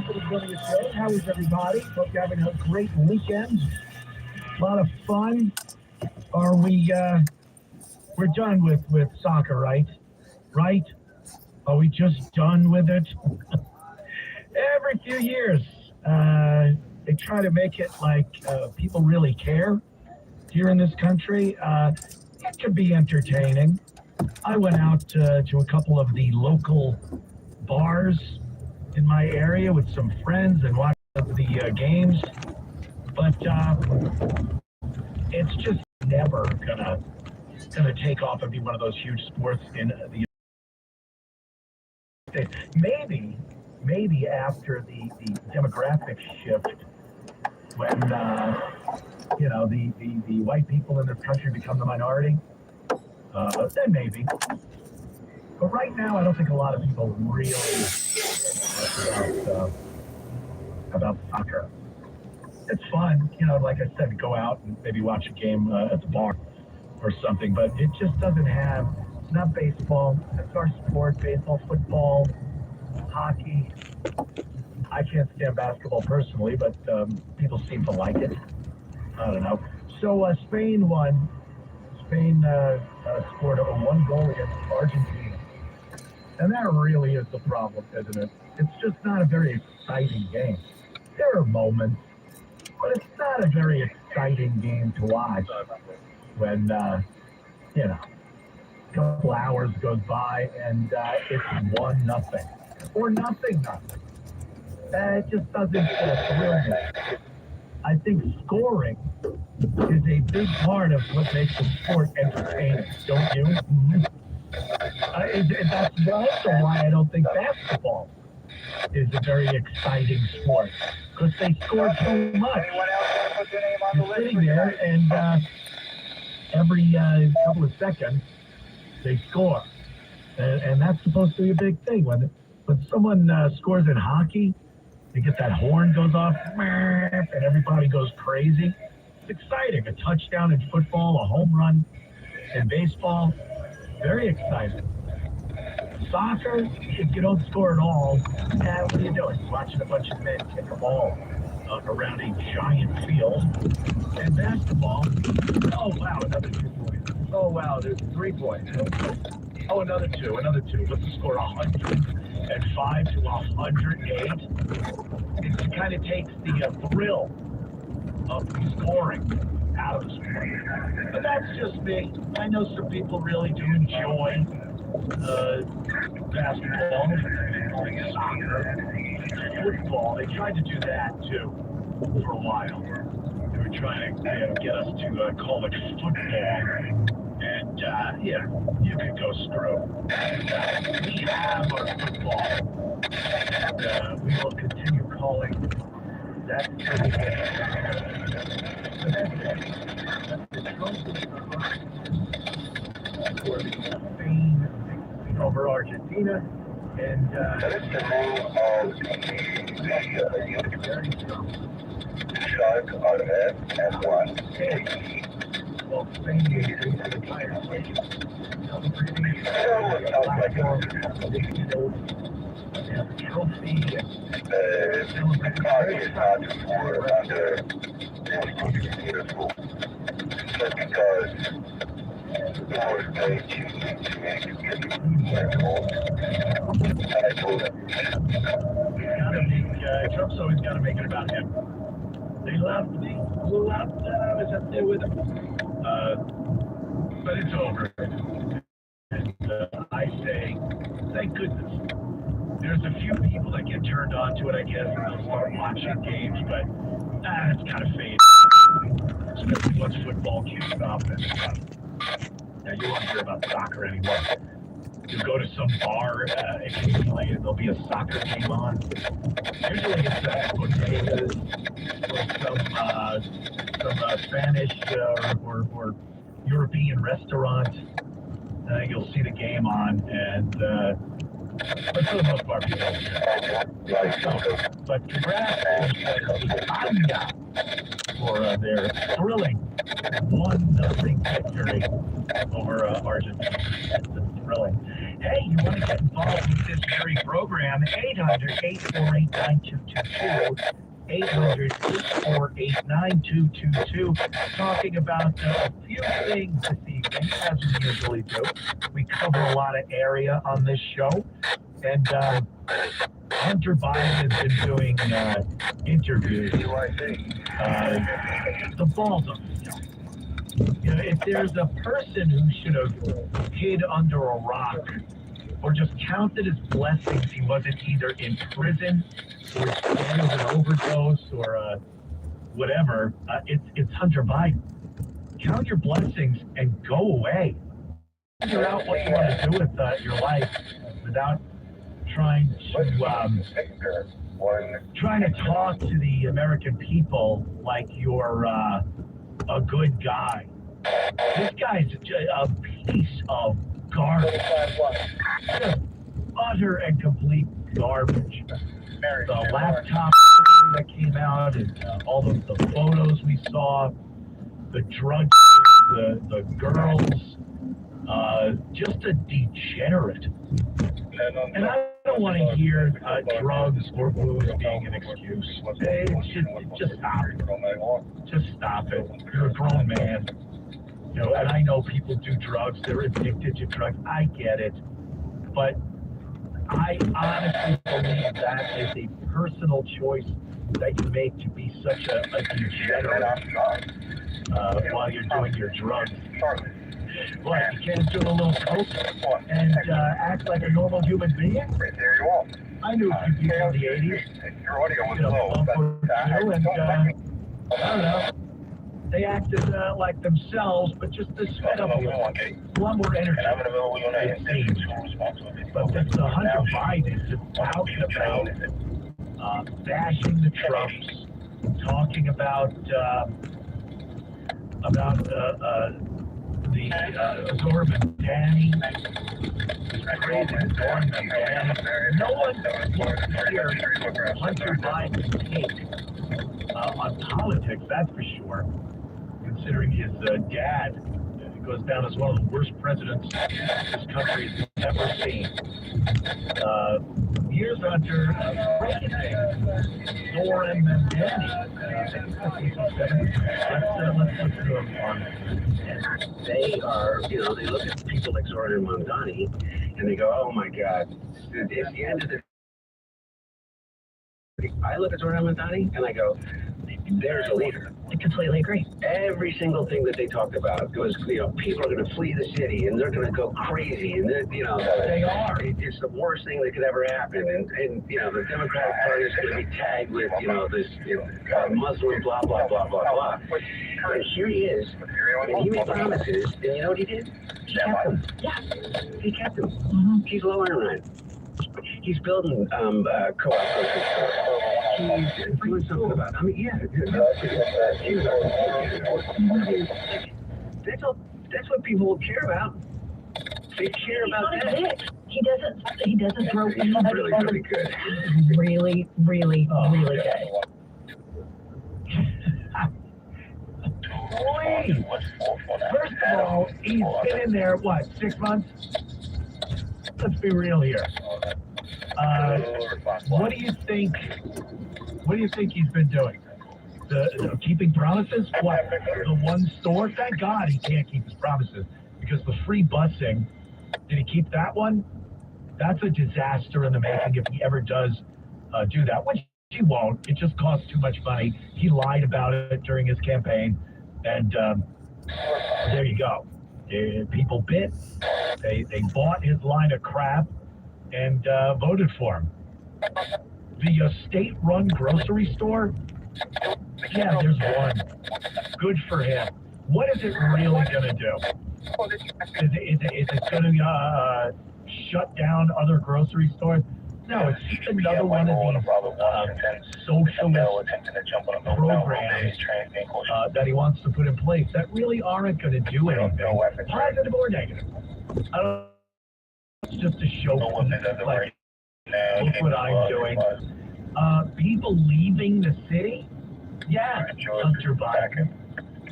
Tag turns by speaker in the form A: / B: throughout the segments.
A: for the joining us today. How is everybody? Hope you're having a great weekend. A lot of fun. Are we, we're done with soccer, right? Right? Are we just done with it? Every few years, they try to make it like people really care here in this country. It can be entertaining. I went out to a couple of the local bars in my area with some friends and watched the games, but it's just never gonna take off and be one of those huge sports in the United States. Maybe after the demographic shift, when the white people in this country become the minority, then maybe. But right now, I don't think a lot of people really about soccer. It's fun, like I said, go out and maybe watch a game at the bar or something, but it just doesn't have, it's not baseball. That's our sport: baseball, football, hockey. I can't stand basketball personally, but people seem to like it. I don't know. So Spain won. Spain scored a 1 goal against Argentina. And that really is the problem, isn't it? It's just not a very exciting game. There are moments, but it's not a very exciting game to watch when, a couple hours goes by and it's 1-0 or nothing. It just doesn't thrill me. I think scoring is a big part of what makes the sport entertaining, don't you? Mm-hmm. That's also why I don't think basketball is a very exciting sport, because they score too much. You're sitting there, and every couple of seconds they score, and that's supposed to be a big thing. When someone scores in hockey, you get that horn goes off, and everybody goes crazy. It's exciting. A touchdown in football, a home run in baseball, very exciting. Soccer, if you don't score at all, what are you doing? You're watching a bunch of men kick a ball around a giant field. And basketball, oh wow, another 2 points. Oh wow, there's 3 points. Oh, another two. What's the score? 105 to 108. It kind of takes the thrill of scoring out of the sport. But that's just me. I know some people really do enjoy basketball, soccer, football. They tried to do that too for a while. They were trying to get us to call it football. And you could go screw. We have our football, and we will continue calling that city. So that's it. The trophy for Spain over Argentina, and
B: that is the name of the shark on F1.
A: Well, Spain is the entire state. Celebrating platform, they have a trophy,
B: The car is not for under beautiful, just because it was made to make you beautiful. And I told him,
A: Trump's always got to make it about him. They loved me, loved that I was up there with them. But it's over. And I say, thank goodness. There's a few people that get turned on to it, I guess, and they'll start watching games, but it's kind of faded. Especially once football kicks off and now you won't hear about soccer anymore. You go to some bar occasionally and there'll be a soccer game on. Usually it's potatoes or some Spanish or European restaurant. You'll see the game on, and but for the most part, people don't care. But congrats to Anya for their thrilling 1-0 victory over Argentina. It's thrilling. hey, you want to get involved with this very program, 800-848-9222, 800-848-9222, talking about a few things this evening, as we usually do. We cover a lot of area on this show, and Hunter Biden has been doing interviews. The balls on this show. You know, if there's a person who should have hid under a rock or just counted his blessings he wasn't either in prison or dead of an overdose or whatever, it's Hunter Biden. Count your blessings and go away. Figure out what you want to do with your life without trying to talk to the American people like you're a good guy. This guy's a piece of garbage. Just utter and complete garbage. The laptop that came out and all the photos we saw, the drug, the girls, just a degenerate. And I don't want to hear drugs or booze being an excuse. Just stop it. Just stop it. You're a grown man. You know, and I know people do drugs. They're addicted to drugs. I get it. But I honestly believe that is a personal choice that you make to be such a degenerate while you're doing your drugs. What, you can't do a little coke and act like a normal human being? I knew a few people in the 80s. You know, bump or two, and I don't know. They acted like themselves, but just this fed up a lot more energy, it seems. But this Hunter Biden is out and about, bashing the Trumps, talking about the Zorba Danny, crazy Zorba Danny. No one wants to hear Hunter Biden's take on politics, that's for sure. Considering his dad goes down as one of the worst presidents this country has ever seen. Here's Hunter breaking things. Zoran and Danny. Let's listen to him on.
C: They are, you know, they look at people like Zoran and Mamdani and they go, oh my God, it's the end of the. I look at Zoran and Mamdani and I go, there's a leader. I completely agree. Every single thing that they talked about was, you know, people are going to flee the city and they're going to go crazy and you know
A: they are.
C: It's the worst thing that could ever happen. And you know the Democratic Party is going to be tagged with this Muslim blah blah blah blah blah. And here he is, and he made promises, and you know what he did? He kept them. Yeah, he kept them. Mm-hmm. He's lowering rent. He's building co-op grocery stores. He's doing something about it. I mean, that's what people will care about. They care about that.
D: He doesn't throw anybody.
C: Really, really good.
D: Really good.
A: Wait. First of all, he's been in there, what, 6 months? Let's be real here. What do you think he's been doing? The keeping promises? What? The one store? Thank God he can't keep his promises because the free busing, did he keep that one? That's a disaster in the making if he ever does do that, which he won't. It just costs too much money. He lied about it during his campaign, and there you go. People bit. They bought his line of crap and voted for him. The state-run grocery store? Yeah, there's one. Good for him. What is it really going to do? Is it going to shut down other grocery stores? No, it's just another one of these socialist programs that he wants to put in place that really aren't going to do anything, positive or negative. It's just a show. Like, look what I'm doing. People leaving the city? Yeah, Hunter Biden.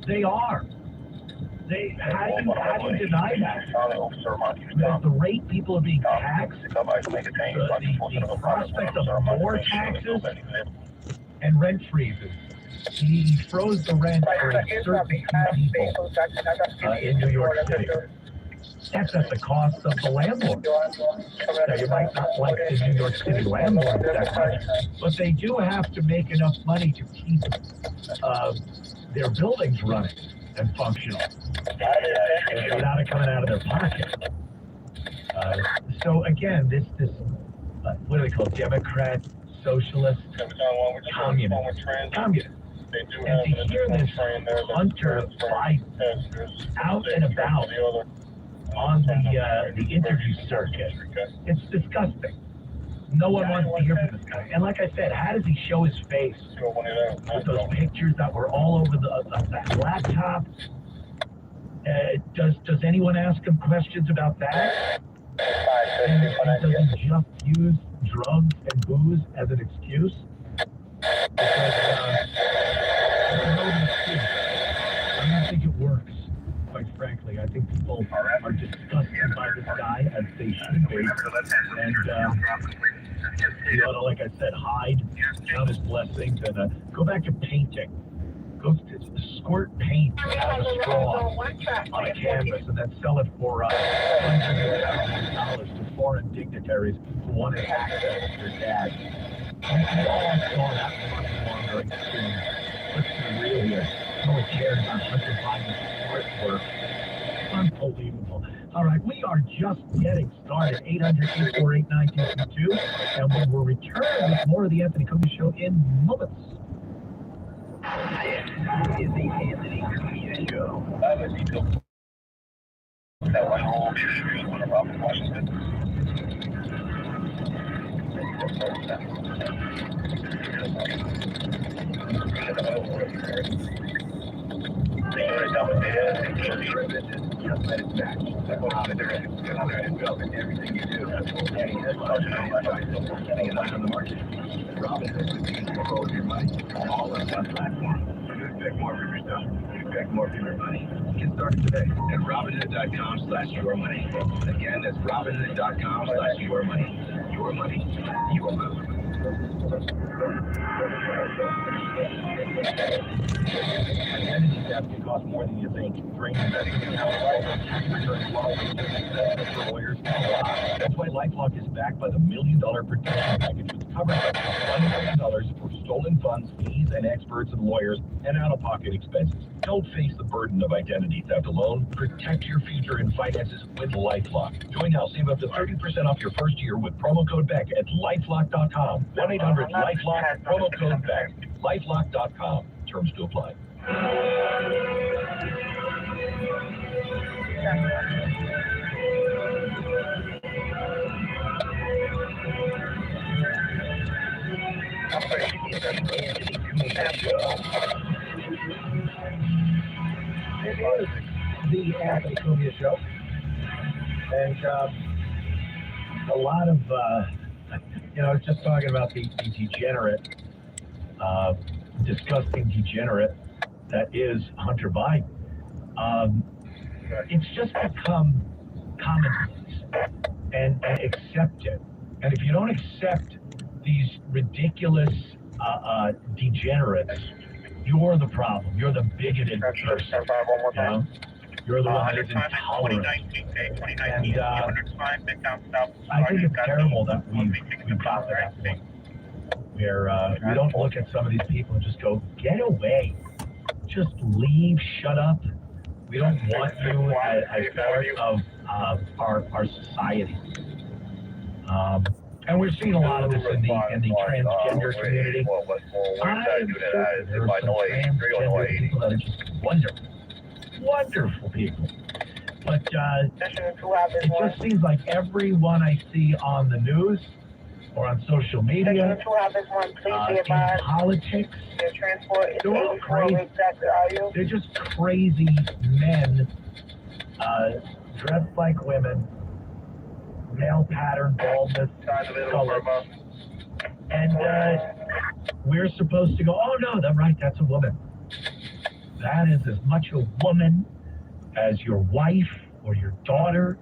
A: They are. How do you deny that? At the rate people are being taxed, the prospect of more taxes and rent freezes. He froze the rent for certain people in New York City. That's at the cost of the landlord. Now, you might not like the New York City landlord that much, but they do have to make enough money to keep their buildings running and functional without it coming out of their pocket. So again, this what do they call it? Democrat, socialist, communist. And to hear this Hunter Biden out and about on the interview circuit, it's disgusting. No one wants to hear from this guy. And like I said, how does he show his face with those pictures that were all over that laptop? Does anyone ask him questions about that? And does he just use drugs and booze as an excuse? Because I don't think it works, quite frankly. I think people are disgusted by this guy, as they should be. And he ought to, like I said, hide, count his blessings, and go back to painting. Go squirt paint out of a straw on a canvas and then sell it for hundreds of thousands of dollars to foreign dignitaries who wanted access to your dad. We all saw that money laundering scheme. Let's be real here. No one cares about Hunter Biden's artwork. Unbelievable. All right, we are just getting started. 800-848-9222. And we will return with more of the Anthony Cookie Show in moments.
C: This is the Anthony Cookie Show. Everything you do. Robin Hood, your money, all on one platform. You expect more from yourself. You expect more from your money. Get started today at Robinhood.com/yourmoney. Again, that's Robinhood.com/yourmoney. Your money, your move. Identity theft can cost more than you think. Bring investing tax returns, for lawyers. That's why LifeLock is backed by the $1 Million Protection Package, which covers up to $1 million for stolen funds, fees, and experts and lawyers, and out-of-pocket expenses. Don't face the burden of identity theft alone. Protect your future and finances with LifeLock. Join now. Save up to 30% off your first year with promo code BECK at LifeLock.com. 1-800-LifeLock, promo code BECK. LifeLock.com. Terms to apply.
A: It is the Anthony Cookie Show. And a lot of, I was just talking about the degenerate, disgusting degenerate that is Hunter Biden. It's just become commonplace and accepted. And if you don't accept these ridiculous degenerates, you're the problem. You're the bigoted person. You know? You're the one that is intolerant. And I think it's terrible that we've got to that point where we don't look at some of these people and just go, get away. Just leave, shut up. We don't want you as part of our society. And we're seeing a lot of this in the transgender community. I'm certain there are some transgender people that are just wonderful people. But it just seems like everyone I see on the news or on social media, in politics, they're all crazy. They're just crazy men dressed like women, male pattern baldness, color. And we're supposed to go, oh no, that's right, that's a woman. That is as much a woman as your wife or your daughter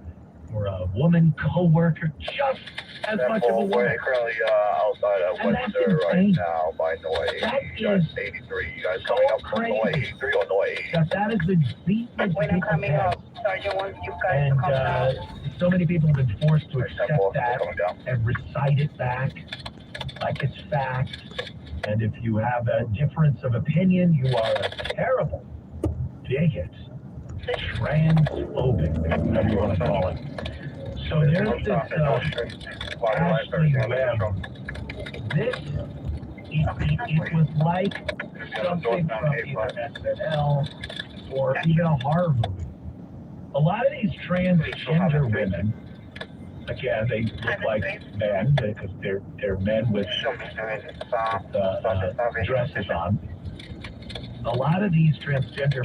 A: or a woman co-worker, just as much of a woman.
B: We're currently outside of
A: And that's
B: Webster right
A: insane.
B: now by Noy.
A: That
B: You guys
A: is
B: 83. You guys
A: so
B: coming up from Noy
A: crazy.
B: 83 or Noy 80.
A: That has been beaten into
E: When I'm
A: people's
E: coming
A: heads.
E: up, Sergeant wants you guys
A: And
E: to come down.
A: so many people have been forced to accept that
B: Coming down.
A: and recite it back like it's fact. And if you have a difference of opinion, you are a terrible bigot, transphobic, whatever you want to call it. So there's this Ashley Webb. This, it was like something from either SNL or even a horror movie. A lot of these transgender women, again, they look like men because they're men with dresses on. A lot of these transgender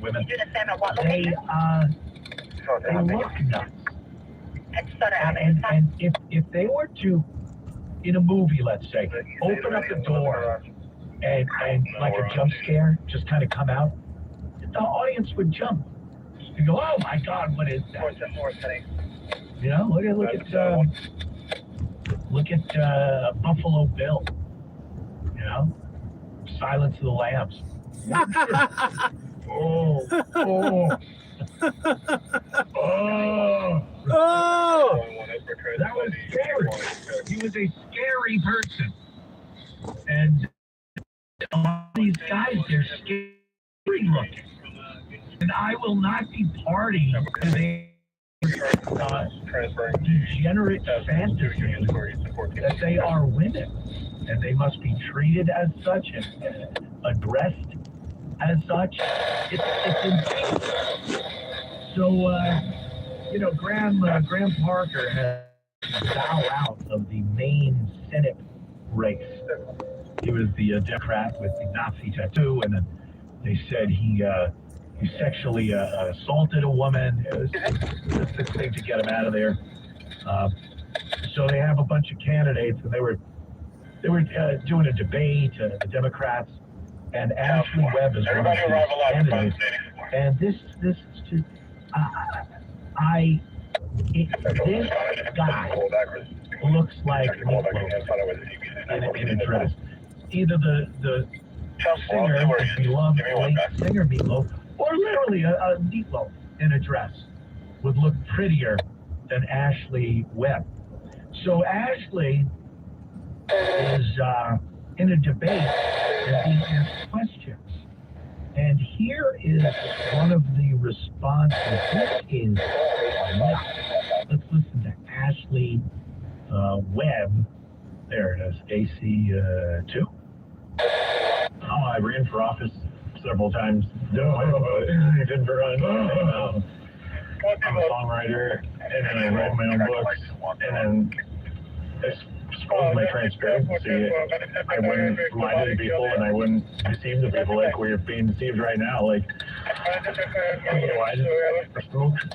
A: women, they look nuts. And if they were to, in a movie, let's say, open up the door and like a jump scare just kind of come out, the audience would jump. You go, oh my God, what is that? You know, look at Buffalo Bill. You know, Silence of the Lambs. Oh. That was scary. He was a scary person. And a lot of these guys, they're scary looking. And I will not be party to the degenerate fantasy that they are women. And they must be treated as such and addressed as such. It's insane. So, you know, Graham Parker has to bow out of the main Senate race. He was the Democrat with the Nazi tattoo, and then they said he sexually assaulted a woman. It was just a thing to get him out of there. So they have a bunch of candidates, and they were doing a debate, the Democrats, and Ashley Webb is one of these candidates. And this just, this guy looks like Meatloaf in a dress. Either the singer, beloved late singer Meatloaf, or literally a Meatloaf in a dress would look prettier than Ashley Webb. So Ashley is in a debate and being asked questions. And here is one of the responses. This is nuts. Let's listen to Ashley Webb. There it is, AC2. Oh, I ran for office several times. No, I didn't run. I'm a songwriter, and then I write my own books, and then as far as my transparency, I wouldn't lie to the people, and I wouldn't deceive the people like we're being deceived right now. Like, you know, I just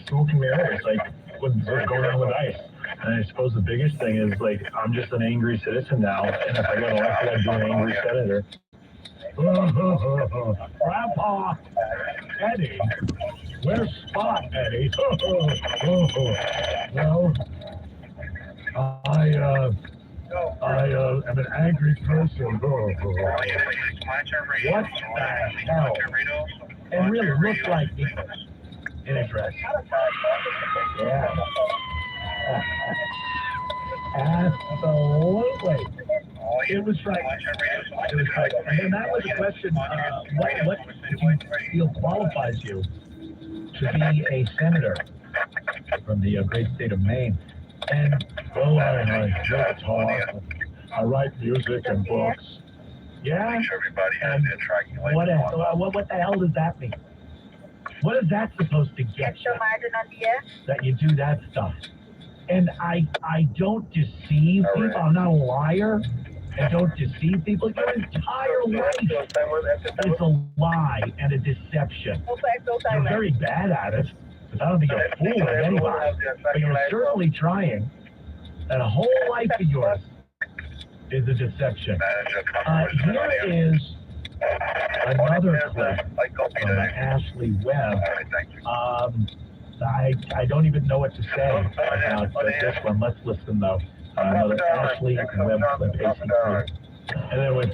A: smoking mirrors, like what's going on with ICE. And I suppose the biggest thing is, like, I'm just an angry citizen now, and if I got elected, I'd be an angry senator. Grandpa, Eddie, where's Spot, Eddie? Well, I am an angry person. What the hell? And really looks like me in a dress. Yeah. Absolutely. It was right. It was right. And then that was the question, what do you feel qualifies you to be a senator from the great state of Maine? And, well, I talk, I write music and books. Yeah?
B: Make sure everybody has their tracking
A: What the hell does that mean? What is that supposed to get you? That you do that stuff? And I don't deceive people. I'm not a liar. I don't deceive people. Your entire life is a lie and a deception. You're very bad at it, because I don't think you're fooling anybody. But you're certainly trying. And a whole life of yours is a deception. Here is another clip
B: Like coffee
A: from
B: today.
A: Ashley Webb.
B: Thank you.
A: I don't even know what to say about this one. Let's listen though. Another Ashley Webb clip, AC3.
F: And then with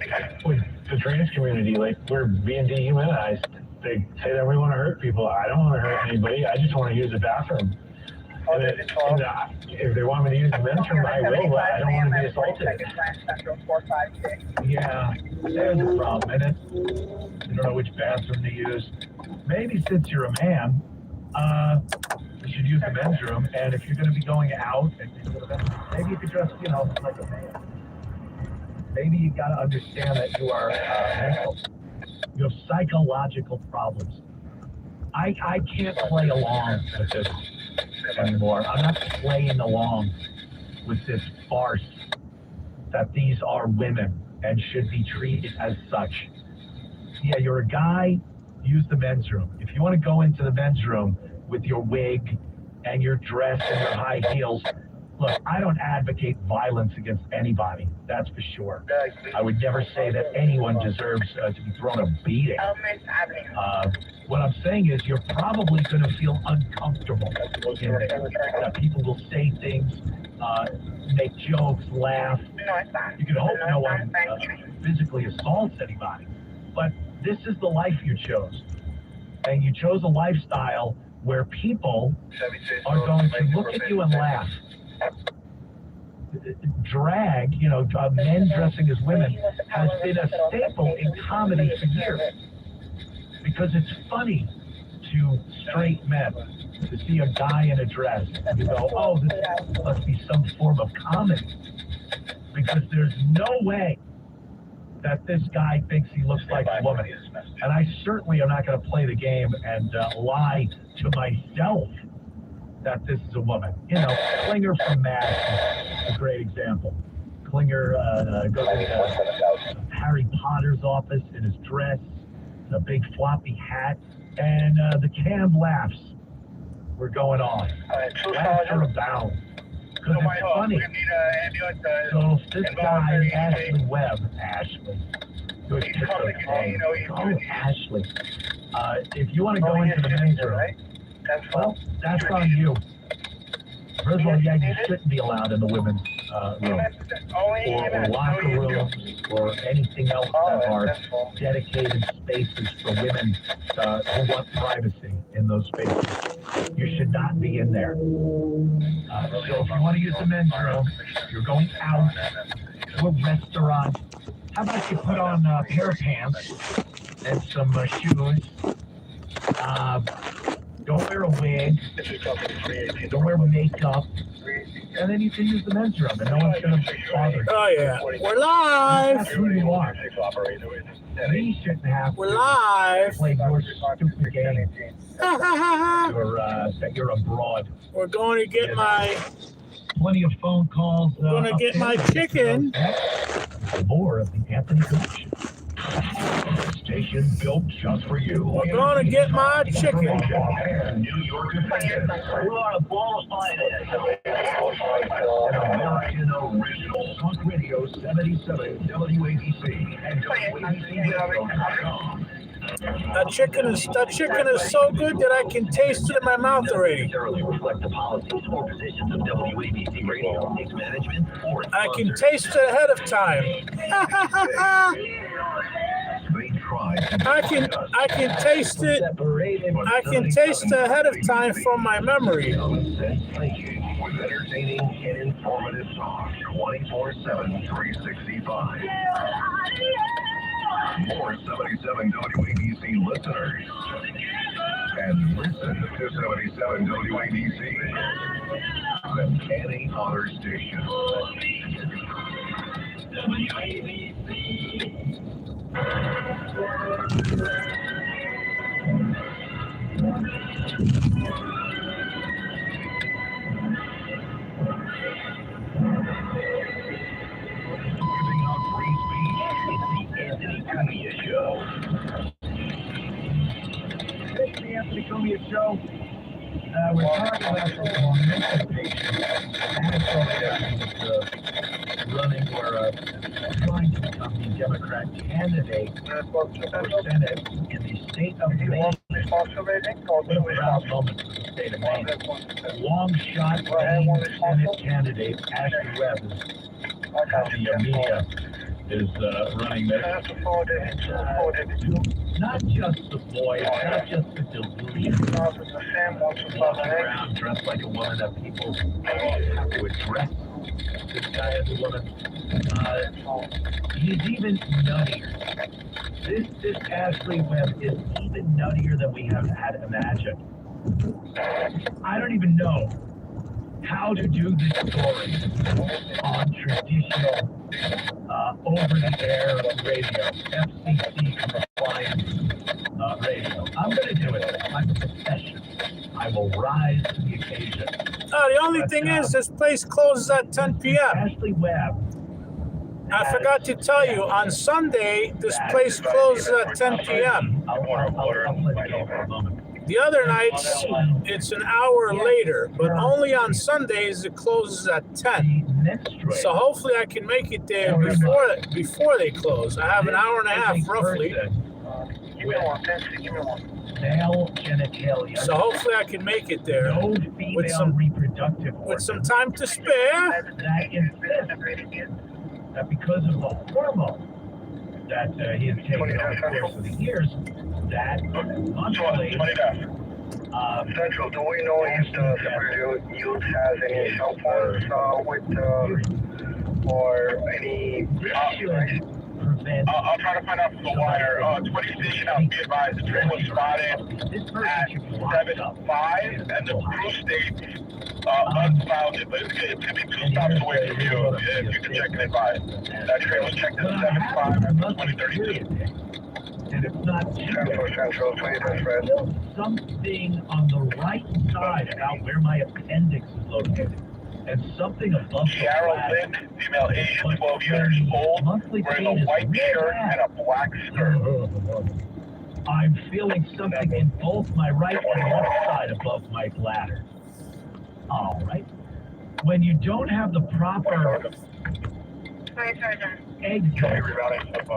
F: the trans community, like, we're being dehumanized. They say that we want to hurt people. I don't want to hurt anybody. I just want to use the bathroom. If they want me to use the men's room, I will, but I don't want to be assaulted.
A: Yeah, there's a problem, and it's, you don't know which bathroom to use. Maybe since you're a man, you should use the men's room, and if you're going to be going out, and maybe you could dress, like a man. Maybe you got to understand that you are mental. You have psychological problems. I can't play along with this anymore. I'm not playing along with this farce that these are women and should be treated as such. Yeah, you're a guy, use the men's room. If you want to go into the men's room with your wig and your dress and your high heels, look, I don't advocate violence against anybody, that's for sure. I would never say that anyone deserves to be thrown a beating. What I'm saying is you're probably going to feel uncomfortable in there. People will say things, make jokes, laugh. You can hope no one physically assaults anybody. But this is the life you chose. And you chose a lifestyle where people are going to look at you and laugh. Drag, men dressing as women, has been a staple in comedy for years. Because it's funny to straight men to see a guy in a dress and to go, oh, this must be some form of comedy. Because there's no way that this guy thinks he looks like a woman. And I certainly am not going to play the game and lie to myself that this is a woman. Klinger from Mad is a great example. Klinger goes to Harry Potter's office in his dress, a big floppy hat, and the canned laughs were going on. Laughter abound. Because it's funny. So this guy, Ashley Webb, good Ashley. If you want to go into the men's room, well, that's on you. First of all, yeah, you shouldn't be allowed in the women's room, or locker rooms, or anything else that are dedicated spaces for women who want privacy in those spaces. You should not be in there. So if you want to use the men's room, you're going out to a restaurant. How about you put on a pair of pants and some shoes? Don't wear a wig. Don't wear makeup. And then you can use the men's room, and no one's going to bother you.
G: Oh, yeah. We're live.
A: That's who you are. We shouldn't have
G: We're
A: to
G: live.
A: play your stupid game. You're abroad.
G: We're going to get my...
A: Plenty of phone calls.
G: We're going to get my chicken.
A: More of the Anthony Cook Show. Station built just for you.
G: We're going to get my chicken.
A: New York Defenders. We are a ball fight. An American original. Talk Radio 77 WABC and WABC.com.
G: That chicken is so good that I can taste it in my mouth already.
A: Reflect the policies or positions of WABC Radio, its management, or its
G: I can taste it ahead of time. I can taste it. I can taste it ahead of time from my memory.
A: With entertaining and informative talk 24/7, 365. More 77 WABC listeners. And listen to 77 WABC than any other station. Giving out free speech. It's the Anthony Cumia Show. It's the Anthony Cumia Show. We're talking about the mental patients. Running or trying to become the Democrat candidate for Senate in the state of Maine. What a proud moment for the state of Maine. Long shot Maine Senate candidate Ashley Webb is how the media is running this. Not just the voice, not just the delusion. Walking around dressed like a woman that people have to address this guy as a woman. He's even nuttier. This Ashley Webb is even nuttier than we have had imagined. I don't even know how to do this story on traditional over-the-air radio, FCC compliant radio. I'm going to do it. I'm a professional. I will rise to the occasion.
G: The only thing is, this place closes at 10 p.m.
A: Ashley Webb.
G: I forgot to tell you, on Sunday, this place closes at 10 p.m.
A: I'll let you go for a moment.
G: The other nights, it's an hour later, but only on Sundays it closes at 10. So hopefully I can make it there before they close. I have an hour and a half, roughly.
A: Male genitalia.
G: So hopefully I can make it there with some time to spare.
A: That insists that because of the hormone that he has taken over the course of the years, that monthly.
B: Central, do we know if the youth has any cell phones with or any? I'll try to find out from the wire. 20 station out, be advised, the train was spotted at 7:05, and the crew stayed unfounded, but it's going to be 2 stops away from you if you can check and advise. That train was checked at 7:05 at 2032.
A: And it's not
B: Central, 20 red.
A: Something on the right side about where my appendix is located. And something above
B: Cheryl Lynn, female Asian, 12 years old, wearing a white shirt and a black skirt.
A: I'm feeling something in both my right and left side above my bladder. All right. When you don't have the proper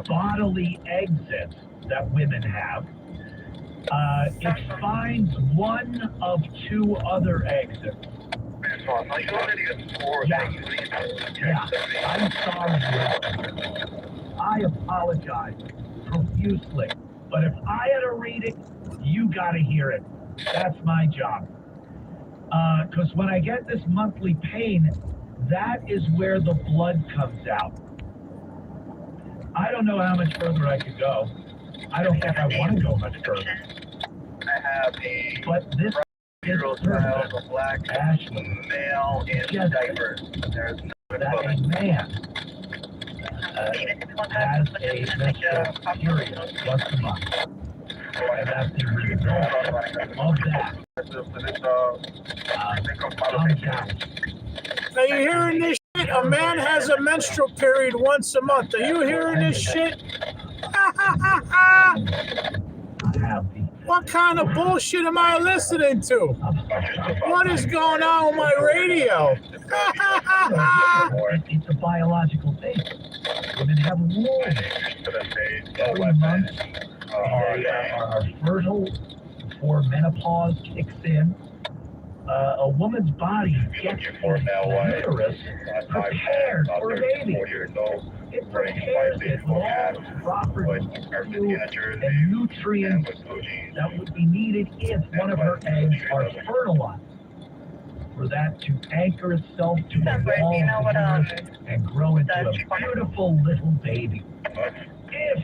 A: bodily exits that women have, it finds one of 2 other exits. Yeah, I'm sorry. I apologize profusely. But if I had to read it, you got to hear it. That's my job. Because when I get this monthly pain, that is where the blood comes out. I don't know how much further I could go. I don't think I want to go much further.
B: I have a
A: But this is
B: child, a black
A: Ashley,
B: male in diapers. There's
A: that a man has a menstrual period once a month. And that's the result of that. Comes out.
G: Are you hearing this shit? A man has a menstrual period once a month. Are you hearing this shit? What kind of bullshit am I listening to? What is going on with my radio?
A: It's a biological thing. Women have wombs. 3 months they are fertile before menopause kicks in. A woman's body gets the uterus prepared for a baby. It prepares it with all the proper food and nutrients that would be needed if one of her eggs are fertilized. For that to anchor itself to the wall of the uterus and grow into a beautiful little baby. If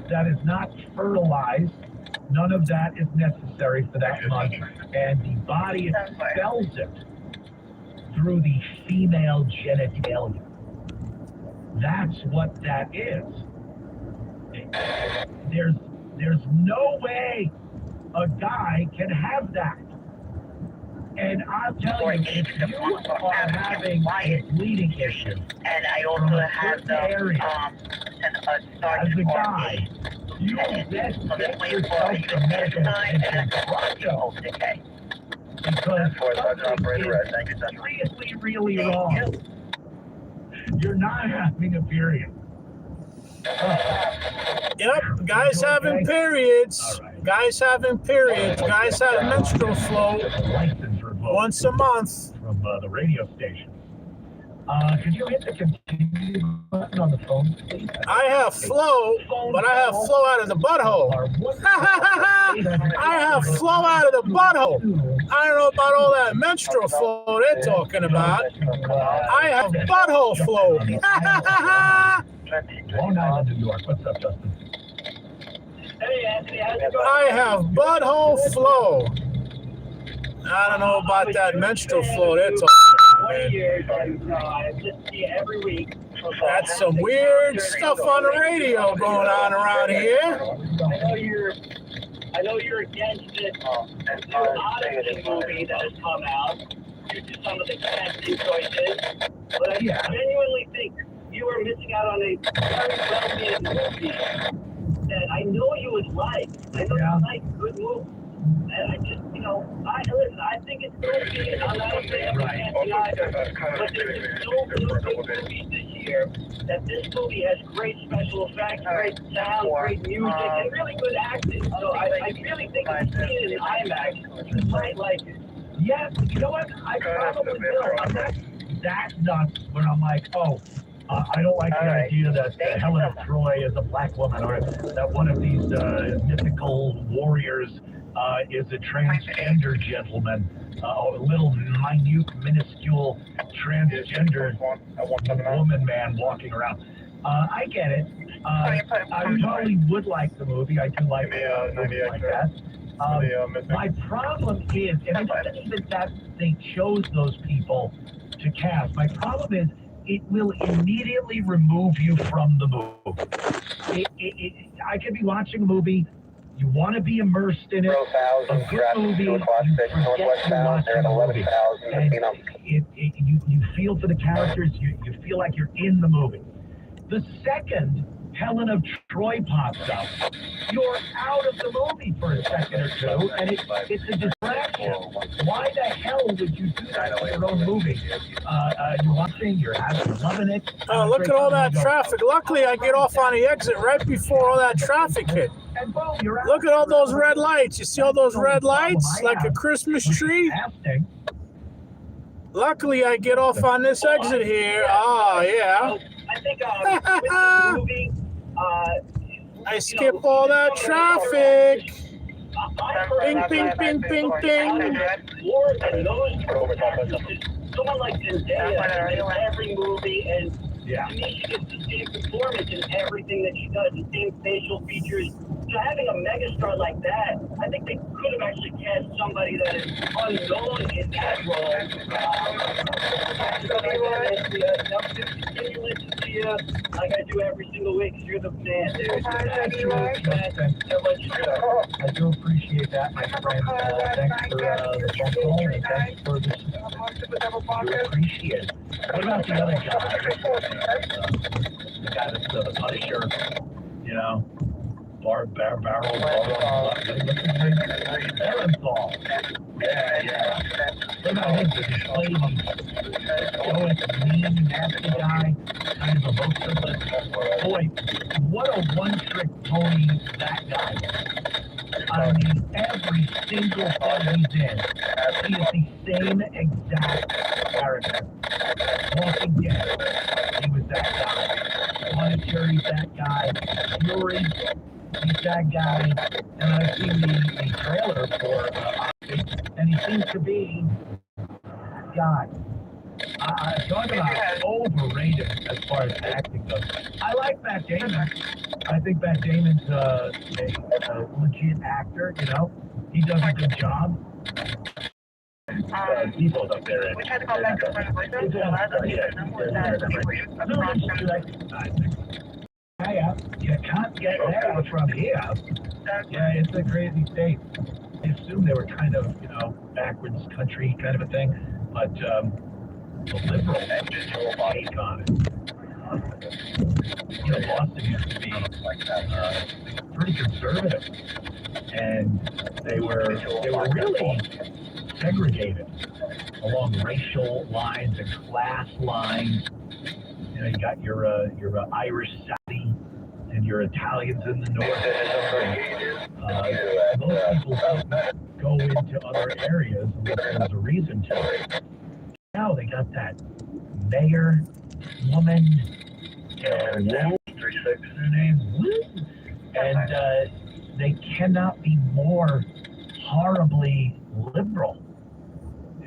A: that is not fertilized, none of that is necessary for that month, and the body expels it through the female genitalia. That's what that is. There's no way a guy can have that. And I'll tell you, if you are having a bleeding issue,
E: and I also have the
A: as a guy, you best get yourself the medical attention pronto. Because something is seriously really wrong. You're not having a period.
G: Yep, guys having periods. Guys having periods. Guys have menstrual flow
A: License revoked
G: once a month.
A: from the radio station. Could you hit the continue button on the phone, please?
G: I have flow, but I have flow out of the butthole. I have flow out of the butthole. I don't know about all that menstrual flow they're talking about. I have butthole flow.
A: Long Island, New York. What's up, Justin?
C: Hey, Anthony, how's it going?
G: I have butthole flow. I don't know about that menstrual flow they're talking about,
C: 20
G: man.
C: years, and I just see it every week.
G: That's some weird stuff on the radio going on around here.
C: I know you're against this new Odyssey movie that has come out due to some of the casting choices, but I genuinely think you are missing out on a very well-made movie that I know you would like. I know you like good movies. And I just, I think it's going to be, I'm not saying I can't see either, but there's so many good movies this year that this movie has great special effects, great sound, great music, and really good acting. So I really think if you see it in IMAX, you might like it.
A: Yes, you know what? I probably will. I'm not that nuts when I'm like, I don't like the idea that Helen of Troy is a black woman, or that one of these mythical warriors is a transgender gentleman, a little minute, minuscule transgender woman man walking around. I get it. I probably would like the movie. I do like movies like that. My problem is, and it wasn't even that they chose those people to cast. My problem is, it will immediately remove you from the movie. I could be watching a movie, you want to be immersed in it, a good movie, you forget you're watching a movie, and you feel for the characters, you feel like you're in the movie. The second Helen of Troy pops up, you're out of the movie for a second or two, and it's a distraction. Why the hell would you do that with your own movie? You're watching, you're loving it.
G: Oh, look at all that traffic. Luckily, I get off on the exit right before all that traffic hit. Look at all those red lights. You see all those red lights? Like a Christmas tree? Luckily, I get off on this exit here. Oh, yeah.
C: I think with the movie,
G: I skip all that traffic. Bing, bing, bing, bing, bing.
C: More than those someone like Zendaya in every movie, and to me, she gets the same performance in everything that she does, the same facial features. So having a megastar like that, I think they could have actually cast somebody that is unknown in that role. Continue listening to you like I do every single week, because you're the man, dude.
A: I do appreciate that, my friend. Thanks for the phone call, and thanks for the support. I appreciate it. What about the other guy? The guy that's the Punisher, barrel, Barenthal. Yeah. What about him? The mean, nasty guy, kind of emotionless. Boy, what a one-trick pony that guy is. I mean, every single thing he's in, he is the same exact character. Walking Dead, he was that guy. Punisher, he's that guy. Fury, he's that guy. And I've seen the trailer for and he seems to be, God, talk about overrated as far as acting goes. I like Matt Damon. I think Matt Damon's a legit actor, He does a good job. Depot's up there.
E: We tried to call back to the voice.
A: Yeah, you can't get there from here. Yeah, it's a crazy state. I assume they were kind of, backwards country kind of a thing, but the liberal take on it. Boston used to be pretty conservative, and they were really segregated along racial lines and class lines. You know, you got your Irish Saudi and your Italians in the north. Most people don't go into other areas unless there's a reason to. Now they got that mayor woman, and her name, and they cannot be more horribly liberal.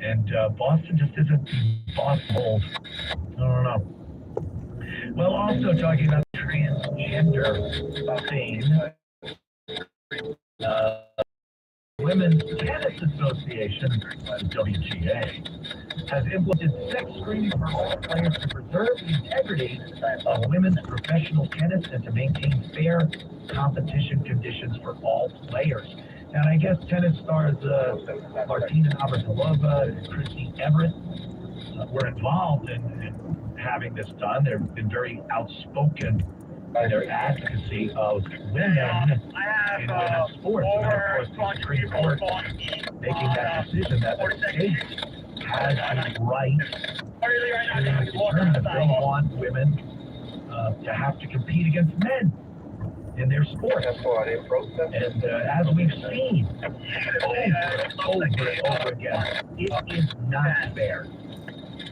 A: And Boston just isn't Boston old. I don't know. Well, also talking about transgender thing, Women's Tennis Association, WTA, has implemented sex screening for all players to preserve the integrity of women's professional tennis and to maintain fair competition conditions for all players. And I guess tennis stars Martina Navratilova and Christy Everett were involved in having this done. They've been very outspoken in their advocacy of women in women's sports. And of course, the Supreme Court making that decision that the state has the right to determine if they want women to have to compete against men in their sport. And as we've seen over and over again, it is not fair.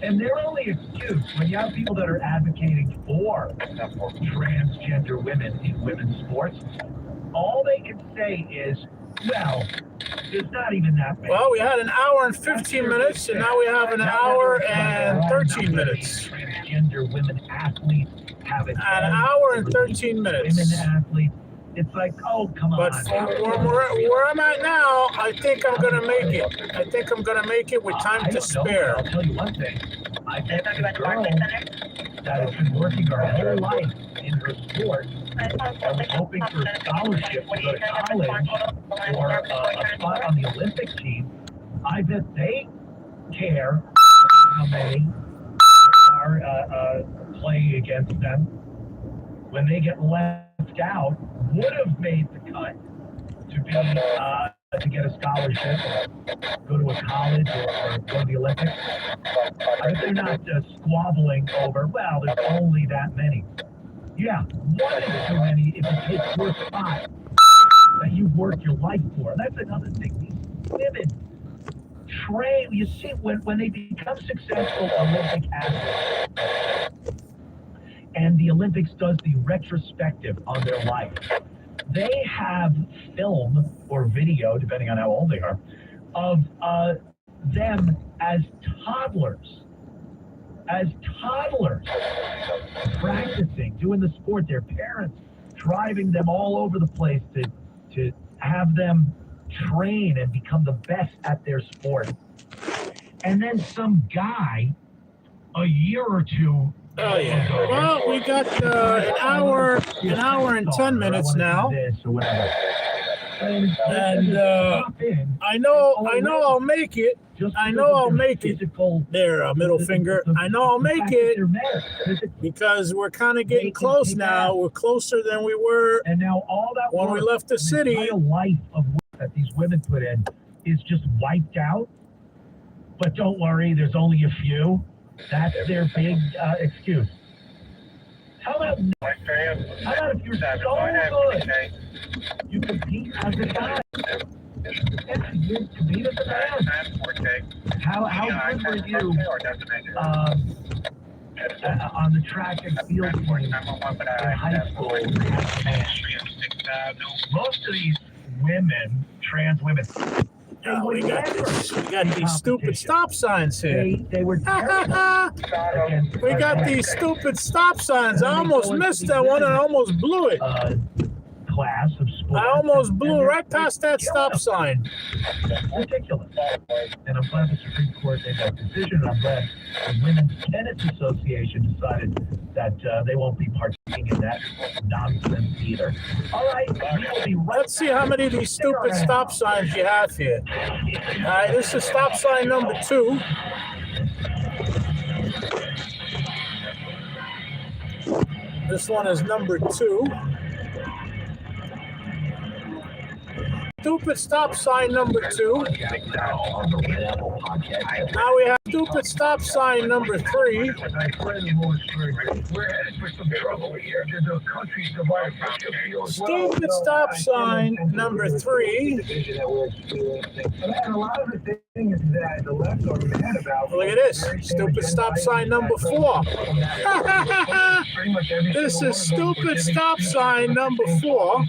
A: And their only excuse, when you have people that are advocating for transgender women in women's sports, all they can say is, well, there's not even that many.
G: Well, we had an hour and 15 minutes, and now we have an hour and 13 minutes.
A: Transgender women athletes have
G: an hour and 13 minutes.
A: Women athletes. It's like, oh, come on.
G: But where I'm at now, I think I'm going to make it. I think I'm going to make it with time to spare.
A: I'll tell you one thing. I think a girl that has been working her whole life in her sport and was hoping for a scholarship to go to college or a spot on the Olympic team, I bet they care how many are playing against them when they get left out. Would have made the cut to be to get a scholarship, go to a college, or go to the Olympics. I bet they're not squabbling over, well, there's only that many. Yeah, one is too many if you take your spot that you've worked your life for. That's another thing. These women train. You see, when they become successful Olympic athletes, and the Olympics does the retrospective on their life, they have film or video, depending on how old they are, of them as toddlers, practicing, doing the sport. Their parents driving them all over the place to have them train and become the best at their sport. And then some guy, a year or two.
G: Oh yeah. Well, we got an hour and 10 minutes now, and I know I'll make it. I know I'll make it. There, middle finger. I know I'll make it because we're kind of getting close now. We're closer than we were when we left the city.
A: The entire life of work that these women put in is just wiped out. But don't worry, there's only a few. That's their big excuse. How about if you're so good, you compete as a guy? Yeah, you compete as a man. How good were you on the track and field team in high school? Most of these women, trans women,
G: we got these stupid stop signs here.
A: They were terrible.
G: We got these stupid stop signs. I almost missed that one and I almost blew it.
A: Class of sports.
G: I almost blew right past that stop sign.
A: Ridiculous. And I'm glad the Supreme Court made that decision. And I'm glad the Women's Tennis Association decided that they won't be partaking in that nonsense either. All right, we'll be right.
G: Let's see how many of these stupid stop signs you have here. All right, this is stop sign number 2. This one is number 2. Stupid stop sign number 2. Now we have stupid stop sign number 3.
A: My friend Lewisburg, we're headed for some trouble here. The country's divided.
G: Stupid stop sign number 3.
A: And a lot of the things that the left are mad about.
G: Look at this. Stupid stop sign number 4. This is stupid stop sign number 4.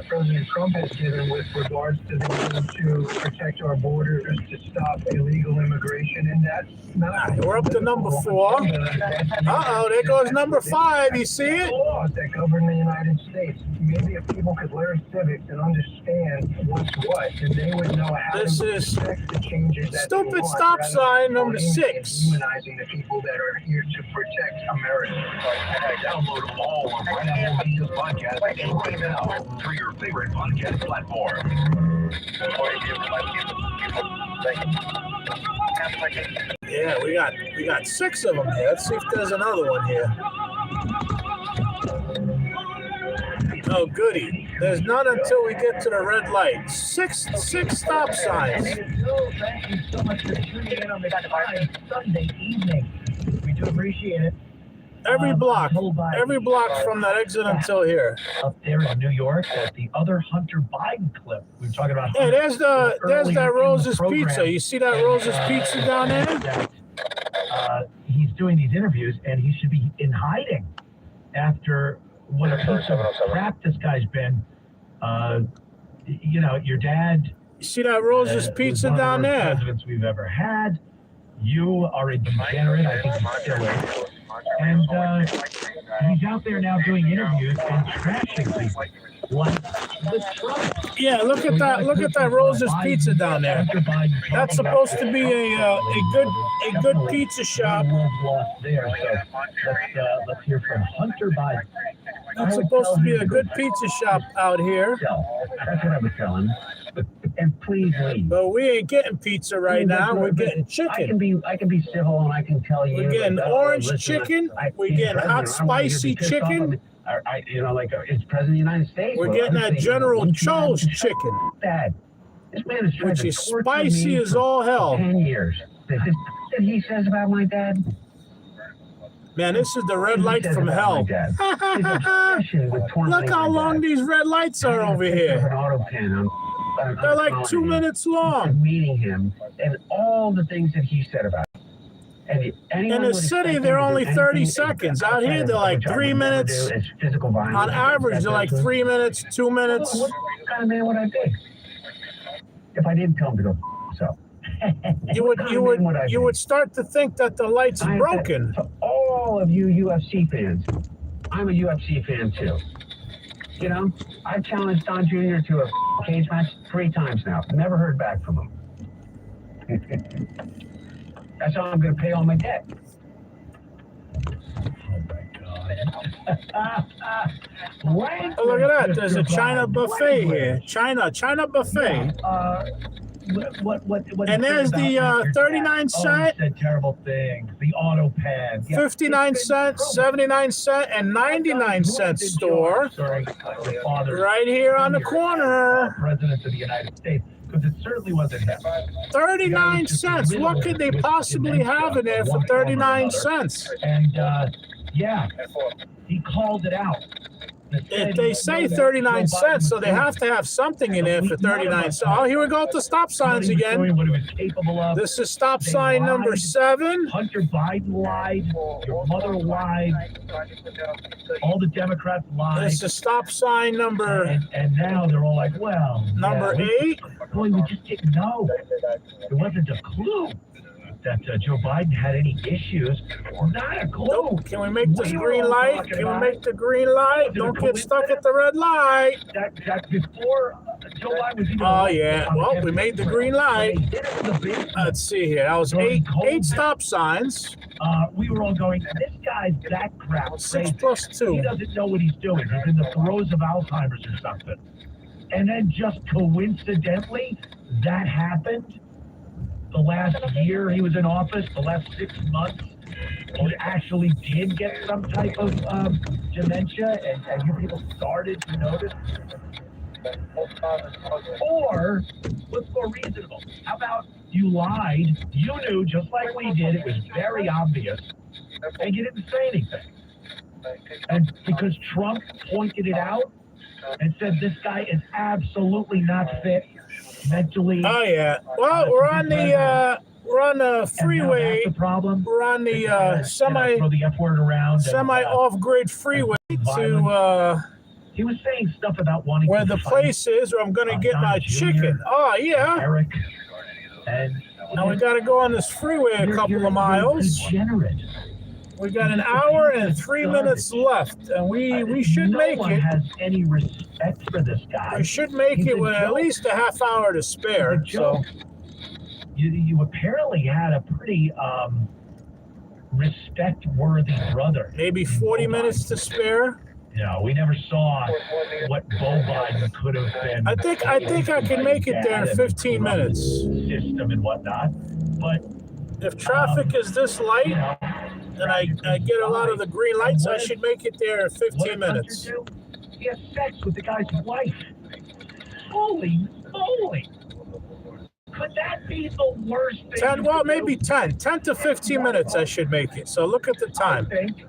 A: President Trump has given with regards to the need to protect our borders, to stop illegal immigration, and that's not.
G: We're up to number 4. Uh-oh, there goes number 5. You see it?
A: Laws that govern the United States. Maybe if people could learn civics and understand what's what, then they would know how
G: This
A: to
G: is
A: respect the changes that
G: stupid
A: they want,
G: stop
A: rather
G: sign
A: than
G: number
A: bullying
G: 6.
A: and demonizing the people that are here to protect America.
B: Download all of Red Apple Media's podcast right now through your favorite podcast platform.
G: Yeah, we got 6 of them here. Let's see if there's another one here. Oh, goody. There's none until we get to the red light. Six stop signs.
A: Thank you so much for tuning in on this fine Sunday evening. We do appreciate it.
G: Every block from that exit until here.
A: Up there in New York, at the other Hunter Biden clip. We were talking about.
G: Hey, there's that
A: earlier
G: Rose's
A: in the program.
G: Pizza. You see that Rose's Pizza down there?
A: That, he's doing these interviews, and he should be in hiding after what a piece of crap this guy's been. You know, your dad.
G: You see that Rose's
A: was
G: Pizza
A: one of the
G: down
A: worst
G: there?
A: presidents we've ever had. You are a degenerate. I think you still is. And he's out there now doing interviews and trashing people. Like the Trump.
G: Yeah, look at that Rose's Pizza down there. That's supposed to be a good pizza shop.
A: There, so let's hear from Hunter Biden.
G: That's supposed to be a good pizza shop out here.
C: That's what I was telling him. And please leave.
G: But we ain't getting pizza right now. We're getting chicken.
C: I can be civil and I can tell you.
G: We're getting orange chicken. We're getting hot spicy chicken.
C: It's President of the United States.
G: We're getting that General Cho's chicken,
C: Bad. This man is trying
G: which
C: to
G: is
C: torture
G: spicy
C: me
G: as
C: for
G: all hell.
C: 10 years. That he says about my dad.
G: Man, this is the red light from hell.
C: His obsession with tormenting
G: Look how
C: my
G: long
C: dad.
G: these red lights are over
C: An
G: here.
C: auto pen.
G: They're like 2 minutes long.
C: Meeting him and all the things that he said about him.
G: In the city, they're only 30 seconds. Out here, they're like 3 minutes. On average, they're like 3 minutes, 2 minutes.
C: What kind of man would I be if I didn't tell him to go so?
G: You would start to think that the light's broken.
C: To all of you UFC fans, I'm a UFC fan too. You know, I've challenged Don Jr. to a cage match 3 times now. Never heard back from him. That's how I'm going to pay all my debt.
G: Oh, look at that. There's a China buffet here. China buffet. And there's the 39 cent,
A: Said terrible things. The auto pen.
G: 59 cent, 79 cent, and 99 cent store right here on the corner.
A: President of the United States. Because it certainly wasn't him.
G: 39 cents. What could they possibly have in there for 39 cents?
A: And yeah, he called it out.
G: If they say 39 cents, so they have to have something in there for 39 cents. Oh, here we go with the stop signs again.
A: What he was capable of.
G: This is stop sign number 7.
A: Hunter Biden lied. Your mother lied. All the Democrats lied.
G: This is stop sign number
A: And now they're all like, well,
G: number 8.
A: Boy, we just didn't know. There wasn't a clue that Joe Biden had any issues. Not a clue.
G: Oh, can we make this green light? Can we make the green light? Don't get stuck at the red light.
A: That before Joe Biden was even.
G: Oh, yeah. Well, we made the green light. Let's see here. That was 8 stop signs.
A: We were all going, this guy's that crap.
G: 6 plus 2.
A: He doesn't know what he's doing. He's in the throes of Alzheimer's or something. And then just coincidentally, that happened. The last year he was in office, the last 6 months, he actually did get some type of dementia, and you people started to notice. Or, let's go reasonable. How about you lied, you knew just like we did, it was very obvious, and you didn't say anything. And because Trump pointed it out and said this guy is absolutely not fit mentally.
G: Oh yeah. Well, we're on the freeway.
A: The problem.
G: We're on the
A: throw the F word around.
G: semi off-grid freeway to
A: he was saying stuff about wanting
G: where
A: to
G: the
A: fight,
G: place is where I'm going to get my chicken. Oh yeah.
A: Eric. And
G: now we got to go on this freeway a couple of miles.
A: Degenerate.
G: We got an hour and 3 minutes left, and we should make
A: No one
G: it.
A: has any respect for this guy.
G: We should make
A: He's
G: it
A: a
G: with at
A: joke.
G: least a half hour to spare.
A: He's a joke.
G: So
A: You apparently had a pretty respect-worthy brother.
G: maybe 40 minutes to spare.
A: You know, we never saw what Beau Biden could have been.
G: I think I can make it there in 15 minutes.
A: System and whatnot, but
G: If traffic is this light,
A: you know,
G: and I get a lot of the green lights, I should make it there in 15 minutes.
A: He has sex with the guy's wife. Holy moly! Could that be the worst thing?
G: 10, well, maybe 10 to 15 minutes I should make it. So look at the time.
A: I think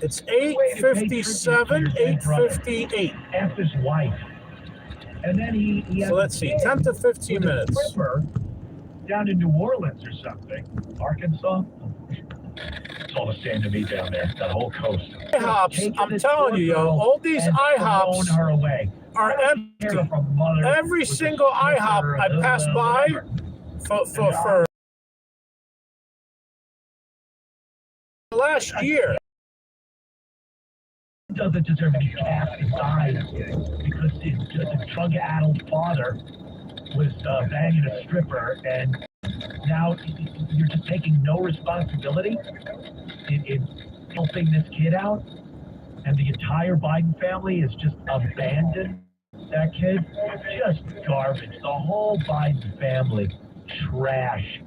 G: It's 8:57, 8:58.
A: F his wife. And then he
G: So let's see, 10 to 15 minutes.
A: Down in New Orleans or something. Arkansas. It's all the same to me down there. That whole coast.
G: IHOPs, I'm telling you, yo, all these IHOPs
A: her away.
G: are empty. Every single IHOP I pass by for last year.
A: Doesn't deserve to be cast aside because the drug-addled father was banging a stripper, and now you're just taking no responsibility in helping this kid out, and the entire Biden family is just abandoned that kid. Just garbage. The whole Biden family, trash.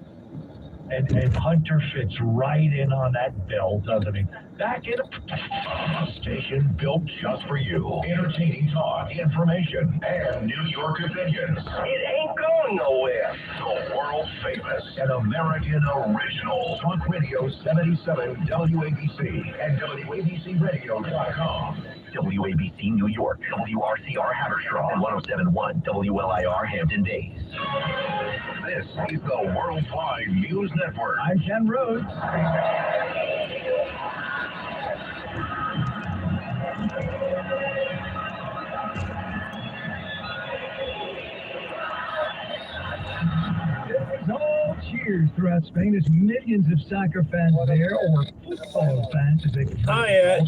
A: And Hunter fits right in on that bill, doesn't he? Back in a
B: Station built just for you. Entertaining talk, information, and New York opinions.
C: It ain't going nowhere.
B: The world famous and American original. Talk Radio 77 WABC and WABCRadio.com.
C: WABC New York, WRCR Haverstraw, and 107.1 WLIR Hampton Bays.
B: This is the Worldwide News Network.
A: I'm Ken Rhodes. All cheers throughout Spain as millions of soccer fans there, or football fans as they
G: Oh yeah,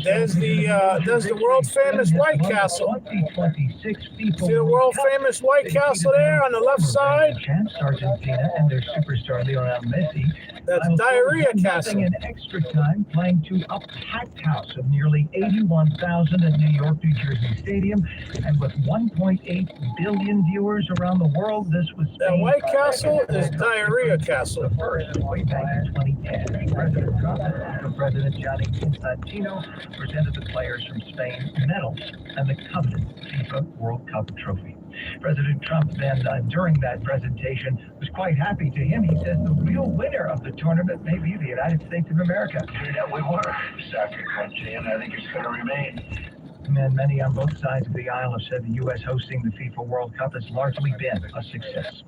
G: there's the world famous White Castle.
A: 2026 FIFA
G: See the world famous White Castle there on the left side?
A: Champs Argentina and their superstar Lionel Messi.
G: That's Diarrhea Castle.
A: In extra time playing to a packed house of nearly 81,000 at New York, New Jersey Stadium, and with 1.8 billion viewers around the world, this was
G: That White Castle is Diarrhea Castle.
A: the first way back in 2010. President Trump and President Gianni Infantino presented the players from Spain medals and the coveted FIFA World Cup trophy. President Trump then, during that presentation, was quite happy to him. He says the real winner of the tournament may be the United States of America.
B: Yeah, we were soccer country, and I think it's going to remain.
A: And many on both sides of the aisle have said the U.S. hosting the FIFA World Cup has largely been a success.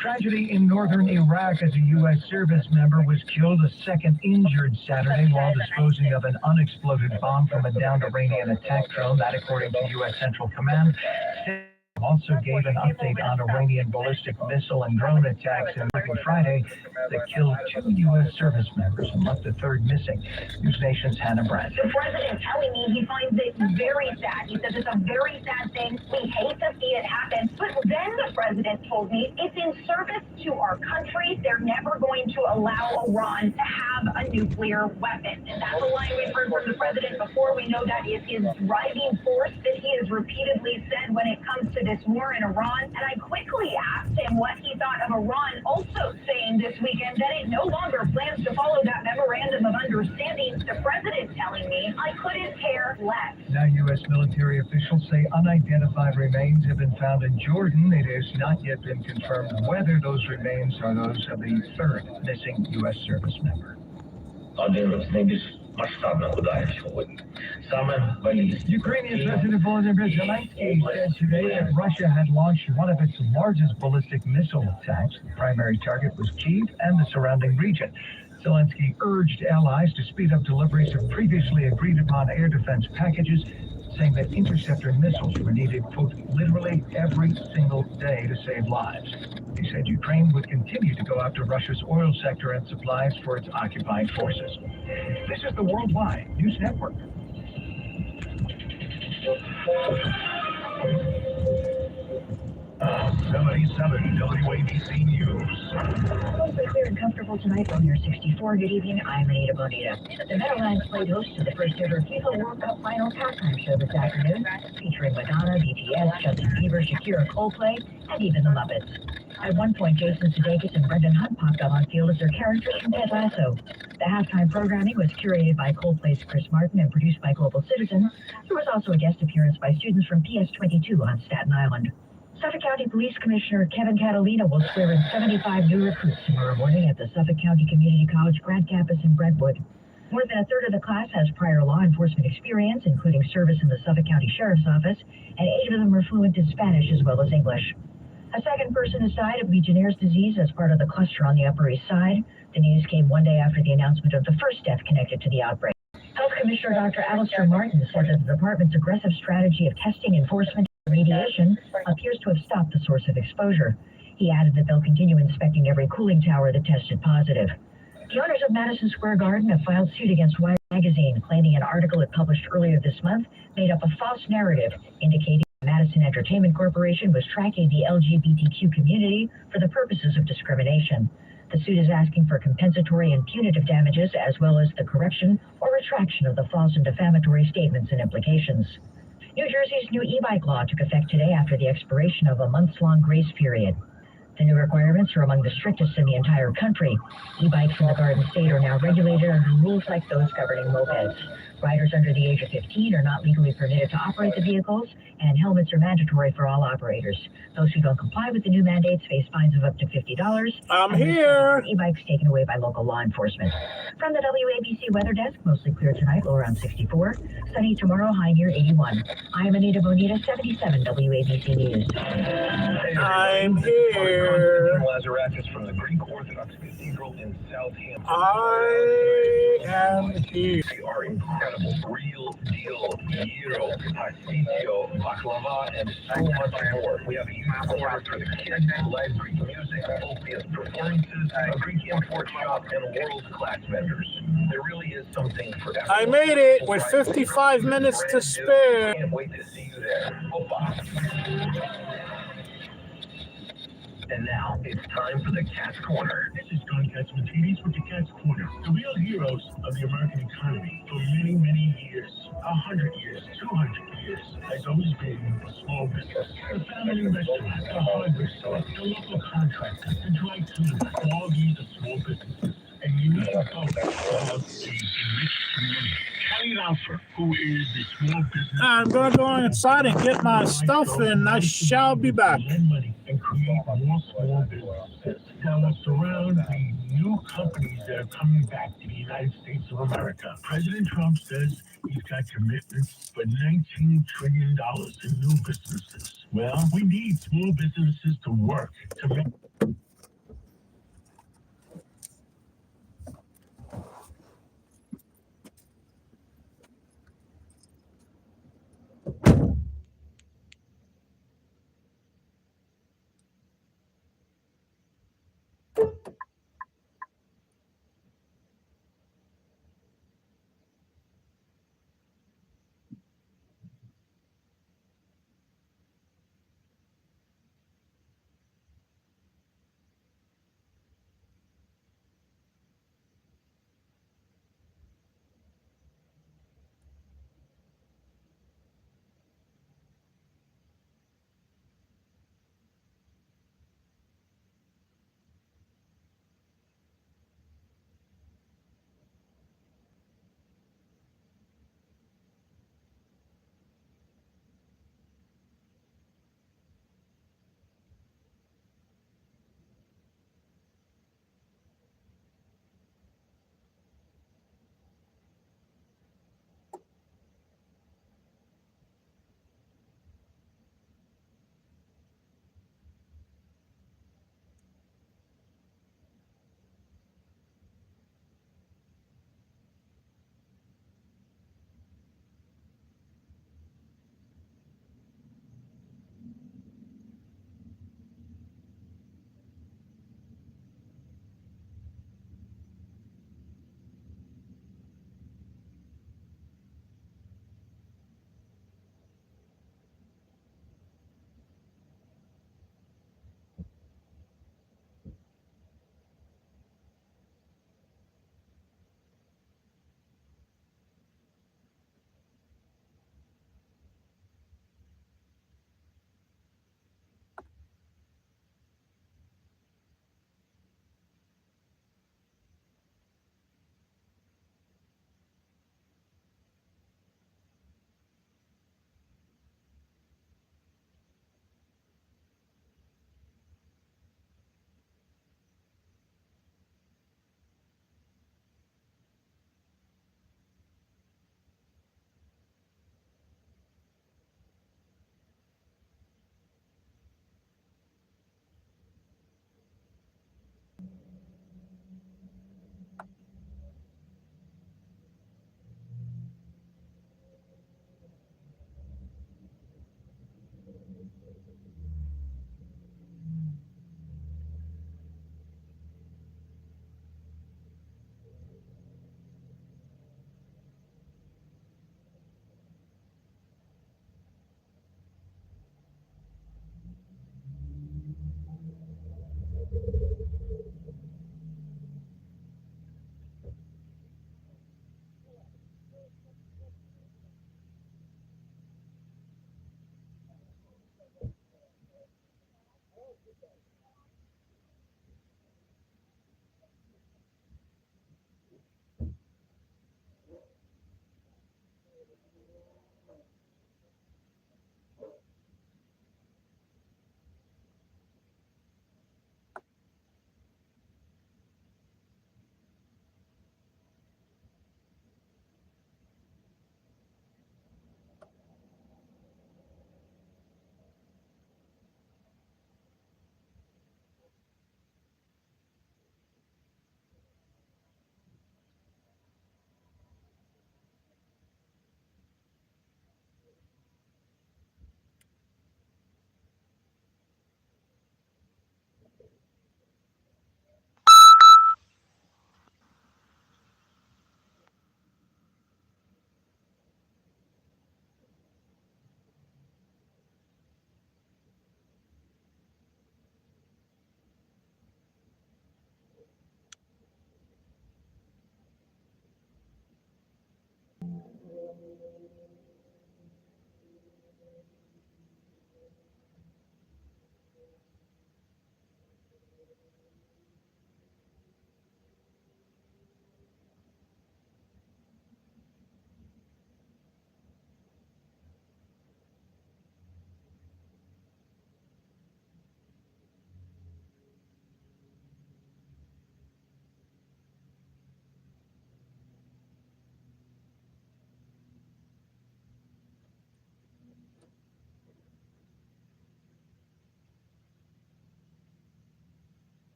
A: Tragedy in northern Iraq as a U.S. service member was killed, a second injured Saturday while disposing of an unexploded bomb from a downed Iranian attack drone. That, according to U.S. Central Command, also gave an update on Iranian ballistic missile and drone attacks on Friday that killed 2 U.S. service members and left a third missing. News Nation's Hannah Brand.
H: The president telling me he finds it very sad. He says it's a very sad thing. We hate to see it happen. But then the president told me it's in service to our country. They're never going to allow Iran to have a nuclear weapon. And that's a line we've heard from the president before. We know that is his driving force that he has repeatedly said when it comes to this war in Iran, and I quickly asked him what he thought of Iran also saying this weekend that it no longer plans to follow that memorandum of understanding. The president telling me I couldn't care less.
A: Now, U.S. military officials say unidentified remains have been found in Jordan. It has not yet been confirmed whether those remains are those of the third missing U.S. service member. Ukrainian President Volodymyr Zelensky said today that Russia had launched one of its largest ballistic missile attacks. The primary target was Kyiv and the surrounding region. Zelensky urged allies to speed up deliveries of previously agreed upon air defense packages, saying that interceptor missiles were needed, quote, literally every single day to save lives. He said Ukraine would continue to go after Russia's oil sector and supplies for its occupied forces. This is the Worldwide News Network. 77 WABC News.
D: Mostly clear and comfortable tonight from near 64. Good evening. I'm Anita Bonita. The Meadowlands played host to the first ever FIFA World Cup final halftime show this afternoon, featuring Madonna, BTS, Justin Bieber, Shakira, Coldplay, and even the Muppets. At one point, Jason Sudeikis and Brendan Hunt popped up on field as their characters from Ted Lasso. The halftime programming was curated by Coldplay's Chris Martin and produced by Global Citizen. There was also a guest appearance by students from PS22 on Staten Island. Suffolk County Police Commissioner Kevin Catalina will swear in 75 new recruits tomorrow morning at the Suffolk County Community College Grant Campus in Brentwood. More than a third of the class has prior law enforcement experience, including service in the Suffolk County Sheriff's Office, and 8 of them are fluent in Spanish as well as English. A second person has died of Legionnaire's disease as part of the cluster on the Upper East Side. The news came one day after the announcement of the first death connected to the outbreak. Health Commissioner Dr. Alistair Martin said that the department's aggressive strategy of testing, enforcement, and remediation appears to have stopped the source of exposure. He added that they'll continue inspecting every cooling tower that tested positive. The owners of Madison Square Garden have filed suit against Wired magazine, claiming an article it published earlier this month made up a false narrative indicating Madison Entertainment Corporation was tracking the LGBTQ community for the purposes of discrimination. The suit is asking for compensatory and punitive damages, as well as the correction or retraction of the false and defamatory statements and implications. New Jersey's new e-bike law took effect today after the expiration of a months-long grace period. The new requirements are among the strictest in the entire country. E-bikes in the Garden State are now regulated under rules like those governing mopeds. Riders under the age of 15 are not legally permitted to operate the vehicles, and helmets are mandatory for all operators. Those who don't comply with the new mandates face fines of up to $50.
G: I'm here.
D: E-bikes taken away by local law enforcement. From the WABC Weather Desk, mostly clear tonight, low around 64. Sunny tomorrow, high near 81. I'm Anita Bonita, 77 WABC News.
G: I'm here.
B: Lazarus from the Greek Orthodox Cathedral in Southampton.
G: I am here.
B: They are incredible, real deal gyro, pastillo, baklava, and so much more. We have a huge corner for the kids, live Greek music, opium performances, a Greek import shop, and world-class vendors. There really is something for everyone.
G: I made it with 55 minutes to spare.
B: Can't wait to see you there. Opa. And now it's time for the Cat's Corner.
F: This is John Katzmatidis with the Cat's Corner. The real heroes of the American economy for many, many years, 100 years, 200 years, has always been small business. The family restaurant, the hardware store, the local contractor, the dry cleaner, all these are small businesses. And you need to go about the enriched community. Kelly Laufer, who is the small business...
G: I'm going to go inside and get my stuff, and I shall be back.
F: ...lend money and create more small businesses. Now, let's surround the new companies that are coming back to the United States of America. President Trump says he's got commitments for $19 trillion in new businesses. Well, we need small businesses to work to make...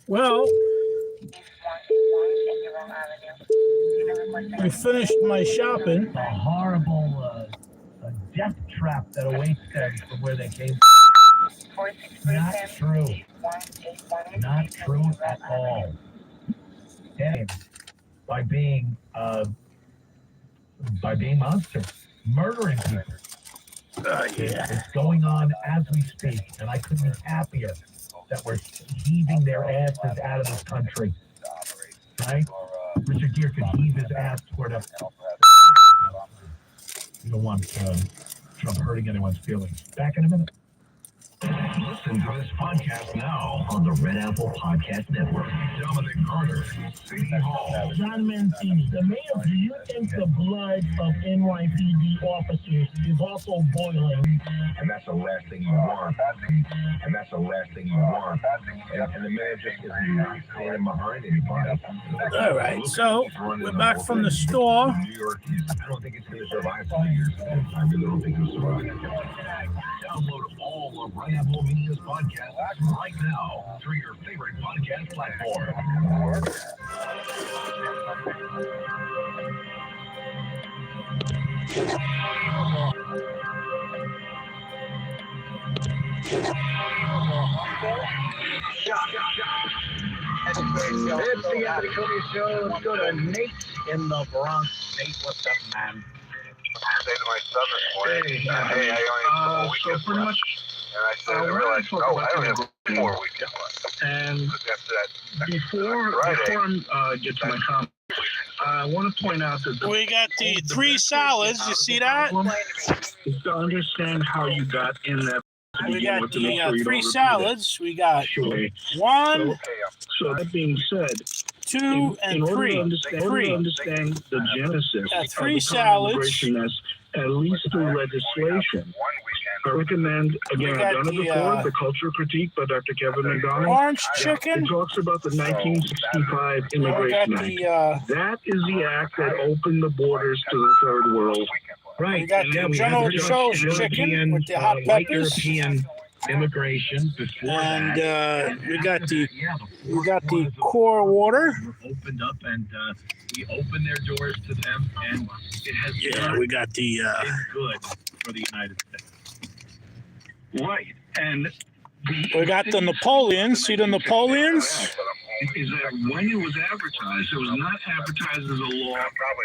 G: Well, I finished my shopping.
A: A horrible death trap that awaits them from where they came. Not true. Not true at all. And by being monsters, murdering people.
G: Yeah.
A: It's going on as we speak, and I couldn't be happier that we're heaving their asses out of this country. Right? Richard Gere could heave his ass toward us. You don't want Trump hurting anyone's feelings. Back in a minute.
B: Listen to this podcast now
A: On the Red Apple Podcast Network.
B: Dominic Carter, City Hall.
F: John Mancini, the mayor, do you think the blood of NYPD officers is also boiling?
B: And that's the last thing you want. And that's the last thing you want. And the mayor just is not standing behind anybody.
G: All right, so we're back from the store.
B: New York, I don't think it's going to survive 5 years. I really don't think it'll survive. Download all of Red Apple Media's podcasts right now through your favorite podcast platform.
A: It's the Anthony Cody Show. Let's go to Nate in the Bronx. Nate, what's up, man?
B: Say to my son this morning, hey, I only have 4 weekends
F: So pretty much,
B: And I said, I realized, oh, I don't have 4 weekends left.
F: and
B: After that,
F: before I get to my comment, I want to point out that
G: We got the 3 salads. You see that?
F: is to understand how you got in that.
G: We got the 3 salads. We got
F: Sure.
G: 1,
F: So that being said,
G: 2, and 3.
F: In order to understand the genesis
G: Got
F: of
G: 3
F: the
G: salads.
F: immigration mess, at least through legislation, I recommend, again,
G: We
F: I've
G: got
F: done it
G: the,
F: before, The Culture Critique by Dr. Kevin McDonald.
G: Orange chicken.
F: It talks about the 1965
G: We got
F: Immigration Act.
G: the
F: That is the act that opened the borders to the third world.
A: Right.
G: we got
A: and
G: the
A: then we
G: General
A: had
G: Tso's chicken with the hot
A: white
G: peppers.
A: European immigration before
G: And
A: that.
G: we got the
A: borders of
G: core water.
A: were opened up, and we opened their doors to them, and it has
G: Yeah, we got the
A: been good for the United States.
F: Right. And
G: we got the Napoleons. See the Napoleons?
F: is that when it was advertised, it was not advertised as a law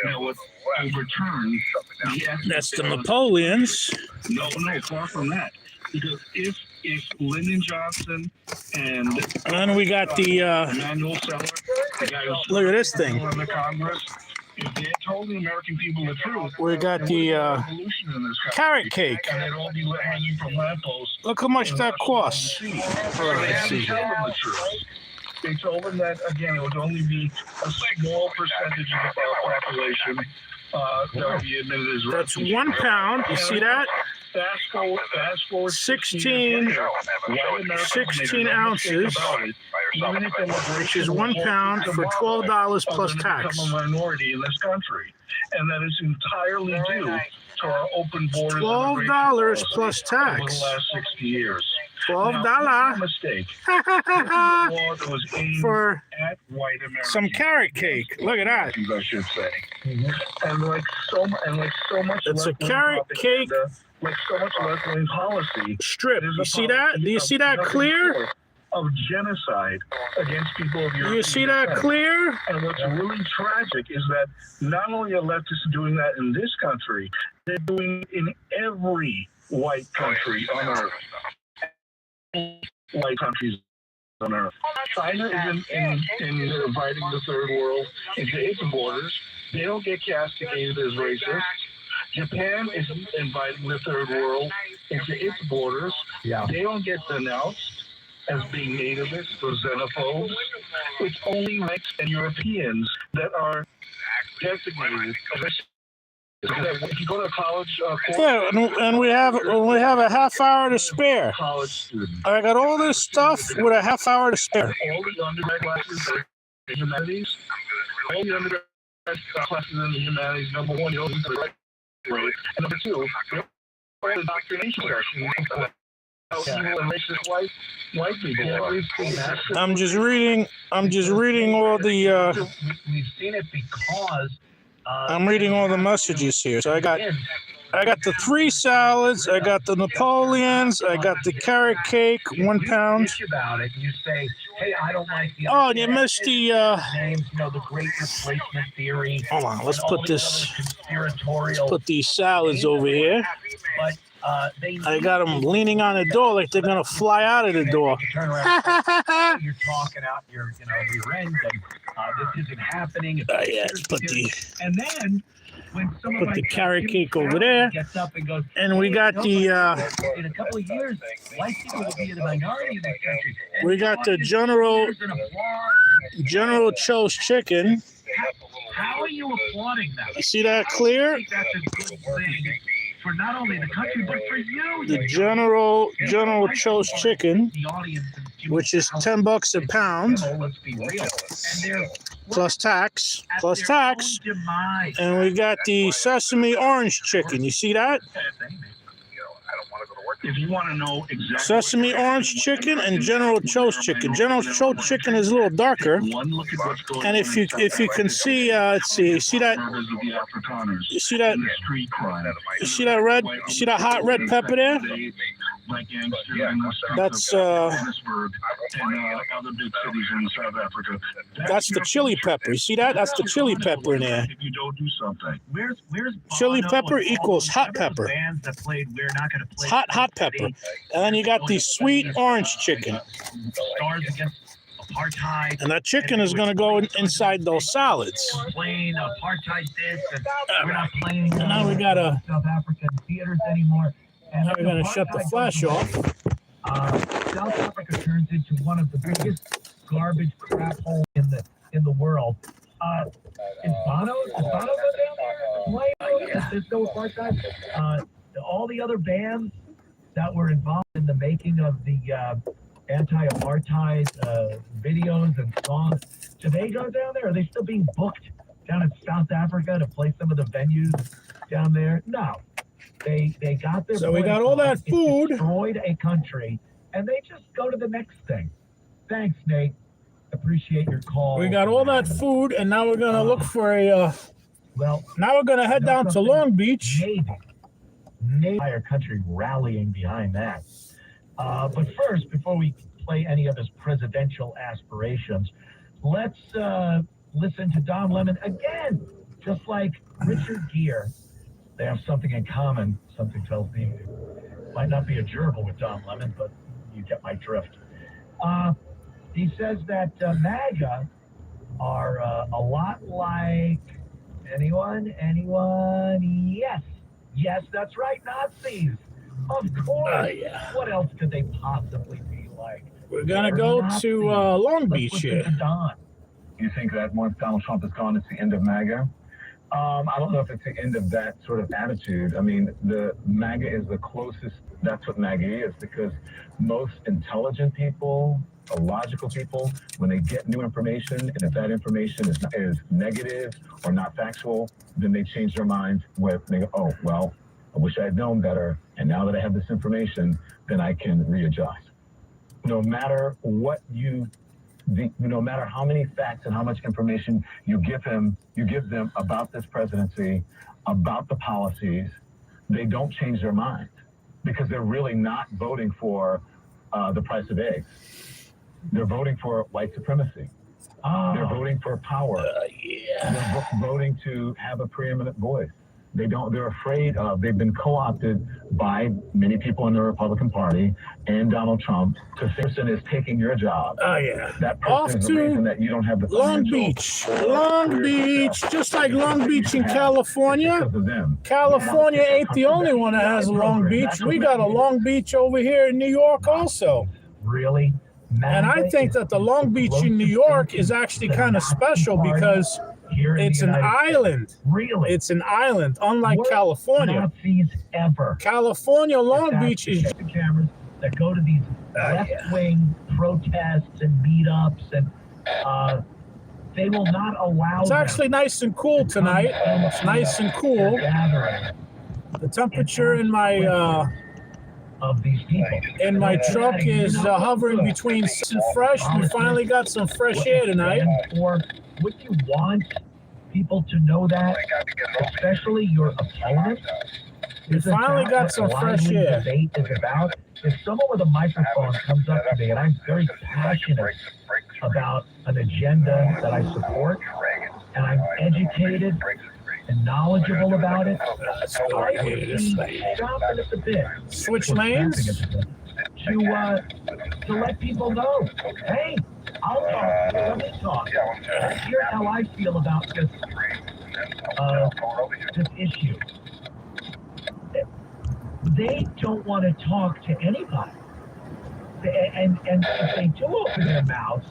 F: that would overturn the ethics
G: That's the
F: of-
G: Napoleons.
F: No, far from that. Because if Lyndon Johnson and
G: And then we got the
F: Emmanuel Seller, the guy who's
G: look at this thing.
F: in the Congress, if they had told the American people the truth,
G: We got
F: there
G: the
F: would have been a revolution in this country,
G: carrot cake.
F: and they'd all be hanging from lampposts.
G: Look how much that costs.
F: They
G: Let's see.
F: hadn't told them the truth. They told them that, again, it would only be a small percentage of the population that would be admitted as
G: That's
F: refugees.
G: 1 pound. You see that?
F: Fast forward
G: 16 ounces, which is 1 pound for $12 plus tax.
F: Become a minority in this country, and that is entirely due to our open borders.
G: $12 plus
F: over
G: tax.
F: the last 60 years.
G: $12
F: Now, it's a mistake. This is a law that was aimed
G: for
F: at white Americans.
G: some carrot cake. Look at that.
F: I should say. And like so much.
G: It's a
F: left-wing
G: carrot cake
F: propaganda, like so much left-wing policy.
G: strip.
F: There's
G: You
F: a
G: see that? Do you see that
F: nothing
G: clear?
F: short Of genocide against people of
G: Do
F: European
G: you see that
F: descent.
G: clear?
F: And what's really tragic is that not only are leftists doing that in this country, they're doing it in every white country on earth. White countries on earth. China is in inviting the third world into its borders. They don't get castigated as racist. Japan is inviting the third world into its borders.
A: Yeah.
F: They don't get denounced as being nativists or xenophobes. It's only whites and Europeans that are designated as if you go to a college course,
G: Yeah, and we have a half hour to spare.
F: college student,
G: I got all this stuff with a half hour to spare.
F: all the undergrad classes are in humanities, all the undergrad classes in the humanities, number one, you don't need to write, and number two, all the indoctrination sessions
C: White people are. We've seen that.
G: I'm just reading all the.
C: We've seen it because.
G: I'm reading all the messages here. So I got the 3 salads. I got the Napoleons. I got the carrot cake, 1 pound.
C: About it, you say, hey, I don't like the.
G: Oh, and you missed the.
C: Names, the great replacement theory.
G: Hold on, let's put this. Let's put these salads over here.
C: But
G: I got them leaning on the door like they're gonna fly out of the door.
C: You're talking out your, rear end, and this isn't happening.
G: Yeah, let's put the.
C: And then when someone
G: Put the carrot cake over there,
C: gets up and goes,
G: and we got the.
C: in a couple of years, white people will be in the minority in this country.
G: We got the General Cho's chicken.
C: How are you applauding that?
G: You see that clear?
C: I think that's a good thing for not only the country but for you.
G: The General Cho's chicken, which is $10 a pound,
C: Let's be real. And they're
G: plus tax, and we got the sesame orange chicken. You see that?
F: If you want to know exactly
G: Sesame orange chicken and General Cho's chicken. General Cho's chicken is a little darker.
F: one look at what's going
G: And
F: on
G: if you can see, let's see, you see that?
F: murders of the Afrikaners,
G: You see that?
F: the street crime.
G: You see that red? You see that hot red pepper there?
F: Like gangsters in the streets
G: That's
F: of Johannesburg and other big cities in South Africa.
G: That's the chili pepper. You see that? That's the chili pepper in there.
F: If you don't do something.
C: Where's
G: Chili
C: Bono
G: pepper
C: and all
G: equals
C: those
G: hot
C: other
G: pepper.
C: bands that played We're Not Gonna Play
G: Hot pepper. And then you got the sweet orange chicken.
C: Stars Against Apartheid.
G: And that chicken is going to go inside those salads.
C: Playing apartheid this, and we're not playing.
G: And now we got to.
A: South African theaters anymore. And
G: Now we're going to shut the flash off.
A: South Africa turns into one of the biggest garbage crap holes in the world. Is Bono go down there? Why there's no apartheid? All the other bands that were involved in the making of the anti-apartheid videos and songs, do they go down there? Are they still being booked down in South Africa to play some of the venues down there? No. They got their.
G: So we got all that food.
A: Destroyed a country, and they just go to the next thing. Thanks, Nate. Appreciate your call.
G: We got all that food, and now we're going to look for a.
A: Well,
G: now we're going to head down to Long Beach.
A: Maybe entire country rallying behind that. But first, before we play any of his presidential aspirations, let's listen to Don Lemon again. Just like Richard Gere, they have something in common. Something tells me might not be a gerbil with Don Lemon, but you get my drift. He says that MAGA are a lot like anyone? Yes, that's right, Nazis. Of course.
G: Yeah.
A: What else could they possibly be like?
G: We're going to go to Long Beach here.
B: You think that once Donald Trump is gone, it's the end of MAGA? I don't know if it's the end of that sort of attitude. I mean, the MAGA is the closest. That's what MAGA is, because most intelligent people, logical people, when they get new information, and if that information is negative or not factual, then they change their minds. Where they go, oh well, I wish I had known better, and now that I have this information, then I can readjust. No matter what no matter how many facts and how much information you give them about this presidency, about the policies, they don't change their mind, because they're really not voting for the price of eggs. They're voting for white supremacy. They're voting for power. They're voting to have a preeminent voice. They're afraid of, they've been co-opted by many people in the Republican Party and Donald Trump to think person is taking your job.
G: Oh, yeah.
B: That person is the reason that you don't have the
G: Long Beach. Long Beach, just like Long Beach in California. California ain't the only one that has a Long Beach. We got a Long Beach over here in New York also.
A: Really?
G: And I think that the Long Beach in New York is actually kind of special because it's an island.
A: Really?
G: It's an island, unlike California.
A: Nazis ever.
G: California, Long Beach is.
A: The cameras that go to these left-wing protests and meetups, and they will not allow.
G: It's actually nice and cool tonight. It's nice and cool. The temperature in my
A: of these people.
G: And my truck is hovering between six and fresh. We finally got some fresh air tonight.
A: Or would you want people to know that, especially your opponent?
G: We finally got some fresh air.
A: Debate is about. If someone with a microphone comes up to me and I'm very passionate about an agenda that I support, and I'm educated and knowledgeable about it,
G: That's what I hate to say.
A: chomping at the bit.
G: Switch lanes?
A: To let people know, hey, I'll talk. Let me talk. Here's how I feel about this issue. They don't want to talk to anybody, and if they do open their mouths,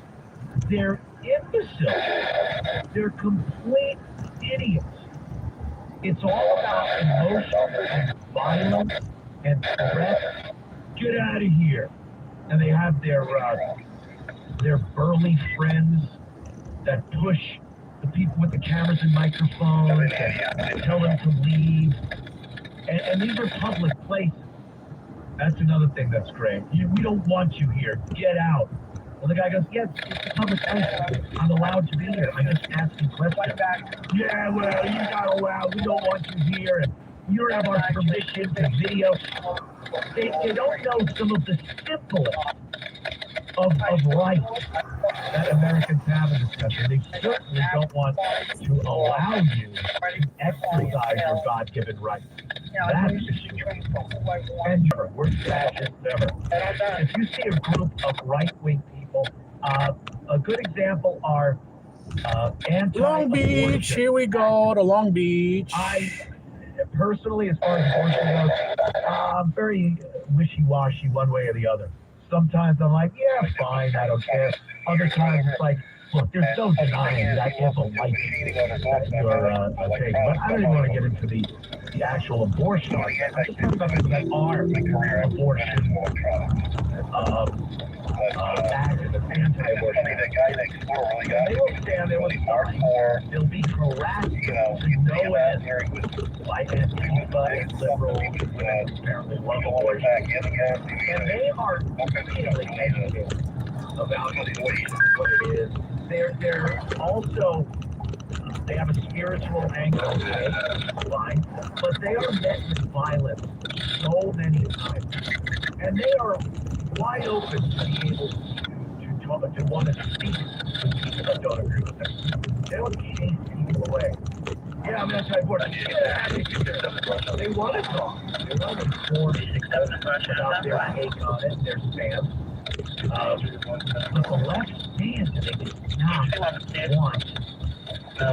A: they're imbeciles. They're complete idiots. It's all about emotion and violence and threat. Get out of here. And they have their burly friends that push the people with the cameras and microphones and tell them to leave. And these are public places. That's another thing that's great. We don't want you here. Get out. Well, the guy goes, yes, it's a public place. I'm allowed to be here. I'm just asking questions. Yeah, well, you got allowed. We don't want you here. And you don't have our permission to video. They don't know some of the simplest of rights that Americans have in this country. They certainly don't want to allow you to exercise your God-given rights. That's the issue. And we're fascist ever. If you see a group of right-wing people, a good example are anti-abortion.
G: Long Beach, here we go to Long Beach.
A: I personally, as far as abortion goes, I'm very wishy-washy one way or the other. Sometimes I'm like, yeah, fine, I don't care. Other times it's like, look, there's no denying that is a life that you're taking. But I don't even want to get into the actual abortion. I'm just talking about people that are abortion activists, anti-abortion. They will stand there with signs. They'll be harassed to no end by Antifa and liberals who apparently love abortion. And they are really educated about abortion, what it is. They're also, they have a spiritual angle, fine, but they are met with violence so many times. And they are wide open to be able to want to speak with people that don't agree with them. They don't chase people away. Yeah, I'm anti-abortion. They want to talk. They want to inform about their take on it, their stance. But the left stands, they do not want to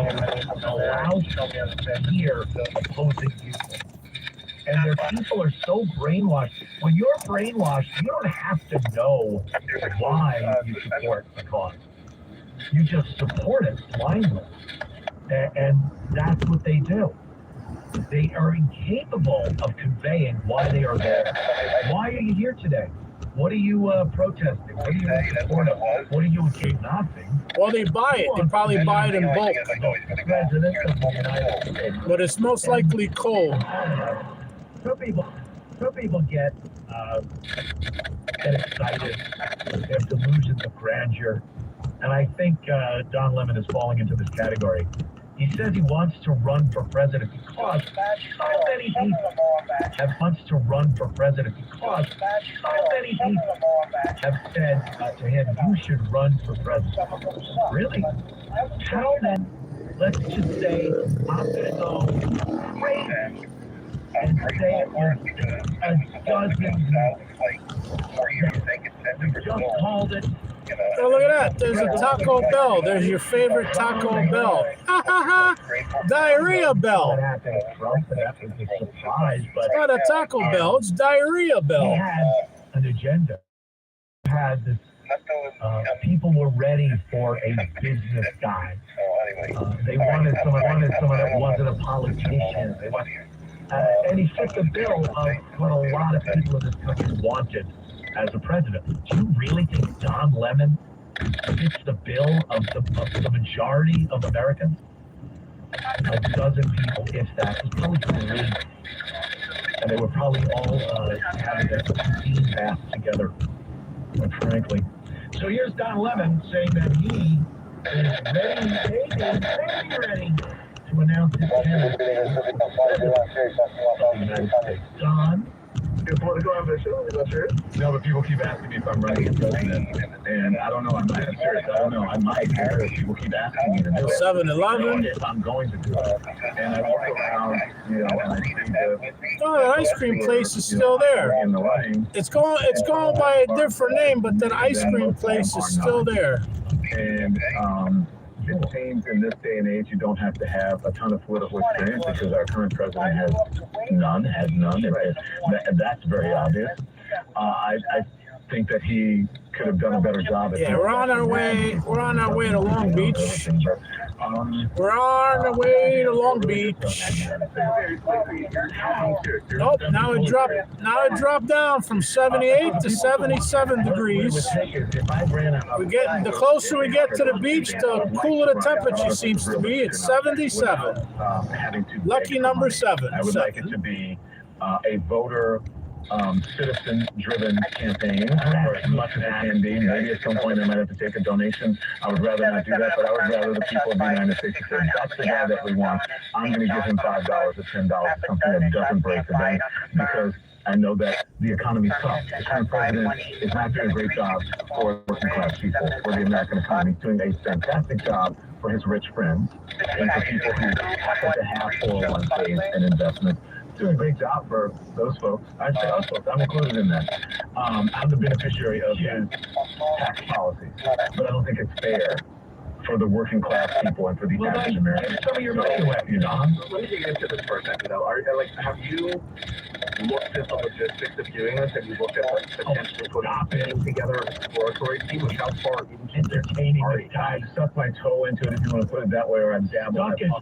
A: allow to hear opposing people. And their people are so brainwashed. When you're brainwashed, you don't have to know why you support the cause. You just support it blindly. And that's what they do. They are incapable of conveying why they are there. Why are you here today? What are you protesting? What are you supporting? What are you against? Nothing.
G: Well, they buy it. They probably buy it in bulk.
A: President of the United States.
G: But it's most likely cold.
A: Some people get excited. They have delusions of grandeur. And I think Don Lemon is falling into this category. He says he wants to run for president because so many people wants to run for president because so many people have said to him, you should run for president. Really? How then? Let's just say I'm going to go crazy and say it was a dozen. We just called it.
G: Oh, look at that. There's a Taco Bell. There's your favorite Taco Bell. Ha ha ha. Diarrhea Bell.
A: That was a surprise, but
G: It's not a Taco Bell. It's Diarrhea
A: he
G: Bell.
A: had an agenda. He had this. People were ready for a business guy. They wanted someone that wasn't a politician. They wanted, and he fit the bill of what a lot of people in this country wanted as a president. Do you really think Don Lemon fits the bill of the majority of Americans? A dozen people, if that, is probably 3. and they would probably all have a team bath together, quite frankly. So here's Don Lemon saying that he is ready to announce his candidacy for the United States. Don?
C: You want to go on the show? Is that serious?
A: No, but people keep asking me if I'm running for president, and I don't know. I'm serious. I don't know. I might because people keep asking me to do it.
G: 7-Eleven.
A: If I'm going to do it, and I walk around, and I see the
G: Oh, the ice cream place is still there.
A: in the running,
G: It's going by a different name, but that ice cream place is still there.
A: and it seems in this day and age you don't have to have a ton of political experience because our current president has none. That's very obvious. I think that he could have done a better job.
G: Yeah, we're on our way to Long Beach. We're on our way to Long Beach. Nope, now it dropped down from 78 to 77 degrees. The closer we get to the beach, the cooler the temperature seems to be. It's 77. Lucky number 7.
A: I would like it to be a voter citizen-driven campaign for as much as it can be. Maybe at some point I might have to take a donation. I would rather not do that, but I would rather the people of the United States say, that's the guy that we want. I'm going to give him $5 or $10, something that doesn't break the bank, because I know that the economy's tough. The current president is not doing a great job for working class people, for the American economy. He's doing a fantastic job for his rich friends and for people who happen to have 401ks and investments. Doing a great job for those folks. I'd say us folks. I'm included in that. I'm the beneficiary of his tax policies, but I don't think it's fair for the working class people and for the average American. Some of your money went,
C: Let me dig into this for a second, though. Have you looked at the logistics of doing this? Have you looked at potentially putting together an exploratory team? How far
A: entertaining? I stuck my toe into it, if you want to put it that way, or I dabbled. People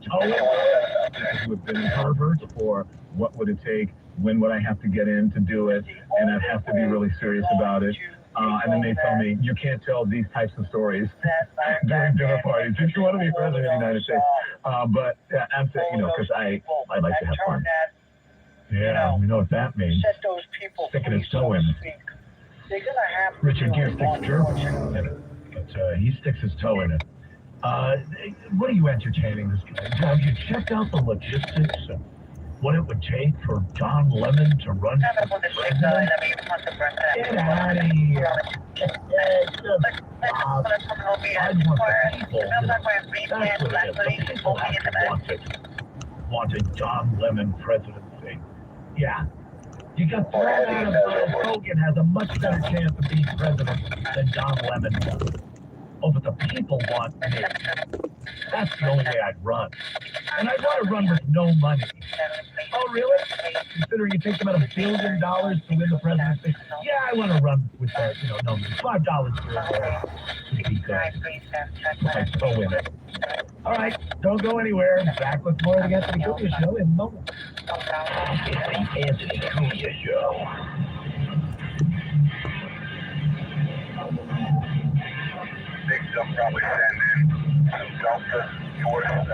A: who have been in Harvard for what would it take, when would I have to get in to do it, and I'd have to be really serious about it. And then they tell me, you can't tell these types of stories during dinner parties if you want to be president of the United States. But I'm saying, because I like to have fun. Yeah, we know what that means. Sticking his toe in. Richard Gere sticks German in it, but he sticks his toe in it. What are you entertaining this guy? Have you checked out the logistics of what it would take for Don Lemon to run for president? Get out of here. I want the people. That's what it is. The people have to want it. Don Lemon presidency. Yeah. You got thrown out of Hogan has a much better chance of being president than Don Lemon does. Oh, but the people want me. That's the only way I'd run. And I'd want to run with no money. Oh, really? Considering it takes about $1 billion to win the presidency? Yeah, I want to run with that, no, $5 for it. Put my toe in it. All right, don't go anywhere. Back with more of the Anthony Cumia Show in moments. It's the Anthony Cumia Show.
B: Big jump probably send in Delta, Jordan, and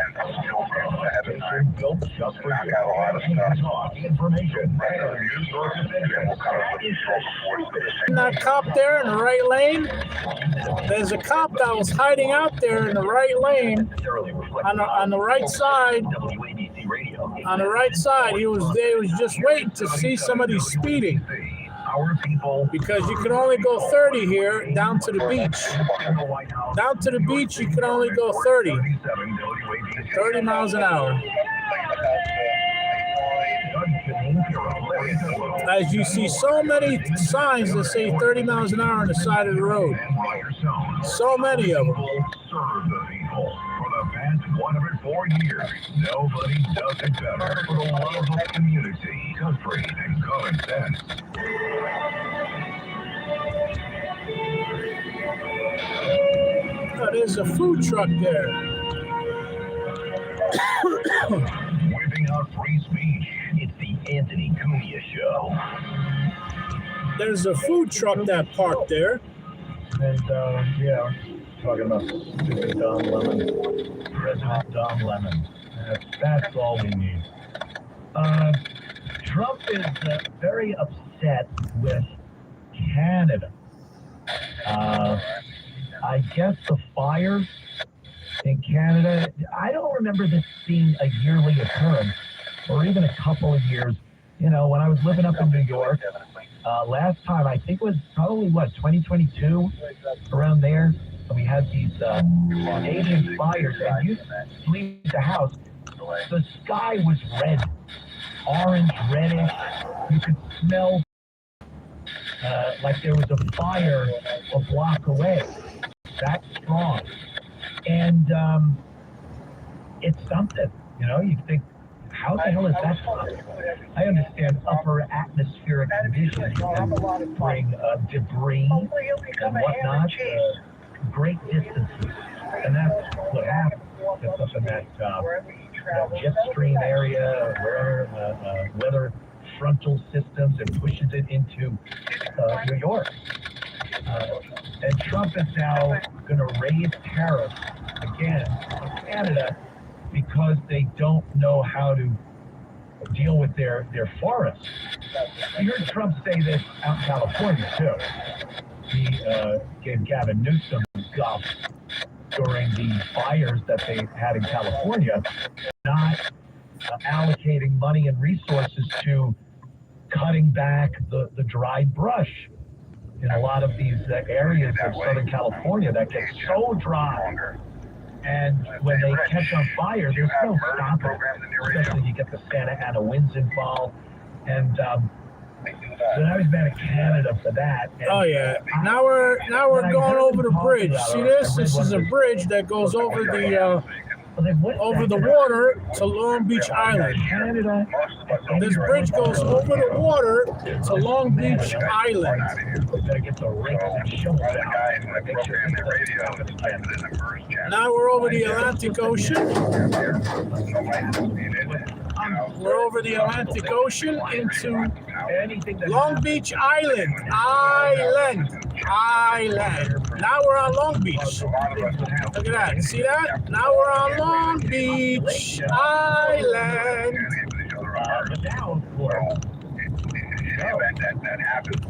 B: still ahead of time.
A: Built just for
B: Knock out a lot of stuff.
A: Information.
B: News sources, and we'll cover the
G: That cop there in the right lane. There's a cop that was hiding out there in the right lane on the right side. On the right side, he was there. He was just waiting to see somebody speeding. Because you can only go 30 here down to the beach. Down to the beach, you can only go 30 miles an hour. As you see so many signs that say 30 miles an hour on the side of the road. So many of them.
B: Serve the people for the past 104 years. Nobody does it better for the love of community, country, and common sense.
G: Oh, there's a food truck there.
B: Whipping out free speech. It's the Anthony Cumia Show.
G: There's a food truck that parked there.
A: And, talking about stupid Don Lemon. President Don Lemon. That's all we need. Trump is very upset with Canada. I guess the fires in Canada, I don't remember this being a yearly occurrence or even a couple of years. You know, when I was living up in New York, last time, I think it was probably, 2022, around there, and we had these Canadian fires, and you leave the house, the sky was red, orange, reddish. You could smell like there was a fire a block away, that strong. And it's something, you know, you think, how the hell is that possible? I understand upper atmospheric conditions can bring debris and whatnot, great distances. And that's what happens. It's up in that jet stream area where weather frontal systems and pushes it into New York. And Trump is now going to raise tariffs again on Canada because they don't know how to deal with their forests. I heard Trump say this out in California, too. He gave Gavin Newsom guff during the fires that they had in California, not allocating money and resources to cutting back the dried brush in a lot of these areas of Southern California that get so dry. And when they catch on fire, there's no stopping it. Especially when you get the Santa Ana winds involved. And so now he's been to Canada for that. And
G: oh yeah, now we're going over the bridge. See this? This is a bridge that goes over the water to Long Beach Island.
A: Canada.
G: This bridge goes over the water to Long Beach Island.
A: We better get the rakes and shovels out.
G: Now we're over the Atlantic Ocean. We're over the Atlantic Ocean into Long Beach Island. Now we're on Long Beach. Look at that. See that? Now we're on Long Beach Island.
A: But now, of course,
B: that happens.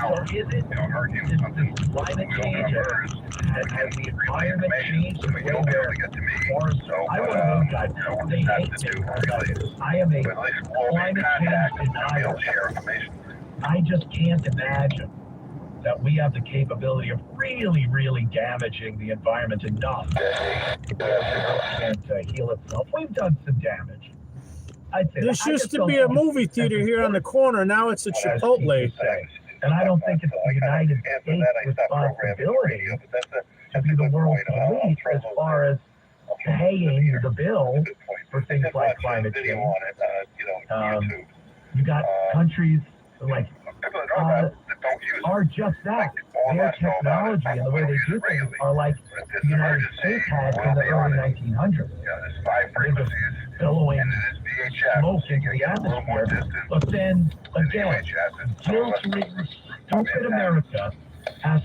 A: so is it this climate change that has the environment changed the way they're forests? I'm one of those guys. They hate me. I am a climate change denier. I just can't imagine that we have the capability of really damaging the environment enough that it can't heal itself. We've done some damage. I'd say
G: This used to be a movie theater here on the corner. Now it's a Chipotle.
A: And I don't think it's the United States' responsibility to be the world police as far as paying the bill for things like climate change. You got countries like are just that. Their technology and the way they do things are like the United States had in the early 1900s. They're just billowing smoke into the atmosphere. But then, again, guilt-ridden, stupid America has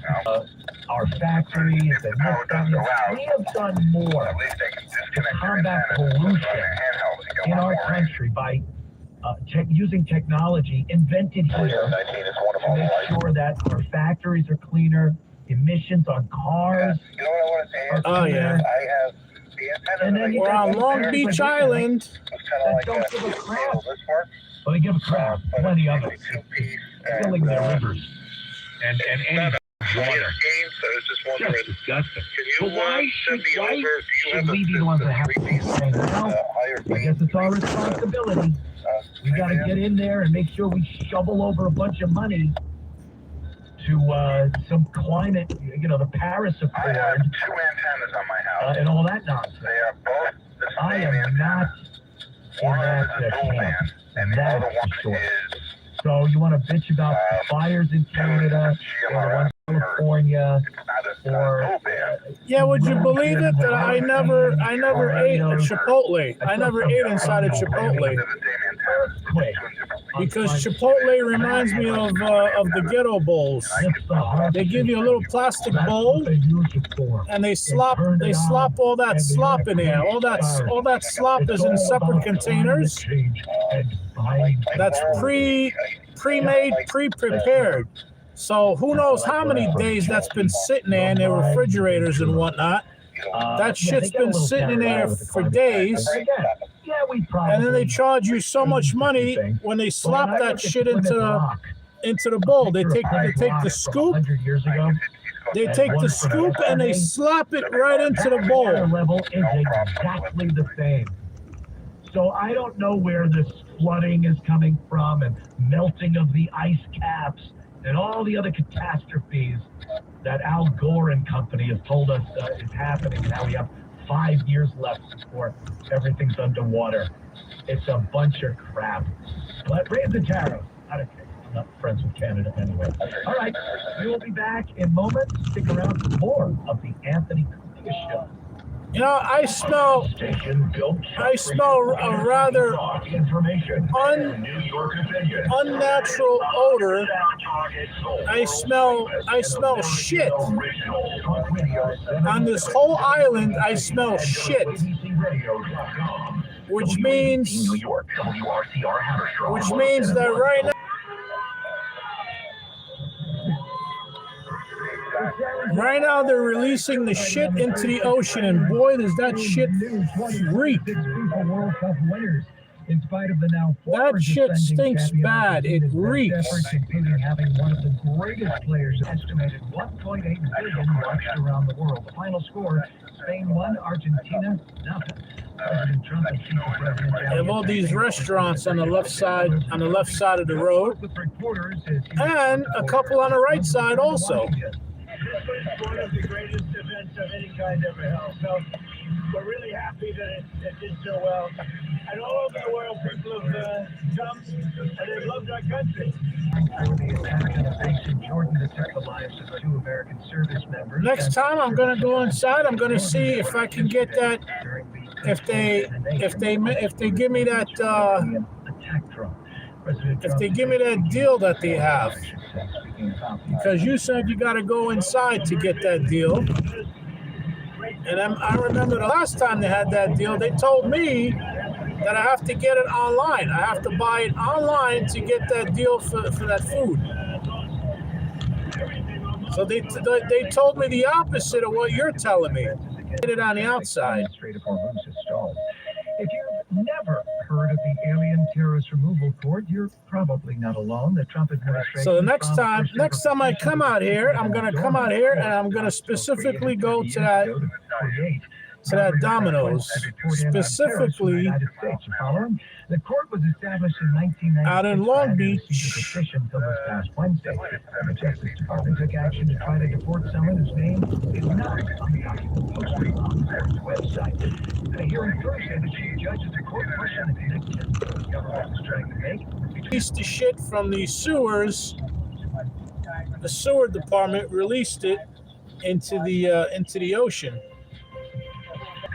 A: our factories and this, that, and that. We have done more to combat pollution in our country by using technology invented here to make sure that our factories are cleaner, emissions on cars are cleaner. And then
G: We're on Long Beach Island.
A: that don't give a crap. Well, they give a crap. Plenty of it. Filling their rivers and any water. Just disgusting. But why should we be the ones that have to say, well, I guess it's our responsibility. We got to get in there and make sure we shovel over a bunch of money to some climate, the Paris Accord.
B: I have 2 antennas on my house.
A: And all that nonsense.
B: They are both the same
A: I am
B: antenna.
A: not in
B: One
A: that
B: is a dual
A: camp.
B: band, and the
A: That's
B: other
A: for
B: one
A: sure.
B: is
A: So you want to bitch about the fires in Canada or the ones in California or
G: Yeah, would you believe it that I never ate a Chipotle? I never ate inside a Chipotle
A: earthquake.
G: because Chipotle reminds me of the ghetto bowls. They give you a little plastic bowl and they slop all that slop in there. All that slop is in separate containers. That's pre-made, pre-prepared. So who knows how many days that's been sitting there in their refrigerators and whatnot. That shit's been sitting in there for days. And then they charge you so much money when they slap that shit into the bowl. They take the scoop. They take the scoop and they slap it right into the bowl.
A: Level is exactly the same. So I don't know where this flooding is coming from and melting of the ice caps and all the other catastrophes that Al Gore and company have told us is happening. Now we have 5 years left before everything's underwater. It's a bunch of crap. But raise the tariff. I'm not friends with Canada anyway. All right, we will be back in moments. Stick around for more of the Anthony Cumia Show.
G: You know, I smell a rather unnatural odor. I smell shit. On this whole island, I smell shit. Which means that right now, they're releasing the shit into the ocean, and boy, does that shit reek.
A: In spite of the now
G: that shit stinks bad. It reeks.
A: Including having one of the greatest players, estimated 1.8 billion watched around the world. The final score: Spain 1, Argentina 0. President Trump and Chief of President
G: They have all these restaurants on the left side of the road, and a couple on the right side also.
F: It's one of the greatest events of any kind ever held. So we're really happy that it did so well. And all over the world, people have come and they've loved our country.
A: Next
G: time I'm going to go inside, I'm going to see if I can get that. If they give me that. If they give me that deal that they have, because you said you got to go inside to get that deal, and I remember the last time they had that deal, they told me that I have to get it online. I have to buy it online to get that deal for that food. So they told me the opposite of what you're telling me. Get it on the outside.
A: If you've never heard of the Alien Terrorist Removal Court, you're probably not alone. The Trump administration.
G: So the next time I come out here, I'm going to come out here and I'm going to specifically go to that Domino's, specifically
A: the court was established in 1990
G: out in Long Beach.
A: Until this past Wednesday. The Justice Department took action to try to deport someone whose name is not on the document posted on the court's website. At a hearing Thursday, the chief judge of the court questioned the connection the government was trying to make.
G: Released the shit from the sewers. The sewer department released it into the ocean.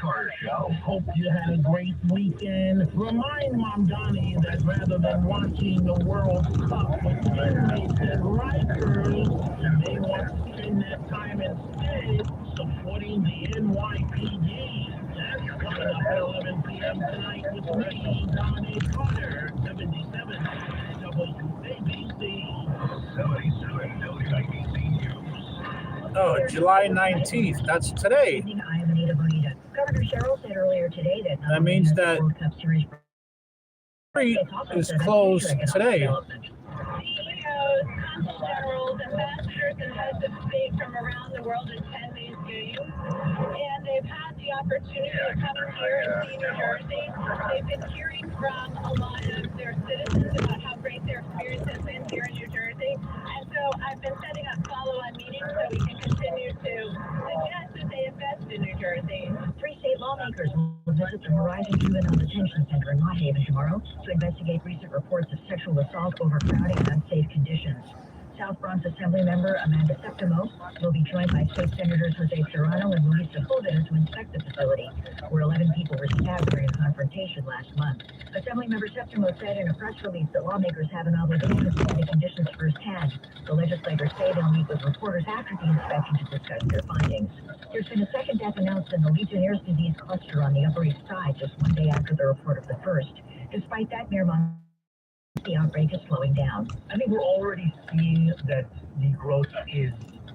F: Carter Show. Hope you had a great weekend. Remind Mom Donnie that rather than watching the World Cup with teammates and Rikers, they want to spend that time instead supporting the NYPD. That's coming up at 11 p.m. tonight with me, Donnie Carter, 77 WABC. 77 WABC News.
G: Oh, July 19th. That's today.
D: Governor Sherrill said earlier today
G: that means that street is closed today.
H: Consul generals, ambassadors, and heads of state from around the world attend these meetings, and they've had the opportunity to come here and see New Jersey. They've been hearing from a lot of their citizens about how great their experience has been here in New Jersey, and so I've been setting up follow-on meetings so we can continue to suggest that they invest in New Jersey.
D: 3 state lawmakers will visit the Horizon Juvenile Detention Center in Lot Haven tomorrow to investigate recent reports of sexual assault, overcrowding, and unsafe conditions. South Bronx Assembly member Amanda Septimo will be joined by State Senators Jose Serrano and Luis Sepulveda to inspect the facility, where 11 people were stabbed during a confrontation last month. Assemblymember Septimo said in a press release that lawmakers have an obligation to see the conditions firsthand. The legislators say they'll meet with reporters after the inspection to discuss their findings. There's been a second death announced in the Legionnaire's disease cluster on the Upper East Side just one day after the report of the first. Despite that, Mayor The outbreak is slowing down.
A: I think we're already seeing that the growth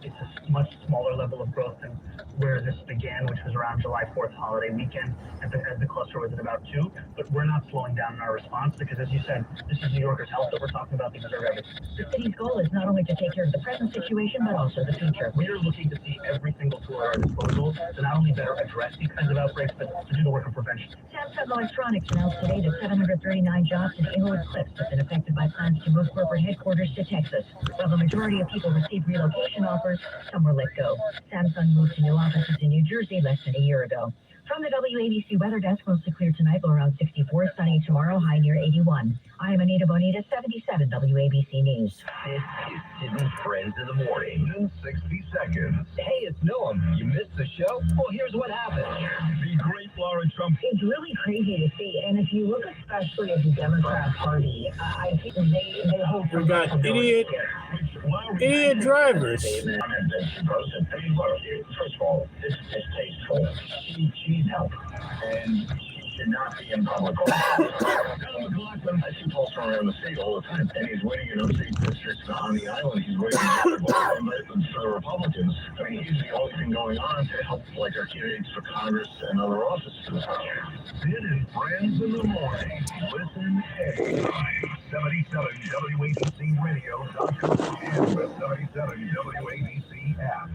A: it's a much smaller level of growth than where this began, which was around July 4th holiday weekend, as the cluster was at about 2. But we're not slowing down in our response because, as you said, this is New Yorkers' health that we're talking about. They deserve everything.
D: The city's goal is not only to take care of the present situation, but also the future.
A: We are looking to see every single tool at our disposal to not only better address these kinds of outbreaks, but to do the work of prevention.
D: Samsung Electronics announced today that 739 jobs in Inglewood Cliffs have been affected by plans to move corporate headquarters to Texas. While the majority of people received relocation offers, some were let go. Samsung moved to new offices in New Jersey less than a year ago. From the WABC Weather Desk, mostly clear tonight, low around 64, sunny tomorrow, high near 81. I am Anita Bonita, 77 WABC News.
B: This is Sydney Friends in the Morning in 60 seconds. Hey, it's Noam. You missed the show? Well, here's what happened. The great Laura Trump.
H: It's really crazy to see, and if you look especially at the Democrat Party, I think they hope
G: We got idiot drivers.
C: First of all, this is distasteful. She's helping, and she should not be in public office. I see Paul around the state all the time, and he's winning in upstate districts on the island. He's winning for the Republicans. I mean, he's the only thing going on to help, like, our candidates for Congress and other offices.
B: Sid and Friends in the Morning. Listen anytime. 77 WABC Radio.com and the 77 WABC app.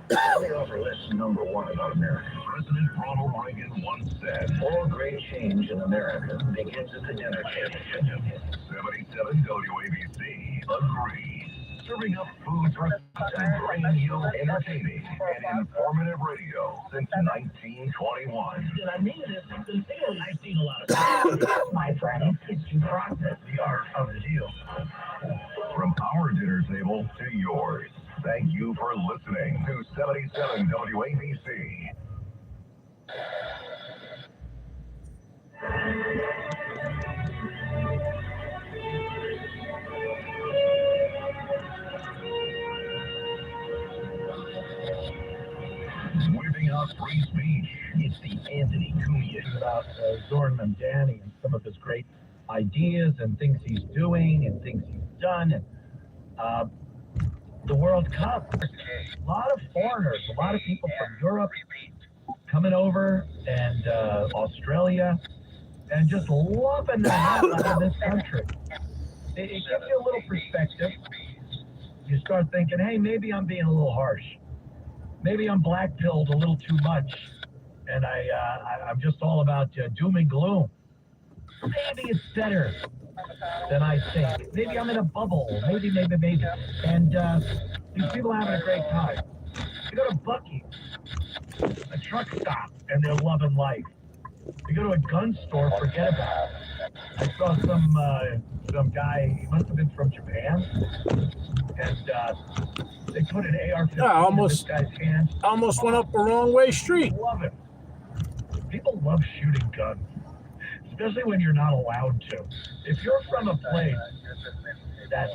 C: Coming over list number 1 about America.
B: President Ronald Reagan once said,
C: All great change in America begins at the dinner table.
B: 77 WABC agrees. Serving up food for and bringing you entertaining and informative radio since 1921.
A: Did I mean this? I've seen a lot of
H: my friend, it's due process.
A: the art of the deal.
B: From our dinner table to yours. Thank you for listening to 77 WABC. Whipping out free speech. It's the Anthony Cumia.
A: About Zoran Mamdani and some of his great ideas and things he's doing and things he's done. And the World Cup, a lot of foreigners, a lot of people from Europe coming over and Australia and just loving the hell out of this country. It gives you a little perspective. You start thinking, hey, maybe I'm being a little harsh. Maybe I'm black-pilled a little too much, and I'm just all about doom and gloom. Maybe it's better than I think. Maybe I'm in a bubble. Maybe. And these people are having a great time. You go to Buc-ee's, a truck stop, and they're loving life. You go to a gun store, forget about it. I saw some guy, he must have been from Japan, and they put an AR-15 in this guy's hand.
G: Almost went up the wrong way street.
A: Love it. People love shooting guns, especially when you're not allowed to. If you're from a place that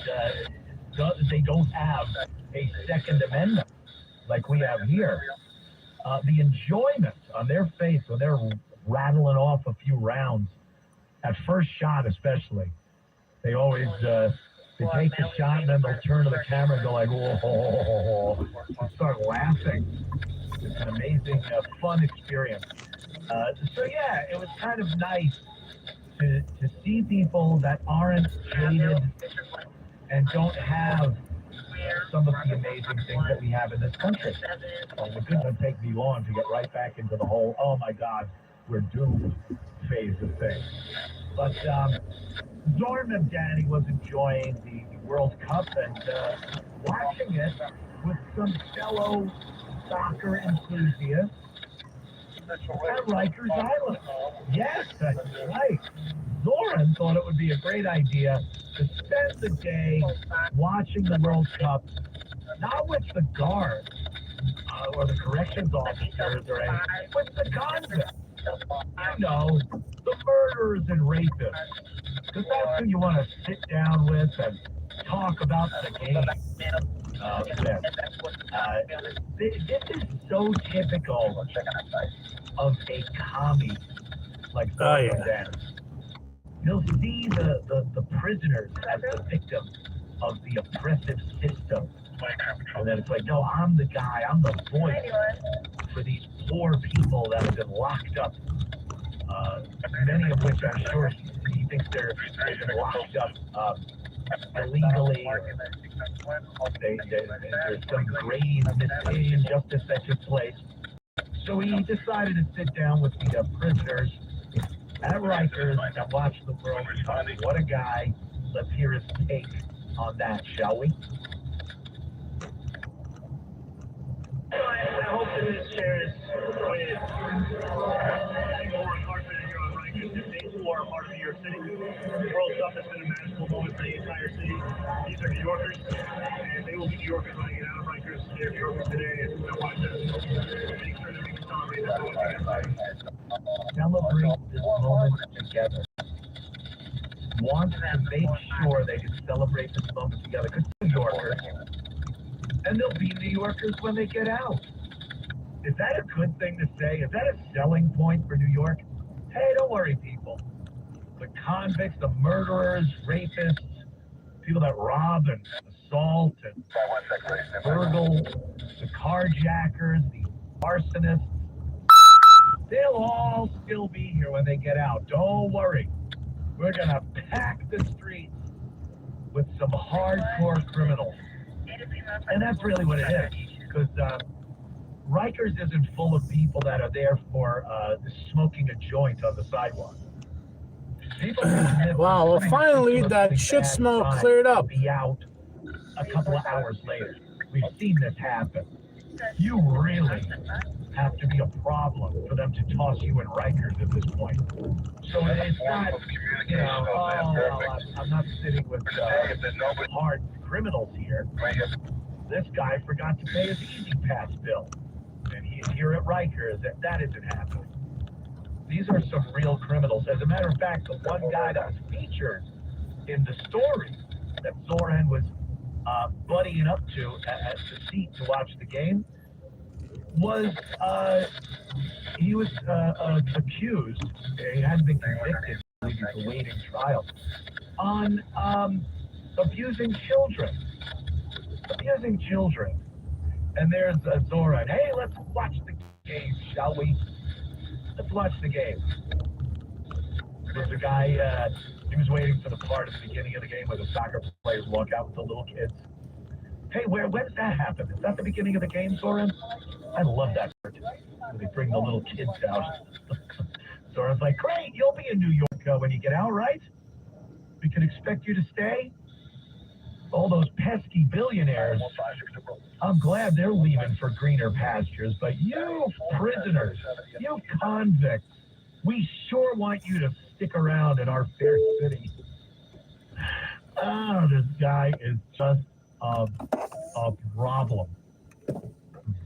A: they don't have a Second Amendment like we have here, the enjoyment on their face when they're rattling off a few rounds, at first shot especially, they always they take the shot and then they'll turn to the camera and go like, whoa, and start laughing. It's an amazing, fun experience. So yeah, it was kind of nice to see people that aren't jaded and don't have some of the amazing things that we have in this country. It couldn't take me long to get right back into the whole, oh my God, we're doomed phase of things. But Zoran Mamdani was enjoying the World Cup and watching it with some fellow soccer enthusiasts at Rikers Island. Yes, that's right. Zoran thought it would be a great idea to spend the day watching the World Cup, not with the guards or the corrections officers or anything, with the convicts. You know, the murderers and rapists. Because that's who you want to sit down with and talk about the game. This is so typical of a commie like Zoran Mamdani. You'll see the prisoners as the victims of the oppressive system. And then it's like, no, I'm the guy, I'm the voice for these poor people that have been locked up. Many of which I'm sure he thinks they've been locked up illegally. There's some grave injustice that took place. So he decided to sit down with the prisoners at Rikers and watch the world become. What a guy. Let's hear his take on that, shall we?
F: I hope that this shares with people who are incarcerated here on Rikers, if they too are part of New York City. The World Cup has been a magical moment for the entire city. These are New Yorkers, and they will be New Yorkers when they get out of Rikers. They're New Yorkers today, and they'll watch this. Make sure that we can celebrate this moment together.
A: Celebrate this moment together. Want to make sure they can celebrate this moment together. Because New Yorkers, and they'll be New Yorkers when they get out. Is that a good thing to say? Is that a selling point for New York? Hey, don't worry, people. The convicts, the murderers, rapists, people that rob and assault and burgle, the carjackers, the arsonists, they'll all still be here when they get out. Don't worry. We're going to pack the streets with some hardcore criminals. And that's really what it is. Because Rikers isn't full of people that are there for smoking a joint on the sidewalk.
G: Wow, well, finally that shit smoke cleared up.
A: Be out a couple of hours later. We've seen this happen. You really have to be a problem for them to toss you in Rikers at this point. So it's not, you know, I'm not sitting with hard criminals here. This guy forgot to pay his Easy Pass bill, and he's here at Rikers. That isn't happening. These are some real criminals. As a matter of fact, the one guy that was featured in the story that Zoran was buddying up to at the seat to watch the game was he was accused. He hadn't been convicted. He was awaiting trial on abusing children. And there's Zoran. Hey, let's watch the game, shall we? Let's watch the game. There's a guy, he was waiting for the part at the beginning of the game where the soccer players walk out with the little kids. Hey, when does that happen? Is that the beginning of the game, Zoran? I love that part. When they bring the little kids out. Zoran's like, great, you'll be in New York when you get out, right? We can expect you to stay? All those pesky billionaires, I'm glad they're leaving for greener pastures, but you prisoners, you convicts, we sure want you to stick around in our fair city. Oh, this guy is just a problem.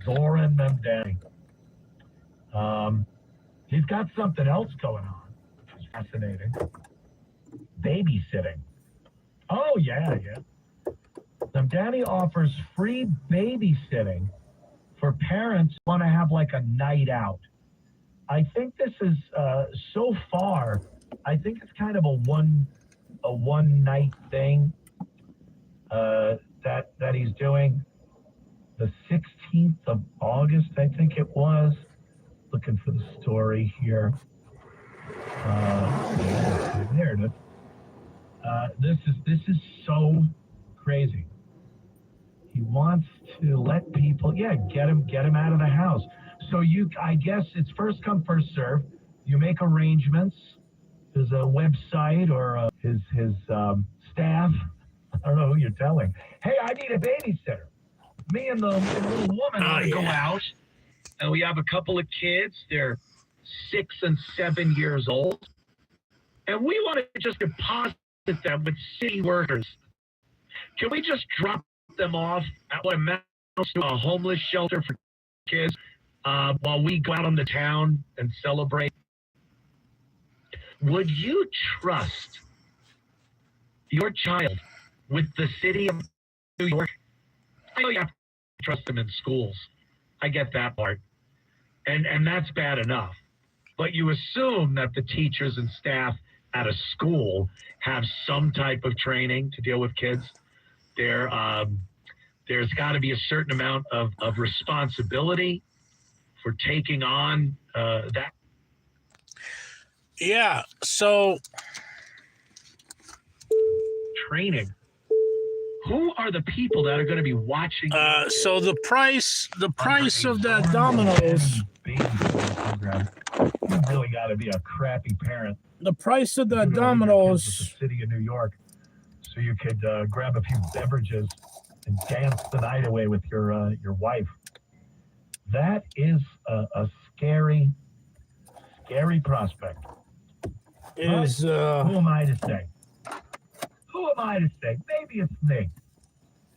A: Zoran Memdani. He's got something else going on, which is fascinating. Babysitting. Oh, yeah. Memdani offers free babysitting for parents who want to have like a night out. I think this is so far. I think it's kind of a one night thing that he's doing. The 16th of August, I think it was. Looking for the story here. There it is. This is so crazy. He wants to let people, get him out of the house. So I guess it's first come, first serve. You make arrangements. There's a website or his staff. I don't know who you're telling. Hey, I need a babysitter. Me and the little woman want to go out, and we have a couple of kids. They're 6 and 7 years old, and we want to just deposit them with city workers. Can we just drop them off at what amounts to a homeless shelter for kids while we go out on the town and celebrate? Would you trust your child with the city of New York? I know you have to trust them in schools. I get that part. And that's bad enough. But you assume that the teachers and staff at a school have some type of training to deal with kids. There's got to be a certain amount of responsibility for taking on that.
G: Yeah, so
A: training. Who are the people that are going to be watching?
G: So the price of that Domino's.
A: You really got to be a crappy parent.
G: The price of that
A: The
G: Domino's.
A: city of New York, so you could grab a few beverages and dance the night away with your wife. That is a scary prospect. Who am I to say? Who am I to say? Maybe it's me.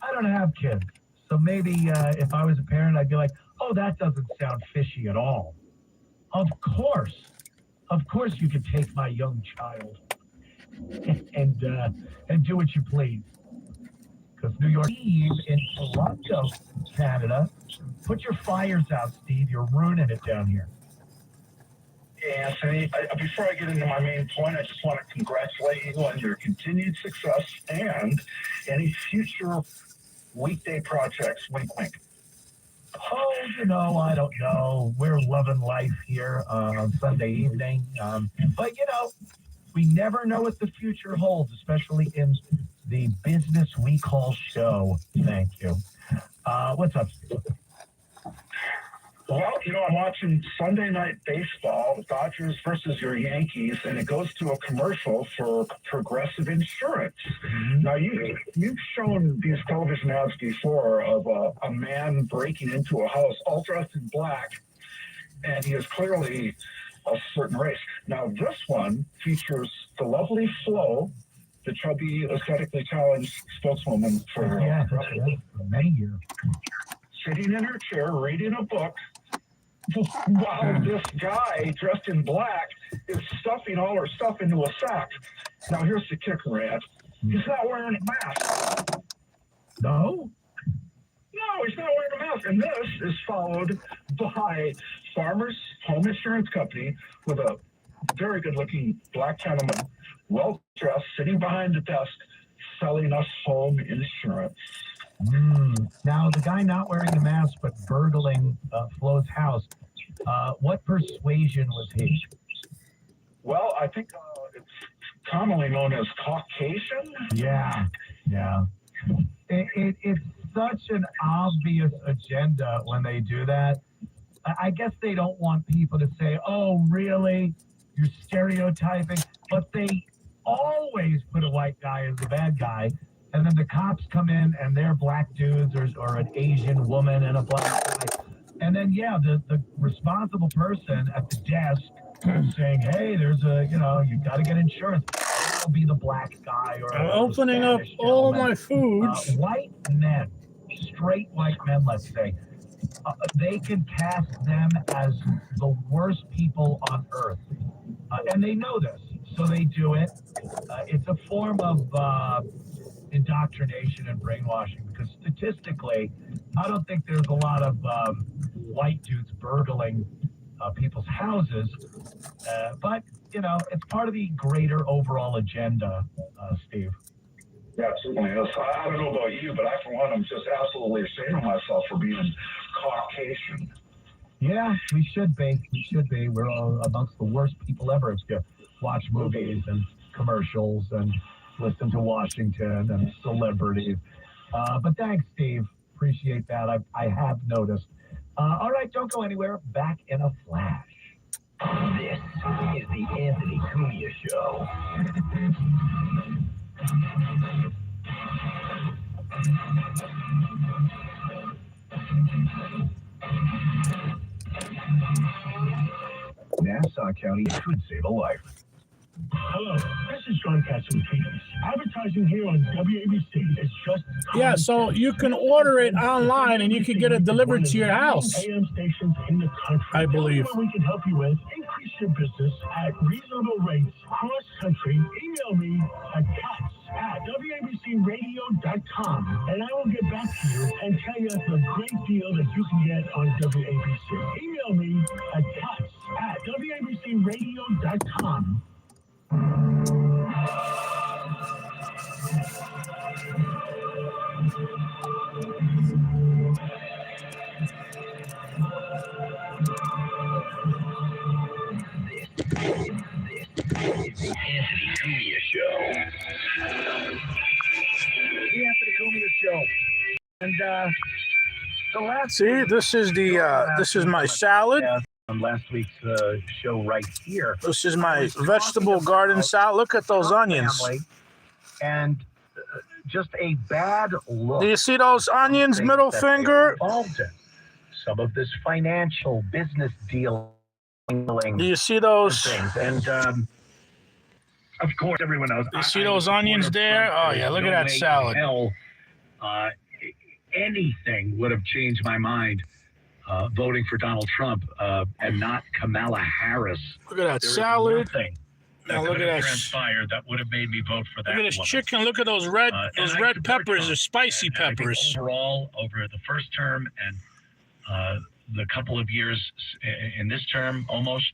A: I don't have kids. So maybe if I was a parent, I'd be like, oh, that doesn't sound fishy at all. Of course you could take my young child and do what you please. Because New York Eve in Toronto, Canada, put your fires out, Steve. You're ruining it down here.
F: Yeah, Anthony, before I get into my main point, I just want to congratulate you on your continued success and any future weekday projects. Wink, wink.
A: Oh, I don't know. We're loving life here on Sunday evening. But, we never know what the future holds, especially in the business we call show. Thank you. What's up, Steve?
F: Well, I'm watching Sunday Night Baseball, the Dodgers versus your Yankees, and it goes to a commercial for Progressive Insurance. Mm-hmm. Now, you've shown these television ads before of a man breaking into a house all dressed in black, and he is clearly a certain race. Now, this one features the lovely Flo, the chubby, aesthetically challenged spokeswoman for
A: many years,
F: sitting in her chair reading a book, while this guy dressed in black is stuffing all her stuff into a sack. Now, here's the kicker, Ed. He's not wearing a mask.
A: No?
F: No, he's not wearing a mask. And this is followed by Farmers Home Insurance Company with a very good-looking black gentleman, well-dressed, sitting behind the desk, selling us home insurance.
A: Now, the guy not wearing a mask but burgling Flo's house, what persuasion was he?
F: Well, I think it's commonly known as Caucasian.
A: Yeah. It's such an obvious agenda when they do that. I guess they don't want people to say, oh, really? You're stereotyping? But they always put a white guy as the bad guy. And then the cops come in and they're black dudes or an Asian woman and a black guy. And then, the responsible person at the desk saying, hey, there's you got to get insurance. I'll be the black guy or
G: I'm opening up all my foods.
A: White men, straight white men, let's say, they can cast them as the worst people on earth. And they know this, so they do it. It's a form of indoctrination and brainwashing because statistically, I don't think there's a lot of white dudes burgling people's houses, but it's part of the greater overall agenda, Steve.
F: Yeah, certainly is. I don't know about you, but I, for one, am just absolutely ashamed of myself for being Caucasian.
A: Yeah, we should be. We're all amongst the worst people ever if you watch movies and commercials and listen to Washington and celebrities. But thanks, Steve. Appreciate that. I have noticed. All right, don't go anywhere. Back in a flash.
B: This is the Anthony Cumia Show. Nassau County could save a life.
F: Hello, this is John Katz-Peters. Advertising here on WABC is just...
G: Yeah, so you can order it online and you can get it delivered to your house.
F: AM stations in the country.
G: I believe.
F: What we can help you with, increase your business at reasonable rates cross-country. Email me at cats@wabcradio.com and I will get back to you and tell you the great deal that you can get on WABC. Email me at cats@wabcradio.com.
B: Anthony Cumia Show.
A: The Anthony Cumia Show. And the last
G: See, this is the this is my salad.
A: On last week's show right here.
G: This is my vegetable garden salad. Look at those onions.
A: And just a bad look.
G: Do you see those onions, middle finger?
A: Some of this financial business dealing.
G: Do you see those?
A: Things. And of course, everyone knows.
G: You see those onions there? Oh yeah, look at that salad.
C: Hell, anything would have changed my mind voting for Donald Trump and not Kamala Harris.
G: Look at that salad.
C: Now
G: look at that.
C: Transpired that would have made me vote for that.
G: Look at this
C: woman.
G: chicken. Look at those red peppers. They're spicy peppers.
C: Overall, over the first term and the couple of years in this term, almost.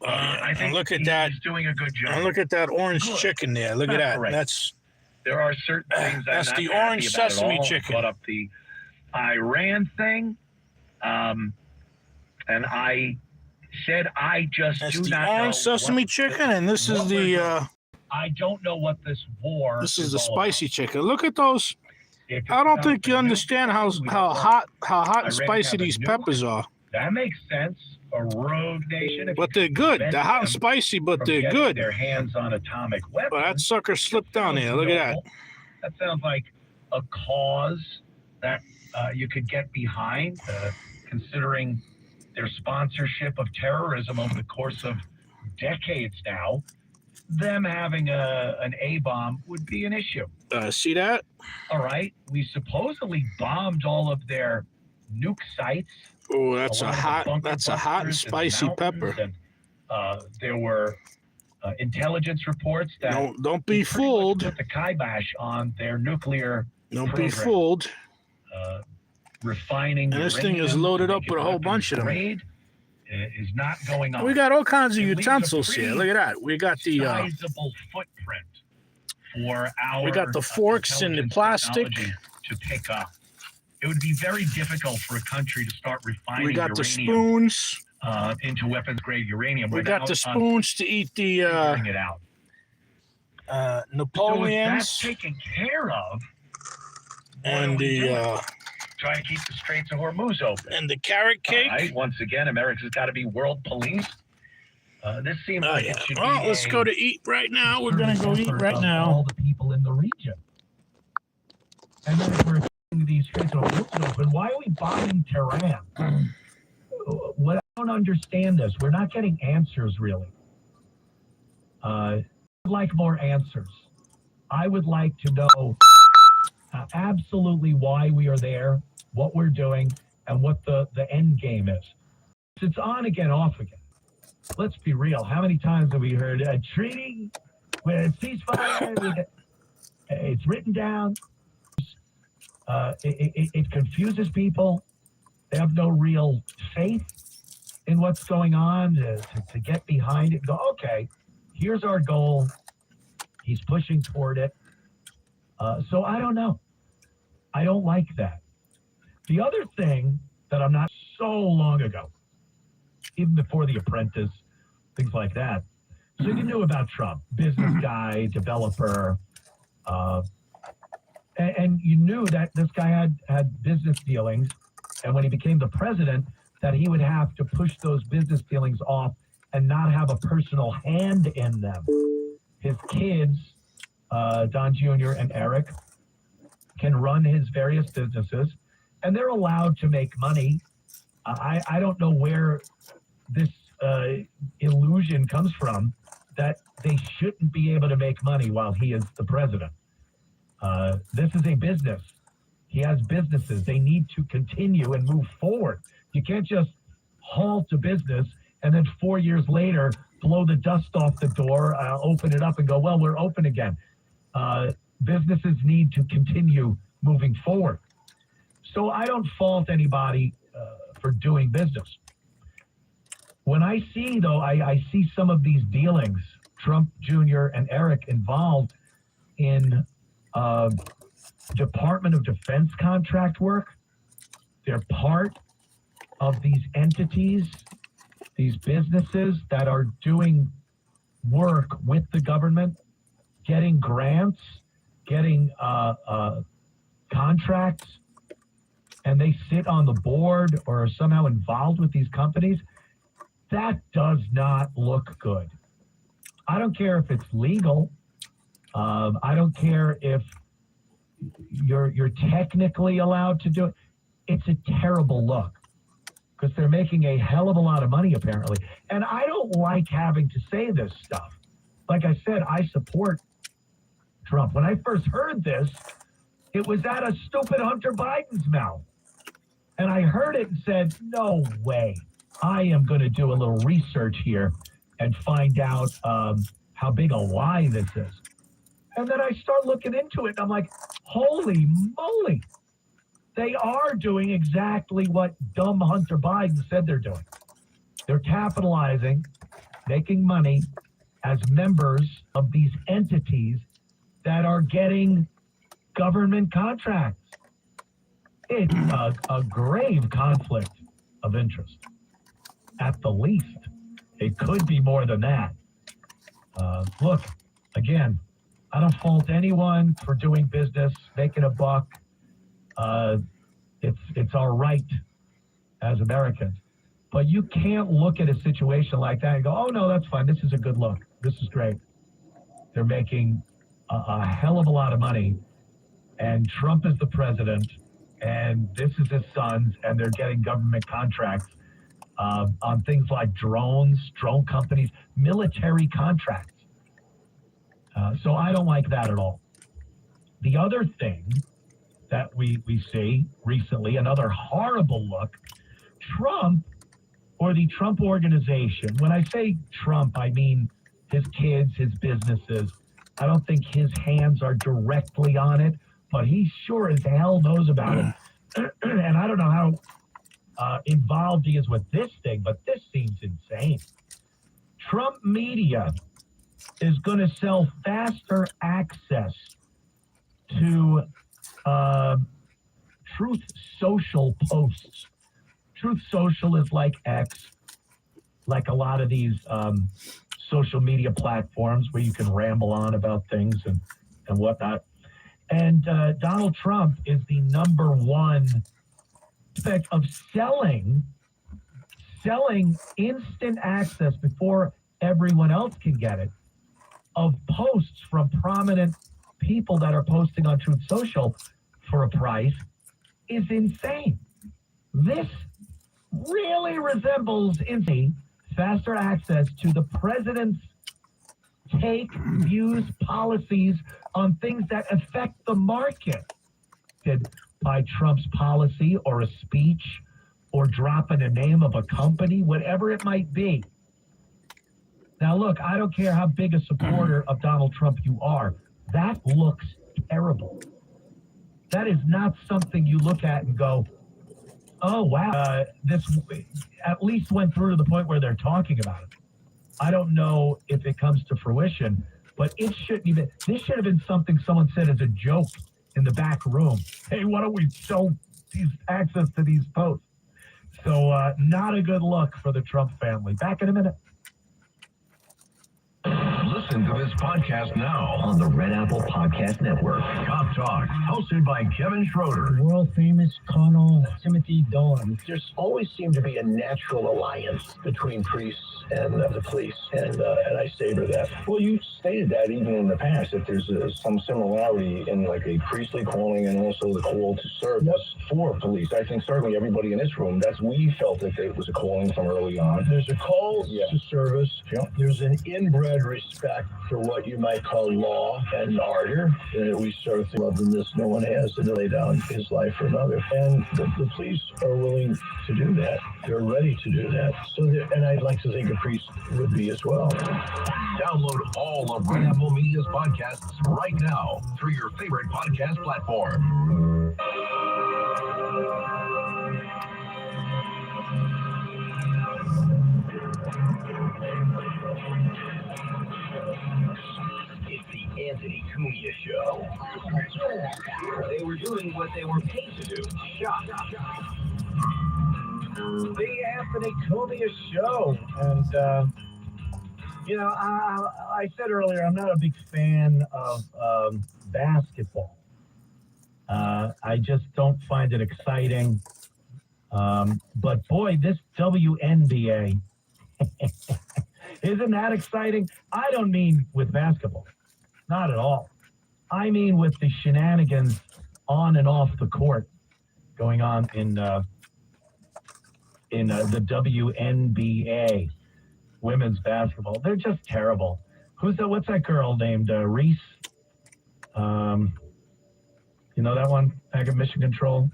C: I think
G: look at that.
C: He's doing a good job.
G: And look at that orange chicken there. Look at that.
C: Correct. There are certain things
G: that's
C: I'm
G: the
C: not
G: orange
C: happy about
G: sesame
C: at all.
G: chicken.
C: Brought up the Iran thing, and I said I just
G: that's
C: do
G: the
C: not
G: orange
C: know
G: sesame chicken, and this is the
C: I don't know what this war.
G: this is the
C: all
G: spicy
C: about.
G: chicken. Look at those.
C: If
G: I don't
C: it's
G: think you
C: about the
G: understand how
C: nuke,
G: hot
C: Iran
G: and spicy
C: have a
G: these
C: nuke.
G: peppers are.
C: That makes sense. A rogue nation. If
G: But they're good. They're hot and spicy, but
C: from
G: they're
C: getting
G: good.
C: Their hands on atomic weapons.
G: But that sucker slipped down there. Look at that.
C: That sounds like a cause that you could get behind, considering their sponsorship of terrorism over the course of decades now. Them having an A-bomb would be an issue.
G: See that?
C: All right. We supposedly bombed all of their nuke sites.
G: Oh, that's a hot and
C: bunkers
G: spicy
C: and
G: pepper.
C: And, there were intelligence reports that
G: Don't be fooled.
C: put the kibosh on their nuclear
G: Don't
C: program.
G: be fooled.
C: Refining
G: And this thing is
C: uranium
G: loaded
C: to
G: up
C: make
G: with a
C: it
G: whole bunch of them.
C: grade, is not going on.
G: We got all kinds of
C: It leaves a
G: utensils here.
C: pretty
G: Look at that. We got the
C: sizable footprint for our
G: we got the forks and the
C: intelligence
G: plastic.
C: technology to pick up. It would be very difficult for a country to start refining
G: We got the
C: uranium
G: spoons.
C: into weapons-grade uranium.
G: We got the
C: without
G: spoons to eat the
C: figuring it out. So if
G: Napoleons
C: that's taken care of,
G: and the
C: try to keep the Straits of Hormuz open.
G: and the carrot cake.
C: All right, once again, America's got to be world police. This seems
G: Oh
C: like
G: yeah.
C: it should
G: Well,
C: be
G: let's go to eat right now. We're gonna go eat right
A: All
G: now.
A: the people in the region. And then if we're keeping these Straits of Hormuz open, why are we bombing Tehran? What I don't understand this. We're not getting answers really. I'd like more answers. I would like to know absolutely why we are there, what we're doing, and what the end game is. It's on again, off again. Let's be real. How many times have we heard a treaty with ceasefire? It's written down. It confuses people. They have no real faith in what's going on to get behind it and go, okay, here's our goal. He's pushing toward it. So I don't know. I don't like that. The other thing that I'm not so long ago, even before The Apprentice, things like that. So you knew about Trump, business guy, developer, and you knew that this guy had business dealings, and when he became the president, that he would have to push those business dealings off and not have a personal hand in them. His kids, Don Jr. and Eric, can run his various businesses, and they're allowed to make money. I don't know where this illusion comes from that they shouldn't be able to make money while he is the president. This is a business. He has businesses. They need to continue and move forward. You can't just halt a business and then 4 years later blow the dust off the door, open it up and go, well, we're open again. Businesses need to continue moving forward. So I don't fault anybody for doing business. When I see, though, I see some of these dealings, Trump Jr. and Eric involved in Department of Defense contract work. They're part of these entities, these businesses that are doing work with the government, getting grants, getting contracts, and they sit on the board or are somehow involved with these companies. That does not look good. I don't care if it's legal. I don't care if you're technically allowed to do it. It's a terrible look because they're making a hell of a lot of money apparently. And I don't like having to say this stuff. Like I said, I support Trump. When I first heard this, it was out of stupid Hunter Biden's mouth. And I heard it and said, no way. I am going to do a little research here and find out how big a lie this is. And then I start looking into it, and I'm like, holy moly. They are doing exactly what dumb Hunter Biden said they're doing. They're capitalizing, making money as members of these entities that are getting government contracts. It's a grave conflict of interest, at the least. It could be more than that. Look, again, I don't fault anyone for doing business, making a buck. It's our right as Americans. But you can't look at a situation like that and go, oh, no, that's fine. This is a good look. This is great. They're making a hell of a lot of money, and Trump is the president, and this is his sons, and they're getting government contracts on things like drones, drone companies, military contracts. So I don't like that at all. The other thing that we see recently, another horrible look, Trump or the Trump organization. When I say Trump, I mean his kids, his businesses. I don't think his hands are directly on it, but he sure as hell knows about it. And I don't know how involved he is with this thing, but this seems insane. Trump Media is going to sell faster access to Truth Social posts. Truth Social is like X, like a lot of these social media platforms where you can ramble on about things and whatnot. And Donald Trump is the number one aspect of selling instant access before everyone else can get it, of posts from prominent people that are posting on Truth Social for a price, is insane. This really resembles faster access to the president's take, views, policies on things that affect the market by Trump's policy or a speech or dropping a name of a company, whatever it might be. Now, look, I don't care how big a supporter of Donald Trump you are. That looks terrible. That is not something you look at and go, oh, wow, this at least went through to the point where they're talking about it. I don't know if it comes to fruition, but it shouldn't even. This should have been something someone said as a joke in the back room. Hey, why don't we sell these access to these posts? So not a good look for the Trump family. Back in a minute.
B: Listen to this podcast now
C: On the Red Apple Podcast Network.
B: Cop Talk, hosted by Kevin Schroeder.
F: World famous Colonel Timothy Dolan.
C: There's always seemed to be a natural alliance between priests and the police, and I savor that.
I: Well, you stated that even in the past, that there's some similarity in like a priestly calling and also the call to service for police. I think certainly everybody in this room, we felt that it was a calling from early on.
F: There's a call to service.
I: Yeah.
F: There's an inbred respect for what you might call law and order. We sort of think, other than this, no one has to lay down his life for another. And the police are willing to do that. They're ready to do that. And I'd like to think a priest would be as well.
B: Download all of Red Apple Media's podcasts right now through your favorite podcast platform. It's the Anthony Cumia Show. They were doing what they were paid to do. Shock.
A: The Anthony Cumia Show. And, I said earlier, I'm not a big fan of basketball. I just don't find it exciting. But boy, this WNBA, isn't that exciting? I don't mean with basketball. Not at all. I mean with the shenanigans on and off the court going on in the WNBA, women's basketball. They're just terrible. What's that girl named Reese? You know that one? Back at Mission Control?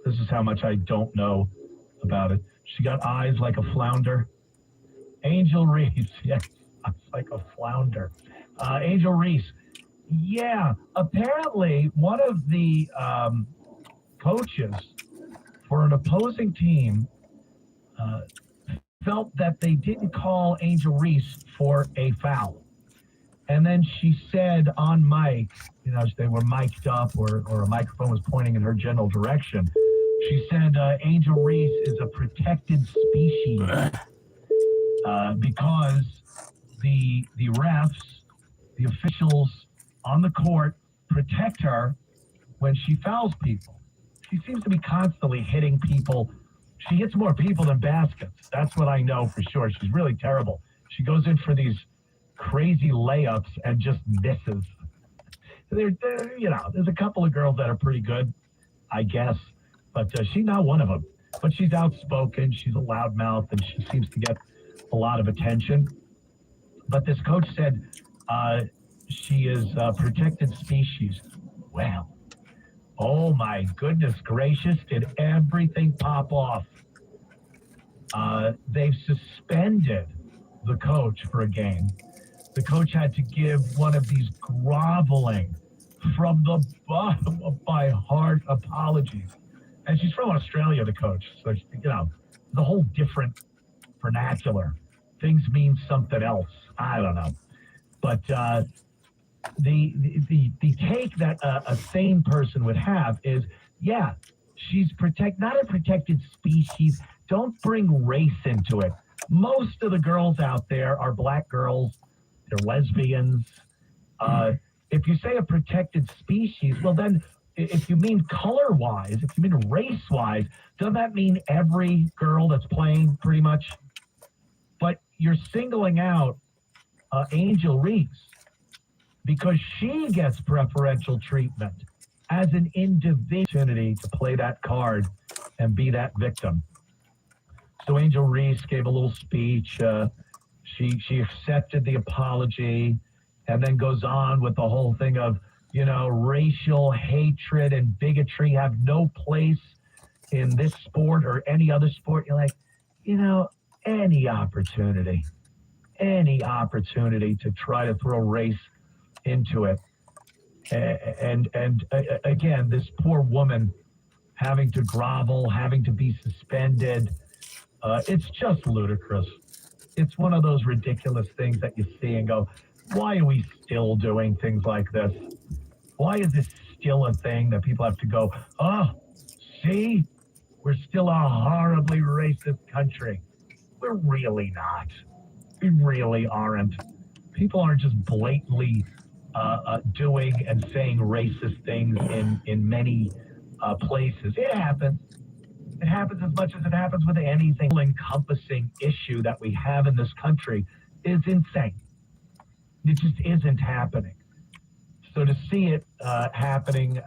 A: This is how much I don't know about it. She got eyes like a flounder. Angel Reese. Yes, eyes like a flounder. Angel Reese. Yeah, apparently one of the coaches for an opposing team felt that they didn't call Angel Reese for a foul. And then she said on mic, they were mic'd up or a microphone was pointing in her general direction. She said Angel Reese is a protected species because the refs, the officials on the court protect her when she fouls people. She seems to be constantly hitting people. She hits more people than baskets. That's what I know for sure. She's really terrible. She goes in for these crazy layups and just misses. There's a couple of girls that are pretty good, I guess, but she's not one of them. But she's outspoken. She's a loudmouth, and she seems to get a lot of attention. But this coach said she is a protected species. Well, oh my goodness gracious, did everything pop off? They've suspended the coach for a game. The coach had to give one of these groveling from the bottom of my heart apologies. And she's from Australia, the coach. So, the whole different vernacular. Things mean something else. I don't know. But the take that a sane person would have is, yeah, she's not a protected species. Don't bring race into it. Most of the girls out there are black girls. They're lesbians. If you say a protected species, well then, if you mean color-wise, if you mean race-wise, doesn't that mean every girl that's playing pretty much? But you're singling out Angel Reese because she gets preferential treatment as an individual to play that card and be that victim. So Angel Reese gave a little speech. She accepted the apology and then goes on with the whole thing of, racial hatred and bigotry have no place in this sport or any other sport. You're like, any opportunity to try to throw race into it. And again, this poor woman having to grovel, having to be suspended. It's just ludicrous. It's one of those ridiculous things that you see and go, why are we still doing things like this? Why is this still a thing that people have to go, see, we're still a horribly racist country. We're really not. We really aren't. People aren't just blatantly doing and saying racist things in many places. It happens. It happens as much as it happens with anything. Encompassing issue that we have in this country is insane. It just isn't happening. So to see it happening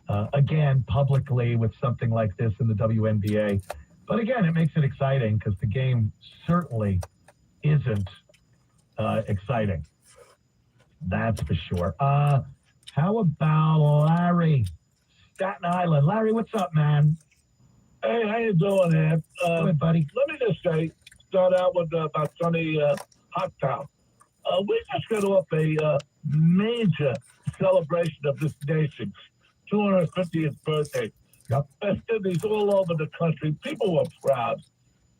A: again publicly with something like this in the WNBA, but again, it makes it exciting because the game certainly isn't exciting. That's for sure. How about Larry, Staten Island? Larry, what's up, man?
J: Hey, how you doing, Ed?
A: Good, buddy.
J: Let me just start out with about Sonny Hottown. We just got off a major celebration of this nation's 250th birthday.
A: Yep.
J: Festivities all over the country. People were proud.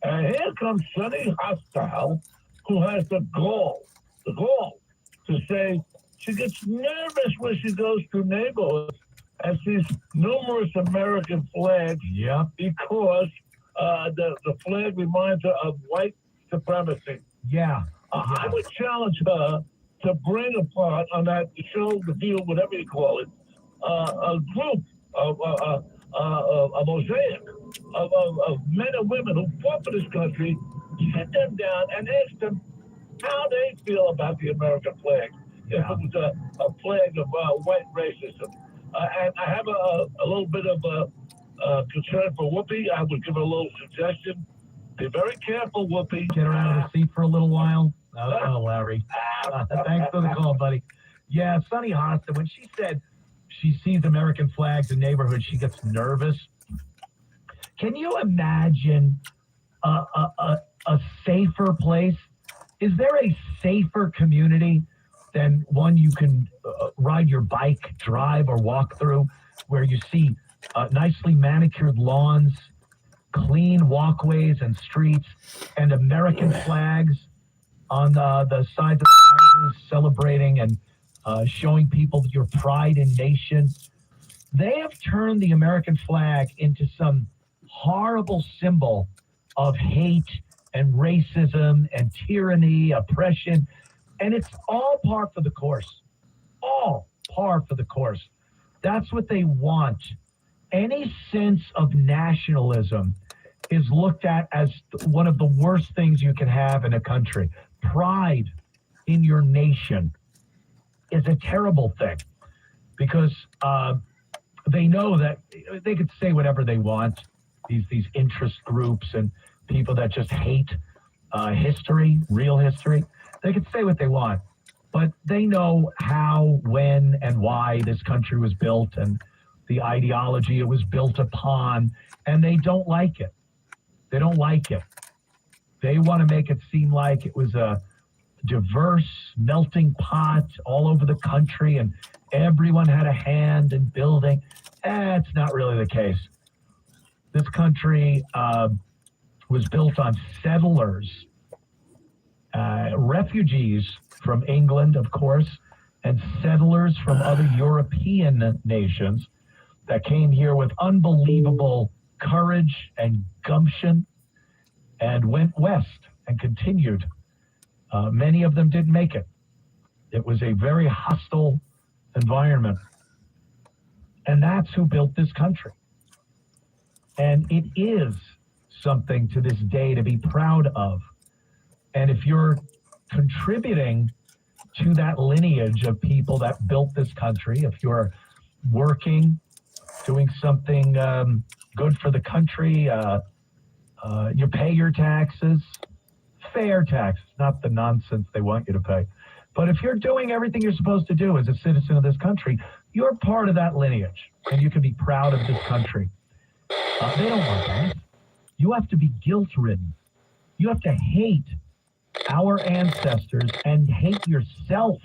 J: And here comes Sonny Hostile, who has the gall the gall to say she gets nervous when she goes to neighborhoods and sees numerous American flags.
A: Yeah.
J: Because the flag reminds her of white supremacy.
A: Yeah.
J: I would challenge her to bring apart on that show, the view, whatever you call it, a group of a mosaic of men and women who fought for this country. Sit them down and ask them how they feel about the American flag. If it was a flag of white racism. And I have a little bit of concern for Whoopi. I would give her a little suggestion. Be very careful, Whoopi.
A: Get her out of the seat for a little while. Oh, Larry. Thanks for the call, buddy. Yeah, Sunny Hostin, when she said she sees American flags in neighborhoods, she gets nervous. Can you imagine a safer place? Is there a safer community than one you can ride your bike, drive, or walk through, where you see nicely manicured lawns, clean walkways and streets, and American flags on the sides of the houses, celebrating and showing people your pride in nation? They have turned the American flag into some horrible symbol of hate and racism and tyranny, oppression, and it's all par for the course. All par for the course. That's what they want. Any sense of nationalism is looked at as one of the worst things you can have in a country. Pride in your nation is a terrible thing, because they know that they could say whatever they want, these interest groups and people that just hate history, real history. They could say what they want, but they know how, when, and why this country was built and the ideology it was built upon, and they don't like it. They don't like it. They want to make it seem like it was a diverse melting pot all over the country and everyone had a hand in building. It's not really the case. This country was built on settlers, refugees from England, of course, and settlers from other European nations that came here with unbelievable courage and gumption and went west and continued. Many of them didn't make it. It was a very hostile environment. And that's who built this country. And it is something to this day to be proud of. And if you're contributing to that lineage of people that built this country, if you're working, doing something good for the country, you pay your taxes, fair taxes, not the nonsense they want you to pay. But if you're doing everything you're supposed to do as a citizen of this country, you're part of that lineage, and you can be proud of this country. They don't want that. You have to be guilt-ridden. You have to hate our ancestors and hate yourself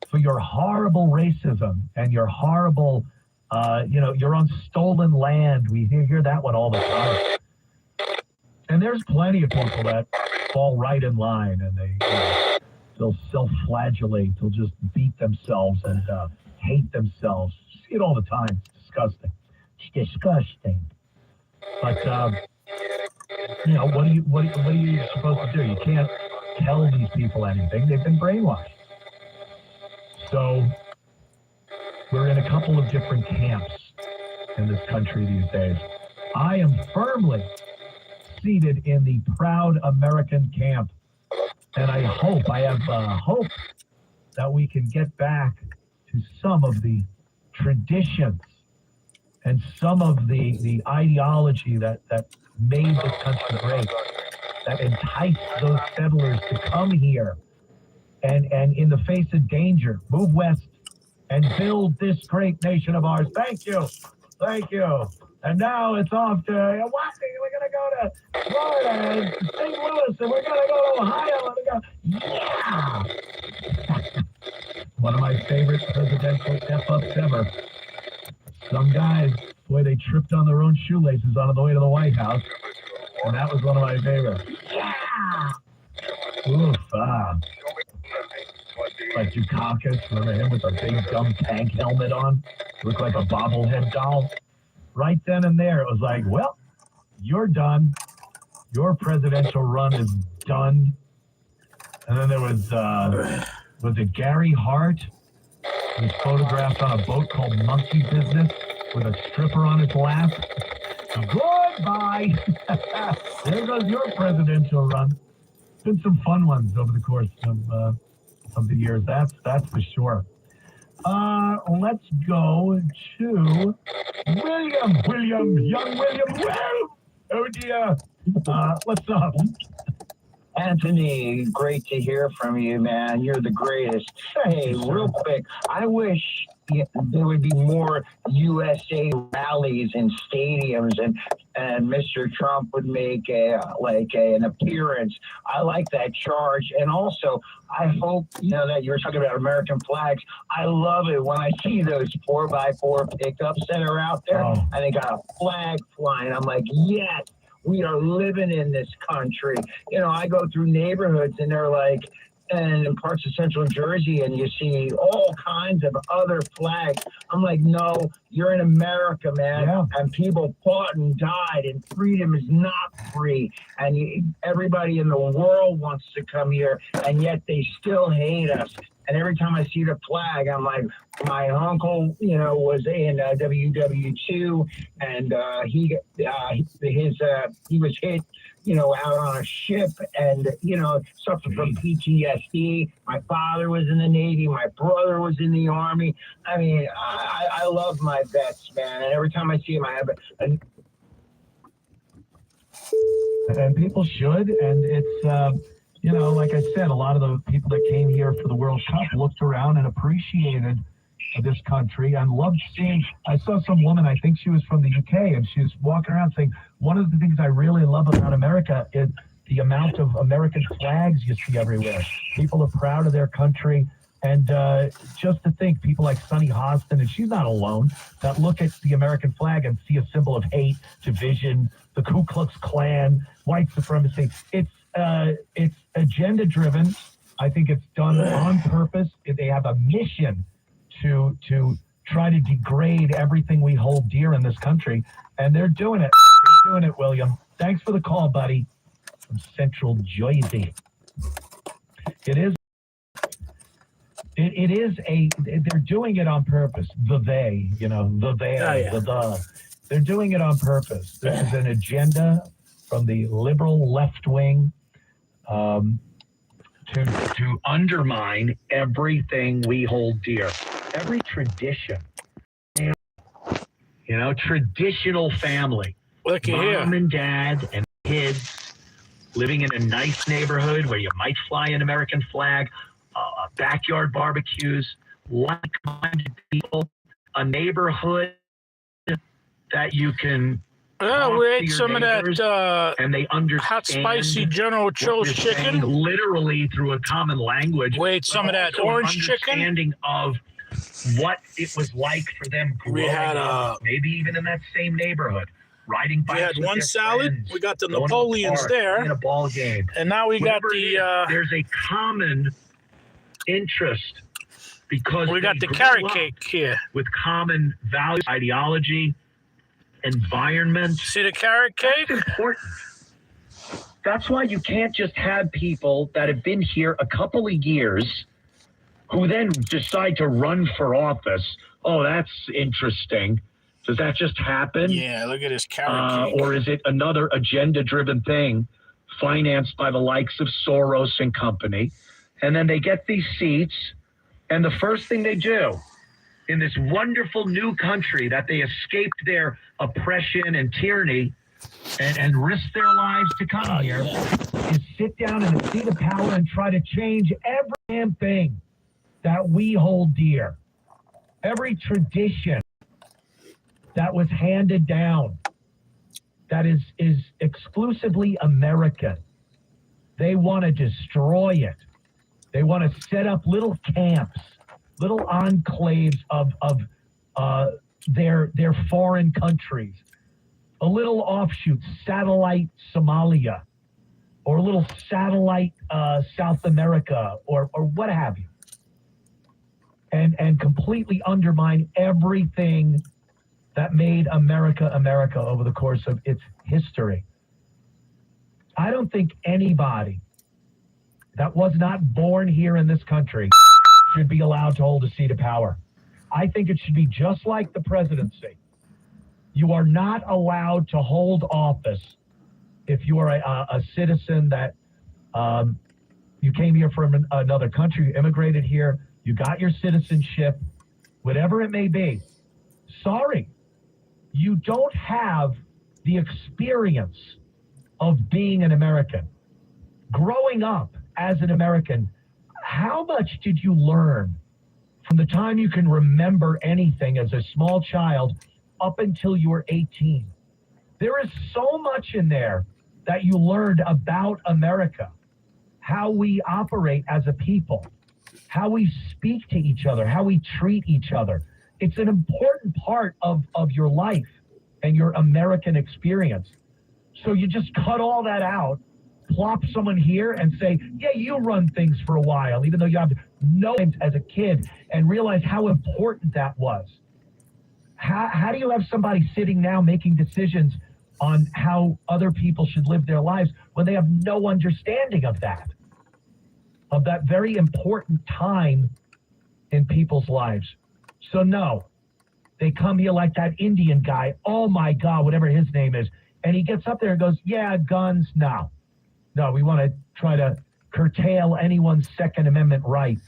A: for your horrible racism and your horrible, you're on stolen land. We hear that one all the time. And there's plenty of people that fall right in line, and they'll self-flagellate. They'll just beat themselves and hate themselves. You see it all the time. It's disgusting. It's disgusting. But what are you supposed to do? You can't tell these people anything. They've been brainwashed. So we're in a couple of different camps in this country these days. I am firmly seated in the proud American camp, and I have hope that we can get back to some of the traditions and some of the ideology that made this country great, that enticed those settlers to come here and in the face of danger, move west and build this great nation of ours. Thank you. Thank you. And now it's off to Washington. We're going to go to Florida and St. Louis, and we're going to go to Ohio. And yeah! One of my favorite presidential F-ups ever. Some guys, boy, they tripped on their own shoelaces on the way to the White House. And that was one of my favorites. Yeah! Oof, like Dukakis. Remember him with a big dumb tank helmet on? Looked like a bobblehead doll. Right then and there, it was like, well, you're done. Your presidential run is done. And then there was it Gary Hart? He was photographed on a boat called Monkey Business with a stripper on his lap. Goodbye. There goes your presidential run. Been some fun ones over the course of the years. That's for sure. Let's go to young William. Oh dear. What's up?
K: Anthony, great to hear from you, man. You're the greatest. Hey, real quick, I wish there would be more USA rallies in stadiums, and Mr. Trump would make an appearance. I like that charge, and also I hope that you were talking about American flags. I love it when I see those 4x4 pickups that are out there, and they got a flag flying. I'm like, yes. We are living in this country. I go through neighborhoods and they're like, and in parts of central Jersey, and you see all kinds of other flags. I'm like, no, you're in America, man. Yeah. And people fought and died, and freedom is not free. And everybody in the world wants to come here, and yet they still hate us. And every time I see the flag, I'm like, my uncle, was in WW2, and he was hit, out on a ship, and suffered from PTSD. My father was in the Navy. My brother was in the Army. I mean, I love my vets, man. And every time I see them, I have
A: and people should, and it's. Like I said, a lot of the people that came here for the World Cup looked around and appreciated this country and loved seeing. I saw some woman, I think she was from the UK, and she was walking around saying, one of the things I really love about America is the amount of American flags you see everywhere. People are proud of their country. And just to think, people like Sunny Hostin, and she's not alone, that look at the American flag and see a symbol of hate, division, the Ku Klux Klan, white supremacy. It's agenda driven. I think it's done on purpose. They have a mission to try to degrade everything we hold dear in this country, and they're doing it. They're doing it, William. Thanks for the call, buddy. From Central Jersey. They're doing it on purpose. They're doing it on purpose. This is an agenda from the liberal left wing to undermine everything we hold dear. Every tradition. Traditional family. Mom and dad and kids living in a nice neighborhood where you might fly an American flag, backyard barbecues, like-minded people, a neighborhood that you can
G: we ate some of that
A: and they understand
G: hot spicy General Cho's chicken.
A: Literally through a common language.
G: We ate some of that orange chicken.
A: Understanding of what it was like for them growing up, maybe even in that same neighborhood. Riding bikes.
G: We had one salad.
A: Friends,
G: we got the Napoleons there.
A: In a ball game.
G: And now we got the...
A: there's a common interest because
G: we got the carrot cake here.
A: With common values, ideology, environment.
G: See the carrot cake?
A: That's important. That's why you can't just have people that have been here a couple of years who then decide to run for office. Oh, that's interesting. Does that just happen?
G: Yeah, look at this carrot cake.
A: Or is it another agenda-driven thing financed by the likes of Soros and company? And then they get these seats, and the first thing they do in this wonderful new country that they escaped their oppression and tyranny and risk their lives to come here is sit down in the seat of power and try to change every damn thing that we hold dear. Every tradition that was handed down that is exclusively American. They want to destroy it. They want to set up little camps, little enclaves of their foreign countries, a little offshoot, satellite Somalia, or a little satellite South America, or what have you. and completely undermine everything that made America America over the course of its history. I don't think anybody that was not born here in this country should be allowed to hold a seat of power. I think it should be just like the presidency. You are not allowed to hold office if you are a citizen that you came here from another country, you immigrated here, you got your citizenship, whatever it may be. Sorry, you don't have the experience of being an American. Growing up as an American, how much did you learn from the time you can remember anything as a small child up until you were 18? There is so much in there that you learned about America, how we operate as a people, how we speak to each other, how we treat each other. It's an important part of your life and your American experience. So you just cut all that out, plop someone here and say, yeah, you run things for a while, even though you have no as a kid, and realize how important that was. How do you have somebody sitting now making decisions on how other people should live their lives when they have no understanding of that very important time in people's lives? So no, they come here like that Indian guy, oh my God, whatever his name is, and he gets up there and goes, yeah, guns, no, we want to try to curtail anyone's Second Amendment right.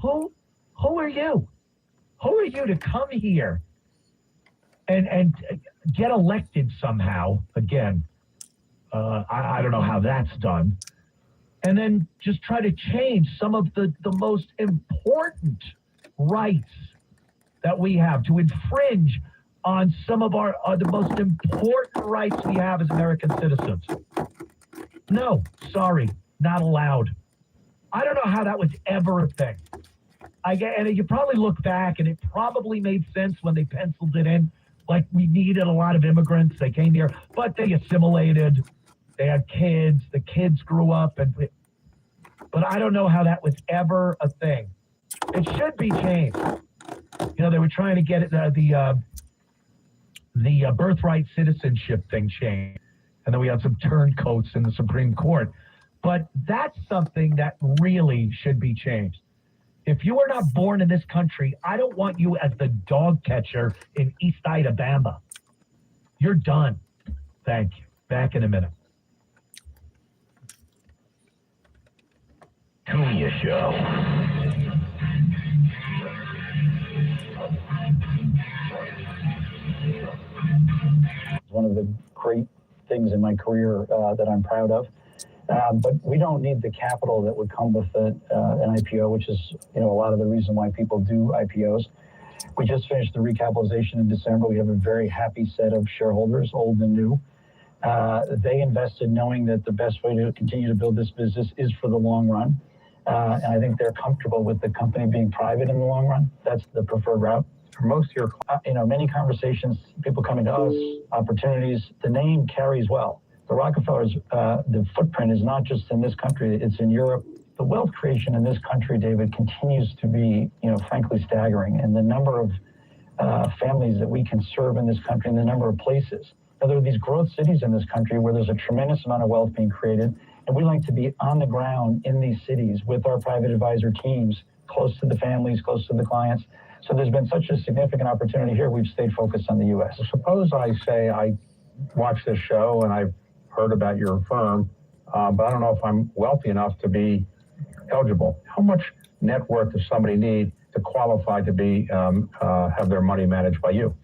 A: Who are you? Who are you to come here and get elected somehow? Again, I don't know how that's done. And then just try to change some of the most important rights that we have, to infringe on some of the most important rights we have as American citizens. No, sorry, not allowed. I don't know how that was ever a thing. And you probably look back, and it probably made sense when they penciled it in, like we needed a lot of immigrants. They came here, but they assimilated. They had kids. The kids grew up, but I don't know how that was ever a thing. It should be changed. You know, they were trying to get it, the birthright citizenship thing changed, and then we had some turncoats in the Supreme Court. But that's something that really should be changed. If you are not born in this country, I don't want you as the dog catcher in East Alabama. You're done. Thank you. Back in a minute.
B: Tunia Show.
L: One of the great things in my career that I'm proud of. But we don't need the capital that would come with an IPO, which is, a lot of the reason why people do IPOs. We just finished the recapitalization in December. We have a very happy set of shareholders, old and new. They invested knowing that the best way to continue to build this business is for the long run. And I think they're comfortable with the company being private in the long run. That's the preferred route. For most of your, many conversations, people coming to us, opportunities, the name carries well. The Rockefellers, the footprint is not just in this country, it's in Europe. The wealth creation in this country, David, continues to be, frankly staggering. And the number of families that we can serve in this country and the number of places. Now, there are these growth cities in this country where there's a tremendous amount of wealth being created. And we like to be on the ground in these cities with our private advisor teams, close to the families, close to the clients. So there's been such a significant opportunity here. We've stayed focused on the U.S.
I: Suppose I say I watch this show and I've heard about your firm, but I don't know if I'm wealthy enough to be eligible. How much net worth does somebody need to qualify to be have their money managed by you?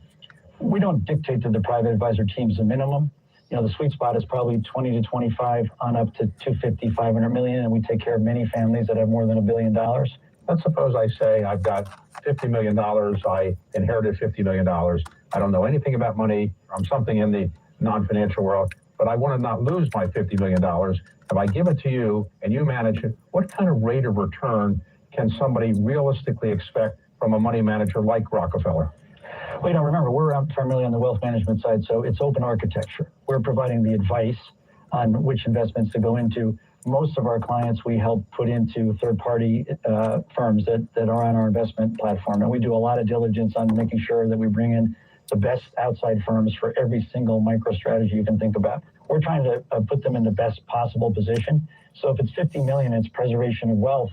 L: We don't dictate to the private advisor teams a minimum. The sweet spot is probably 20 to 25 on up to 250, 500 million, and we take care of many families that have more than $1 billion.
I: Let's suppose I say I've got $50 million, I inherited $50 million. I don't know anything about money. I'm something in the non-financial world, but I want to not lose my $50 million. If I give it to you and you manage it, what kind of rate of return can somebody realistically expect from a money manager like Rockefeller?
L: Well, remember, we're primarily on the wealth management side, so it's open architecture. We're providing the advice on which investments to go into. most of our clients we help put into third-party firms that are on our investment platform. And we do a lot of diligence on making sure that we bring in the best outside firms for every single micro strategy you can think about. We're trying to put them in the best possible position. So if it's 50 million, it's preservation of wealth.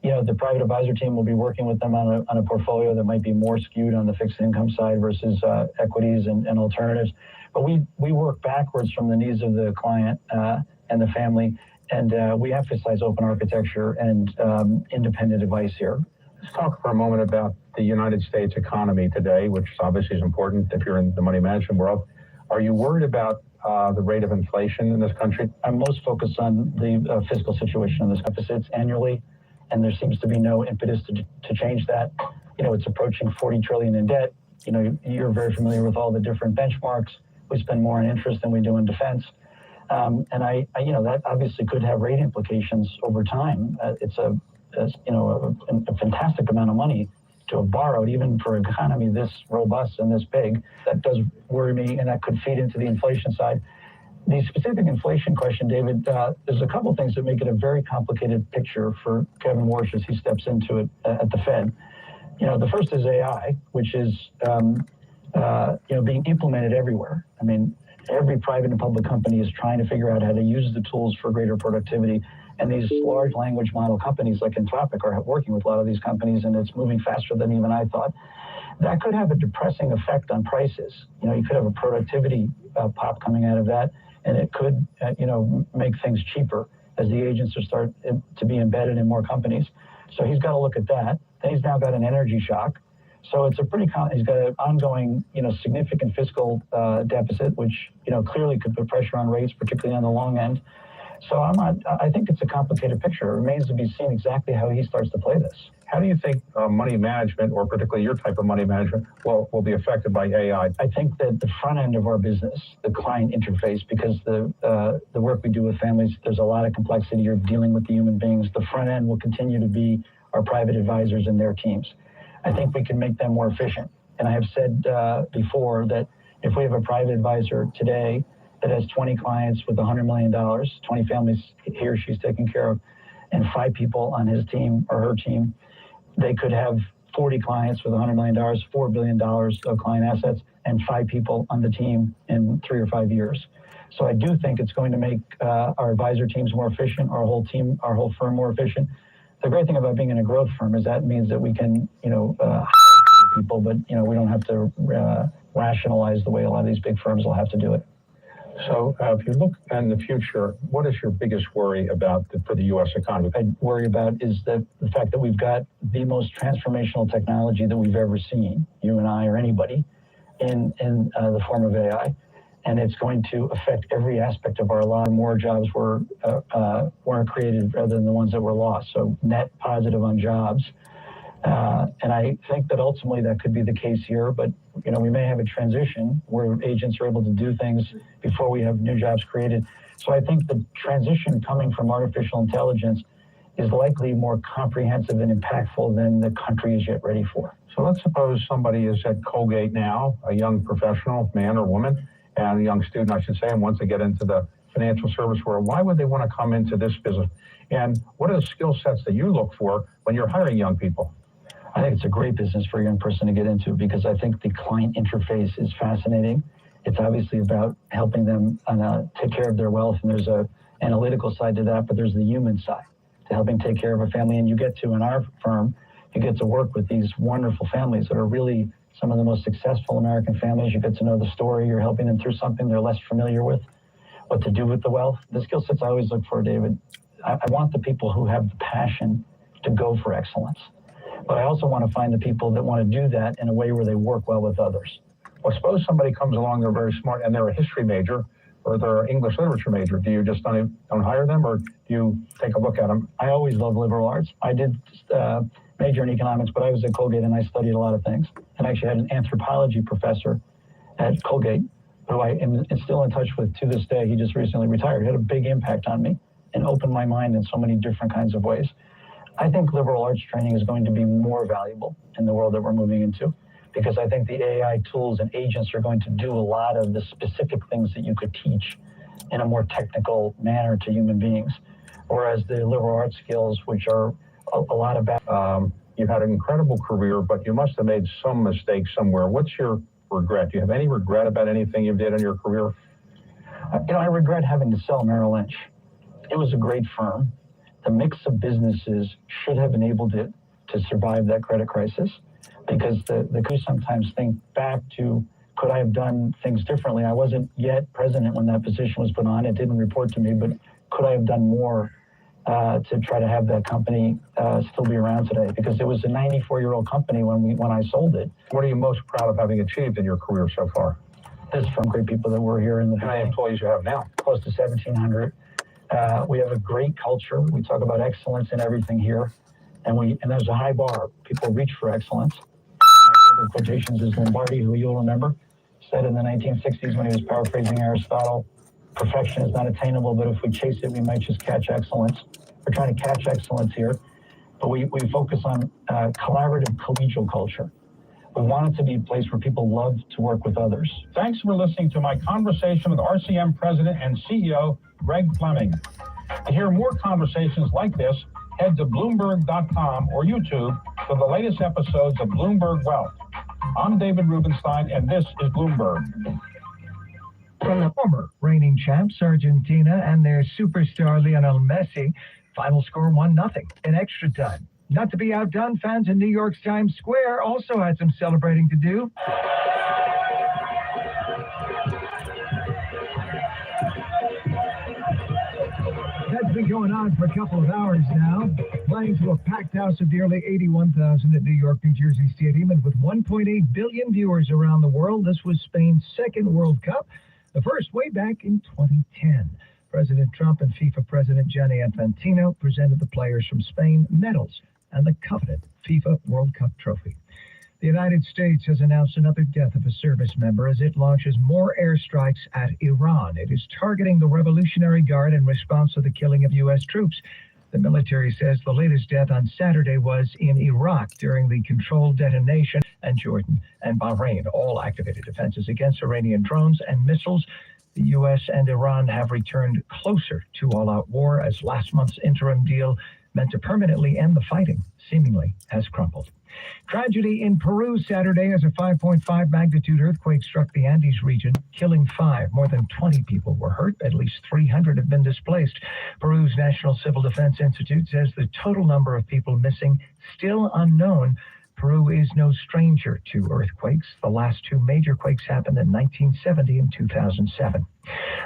L: The private advisor team will be working with them on a portfolio that might be more skewed on the fixed income side versus equities and alternatives. But we work backwards from the needs of the client and the family, and we emphasize open architecture and independent advice here.
M: Let's talk for a moment about the United States economy today, which obviously is important if you're in the money management world. Are you worried about the rate of inflation in this country?
L: I'm most focused on the fiscal situation in this deficits annually, and there seems to be no impetus to change that. It's approaching 40 trillion in debt. You're very familiar with all the different benchmarks. We spend more on interest than we do in defense. And that obviously could have rate implications over time. It's a fantastic amount of money to have borrowed, even for an economy this robust and this big. That does worry me, and that could feed into the inflation side. The specific inflation question, David, there's a couple things that make it a very complicated picture for Kevin Warsh as he steps into it at the Fed. The first is AI, which is being implemented everywhere. I mean, every private and public company is trying to figure out how to use the tools for greater productivity. And these large language model companies like Anthropic are working with a lot of these companies, and it's moving faster than even I thought. That could have a depressing effect on prices. You could have a productivity pop coming out of that, and it could, make things cheaper as the agents start to be embedded in more companies. So he's got to look at that. Then he's now got an energy shock. So it's he's got an ongoing, significant fiscal deficit, which, clearly could put pressure on rates, particularly on the long end. So I think it's a complicated picture. It remains to be seen exactly how he starts to play this.
M: How do you think money management, or particularly your type of money management, will be affected by AI?
L: I think that the front end of our business, the client interface, because the work we do with families, there's a lot of complexity. You're dealing with the human beings. The front end will continue to be our private advisors and their teams. I think we can make them more efficient. And I have said before that if we have a private advisor today that has 20 clients with $100 million, 20 families he or she's taking care of, and 5 people on his team or her team, they could have 40 clients with $100 million, $4 billion of client assets, and 5 people on the team in 3 or 5 years. So I do think it's going to make our advisor teams more efficient, our whole team, our whole firm more efficient. The great thing about being in a growth firm is that means that we can, hire people, but, we don't have to rationalize the way a lot of these big firms will have to do it.
M: So if you look in the future, what is your biggest worry about for the U.S. economy?
L: I worry about is the fact that we've got the most transformational technology that we've ever seen, you and I or anybody, in the form of AI. And it's going to affect every aspect of our life. More jobs weren't created rather than the ones that were lost. So net positive on jobs. And I think that ultimately that could be the case here, but we may have a transition where agents are able to do things before we have new jobs created. So I think the transition coming from artificial intelligence is likely more comprehensive and impactful than the country is yet ready for.
M: So let's suppose somebody is at Colgate now, a young professional, man or woman, and a young student, I should say, and wants to get into the financial service world. Why would they want to come into this business? And what are the skill sets that you look for when you're hiring young people?
L: I think it's a great business for a young person to get into because I think the client interface is fascinating. It's obviously about helping them take care of their wealth, and there's a analytical side to that, but there's the human side to helping take care of a family. And you get to, in our firm, you get to work with these wonderful families that are really some of the most successful American families. You get to know the story. You're helping them through something they're less familiar with, what to do with the wealth. The skill sets I always look for, David, I want the people who have the passion to go for excellence. But I also want to find the people that want to do that in a way where they work well with others.
M: Well, suppose somebody comes along, they're very smart, and they're a history major, or they're an English literature major. Do you just don't hire them, or do you take a look at them?
L: I always love liberal arts. I did major in economics, but I was at Colgate and I studied a lot of things. And actually had an anthropology professor at Colgate who I am still in touch with to this day. He just recently retired. He had a big impact on me and opened my mind in so many different kinds of ways. I think liberal arts training is going to be more valuable in the world that we're moving into because I think the AI tools and agents are going to do a lot of the specific things that you could teach in a more technical manner to human beings. or as the liberal arts skills, which are a lot about.
M: You've had an incredible career, but you must have made some mistakes somewhere. What's your regret? Do you have any regret about anything you did in your career?
L: I regret having to sell Merrill Lynch. It was a great firm. The mix of businesses should have enabled it to survive that credit crisis, because we sometimes think back to, could I have done things differently? I wasn't yet president when that position was put on. It didn't report to me, but could I have done more to try to have that company still be around today? Because it was a 94-year-old company when I sold it.
M: What are you most proud of having achieved in your career so far?
L: There's from great people that were here in the.
M: How many employees you have now?
L: Close to 1,700. We have a great culture. We talk about excellence in everything here, and there's a high bar. People reach for excellence. My favorite quotations is Lombardi, who you'll remember, said in the 1960s when he was paraphrasing Aristotle, "Perfection is not attainable, but if we chase it, we might just catch excellence." We're trying to catch excellence here, but we focus on collaborative, collegial culture. We want it to be a place where people love to work with others.
M: Thanks for listening to my conversation with RCM President and CEO Greg Fleming. To hear more conversations like this, head to Bloomberg.com or YouTube for the latest episodes of Bloomberg Wealth. I'm David Rubenstein, and this is Bloomberg.
A: From the former reigning champs, Argentina, and their superstar Lionel Messi, final score 1-0 in extra time. Not to be outdone, fans in New York's Times Square also had some celebrating to do. That's been going on for a couple of hours now, playing to a packed house of nearly 81,000 at New York, New Jersey Stadium, and with 1.8 billion viewers around the world. This was Spain's second World Cup, the first way back in 2010. President Trump and FIFA President Gianni Infantino presented the players from Spain medals and the coveted FIFA World Cup trophy. The United States has announced another death of a service member as it launches more airstrikes at Iran. It is targeting the Revolutionary Guard in response to the killing of U.S. troops. The military says the latest death on Saturday was in Iraq during the controlled detonation, and Jordan and Bahrain all activated defenses against Iranian drones and missiles. The U.S. and Iran have returned closer to all-out war as last month's interim deal meant to permanently end the fighting seemingly has crumbled. Tragedy in Peru Saturday as a 5.5 magnitude earthquake struck the Andes region, killing 5. More than 20 people were hurt. At least 300 have been displaced. Peru's National Civil Defense Institute says the total number of people missing still unknown. Peru is no stranger to earthquakes. The last 2 major quakes happened in 1970 and 2007.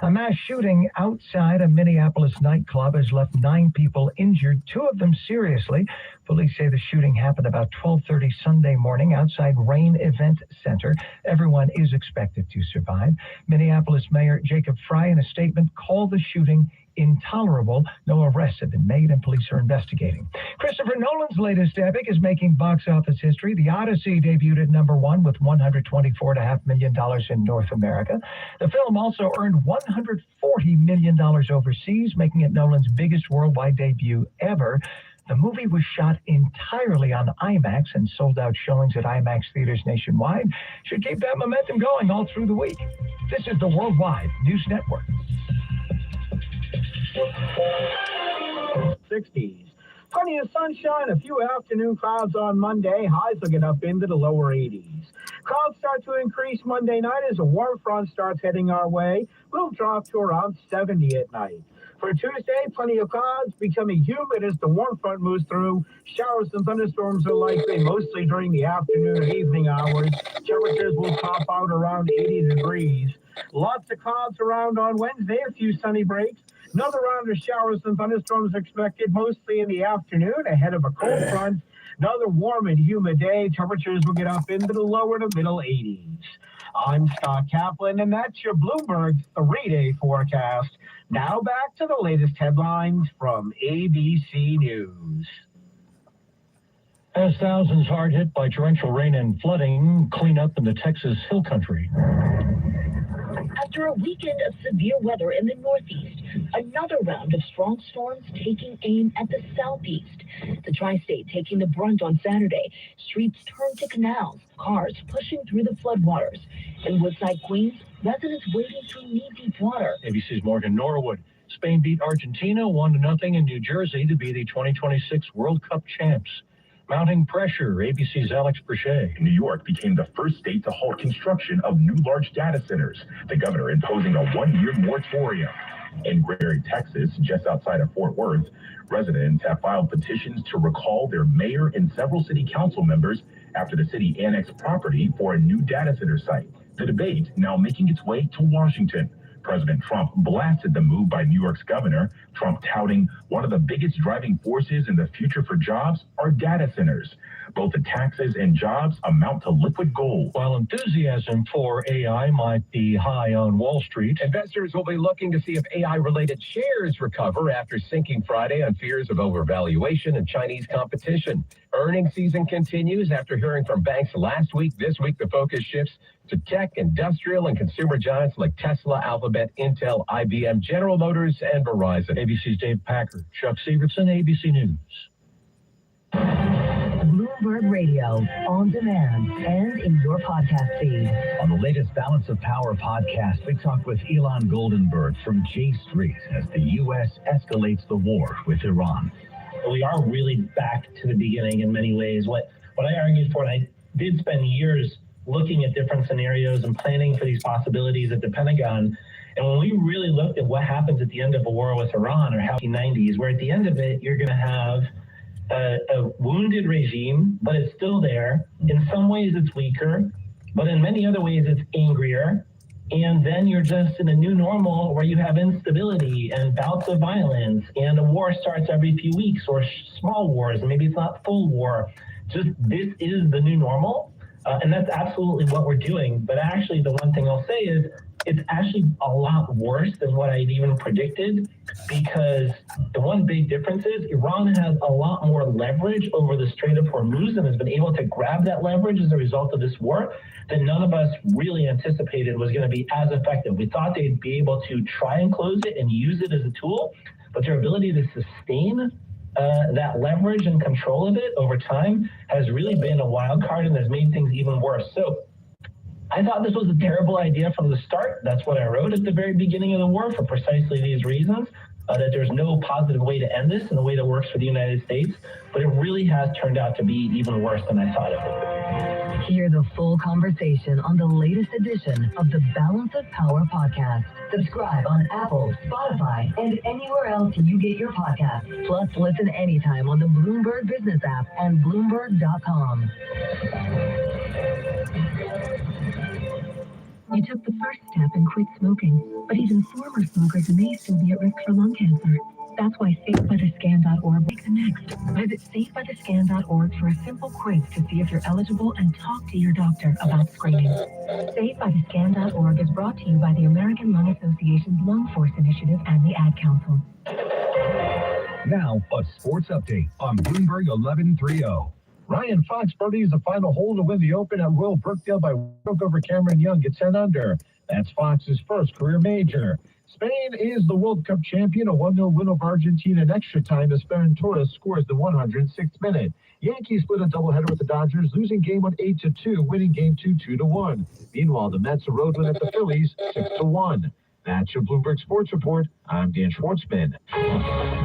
A: A mass shooting outside a Minneapolis nightclub has left 9 people injured, 2 of them seriously. Police say the shooting happened about 12:30 Sunday morning outside Rain Event Center. Everyone is expected to survive. Minneapolis Mayor Jacob Frey, in a statement, called the shooting intolerable. No arrests have been made and police are investigating. Christopher Nolan's latest epic is making box office history. The Odyssey debuted at #1 with $124.5 million in North America. The film also earned $140 million overseas, making it Nolan's biggest worldwide debut ever. The movie was shot entirely on IMAX and sold out showings at IMAX theaters nationwide. Should keep that momentum going all through the week. This is the Worldwide News Network.
N: 60s. Plenty of sunshine, a few afternoon clouds on Monday. Highs will get up into the lower 80s. Clouds start to increase Monday night as a warm front starts heading our way. We'll drop to around 70 at night. For Tuesday, plenty of clouds, becoming humid as the warm front moves through. Showers and thunderstorms are likely mostly during the afternoon and evening hours. Temperatures will top out around 80 degrees. Lots of clouds around on Wednesday, a few sunny breaks. Another round of showers and thunderstorms expected mostly in the afternoon ahead of a cold front. Another warm and humid day. Temperatures will get up into the lower to middle 80s. I'm Scott Kaplan, and that's your Bloomberg 3-day forecast. Now back to the latest headlines from ABC News.
L: As thousands hard hit by torrential rain and flooding clean up in the Texas Hill Country.
O: After a weekend of severe weather in the Northeast, another round of strong storms taking aim at the Southeast. The tri-state taking the brunt on Saturday. Streets turned to canals, cars pushing through the floodwaters. In Woodside, Queens, residents wading through knee-deep water.
P: ABC's Morgan Norwood.
F: Spain beat Argentina 1-0 in New Jersey to be the 2026 World Cup champs. Mounting pressure, ABC's Alex Brichet.
P: New York became the first state to halt construction of new large data centers, the governor imposing a one-year moratorium. In Gray, Texas, just outside of Fort Worth, residents have filed petitions to recall their mayor and several city council members after the city annexed property for a new data center site. The debate now making its way to Washington. President Trump blasted the move by New York's governor, Trump touting one of the biggest driving forces in the future for jobs are data centers. Both the taxes and jobs amount to liquid gold.
F: While enthusiasm for AI might be high on Wall Street,
Q: investors will be looking to see if AI-related shares recover after sinking Friday on fears of overvaluation and Chinese competition. Earnings season continues after hearing from banks last week. This week, the focus shifts to tech, industrial, and consumer giants like Tesla, Alphabet, Intel, IBM, General Motors, and Verizon.
F: ABC's Dave Packer, Chuck Severson, ABC News.
D: Bloomberg Radio, on demand, and in your podcast feed.
A: On the latest Balance of Power podcast, we talk with Elon Goldenberg from J Street as the U.S. escalates the war with Iran.
R: We are really back to the beginning in many ways. What I argued for, and I did spend years looking at different scenarios and planning for these possibilities at the Pentagon. And when we really looked at what happens at the end of a war with Iran, or how 90s, where at the end of it, you're going to have a wounded regime, but it's still there. In some ways, it's weaker, but in many other ways, it's angrier. And then you're just in a new normal where you have instability and bouts of violence, and a war starts every few weeks, or small wars, and maybe it's not full war. Just this is the new normal. And that's absolutely what we're doing. But actually, the one thing I'll say is it's actually a lot worse than what I'd even predicted, because the one big difference is Iran has a lot more leverage over the Strait of Hormuz and has been able to grab that leverage as a result of this war that none of us really anticipated was going to be as effective. We thought they'd be able to try and close it and use it as a tool, but their ability to sustain that leverage and control of it over time has really been a wild card and has made things even worse. So I thought this was a terrible idea from the start. That's what I wrote at the very beginning of the war, for precisely these reasons, that there's no positive way to end this in a way that works for the United States. But it really has turned out to be even worse than I thought it would.
D: Hear the full conversation on the latest edition of the Balance of Power podcast. Subscribe on Apple, Spotify, and anywhere else you get your podcasts. Plus, listen anytime on the Bloomberg Business app and Bloomberg.com.
O: You took the first step and quit smoking, but even former smokers may still be at risk for lung cancer. That's why SafeByTheScan.org makes the next. Visit SafeByTheScan.org for a simple quiz to see if you're eligible and talk to your doctor about screening. SafeByTheScan.org is brought to you by the American Lung Association's Lung Force Initiative and the Ad Council.
S: Now, a sports update on Bloomberg 1130.
J: Ryan Fox birdies the final hole to win the Open at Royal Brookdale by stroke over Cameron Young at 10 under. That's Fox's first career major. Spain is the World Cup champion, a 1-0 win over Argentina in extra time as Ferran Torres scores the 106th minute. Yankees split a doubleheader with the Dodgers, losing game 1 8-2, winning game 2 2-1. Meanwhile, the Mets a road win at the Phillies 6-1. That's your Bloomberg Sports Report. I'm Dan Schwartzman.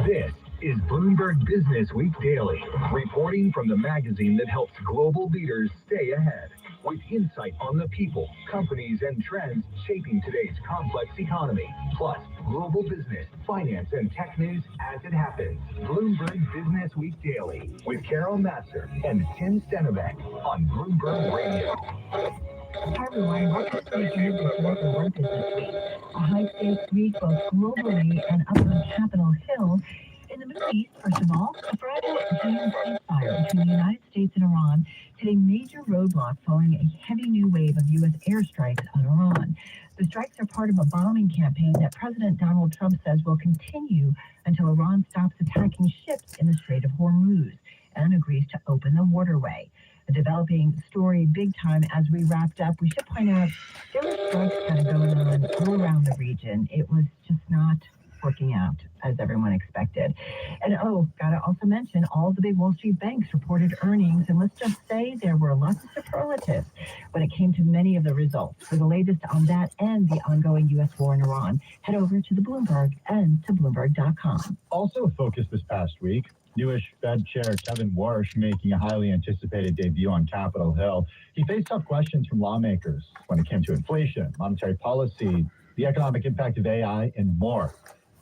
S: This is Bloomberg Business Week Daily, reporting from the magazine that helps global leaders stay ahead, with insight on the people, companies, and trends shaping today's complex economy, plus global business, finance, and tech news as it happens. Bloomberg Business Week Daily with Carol Master and Tim Stenevec on Bloomberg Radio.
O: Hi everyone, welcome to the Weekend with One Business Week, a high-stakes week both globally and up on Capitol Hill. In the Middle East, first of all, a fragile June ceasefire between the United States and Iran hit a major roadblock following a heavy new wave of U.S. airstrikes on Iran. The strikes are part of a bombing campaign that President Donald Trump says will continue until Iran stops attacking ships in the Strait of Hormuz and agrees to open the waterway. A developing story big time as we wrapped up. We should point out there were strikes kind of going on all around the region. It was just not working out as everyone expected. And gotta also mention all
D: all the big Wall Street banks reported earnings, and let's just say there were lots of superlatives when it came to many of the results. For the latest on that and the ongoing U.S. war in Iran, head over to the Bloomberg and to Bloomberg.com.
T: Also a focus this past week, newish Fed Chair Kevin Warsh making a highly anticipated debut on Capitol Hill. He faced tough questions from lawmakers when it came to inflation, monetary policy, the economic impact of AI, and more.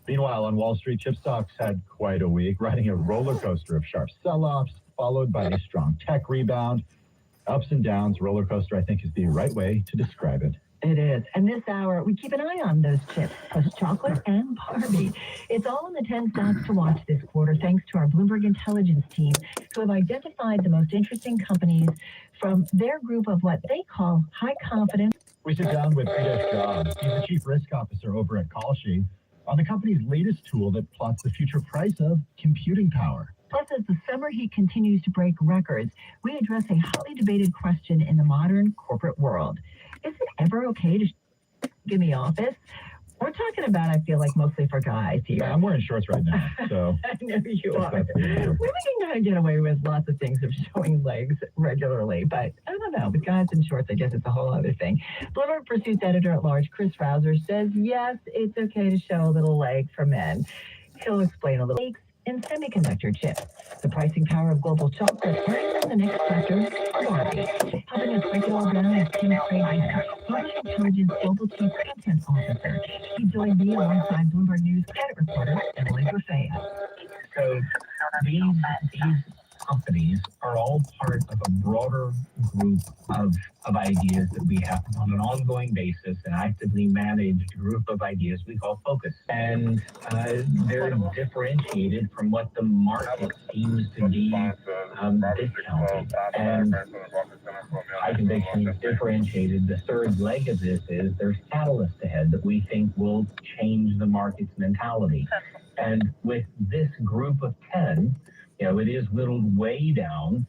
T: Meanwhile, on Wall Street, chip stocks had quite a week, riding a roller coaster of sharp sell-offs, followed by a strong tech rebound. Ups and downs, roller coaster, I think, is the right way to describe it.
D: It is. And this hour, we keep an eye on those chips, plus chocolate and Barbie. It's all in the 10 stocks to watch this quarter, thanks to our Bloomberg Intelligence team, who have identified the most interesting companies from their group of what they call high confidence.
T: We sit down with Peter Jobs. He's the Chief Risk Officer over at Kalshi, on the company's latest tool that plots the future price of computing power.
D: Plus, as the summer heat continues to break records, we address a hotly debated question in the modern corporate world. Is it ever okay to in the office? We're talking about, I feel like, mostly for guys here.
T: Yeah, I'm wearing shorts right now, so.
D: I know you are. Women can kind of get away with lots of things of showing legs regularly, but I don't know. With guys in shorts, I guess it's a whole other thing. Bloomberg Pursuit's editor-at-large, Chris Rauser, says, yes, it's okay to show a little leg for men. He'll explain a little in semiconductor chips, the pricing power of global chocolate, and the next chapter of Barbie. Helping us break it all down is Tim Craig, Bloomberg Intelligence Global Chief Content Officer. He joined me alongside Bloomberg News credit reporter Emily Buffet.
U: So these companies are all part of a broader group of ideas that we have on an ongoing basis, an actively managed group of ideas we call focus. And they're differentiated from what the market seems to be discounting. And I think they can be differentiated. The third leg of this is there's catalysts ahead that we think will change the market's mentality. And with this group of 10, it is whittled way down.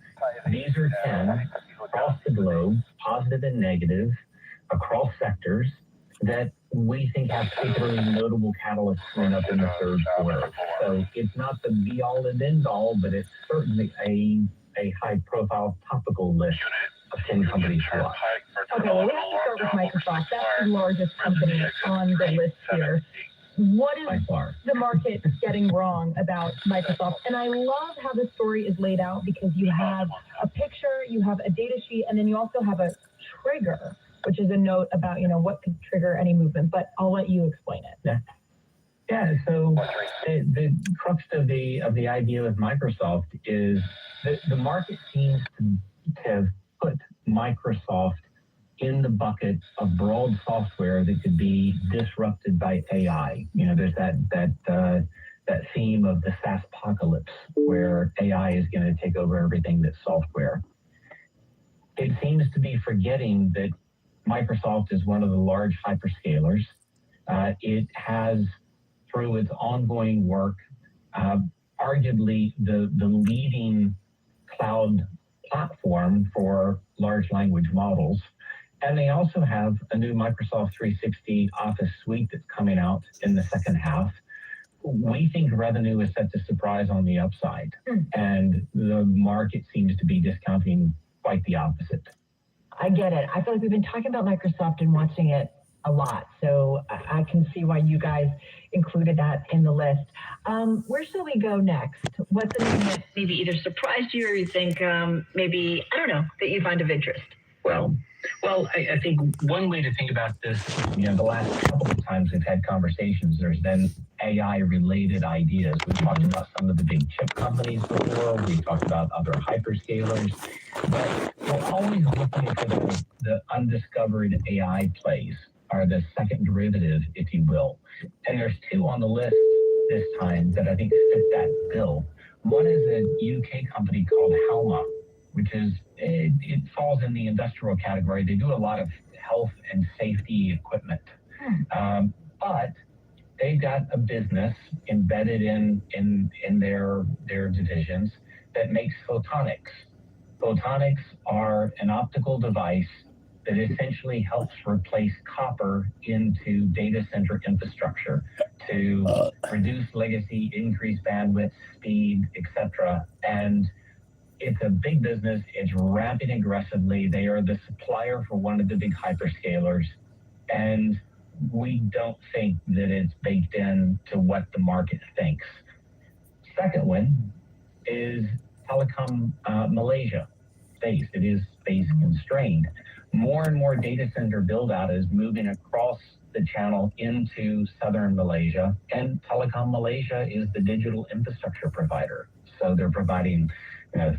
U: These are 10 across the globe, positive and negative, across sectors that we think have particularly notable catalysts coming up in the third quarter. So it's not the be-all and end-all, but it's certainly a high-profile topical list of 10 companies to watch.
H: Okay, well, we have to start with Microsoft. That's the largest company on the list here. What is the market getting wrong about Microsoft? And I love how the story is laid out because you have a picture, you have a data sheet, and then you also have a trigger, which is a note about, what could trigger any movement. But I'll let you explain it.
U: Yeah, so the crux of the idea with Microsoft is that the market seems to have put Microsoft in the bucket of broad software that could be disrupted by AI. There's that theme of the SaaS apocalypse where AI is going to take over everything that's software. It seems to be forgetting that Microsoft is one of the large hyperscalers. It has, through its ongoing work, arguably the leading cloud platform for large language models. And they also have a new Microsoft 360 Office suite that's coming out in the second half. We think revenue is set to surprise on the upside, and the market seems to be discounting quite the opposite.
D: I get it. I feel like we've been talking about Microsoft and watching it a lot, so I can see why you guys included that in the list. Where shall we go next? What's the name that maybe either surprised you or you think maybe, I don't know, that you find of interest?
U: Well, I think one way to think about this, the last couple of times we've had conversations, there's been AI-related ideas. We've talked about some of the big chip companies before. We've talked about other hyperscalers. But we're always looking for the undiscovered AI plays, or the second derivative, if you will. And there's two on the list this time that I think fit that bill. One is a UK company called Halma, which is, it falls in the industrial category. They do a lot of health and safety equipment. But they've got a business embedded in their divisions that makes photonics. Photonics are an optical device that essentially helps replace copper into data center infrastructure to reduce legacy, increase bandwidth, speed, etc. And it's a big business. It's ramping aggressively. They are the supplier for one of the big hyperscalers. And we don't think that it's baked in to what the market thinks. Second one is Telecom Malaysia. Space. It is space constrained. More and more data center build out is moving across the channel into southern Malaysia, and Telecom Malaysia is the digital infrastructure provider. So they're providing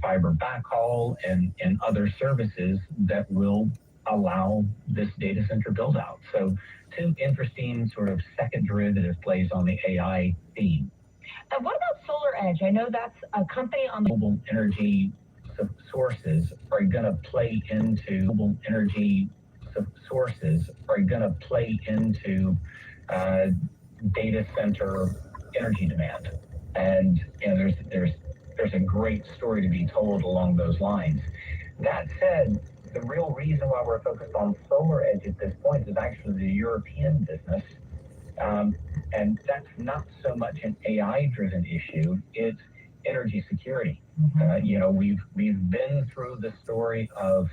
U: fiber backhaul and other services that will allow this data center build out. So two interesting sort of second derivative plays on the AI theme.
D: What about Solar Edge? I know that's a company on the
U: global energy sources are going to play into global energy sources are going to play into data center energy demand, and there's a great story to be told along those lines. That said, the real reason why we're focused on Solar Edge at this point is actually the European business, and that's not so much an AI-driven issue. It's energy security. We've been through the story of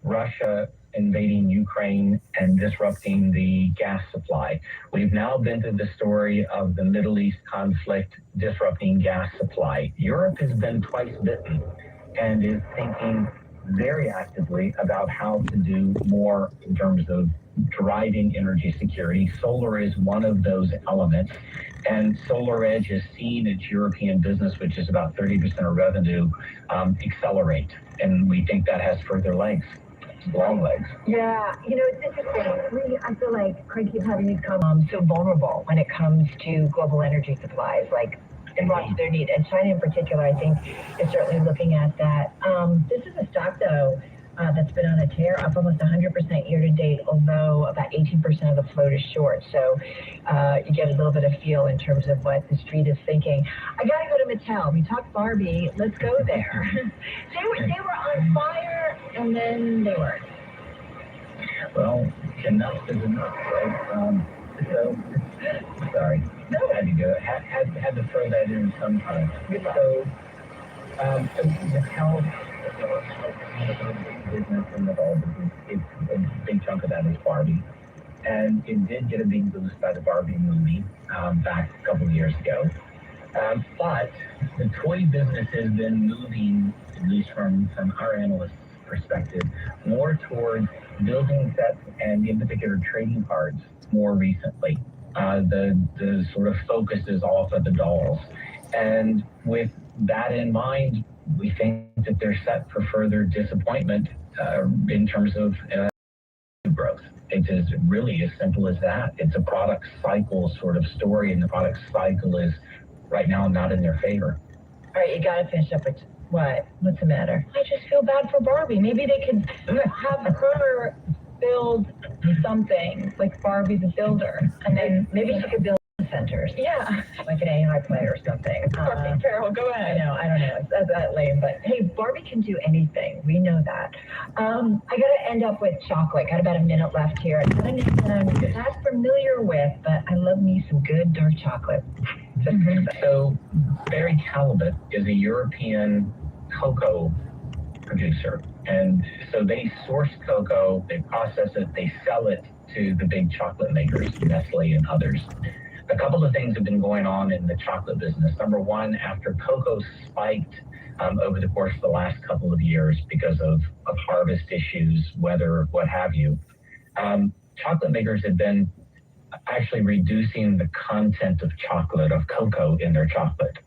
U: Russia invading Ukraine and disrupting the gas supply. We've now been through the story of the Middle East conflict disrupting gas supply. Europe has been twice bitten and is thinking very actively about how to do more in terms of driving energy security. Solar is one of those elements. And Solar Edge has seen its European business, which is about 30% of revenue, accelerate. And we think that has further legs, long legs.
D: Yeah, it's interesting. I feel like Craig keeps having these comments so vulnerable when it comes to global energy supplies, like in brought to their need. And China in particular, I think, is certainly looking at that. This is a stock, though, that's been on a tear, up almost 100% year to date, although about 18% of the float is short. So you get a little bit of feel in terms of what the street is thinking. I got to go to Mattel. We talked Barbie. Let's go there. they were on fire, and then they weren't.
U: Well, enough is enough, right? So, sorry. No. Had to go. Had to throw that in sometime. So, Mattel business in the doll business, a big chunk of that is Barbie. And it did get a big boost by the Barbie movie back a couple of years ago. But the toy business has been moving, at least from our analysts' perspective, more towards building sets and in particular trading cards more recently. The sort of focus is off of the dolls. And with that in mind, we think that they're set for further disappointment in terms of growth. It is really as simple as that. It's a product cycle sort of story, and the product cycle is right now not in their favor.
D: All right, you got to finish up with what? What's the matter? I just feel bad for Barbie. Maybe they could have her build something like Barbie the Builder, and then maybe she could build centers. Yeah, like an AI player or something. Carol, go ahead. I don't know. It's that lame, but hey, Barbie can do anything. We know that. I got to end up with chocolate. Got about a minute left here. It's not anything that I'm that familiar with, but I love me some good dark chocolate.
U: So, Barry Callebaut is a European cocoa producer, and so they source cocoa, they process it, they sell it to the big chocolate makers, Nestle and others. A couple of things have been going on in the chocolate business. Number one, after cocoa spiked over the course of the last couple of years because of harvest issues, weather, what have you, chocolate makers have been actually reducing the content of chocolate, of cocoa in their chocolate,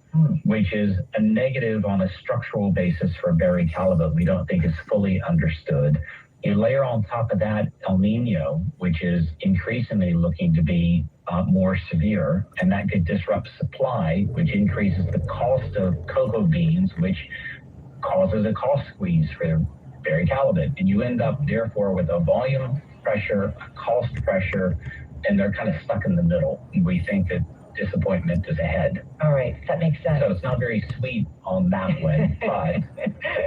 U: which is a negative on a structural basis for Barry Callebaut. We don't think is fully understood. You layer on top of that El Nino, which is increasingly looking to be more severe, and that could disrupt supply, which increases the cost of cocoa beans, which causes a cost squeeze for Barry Callebaut. And you end up, therefore, with a volume pressure, a cost pressure, and they're kind of stuck in the middle. We think that disappointment is ahead.
D: All right, that makes sense.
U: So it's not very sweet on that one, but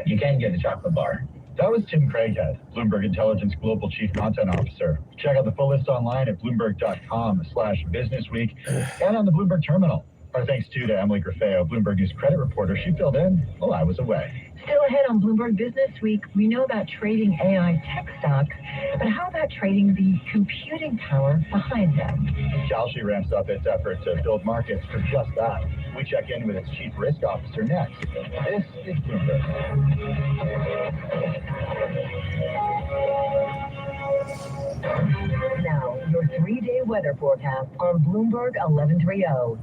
U: you can get a chocolate bar.
T: That was Tim Craighead, Bloomberg Intelligence Global Chief Content Officer. Check out the full list online at bloomberg.com/businessweek and on the Bloomberg Terminal. Our thanks too to Emily Graffeo, Bloomberg News credit reporter. She filled in while I was away.
D: Still ahead on Bloomberg Business Week, we know about trading AI tech stocks, but how about trading the computing power behind them?
T: Kalshi ramps up its effort to build markets for just that. We check in with its chief risk officer next. This is Bloomberg.
D: Now, your 3-day weather forecast on Bloomberg 1130.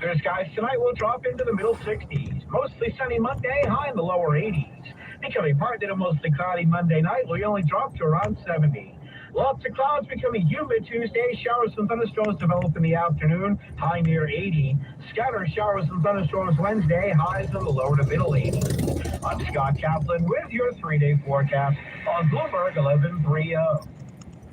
N: Clear skies tonight will drop into the middle 60s. Mostly sunny Monday, high in the lower 80s. Becoming partly to mostly cloudy Monday night, will only drop to around 70. Lots of clouds becoming humid Tuesday. Showers and thunderstorms develop in the afternoon, high near 80. Scattered showers and thunderstorms Wednesday, highs in the lower to middle 80s. I'm Scott Kaplan with your 3-day forecast on Bloomberg 1130.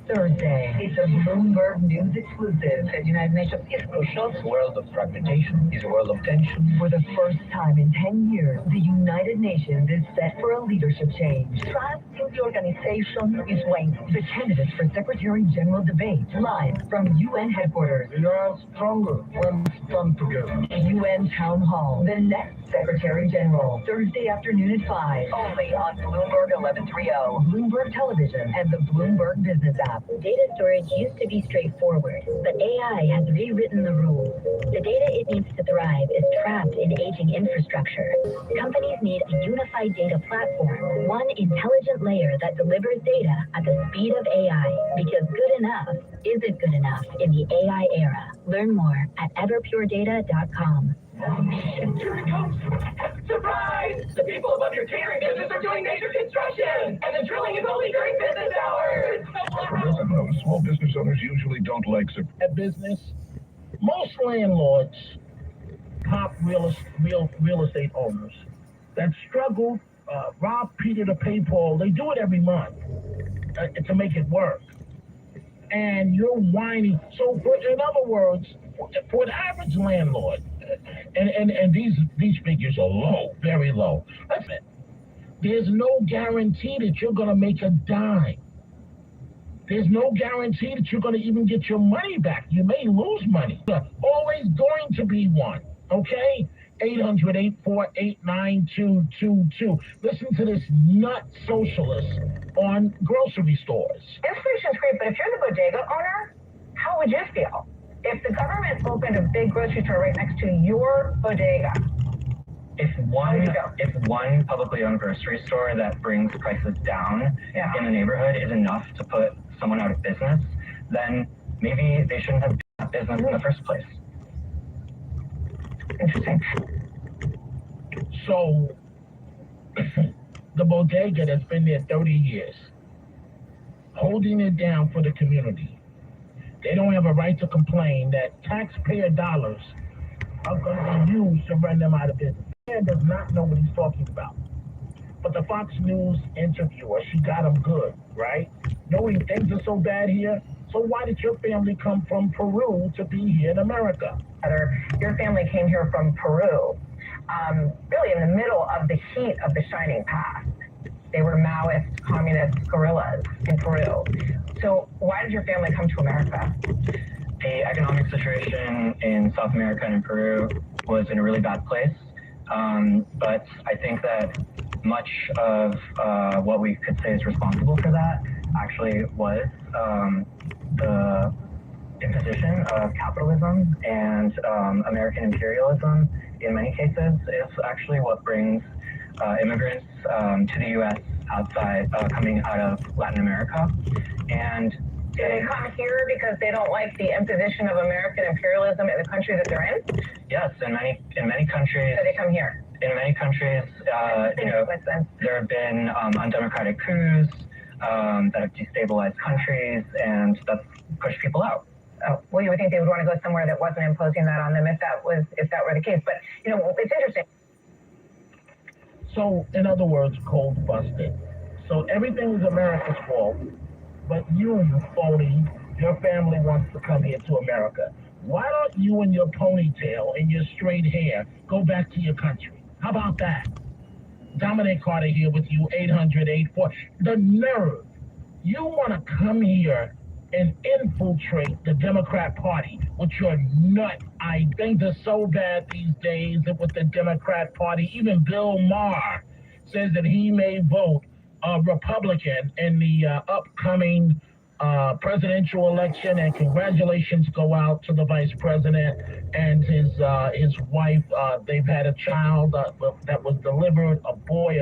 D: Thursday, it's a Bloomberg News exclusive. The United Nations is crucial.
C: This world of fragmentation is a world of tension.
D: For the first time in 10 years, the United Nations is set for a leadership change. Trust in the organization is waning. The candidates for Secretary General debate live from UN headquarters.
J: We are stronger when we stand together.
D: UN Town Hall. The next Secretary General. Thursday afternoon at 5. Only on Bloomberg 1130, Bloomberg Television, and the Bloomberg Business app.
O: Data storage used to be straightforward, but AI has rewritten the rules. The data it needs to thrive is trapped in aging infrastructure. Companies need a unified data platform, one intelligent layer that delivers data at the speed of AI, because good enough isn't good enough in the AI era. Learn more at everpuredata.com.
C: Here it comes! Surprise! The people above your catering business are doing major construction, and the drilling is only during business hours.
P: Small business owners usually don't like
J: At business, most landlords, top real estate owners that struggle, rob Peter to pay Paul, they do it every month to make it work. And you're whining. So, in other words, for the average landlord, and these figures are low, very low. There's no guarantee that you're going to make a dime. There's no guarantee that you're going to even get your money back. You may lose money. Always going to be one, okay? 800-848-9222. Listen to this nut socialist on grocery stores.
H: Inflation's great, but if you're the bodega owner, how would you feel if the government opened a big grocery store right next to your bodega?
E: If one publicly owned grocery store that brings prices down in the neighborhood is enough to put someone out of business, then maybe they shouldn't have done business in the first place.
H: Interesting.
J: So, the bodega that's been there 30 years, holding it down for the community, they don't have a right to complain that taxpayer dollars are going to be used to run them out of business. Man does not know what he's talking about. But the Fox News interviewer, she got him good, right? Knowing things are so bad here, so why did your family come from Peru to be here in America?
H: Your family came here from Peru, really in the middle of the heat of the Shining Path. They were Maoist, communist guerrillas in Peru. So why did your family come to America?
E: The economic situation in South America and in Peru was in a really bad place. But I think that much of what we could say is responsible for that actually was the imposition of capitalism and American imperialism. In many cases, is actually what brings immigrants to the U.S. coming out of Latin America. And
H: they come here because they don't like the imposition of American imperialism in the country that they're in?
E: Yes, in many countries.
H: So they come here.
E: In many countries, there have been undemocratic coups that have destabilized countries, and that's pushed people out.
H: Oh, well, you would think they would want to go somewhere that wasn't imposing that on them if that were the case. But it's interesting.
J: So, in other words, cold busted. So everything is America's fault, but you phony, your family wants to come here to America. Why don't you and your ponytail and your straight hair go back to your country? How about that?
F: Dominic Carter here with you, 800-84. The nerve. You want to come here and infiltrate the Democrat Party with your nut. I think they're so bad these days with the Democrat Party. Even Bill Maher says that he may vote Republican in the upcoming presidential election, and congratulations go out to the vice president and his wife. They've had a child that was delivered, a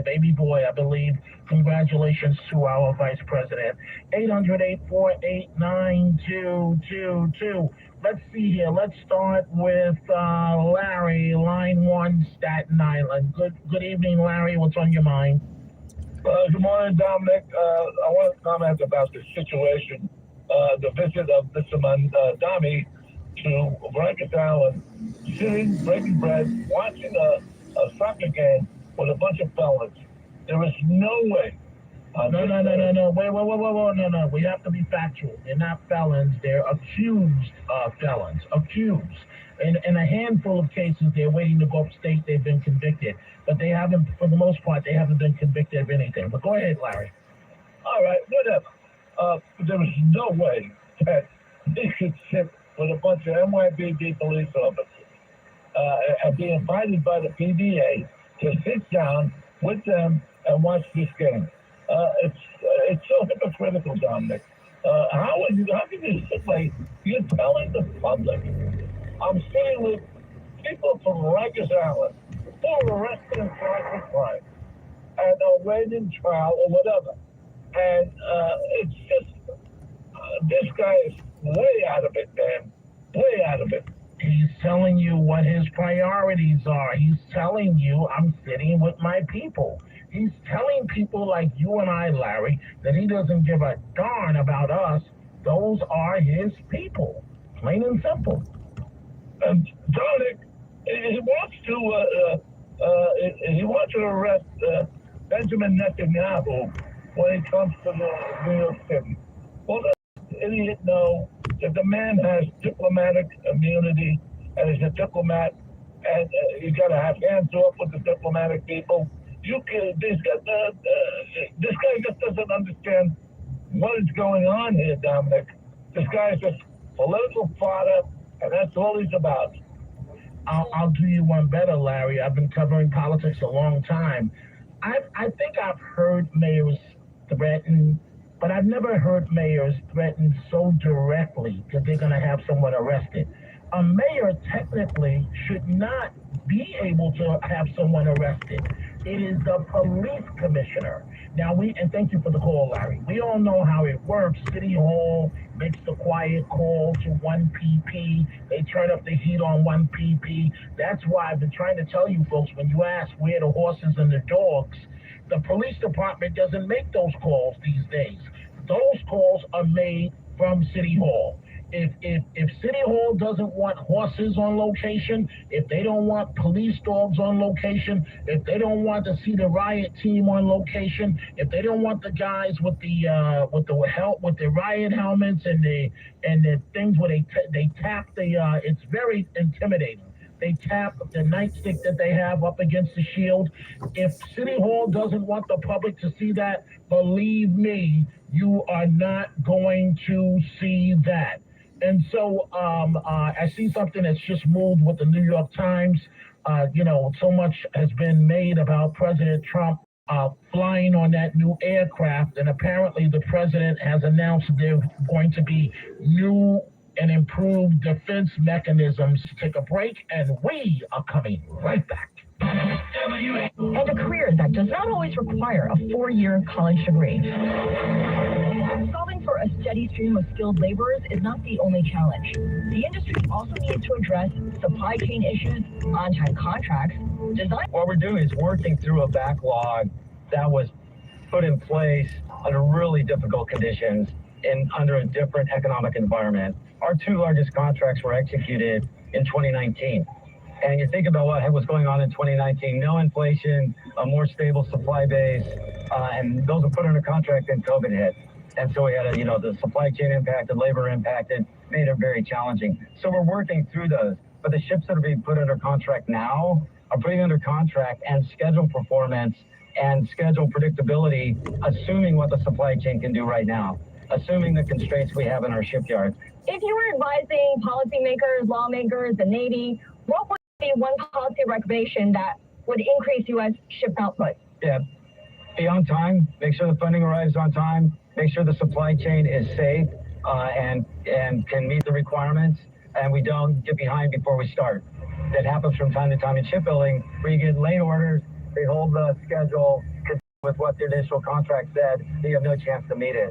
F: baby boy, I believe. Congratulations to our vice president. 800-848-9222. Let's see here. Let's start with Larry, line 1, Staten Island. Good evening, Larry. What's on your mind?
J: Good morning, Dominic. I want to comment about the situation, the visit of Mr. Mandami to Rikers Island, sitting, breaking bread, watching a soccer game with a bunch of fellas. There is no way.
F: No. Wait. No. We have to be factual. They're not felons. They're accused felons. Accused. In a handful of cases, they're waiting to go upstate. They've been convicted. But they haven't, for the most part, they haven't been convicted of anything. But go ahead, Larry.
J: All right, whatever. There is no way that they could sit with a bunch of NYPD police officers and be invited by the PDA to sit down with them and watch this game. It's so hypocritical, Dominic. How can you sit like you're telling the public? I'm sitting with people from Rikers Island who are arrested in violent crime and are waiting trial or whatever. And it's just, this guy is way out of it, man. Way out of it.
F: He's telling you what his priorities are. He's telling you, I'm sitting with my people. He's telling people like you and I, Larry, that he doesn't give a darn about us. Those are his people. Plain and simple.
J: And Dominic, he wants to arrest Benjamin Netanyahu when he comes to New York City. Well, does this idiot know that the man has diplomatic immunity and is a diplomat, and you got to have hands off with the diplomatic people? This guy just doesn't understand what is going on here, Dominic. This guy is just political fodder, and that's all he's about.
F: I'll do you one better, Larry. I've been covering politics a long time. I think I've heard mayors threaten, but I've never heard mayors threaten so directly that they're going to have someone arrested. A mayor technically should not be able to have someone arrested. It is the police commissioner. Now, and thank you for the call, Larry. We all know how it works. City Hall makes the quiet call to 1 pp. They turn up the heat on 1 pp. That's why I've been trying to tell you folks, when you ask where the horses and the dogs, the police department doesn't make those calls these days. Those calls are made from City Hall. If City Hall doesn't want horses on location, if they don't want police dogs on location, if they don't want to see the riot team on location, if they don't want the guys with the riot helmets and the things where they tap it's very intimidating. They tap the nightstick that they have up against the shield. If City Hall doesn't want the public to see that, believe me, you are not going to see that. And so I see something that's just moved with the New York Times. So much has been made about President Trump flying on that new aircraft. And apparently the president has announced there are going to be new and improved defense mechanisms. Take a break, and we are coming right back.
D: And a career that does not always require a 4-year college degree. Solving for a steady stream of skilled laborers is not the only challenge. The industry also needs to address supply chain issues, on-time contracts, design.
E: What we're doing is working through a backlog that was put in place under really difficult conditions and under a different economic environment. Our 2 largest contracts were executed in 2019. And you think about what was going on in 2019, no inflation, a more stable supply base, and those were put under contract and COVID hit. And so we had the supply chain impacted, labor impacted, made it very challenging. So we're working through those. But the ships that are being put under contract now are putting under contract and schedule performance
L: and schedule predictability, assuming what the supply chain can do right now, assuming the constraints we have in our shipyards.
H: If you were advising policymakers, lawmakers, the Navy, what would be one policy recommendation that would increase U.S. ship output?
L: Yeah, be on time, make sure the funding arrives on time, make sure the supply chain is safe and can meet the requirements, and we don't get behind before we start. That happens from time to time in shipbuilding, where you get late orders, they hold the schedule with what the initial contract said, you have no chance to meet it.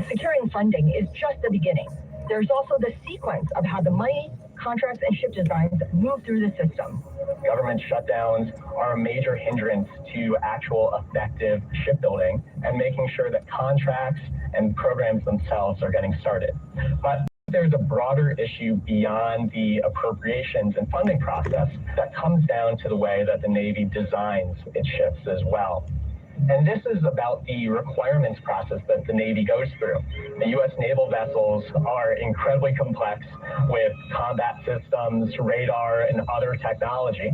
H: Securing funding is just the beginning. There's also the sequence of how the money, contracts, and ship designs move through the system.
E: Government shutdowns are a major hindrance to actual effective shipbuilding and making sure that contracts and programs themselves are getting started. But there's a broader issue beyond the appropriations and funding process that comes down to the way that the Navy designs its ships as well. And this is about the requirements process that the Navy goes through. The U.S. naval vessels are incredibly complex with combat systems, radar, and other technology.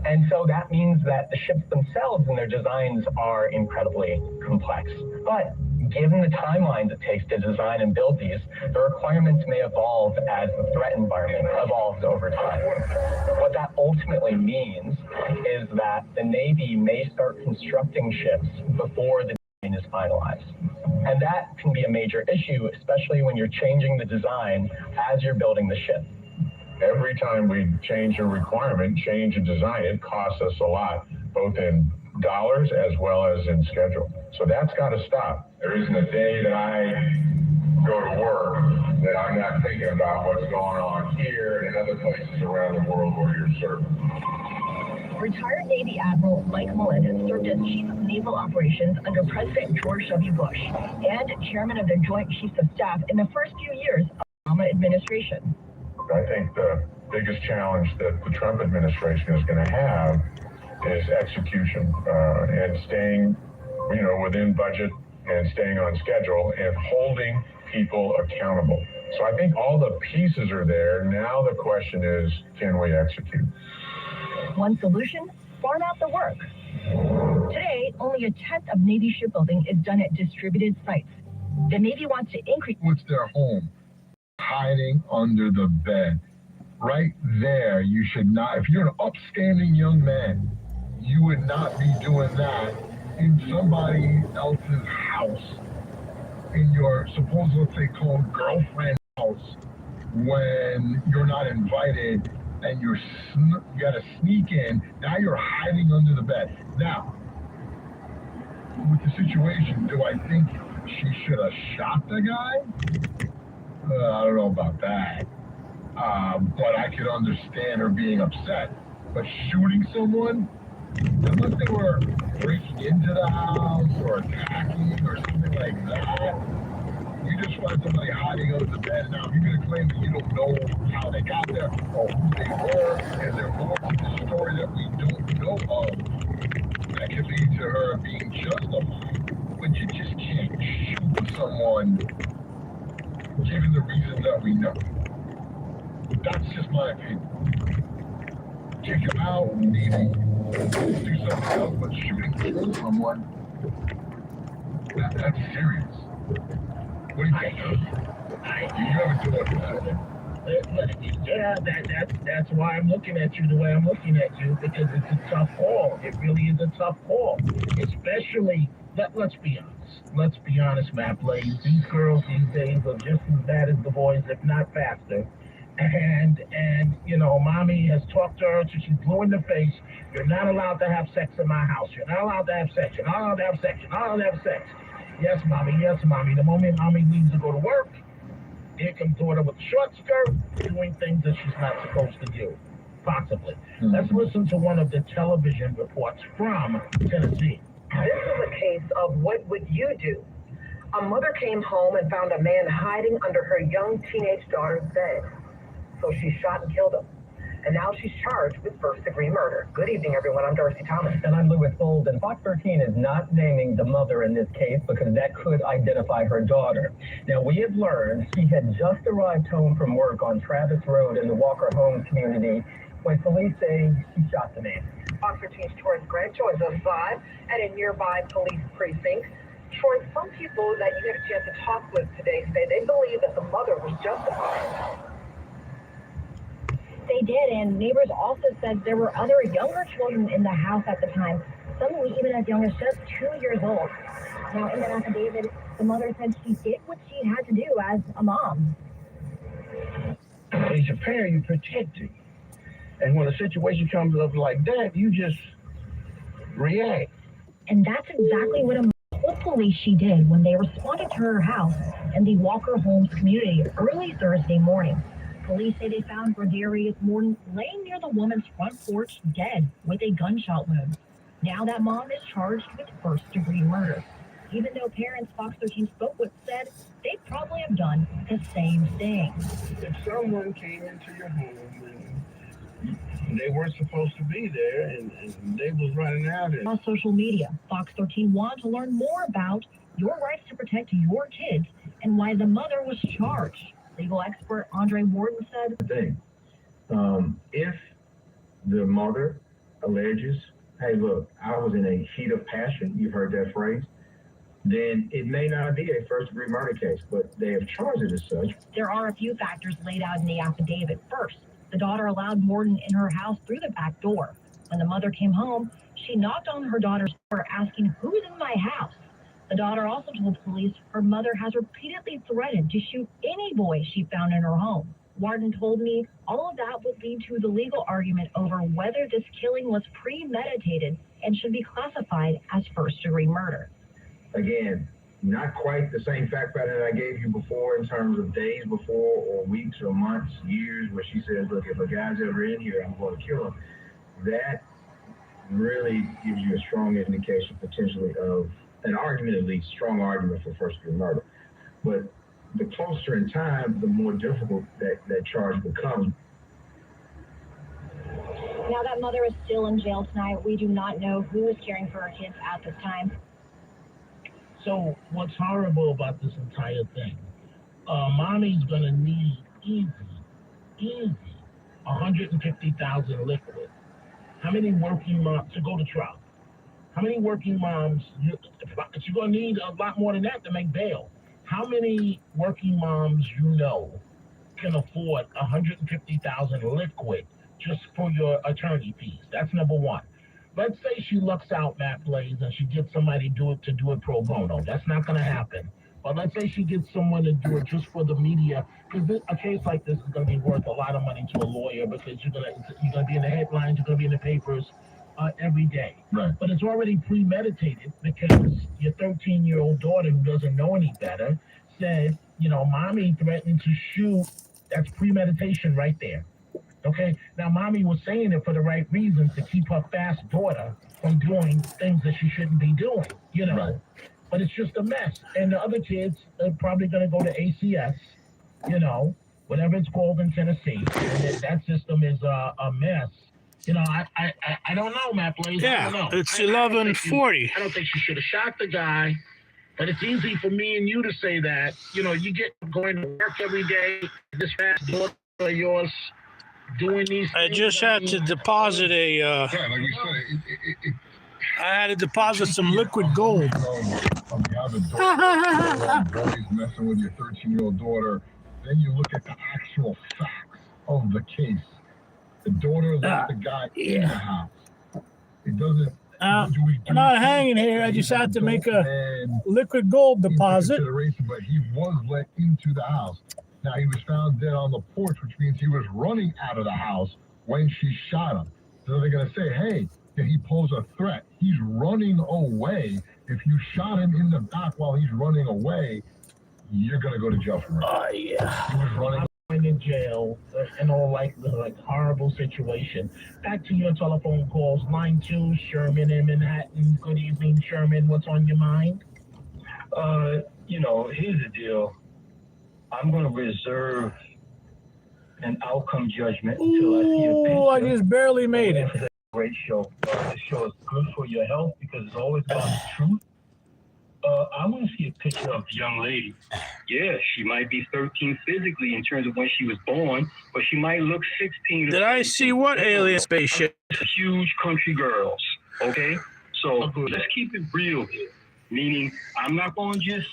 E: And so that means that the ships themselves and their designs are incredibly complex. But given the timelines it takes to design and build these, the requirements may evolve as the threat environment evolves over time. What that ultimately means is that the Navy may start constructing ships before the design is finalized. And that can be a major issue, especially when you're changing the design as you're building the ship.
M: Every time we change a requirement, change a design, it costs us a lot, both in dollars as well as in schedule. So that's got to stop. There isn't a day that I go to work that I'm not thinking about what's going on here and other places around the world where you're serving.
H: Retired Navy Admiral Mike Melendez served as Chief of Naval Operations under President George W. Bush and Chairman of the Joint Chiefs of Staff in the first few years of the Obama administration.
M: I think the biggest challenge that the Trump administration is going to have is execution and staying, within budget and staying on schedule and holding people accountable. So I think all the pieces are there. Now the question is, can we execute?
H: One solution, farm out the work. Today, only 1/10 of Navy shipbuilding is done at distributed sites. The Navy wants to increase.
J: What's their home? Hiding under the bed. Right there, you should not, if you're an upstanding young man, you would not be doing that in somebody else's house, in your supposedly called girlfriend's house, when you're not invited and you gotta sneak in. Now you're hiding under the bed. Now, with the situation, do I think she should have shot the guy? I don't know about that. But I could understand her being upset. But shooting someone, unless they were breaking into the house or attacking or something like that, you just find somebody hiding under the bed. Now, if you're going to claim that you don't know how they got there or who they were, and there more to the story that we don't know of, that could lead to her being justified. But you just can't shoot someone given the reasons that we know. That's just my opinion. Kick him out, maybe do something else, but shooting someone, that's serious. What do you think? You haven't done that.
F: Yeah, that's why I'm looking at you the way I'm looking at you, because it's a tough call. It really is a tough call. Especially, let's be honest. Let's be honest, Matt Blaze. These girls these days are just as bad as the boys, if not faster. And mommy has talked to her till she's blue in the face. You're not allowed to have sex in my house. You're not allowed to have sex. You're not allowed to have sex. You're not allowed to have sex. Yes, mommy. Yes, mommy. The moment mommy leaves to go to work, here comes daughter with a short skirt, doing things that she's not supposed to do. Possibly. Mm-hmm. Let's listen to one of the television reports from Tennessee.
K: This is a case of what would you do? A mother came home and found a man hiding under her young teenage daughter's bed. So she shot and killed him. And now she's charged with first-degree murder. Good evening, everyone. I'm Darcy Thomas.
L: And I'm Louis Gold. And Fox 13 is not naming the mother in this case because that could identify her daughter. Now, we have learned she had just arrived home from work on Travis Road in the Walker Homes community
K: when police say he shot the man. Fox 13's Troy Grant joins us live at a nearby police precinct. Troy, some people that you had a chance to talk with today say they believe that the mother was justified.
H: They did, and neighbors also said there were other younger children in the house at the time, some even as young as just 2 years old. Now, in that affidavit, the mother said she did what she had to do as a mom.
J: As a parent, you protect it. And when a situation comes up like that, you just react.
H: And that's exactly what a told police she did when they responded to her house in the Walker Homes community early Thursday morning. Police say they found Rodarius Morton laying near the woman's front porch dead with a gunshot wound. Now that mom is charged with first-degree murder. Even though parents Fox 13 spoke with said they'd probably have done the same thing.
J: If someone came into your home and they weren't supposed to be there and they was running out and...
H: On social media, Fox 13 wanted to learn more about your rights to protect your kids and why the mother was charged. Legal expert Andre Warden said,
M: if the mother alleges, hey, look, I was in a heat of passion, you've heard that phrase, then it may not be a first-degree murder case, but they have charged it as such.
H: There are a few factors laid out in the affidavit. First, the daughter allowed Morton in her house through the back door. When the mother came home, she knocked on her daughter's door asking, "Who's in my house?" The daughter also told police her mother has repeatedly threatened to shoot any boy she found in her home. Warden told me all of that would lead to the legal argument over whether this killing was premeditated and should be classified as first-degree murder.
M: Again, not quite the same fact pattern that I gave you before in terms of days before or weeks or months, years, where she says, look, if a guy's ever in here, I'm going to kill him. That really gives you a strong indication potentially of an argument, at least strong argument for first-degree murder. But the closer in time, the more difficult that charge becomes.
H: Now that mother is still in jail tonight, we do not know who is caring for her kids at this time.
F: So what's horrible about this entire thing? Mommy's gonna need easy, $150,000 liquid. How many working moms to go to trial? How many working moms? You're gonna need a lot more than that to make bail. How many working moms you know can afford $150,000 liquid just for your attorney fees? That's number one. Let's say she lucks out, Matt Blaze, and she gets somebody to do it pro bono. That's not going to happen. But let's say she gets someone to do it just for the media, because a case like this is going to be worth a lot of money to a lawyer, because you're going to be in the headlines, you're going to be in the papers every day.
M: Right.
F: But it's already premeditated because your 13-year-old daughter, who doesn't know any better, said, mommy threatened to shoot. That's premeditation right there. Okay, now mommy was saying it for the right reasons, to keep her fast daughter from doing things that she shouldn't be doing, Right. But it's just a mess. And the other kids are probably going to go to ACS, whatever it's called in Tennessee. And that system is a mess. I don't know, Matt Blaze.
G: Yeah,
F: I don't know.
G: it's 11:40.
F: I don't think she should have shot the guy. But it's easy for me and you to say that. You get going to work every day, this fast daughter of yours, doing these
G: I
F: things.
G: just had to deposit
V: like we said,
G: I had to deposit some liquid gold.
V: From the other daughter, boys messing with your 13-year-old daughter. Then you look at the actual facts of the case. The daughter left the guy in the house. It doesn't.
G: We're not hanging here. I just had to make a liquid gold deposit.
V: But he was let into the house. Now, he was found dead on the porch, which means he was running out of the house when she shot him. So they're going to say, hey, did he pose a threat? He's running away. If you shot him in the back while he's running away, you're going to go to jail for murder.
G: Oh, yeah.
V: He was running
F: in jail, in all likelihood, like horrible situation. Back to your telephone calls. Line 2, Sherman in Manhattan. Good evening, Sherman. What's on your mind?
E: Here's the deal. I'm going to reserve an outcome judgment until I see a picture.
G: Oh, I just barely made it.
E: Great show. This show is good for your health because it's always about the truth
F: I want to see a picture of the young lady. Yeah, she might be 13 physically in terms of when she was born, but she might look 16.
G: Did I see what alien spaceship?
F: Huge country girls, okay? So let's keep it real here. Meaning, I'm not going to just...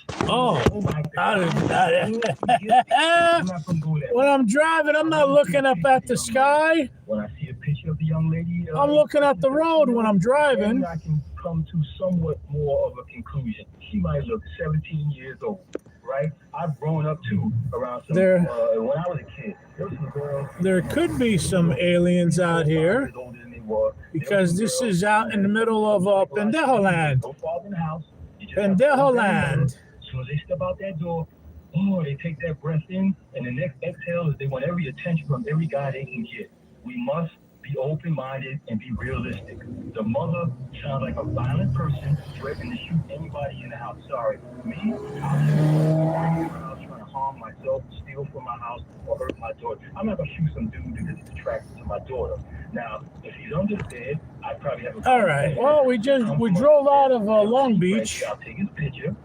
G: When I'm driving, I'm not looking up at the sky.
F: When I see a picture of the young lady...
G: I'm looking at the road when I'm driving.
F: I can come to somewhat more of a conclusion. She might look 17 years old, right? I've grown up, too, around some... when I was a kid, there were some girls...
G: There could be some aliens out here, because this is out in the middle of Pendejo Land. Pendejo Land.
F: As soon as they step out that door, they take that breath in, and the next exhale is they want every attention from every guy they can get. We must be open-minded and be realistic. The mother sounds like a violent person threatening to shoot anybody in the house. Sorry, me, I'm trying to harm myself, steal from my house, or hurt my daughter. I'm not gonna shoot some dude because he's attracted to my daughter. Now, if he's under the bed, I probably have a...
G: All right. Well, we drove out of Long Beach.
F: I'll take his picture.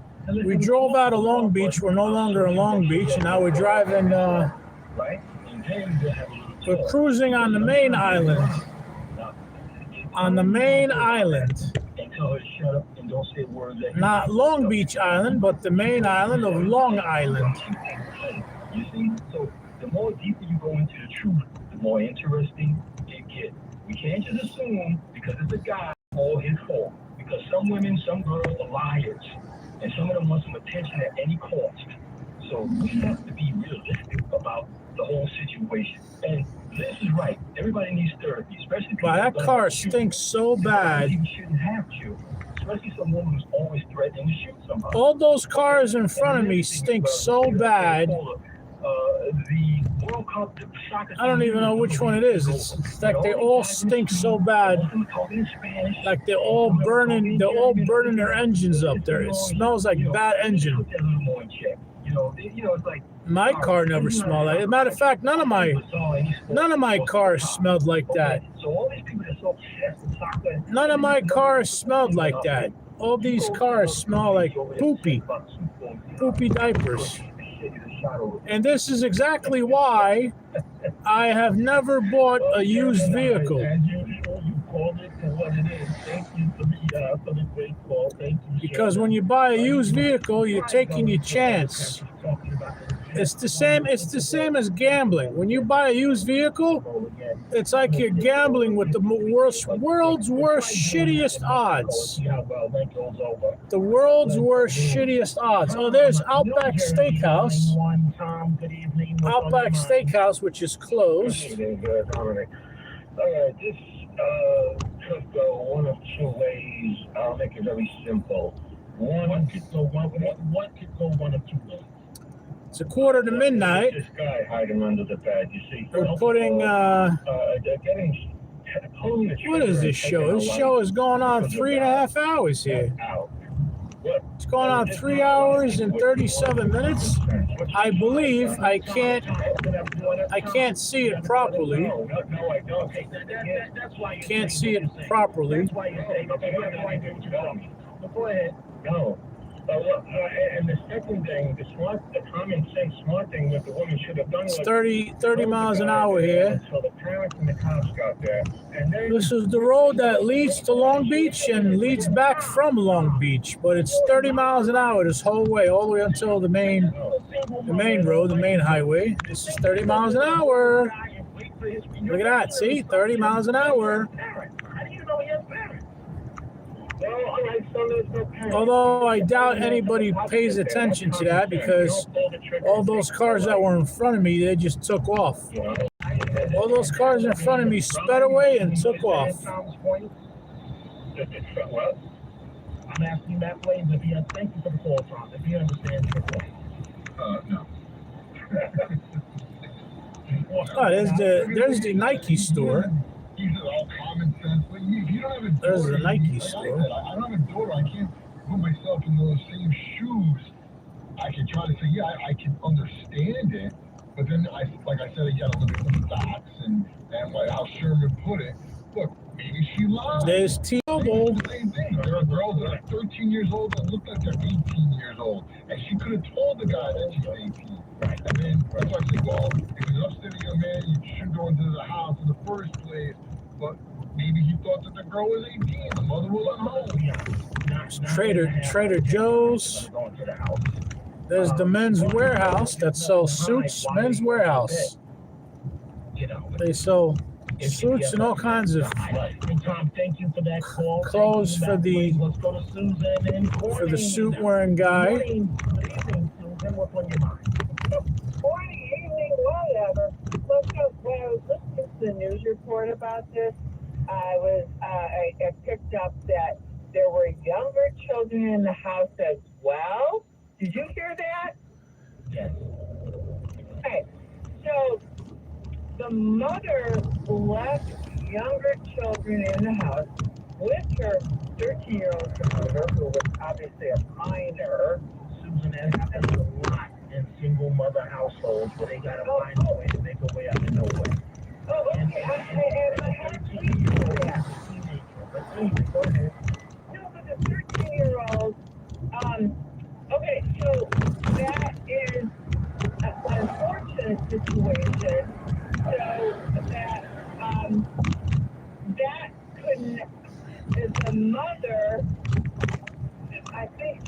G: We drove out of Long Beach. We're no longer in Long Beach, and now we're driving. We're cruising on the main island. On the main island. Not Long Beach Island, but the main island of Long Island.
F: You see, so the more deeper you go into the truth, the more interesting it gets. We can't just assume because it's a guy all his fault. Because some women, some girls are liars, and some of them want some attention at any cost. So we have to be realistic about the whole situation. And this is right. Everybody needs therapy, especially people.
G: Wow, that car stinks so bad.
F: You shouldn't have children, especially some woman who's always threatening to shoot somebody.
G: All those cars in front of me stink so bad. I don't even know which one it is. It's like they all stink so bad. Like they're all burning their engines up there. It smells like bad engine. My car never smelled like it. As a matter of fact, none of my cars smelled like that. None of my cars smelled like that. All these cars smell like poopy diapers. And this is exactly why I have never bought a used vehicle. Because when you buy a used vehicle, you're taking your chance. It's the same as gambling. When you buy a used vehicle, it's like you're gambling with the world's worst, shittiest odds. The world's worst, shittiest odds. Oh, there's Outback Steakhouse. Outback Steakhouse, which is closed.
F: This could go one of two ways. I'll make it very simple. One could go one of two ways.
G: It's 1:45.
F: This guy hiding under the bed, you see.
G: We're putting, what is this show? This show is going on 3.5 hours here. It's going on 3 hours and 37 minutes. I believe I can't see it properly. Can't see it properly.
F: Go ahead. No. And the second thing, the common sense smart thing that the woman should have done was
G: 30 miles an hour here.
F: So the parents and the cops got there. And
G: this is the road that leads to Long Beach and leads back from Long Beach, but it's 30 miles an hour this whole way, all the way until the main road, the main highway. This is 30 miles an hour. Look at that, see? 30 miles an hour. Although I doubt anybody pays attention to that because all those cars that were in front of me, they just took off. All those cars in front of me sped away and took off.
F: I'm asking Matt Blaine if he has, thank you for the call, Tom, if he understands your point. No.
G: Oh, there's the Nike store.
V: These are all common sense. But you don't have a
G: There's
V: daughter,
G: the Nike store.
V: I don't have a daughter. I can't put myself in those same shoes. I can try to say, yeah, I can understand it. But then, like I said, you got to look at the facts and how Sherman put it. Look, maybe she lied.
G: There's T-Mobile.
V: Same thing. There are girls that are 13 years old that look like they're 18 years old. And she could have told the guy that she's 18. Right. And then that's why I say, well, if he's an upstanding young man, you should go into the house in the first place. But maybe he thought that the girl was 18. The mother was at home.
G: Trader Joe's. There's the Men's Warehouse that sells suits. Men's Warehouse. They sell suits and all kinds of clothes for the suit wearing guy.
K: Morning, evening, whatever. When I was listening to the news report about this, I picked up that there were younger children in the house as well. Did you hear that?
R: Yes.
K: Okay, so the mother left younger children in the house with her 13-year-old daughter, who was obviously a minor.
R: Susan, that happens a lot in single mother households where they gotta find a way to make a way out of nowhere.
K: Oh, okay. And I had to read that.
R: But anyway, go ahead.
K: No, but the 13-year-old, okay, so that is an unfortunate situation. So that couldn't, as a mother, I think,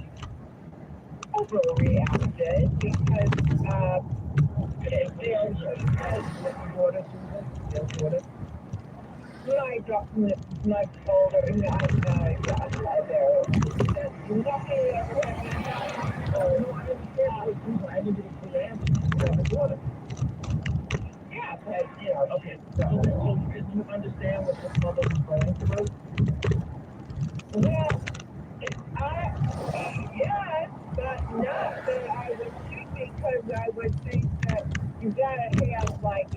K: overreacted because my folder, there's nothing ever
R: I didn't get a clear answer.
K: Yeah, but,
R: okay, so do you understand what this mother was going through?
K: Well, yes, but not that I would think, because I would think that you gotta have like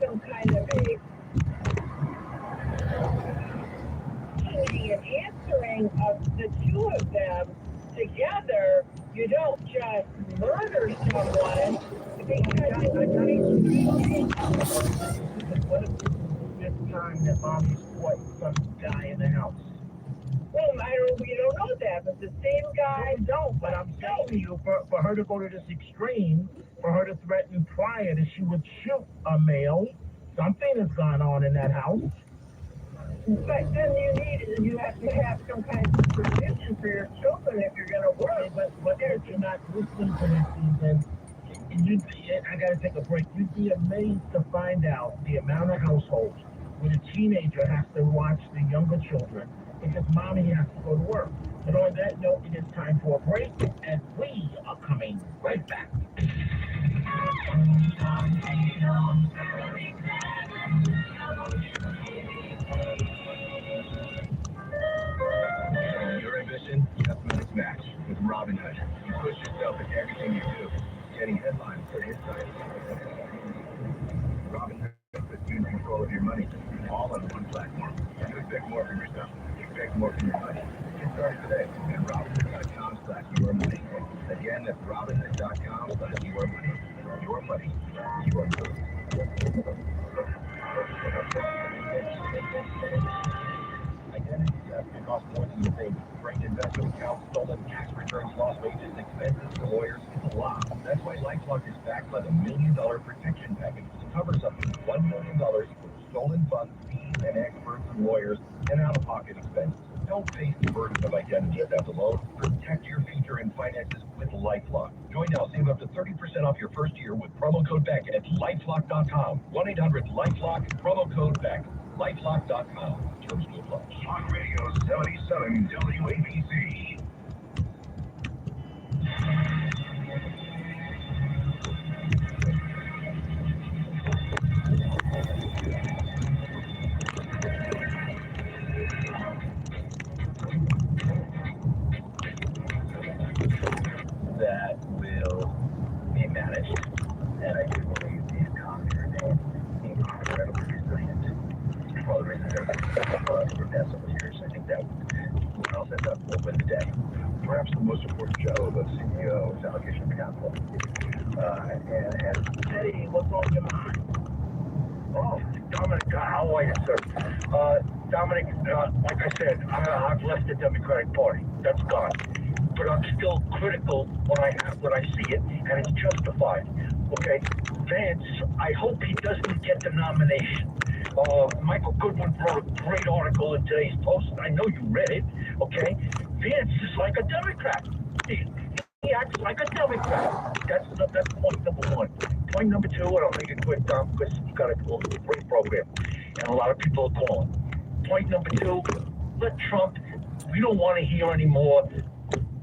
K: some kind of a and answering of the two of them together. You don't just murder someone because
R: what if this time that mommy caught some guy in the house?
K: Well, we don't know that, but the same guy
R: don't. But I'm telling you, for her to go to this extreme, for her to threaten prior that she would shoot a male, something has gone on in that house.
K: But then you have to have some kind of supervision for your children if you're going to work.
R: But if you're not listening to this season, I got to take a break. You'd be amazed to find out the amount of households where the teenager has to watch the younger children because mommy has to go to work. And on that note, it is time for a break, and we are coming right back.
S: Your ambition, customized match with Robinhood. You push yourself in everything you do. Getting headlines for insights. Robinhood puts you in control of your money, all on one platform. You expect more from yourself. You expect more from your money. Get started today at Robinhood.com/yourmoney. Again, that's Robinhood.com/yourmoney. Your money, your move. Identity theft can cost more than you think. Brain investment accounts, stolen tax returns, lost wages, expenses to lawyers. It's a lot. That's why LifeLock is backed by the $1 Million Protection Package that covers up to $1 million for stolen funds, fees, and experts and lawyers, and out-of-pocket expenses. Don't face the burden of identity theft alone. Protect your future and finances with LifeLock. Join now. Save up to 30% off your first year with promo code BECK at LifeLock.com. 1-800-LifeLock, promo code BECK. LifeLock.com. Terms will apply.
P: Talk Radio 77 WABC.
C: That will be managed, and I do believe the economy remains incredibly resilient. For all the reasons everybody's talking about for the past several years, I think that will help end up will win the day.
P: Perhaps the most important job of a CEO is allocation of capital.
R: And Eddie, what's on your mind? Oh,
B: Dominic, how are you, sir? Dominic, like I said, I've left the Democratic Party. That's gone. But I'm still critical when I see it, and it's justified. Okay, Vance, I hope he doesn't get the nomination. Michael Goodwin wrote a great article in today's Post. I know you read it. Okay, Vance is like a Democrat. He acts like a Democrat. That's point number one. Point number two, and I'll make it quick, Tom, because you got a great program, and a lot of people are calling. Point number two, let Trump. We don't want to hear anymore.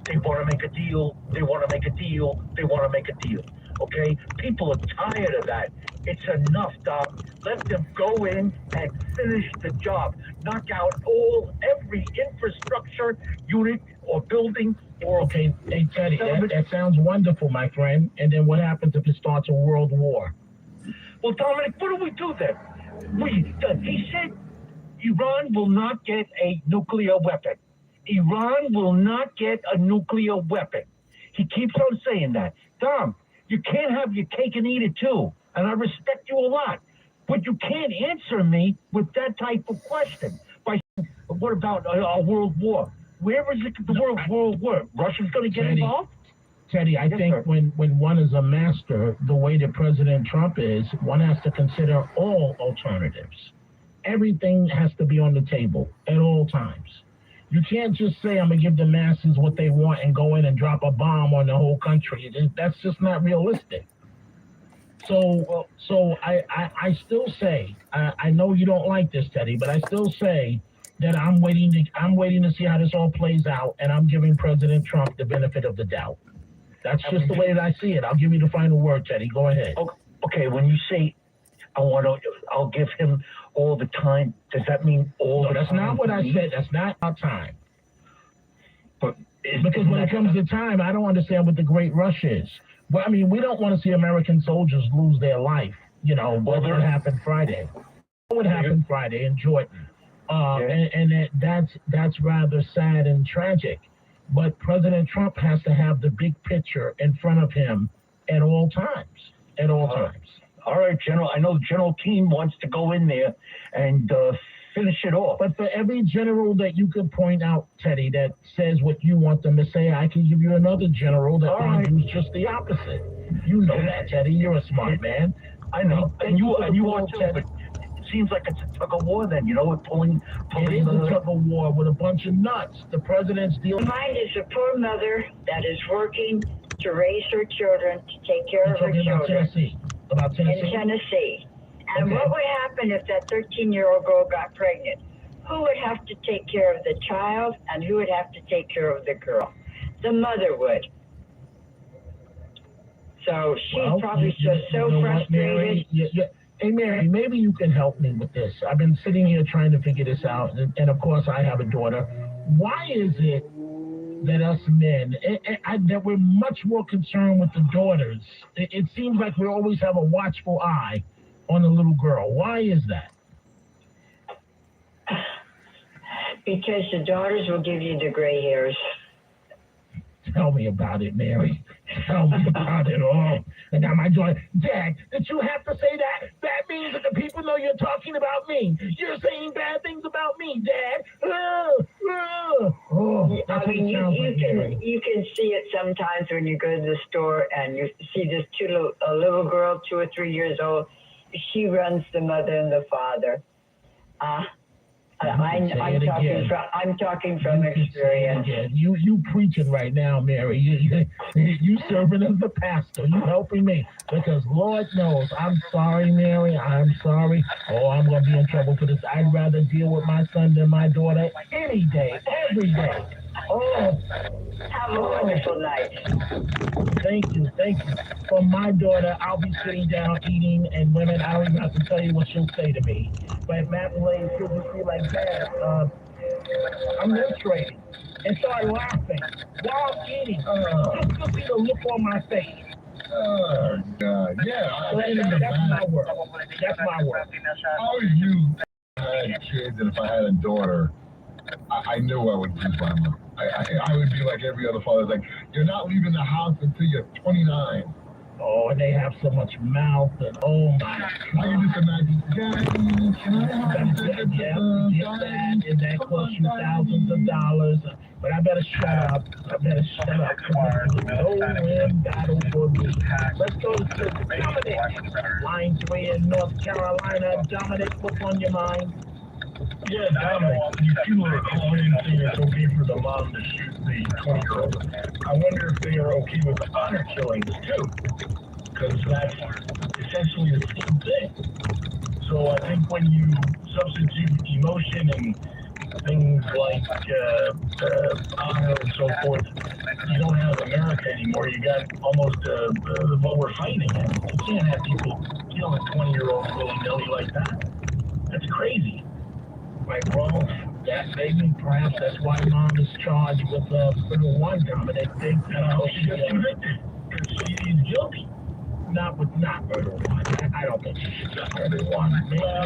B: They want to make a deal. They want to make a deal. They want to make a deal. Okay? People are tired of that. It's enough, Doc. Let them go in and finish the job. Knock out every infrastructure unit or building or...
I: Okay, hey, Teddy, that sounds wonderful, my friend. And then what happens if it starts a world war?
B: Well, Dominic, what do we do then? He said Iran will not get a nuclear weapon. Iran will not get a nuclear weapon. He keeps on saying that. Dom, you can't have your cake and eat it too. And I respect you a lot. But you can't answer me with that type of question. What about a world war? Where is it the world war? Russia's going to get involved?
I: Teddy, I think when one is a master, the way that President Trump is, one has to consider all alternatives. Everything has to be on the table at all times. You can't just say, I'm going to give the masses what they want and go in and drop a bomb on the whole country. That's just not realistic. So I still say, I know you don't like this, Teddy, but I still say that I'm waiting to see how this all plays out, and I'm giving President Trump the benefit of the doubt. That's just the way that I see it. I'll give you the final word, Teddy. Go ahead.
B: Okay, when you say I'll give him all the time, does that mean all the time?
I: No, that's not what I said. That's not our time. Because when it comes to time, I don't understand what the Great Rush is. Well, I mean, we don't want to see American soldiers lose their life. You know, what happened Friday? What happened Friday in Jordan? And that's rather sad and tragic. But President Trump has to have the big picture in front of him at all times. At all times.
B: All right, General. I know General Keane wants to go in there and finish it off.
I: But for every general that you could point out, Teddy, that says what you want them to say, I can give you another general that argues just the opposite. You know that, Teddy. You're a smart man.
B: I know. And you are too, Teddy. But it seems like it's a tug of war then, you know, with pulling
I: it is a tug of war with a bunch of nuts. The president's deal.
W: Mine is a poor mother that is working to raise her children, to take care of her children.
I: About Tennessee?
W: In Tennessee. And what would happen if that 13-year-old girl got pregnant? Who would have to take care of the child, and who would have to take care of the girl? The mother would. So she's probably just so frustrated.
I: Hey, Mary, maybe you can help me with this. I've been sitting here trying to figure this out, and of course I have a daughter. Why is it that us men, that we're much more concerned with the daughters? It seems like we always have a watchful eye on the little girl. Why is that?
W: Because the daughters will give you the gray hairs.
I: Tell me about it, Mary. Tell me about it all. And now my daughter, Dad, did you have to say that? That means that the people know you're talking about me. You're saying bad things about me, Dad.
W: I mean, you can see it sometimes when you go to the store and you see this a little girl, 2 or 3 years old. She runs the mother and the father. I'm talking from experience.
I: You preaching right now, Mary. You serving as the pastor. You helping me. Because Lord knows, I'm sorry, Mary. I'm sorry. Oh, I'm going to be in trouble for this. I'd rather deal with my son than my daughter any day, every day. Oh.
W: Have a wonderful night.
I: Thank you. For my daughter, I'll be sitting down eating, and women, I don't even have to tell you what she'll say to me. But Madeline, she'll just be like, Dad, I'm menstruating. And start laughing while I'm eating. Just to see the look on my face.
V: Oh, God. Yeah.
I: That's my world. That's my world.
V: I always knew I had kids, and if I had a daughter, I knew I would lose my mind. I would be like every other father, like, you're not leaving the house until you're 29.
I: Oh, and they have so much mouth, and oh my
V: I can just imagine, Daddy, can I have
I: that, and that costs you thousands of dollars. But I better shut up. Because this is a no-win battle for me. Let's go to Dominic. Line 3 in North Carolina. Dominic, what's on your mind?
J: Yeah, Dominic, you two were calling saying it's okay for the mom to shoot the 20-year-old. I wonder if they are okay with the honor killings too, because that's essentially the same thing. So I think when you substitute emotion and things like honor and so forth, you don't have America anymore. You got almost what we're fighting in. You can't have people killing 20-year-olds willy-nilly like that. That's crazy.
I: Right, well, that maybe perhaps that's why mom is charged with murder one, Dominic.
J: She gets convicted because she's guilty.
I: Not murder one. I don't think she should get murder one.
J: Now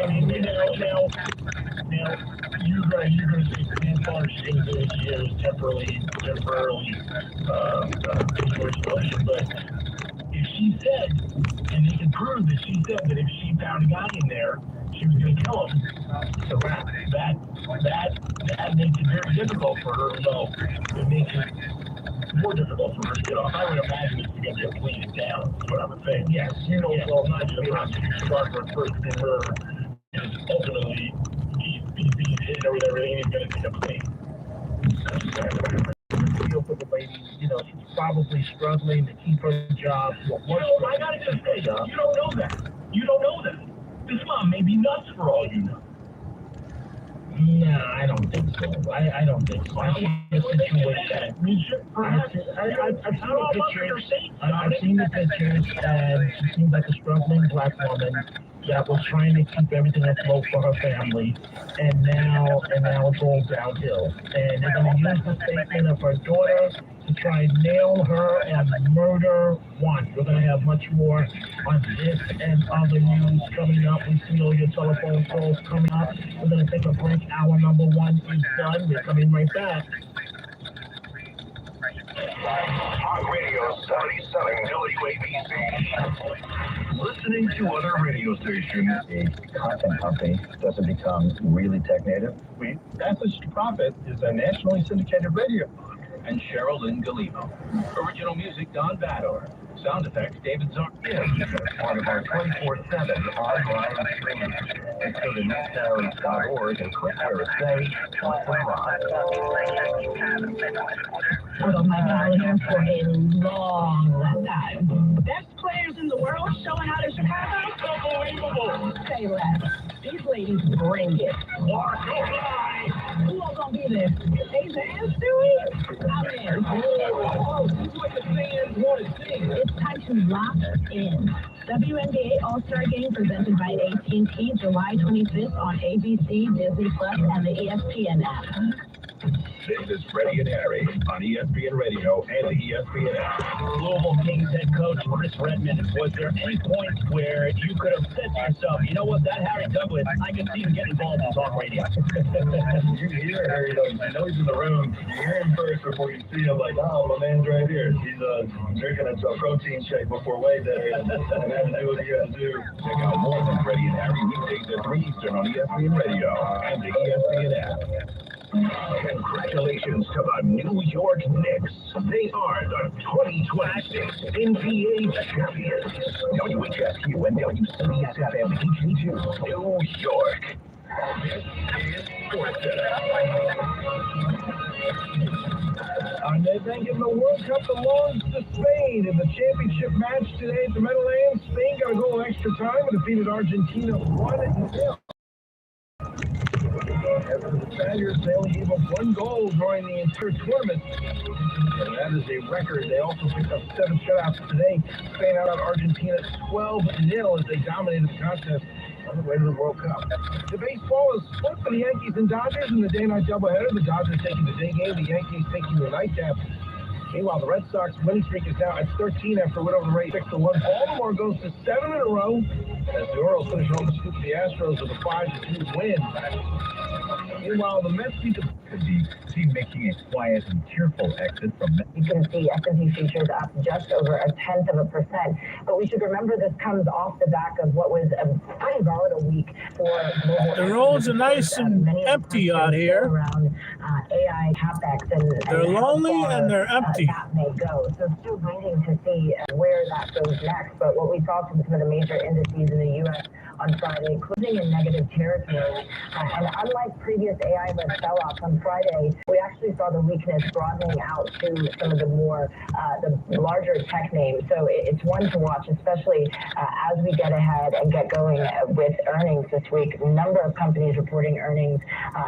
J: you're gonna say grandfather sings those years temporarily motion, but if she said, and they can prove that she said that if she found a guy in there, she was going to kill him. So that makes it very difficult for her. Well, it makes it more difficult for her to get off. I would imagine it's going to get pleaded down. Is what I would think.
I: Yes,
J: well, not just the prosecution charge for first degree murder. Because ultimately, he's hit or everything. He's going to take a plea.
I: Feel for the lady, she's probably struggling to keep her job.
J: I gotta just say, you don't know that. You don't know that. This mom may be nuts for all you know.
I: No, I don't think so. I don't think so. I've seen the situation. I've seen the pictures, and she seems like a struggling black woman that was trying to keep everything afloat for her family, and now it's all downhill. And they're going to use the statement of her daughter to try and nail her and murder one. We're going to have much more on this and other news coming up. We see all your telephone calls coming up. We're going to take a break. Hour number 1 is done. We're coming right back.
A: Talk Radio 77 WABC. Listening to other radio stations.
Q: A content company doesn't become really tech native.
U: Message to Profit is a nationally syndicated radio. And Cheryl Lynn Galimo. Original music, Don Bador. Sound effects, David Zorn.
A: Part of our 24/7 online streaming. Go to newssounds.org and click where it says
D: Oh my God, here for a long time. Best players in the world showing out in Chicago? Unbelievable. Say less. These ladies bring it. Who all gonna be there? Asia and Stewie? I'm in. Oh, this is what the fans want to see. It's time to lock in. WNBA All-Star Game presented by AT&T, July 25th on ABC, Disney Plus, and the ESPN app.
A: This is Freddie and Harry on ESPN Radio and the ESPN app.
R: Global Kings head coach Chris Redmond, was there any point where you could have said to yourself, you know what, that Harry Douglas, I can see him get involved in talk radio?
X: You hear Harry Douglas, you know he's in the room, you hear him first before you see him, like, oh, my man's right here. He's drinking a protein shake before weight day and had to do what he had to do.
A: Check out more than Freddie and Harry weekdays at 3 Eastern on ESPN Radio and the ESPN app. Congratulations to the New York Knicks. They are the 2026 NBA champions. WHSQ and WCBS-FM HD2, New York. This is SportsCenter.
N: They're thinking the World Cup belongs to Spain. In the championship match today at the Meadowlands, Spain got a goal in extra time and defeated Argentina 1-0. As for the Spaniards, they only gave up 1 goal during the entire tournament. And that is a record. They also picked up 7 shutouts today. Spain out Argentina 12-0 as they dominated the contest on the way to the World Cup. The baseball is split for the Yankees and Dodgers in the day-night doubleheader. The Dodgers taking the day game, the Yankees taking the nightcap.
A: Meanwhile, the Red Sox winning streak is now at 13 after a win over the Rays 6-1. Baltimore goes to 7 in a row as the Orioles finish home to scoop the Astros with a 5-2 win. Meanwhile, the Mets beat the
Q: team making a quiet and cheerful exit from.
D: You can see S&P futures up just over 0.1%. But we should remember this comes off the back of what was a pretty volatile week for global.
G: The roads are nice and empty out here.
D: Around AI capex and
G: they're lonely and they're empty.
D: That may go. So still waiting to see where that goes next. But what we saw from some of the major indices in the U.S. on Friday, closing in negative territory. And unlike previous AI-led sell-offs on Friday, we actually saw the weakness broadening out to some of the more, the larger tech names. So it's one to watch, especially as we get ahead and get going with earnings this week. A number of companies reporting earnings,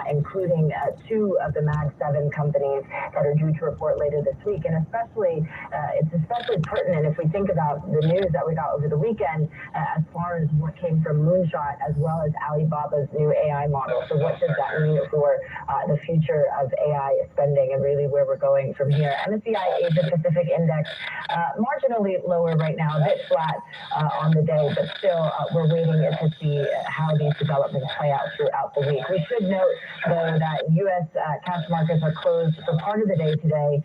D: including 2 of the Mag 7 companies that are due to report later this week. And especially, it's especially pertinent if we think about the news that we got over the weekend as far as what came from Moonshot as well as Alibaba's new AI model. So what does that mean for the future of AI spending and really where we're going from here? MSCI Asia Pacific Index marginally lower right now, a bit flat on the day, but still we're waiting to see how these developments play out throughout the week. We should note, though, that U.S. cash markets are closed for part of the day today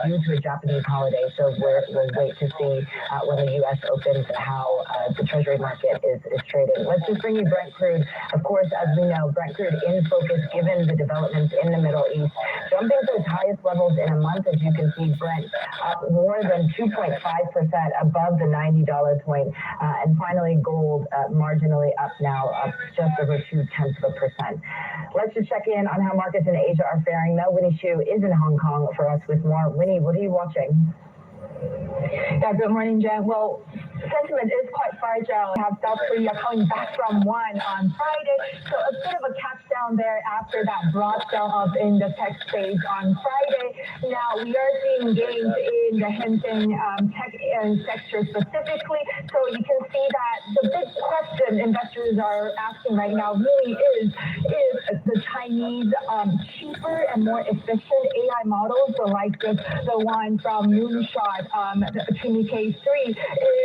D: due to a Japanese holiday. So we'll wait to see when the U.S. opens how the Treasury market is trading. Let's just bring you Brent crude. Of course, as we know, Brent crude in focus given the developments in the Middle East, jumping to its highest levels in a month. As you can see, Brent up more than 2.5% above the $90 point. And finally, gold marginally up now, up just over 0.2%. Let's just check in on how markets in Asia are faring. Now, Winnie Xu is in Hong Kong for us with more. Winnie, what are you watching?
H: Yeah, good morning, Jen. Well, sentiment is quite fragile. We have South Korea coming back from one on Friday, so a bit of a catch down there after that broad sell-off in the tech space on Friday. Now, we are seeing gains in the Hang Seng tech sector specifically, so you can see that the big question investors are asking right now really is the Chinese cheaper and more efficient AI models, the like of the one from Moonshot, the K3,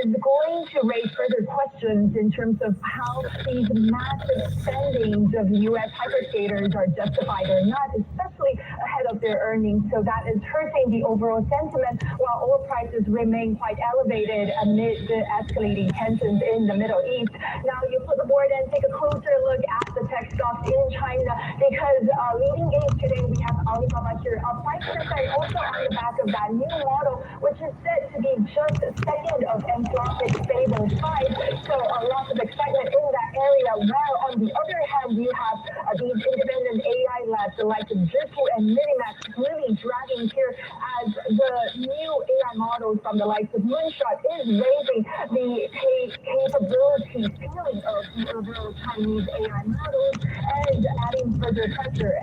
H: is going to raise further questions in terms of how these massive spendings of U.S. hyperscalers are justified or not, especially ahead of their earnings. So that is hurting the overall sentiment, while oil prices remain quite elevated amid the escalating tensions in the Middle East. Now, you put the board and take a closer look at the tech stocks in China, because leading gains today, we have Alibaba here up 5%, also on the back of that new model, which is said to be just second of Anthropic's Fable 5. So a lot of excitement in that area. While on the other hand, you have these independent AI labs, the likes of Zhipu and Minimax, really dragging here as the new AI models from the likes of Moonshot is raising the capability ceiling of the overall Chinese AI models and adding further pressure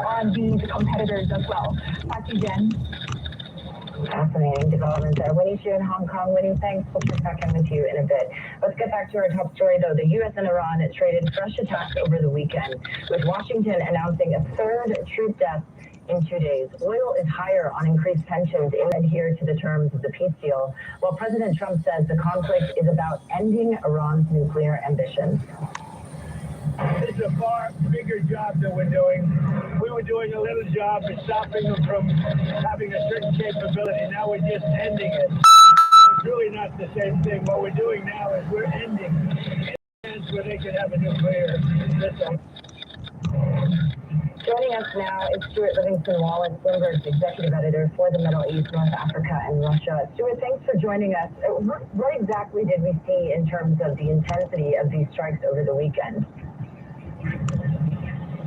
H: on these competitors as well. Back to you, Jen.
D: Fascinating development there. Winnie Xu in Hong Kong. Winnie, thanks. We'll check back in with you in a bit. Let's get back to our top story, though. The U.S. and Iran traded fresh attacks over the weekend, with Washington announcing a third troop death in 2 days. Oil is higher on increased tensions and adhere to the terms of the peace deal, while President Trump says the conflict is about ending Iran's nuclear ambitions.
J: It's a far bigger job that we're doing. We were doing a little job of stopping them from having a certain capability. Now we're just ending it. It's really not the same thing. What we're doing now is we're ending where they can have a nuclear missile.
D: Joining us now is Stuart Livingston-Wallace, Bloomberg's executive editor for the Middle East, North Africa, and Russia. Stuart, thanks for joining us. What exactly did we see in terms of the intensity of these strikes over the weekend?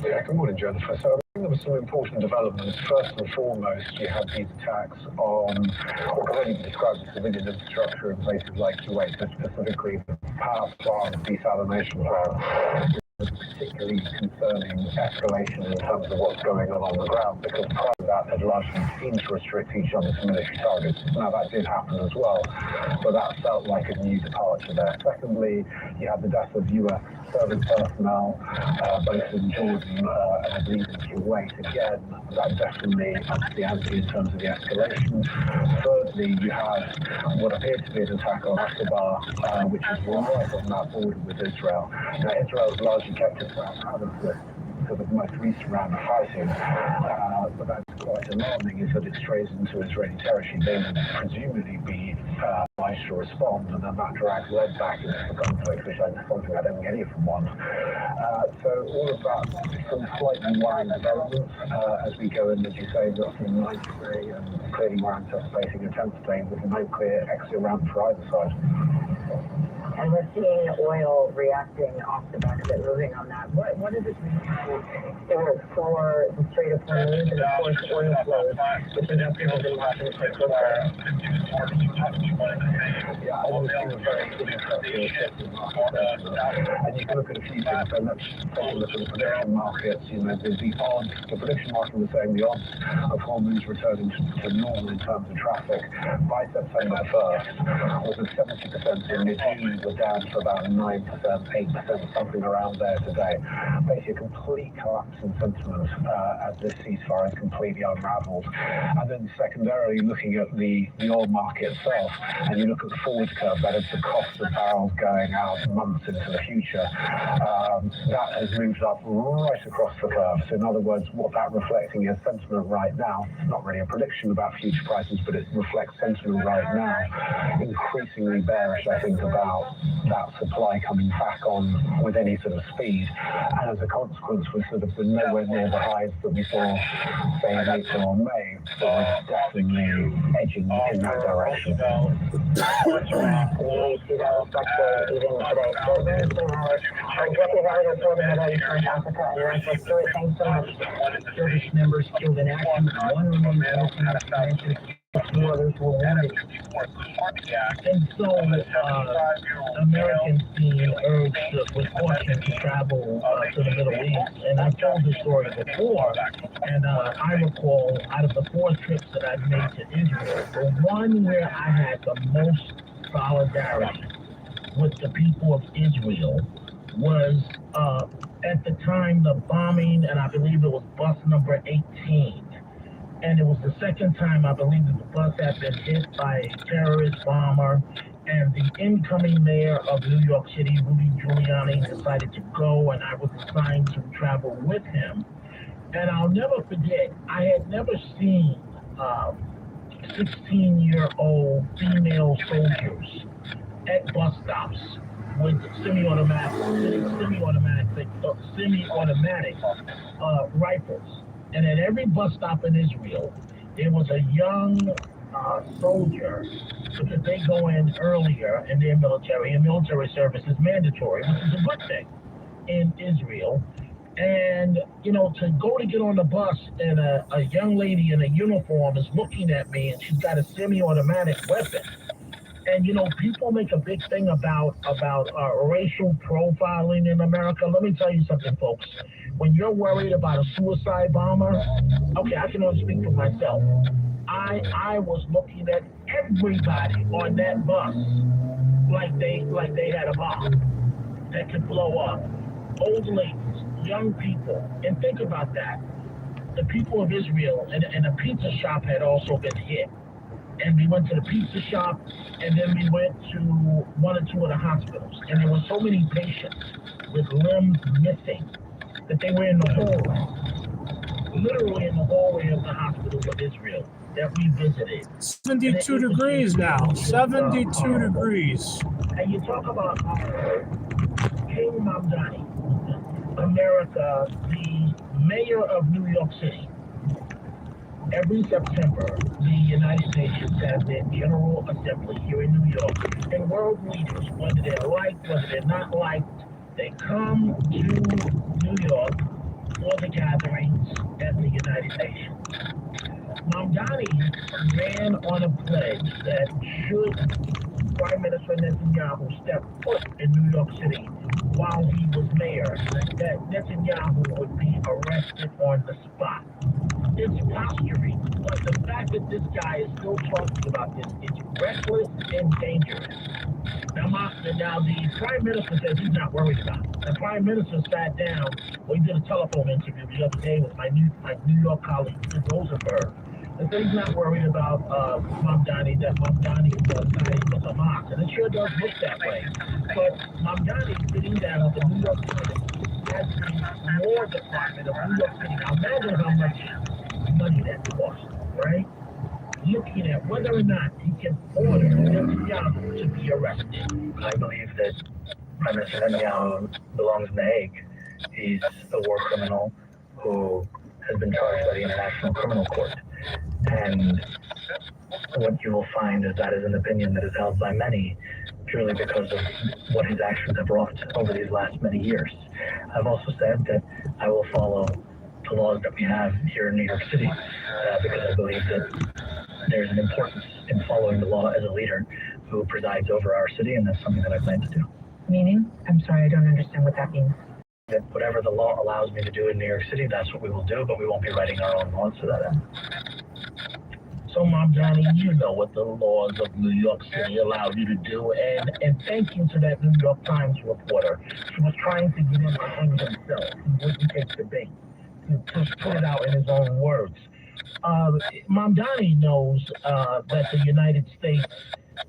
M: Yeah, good morning, Jennifer. So I think there were some important developments. First and foremost, you had these attacks on what can only be described as civilian infrastructure in places like Kuwait, but specifically the power plant, desalination plant. Particularly concerning escalation in terms of what's going on the ground, because prior to that they'd largely seemed to restrict each other's military targets. Now that did happen as well, but that felt like a new departure there. Secondly, you had the death of US service personnel, both in Jordan and I believe in Kuwait. Again, that definitely ups the ante in terms of the escalation. Thirdly, you have what appeared to be an attack on Aqaba, which is right on that border with Israel. Now, Israel has largely kept itself out of the sort of most recent round of fighting, but that's quite alarming is that it strays into Israeli territory. They would presumably be obliged to respond, and then that drags lead back into the conflict, which is something I don't think any of them want. So all of that, some slightly worrying developments as we go in, as you say, we've got some nice day, and clearly we're anticipating a 10th day with no clear exit ramp for either side.
H: And we're seeing oil reacting off the back of it, moving on that. What does this mean for the Strait of Hormuz and, of course, oil flows, which is something we've been watching for closely?
M: Yeah, I would think very interesting market. And you can look at a few things. So let's take a look at the prediction markets. You know, the prediction market was saying the odds of Hormuz returning to normal in terms of traffic by September 1st was at 70% in mid-June. We're down to about 9%, 8%, something around there today. Basically, a complete collapse in sentiment as this ceasefire is completely unraveled. And then secondarily, looking at the oil market itself, and you look at the forward curve, that is the cost of barrels going out months into the future, that has moved up right across the curve. So in other words, what that reflecting is sentiment right now. It's not really a prediction about future prices, but it reflects sentiment right now. Increasingly bearish, I think, about that supply coming back on with any sort of speed. And as a consequence, we're sort of nowhere near the highs that we saw, say, in April or May, but we're definitely edging in that direction.
I: Service members killed in action. One remains innocent. Two others were wounded. And so, Americans being urged with caution to travel to the Middle East. And I've told this story before, and I recall out of the 4 trips that I've made to Israel, the one where I had the most solidarity with the people of Israel was at the time the bombing, and I believe it was bus number 18. And it was the second time I believe that the bus had been hit by a terrorist bomber, and the incoming mayor of New York City, Rudy Giuliani, decided to go, and I was assigned to travel with him. And I'll never forget, I had never seen 16-year-old female soldiers at bus stops with semi-automatic rifles. And at every bus stop in Israel, there was a young soldier, because they go in earlier in their military, and military service is mandatory, which is a good thing in Israel. And, you know, to go to get on the bus, and a young lady in a uniform is looking at me, and she's got a semi-automatic weapon. And, you know, people make a big thing about racial profiling in America. Let me tell you something, folks. When you're worried about a suicide bomber, okay, I can only speak for myself. I was looking at everybody on that bus like they had a bomb that could blow up. Old ladies, young people, and think about that. The people of Israel and a pizza shop had also been hit. And we went to the pizza shop, and then we went to 1 or 2 of the hospitals. And there were so many patients with limbs missing that they were in the hallway, literally in the hallway of the hospitals of Israel that we visited.
G: 72 degrees now, 72 degrees.
I: And you talk about King Mamdani, America, the mayor of New York City. Every September, the United Nations has their General Assembly here in New York. And world leaders, whether they're liked, whether they're not liked, they come to New York for the gatherings at the United Nations. Mamdani ran on a pledge that should Prime Minister Netanyahu step foot in New York City while he was mayor, that Netanyahu would be arrested on the spot. It's posturing, but the fact that this guy is still talking about this is reckless and dangerous. Now, Now the Prime Minister says he's not worried about it. The Prime Minister sat down. We did a telephone interview the other day with my New York colleague, Sid Rosenberg. And said he's not worried about Mamdani, that Mamdani is siding with Hamas. And it sure does look that way. But Mamdani sitting down at the New York Times has the War Department of New York City. Now imagine how much money that costs, right? Looking at whether or not he can order Netanyahu to be arrested.
Q: I believe that Prime Minister Netanyahu belongs in The Hague. He's a war criminal who has been charged by the International Criminal Court. And what you will find is that is an opinion that is held by many purely because of what his actions have wrought over these last many years. I've also said that I will follow the laws that we have here in New York City because I believe that there's an importance in following the law as a leader who presides over our city, and that's something that I plan to do.
H: Meaning? I'm sorry, I don't understand what that means.
Q: That whatever the law allows me to do in New York City, that's what we will do, but we won't be writing our own laws to that end.
I: So, Mamdani, you know what the laws of New York City allow you to do, and thank you to that New York Times reporter. She was trying to get him to hang himself. He wouldn't take the bait. To put it out in his own words. Mamdani knows that the United States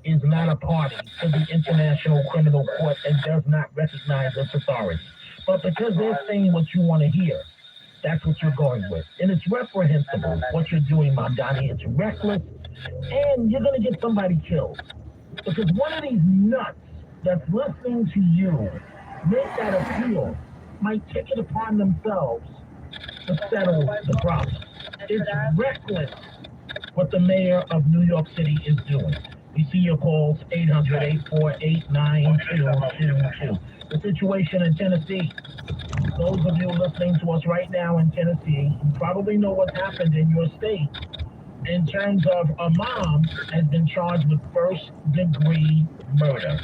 I: is not a party to the International Criminal Court and does not recognize its authority. But because they're saying what you want to hear, that's what you're going with. And it's reprehensible what you're doing, Mamdani. It's reckless, and you're going to get somebody killed. Because one of these nuts that's listening to you make that appeal might take it upon themselves to settle the problem. It's reckless what the mayor of New York City is doing. We see your calls, 800-848-9222. The situation in Tennessee. Those of you listening to us right now in Tennessee, you probably know what's happened in your state in terms of a mom has been charged with first-degree murder.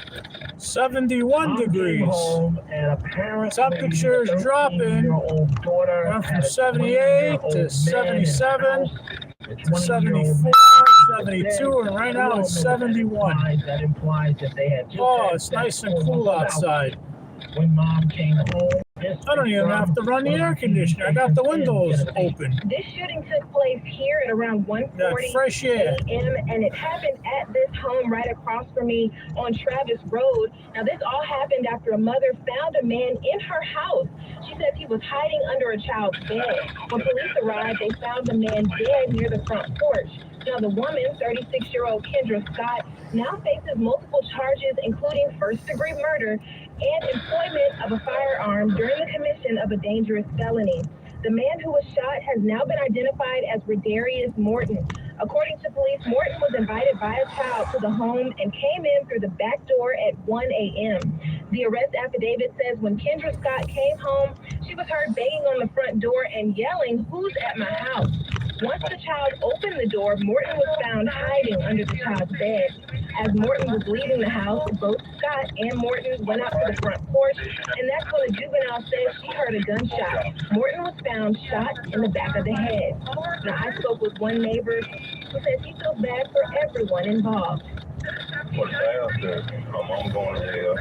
G: 71 degrees.
I: Home and apparently
G: temperatures dropping. Went from 78 to 77 to 74, 72, and right now it's 71.
I: That implies that they had
G: oh, it's nice and cool outside.
I: When mom came home,
G: I don't even have to run the air conditioner. I got the windows open.
H: This shooting took place here at around 1:40
G: fresh air.
H: a.m. and it happened at this home right across from me on Travis Road. Now, this all happened after a mother found a man in her house. She says he was hiding under a child's bed. When police arrived, they found the man dead near the front porch. Now, the woman, 36-year-old Kendra Scott, now faces multiple charges, including first-degree murder and employment of a firearm during the commission of a dangerous felony. The man who was shot has now been identified as Redarius Morton. According to police, Morton was invited by a child to the home and came in through the back door at 1 a.m. The arrest affidavit says when Kendra Scott came home, she was heard banging on the front door and yelling, "Who's at my house?" Once the child opened the door, Morton was found hiding under the child's bed. As Morton was leaving the house, both Scott and Morton went out to the front porch, and that's when a juvenile said she heard a gunshot. Morton was found shot in the back of the head. Now, I spoke with one neighbor who said she feels bad for everyone involved.
X: Well, downstairs, my mom going to jail.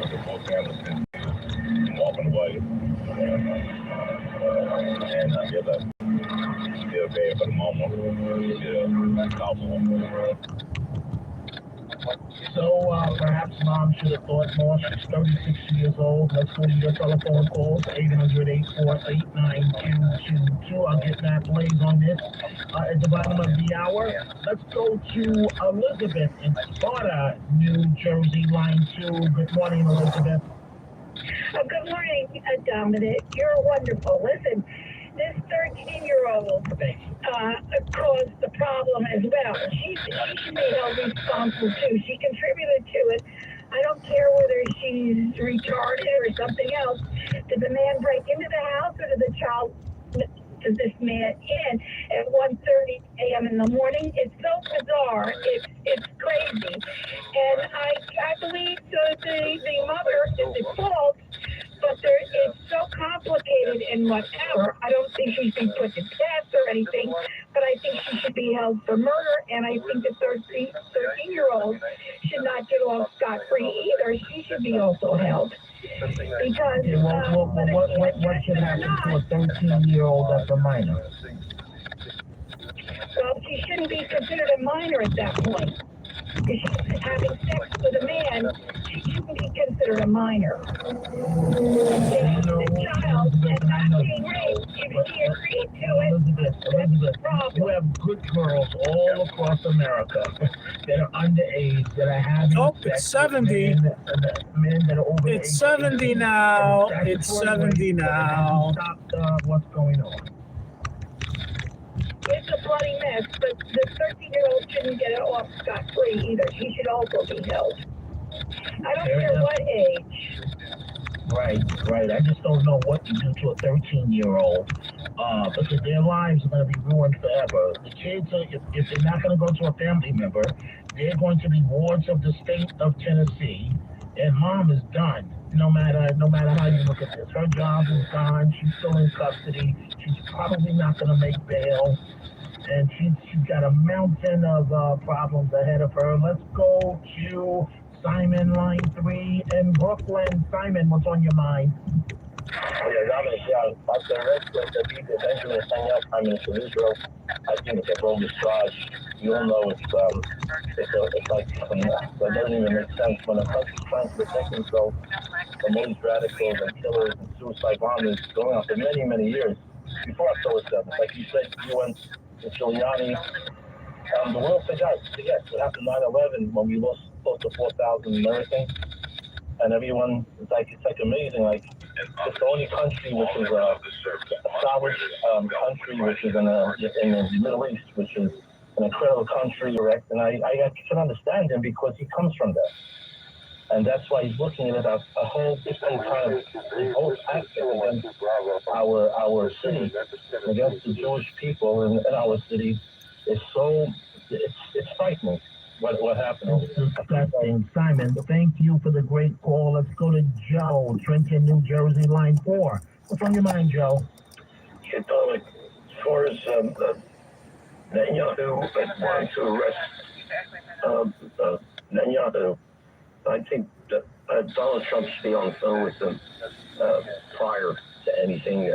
X: With the whole family walking away. And I get that. Still bad for the mama. Still awful.
I: So perhaps mom should have thought more. She's 36 years old. Let's go to your telephone calls, 800-848-9222. I'll get Matt Blaze on this at the bottom of the hour. Let's go to Elizabeth in Sparta, New Jersey, line 2. Good morning, Elizabeth.
H: Good morning, Dominic. You're wonderful. Listen, this 13-year-old caused the problem as well. She should be held responsible too. She contributed to it. I don't care whether she's retarded or something else. Did the man break into the house or did the child does this man in at 1:30 a.m. in the morning? It's so bizarre. It's crazy. And I believe the mother is at fault, but it's so complicated and whatever. I don't think she should be put to death or anything, but I think she should be held for murder, and I think the 13-year-old should not get free either. She should be also held. Because
I: what should happen to a 13-year-old that's a minor?
H: Well, she shouldn't be considered a minor at that point. If she's having sex with a man, she shouldn't be considered a minor. If the child is not being raped, if she agreed to it,
I: Elizabeth, you have good girls all across America that are underage, that are having
G: Nope,
I: sex
G: it's 70.
I: with men that are over
G: It's
I: age
G: 70
I: 18.
G: now.
I: And
G: It's
I: statutory
G: 70
I: rape
G: now.
I: Stop what's going on.
H: it's a bloody mess, but the 13-year-old shouldn't get it off scot-free either. She should also be held. I don't care what age.
I: Right. I just don't know what to do to a 13-year-old because their lives are going to be ruined forever. The kids, if they're not going to go to a family member, they're going to be wards of the state of Tennessee, and mom is done. No matter how you look at this, her job is gone. She's still in custody. She's probably not going to make bail, and she's got a mountain of problems ahead of her. Let's go to Simon, line 3 in Brooklyn. Simon, what's on your mind?
E: After the arrest of the people, Benjamin Netanyahu, Prime Minister of Israel, I think it's a bogus charge. You all know it's like that doesn't even make sense. When a country's trying to protect themselves from all these radicals and killers and suicide bombers going on for many, many years, before October 7th, like you said, you went to Giuliani. The world forgets what happened 9/11 when we lost close to 4,000 Americans, and everyone, it's like amazing. Like it's the only country which is a solid country, which is in the Middle East, which is an incredible country, correct? And I can understand him because he comes from there. And that's why he's looking at it as a whole different kind of whole aspect against our city, against the Jewish people in our city. It's frightening what happened over there.
I: Disgusting. Simon, thank you for the great call. Let's go to Joe, Trenton, New Jersey, line 4. What's on your mind, Joe?
E: As far as Netanyahu wanting to arrest Netanyahu, I think that Donald Trump should be on the phone with them prior to anything,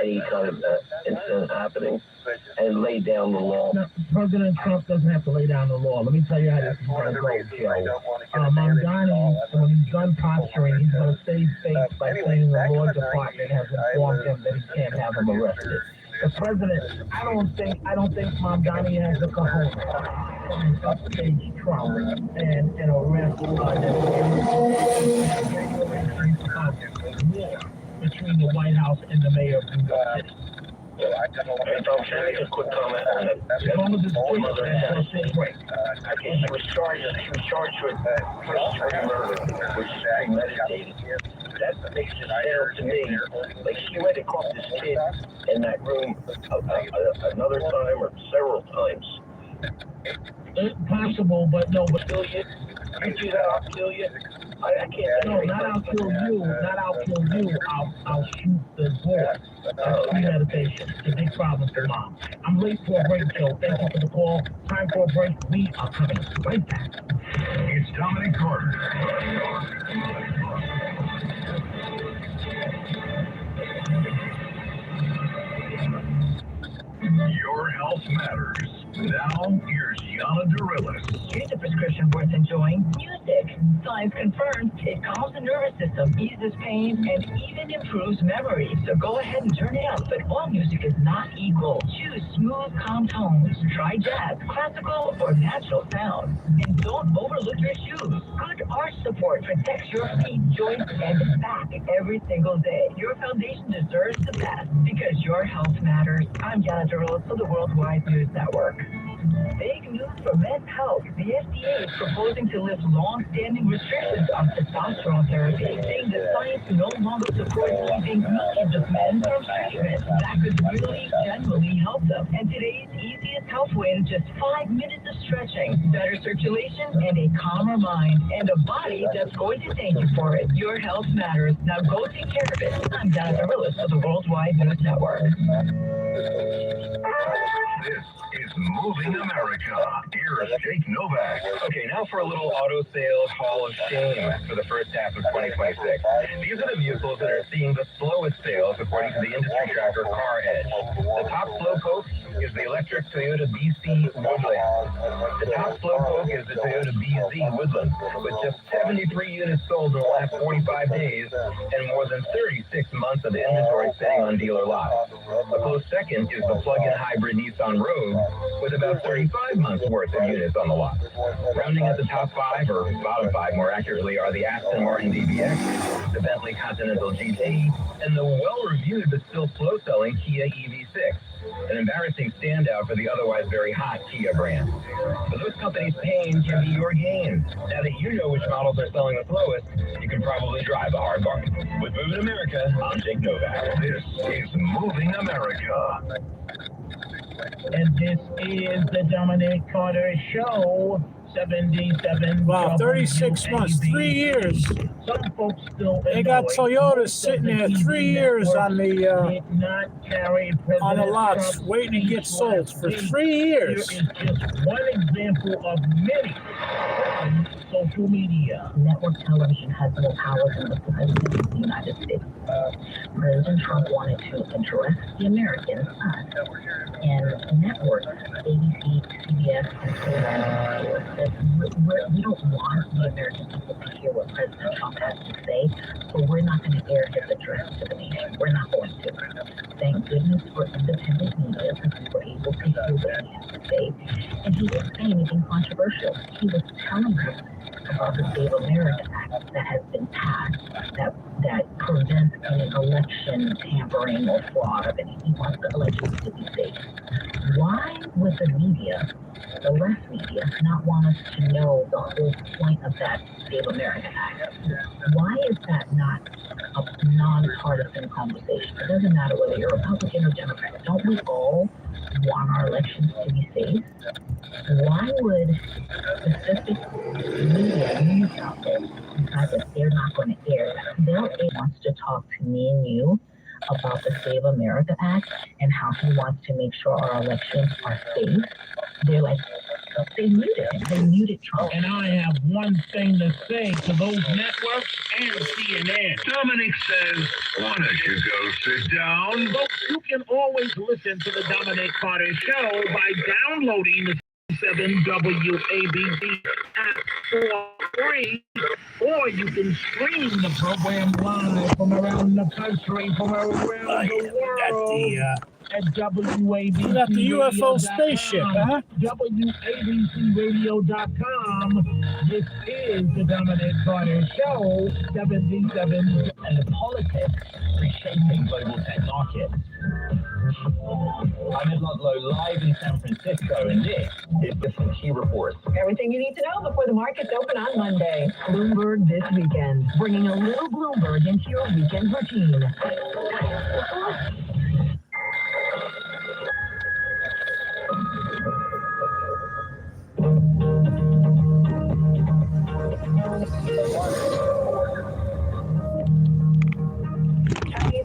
E: any kind of incident happening, and lay down the law.
I: No, President Trump doesn't have to lay down the law. Let me tell you how this is going to go, Joe. Mamdani, when he's done posturing, he's going to save face by saying the Law Department has informed him that he can't have him arrested. The president, I don't think Mamdani has the cojones to upstage Trump and arrest war between the White House and the mayor of New York City.
E: Hey, Tom, can I make a quick comment on that?
I: As long as it's quick,
E: I think she was charged with first-degree murder, which is premeditated. That makes it sound to me like she went and caught this kid in that room another time or several times.
I: It's possible, but no, but
E: Kill you? You do that, I'll kill you. I can't.
I: No, not I'll kill you. Not I'll kill you. I'll shoot the boy. That's premeditation. It's a big problem for mom. I'm late for a break, Joe. Thank you for the call. Time for a break. We are coming right back.
S: It's Dominic Carter. Your health matters. Now, here's Yana Dorillis.
D: Here's a prescription worth enjoying. Music. Science confirms it calms the nervous system, eases pain, and even improves memory. So go ahead and turn it up. But all music is not equal. Choose smooth, calm tones. Try jazz, classical, or natural sound. And don't overlook your shoes. Good arch support protects your feet, joints, and back every single day. Your foundation deserves the best because your health matters. I'm Yana Dorillis for the Worldwide News Network. Big news for men's health. The FDA is proposing to lift long-standing restrictions on testosterone therapy, saying that science no longer supports keeping millions of men from treatment. That could really, genuinely help them. And today's easiest health win, just 5 minutes of stretching, better circulation, and a calmer mind, and a body that's going to thank you for it. Your health matters. Now go take care of it. I'm Donna Dorillis for the Worldwide News Network.
A: This is Moving America. Here's Jake Novak.
F: Okay, now for a little auto sales hall of shame for the first half of 2026. These are the vehicles that are seeing the slowest sales according to the industry tracker Car Edge. The top slowpoke is the electric Toyota BC Woodland. The top slowpoke is the Toyota BZ Woodland, with just 73 units sold in the last 45 days and more than 36 months of inventory sitting on dealer lots. A close second is the plug-in hybrid Nissan Rogue, with about 35 months worth of units on the lot. Rounding at the top 5, or bottom 5 more accurately, are the Aston Martin DBX, the Bentley Continental GT, and the well-reviewed but still slow-selling Kia EV6, an embarrassing standout for the otherwise very hot Kia brand. But those companies' pain can be your gain. Now that you know which models are selling the slowest, you can probably drive a hard bargain. With Moving America, I'm Jake Novak.
A: This is Moving America.
I: And this is the Dominic Carter Show. 77.
G: Wow, 36 months, 3 years.
I: Some folks still
G: they got Toyota sitting there 3 years on the lots waiting to get sold for 3 years.
I: Here is just one example of many on social media.
D: Network television has more power than the President of the United States. President Trump wanted to address the Americans, and networks, ABC, CBS, and CNN, said we don't want the American people to hear what President Trump has to say, so we're not going to air his address to the nation. We're not going to. Thank goodness for independent media, because we were able to hear what he had to say. And he didn't say anything controversial. He was telling us about the Save America Act that has been passed that prevents any election tampering or fraud of any. He wants the elections to be safe. Why would the media, the left media, not want us to know the whole point of that Save America Act? Why is that not a nonpartisan conversation? It doesn't matter whether you're Republican or Democrat. Don't we all want our elections to be safe? Why would specific media, news outlets, decide that they're not going to air that? Bill A wants to talk to me and you about the Save America Act and how he wants to make sure our elections are safe. They're like, they muted him. They muted Trump.
I: And I have one thing to say to those networks and CNN.
A: Dominic says, why don't you go sit down?
I: Folks, you can always listen to the Dominic Carter Show by downloading the 7 WABC app for free, or you can stream the program live from around the country, from around the world at WABC.
G: You got the UFO spaceship, huh?
I: WABCRadio.com. This is the Dominic Carter Show, 77.
F: And the politics reshaping global tech markets. I'm in Ludlow, live in San Francisco, and this is the some key reports.
K: Everything you need to know before the markets open on Monday. Bloomberg this weekend, bringing a little Bloomberg into your weekend routine.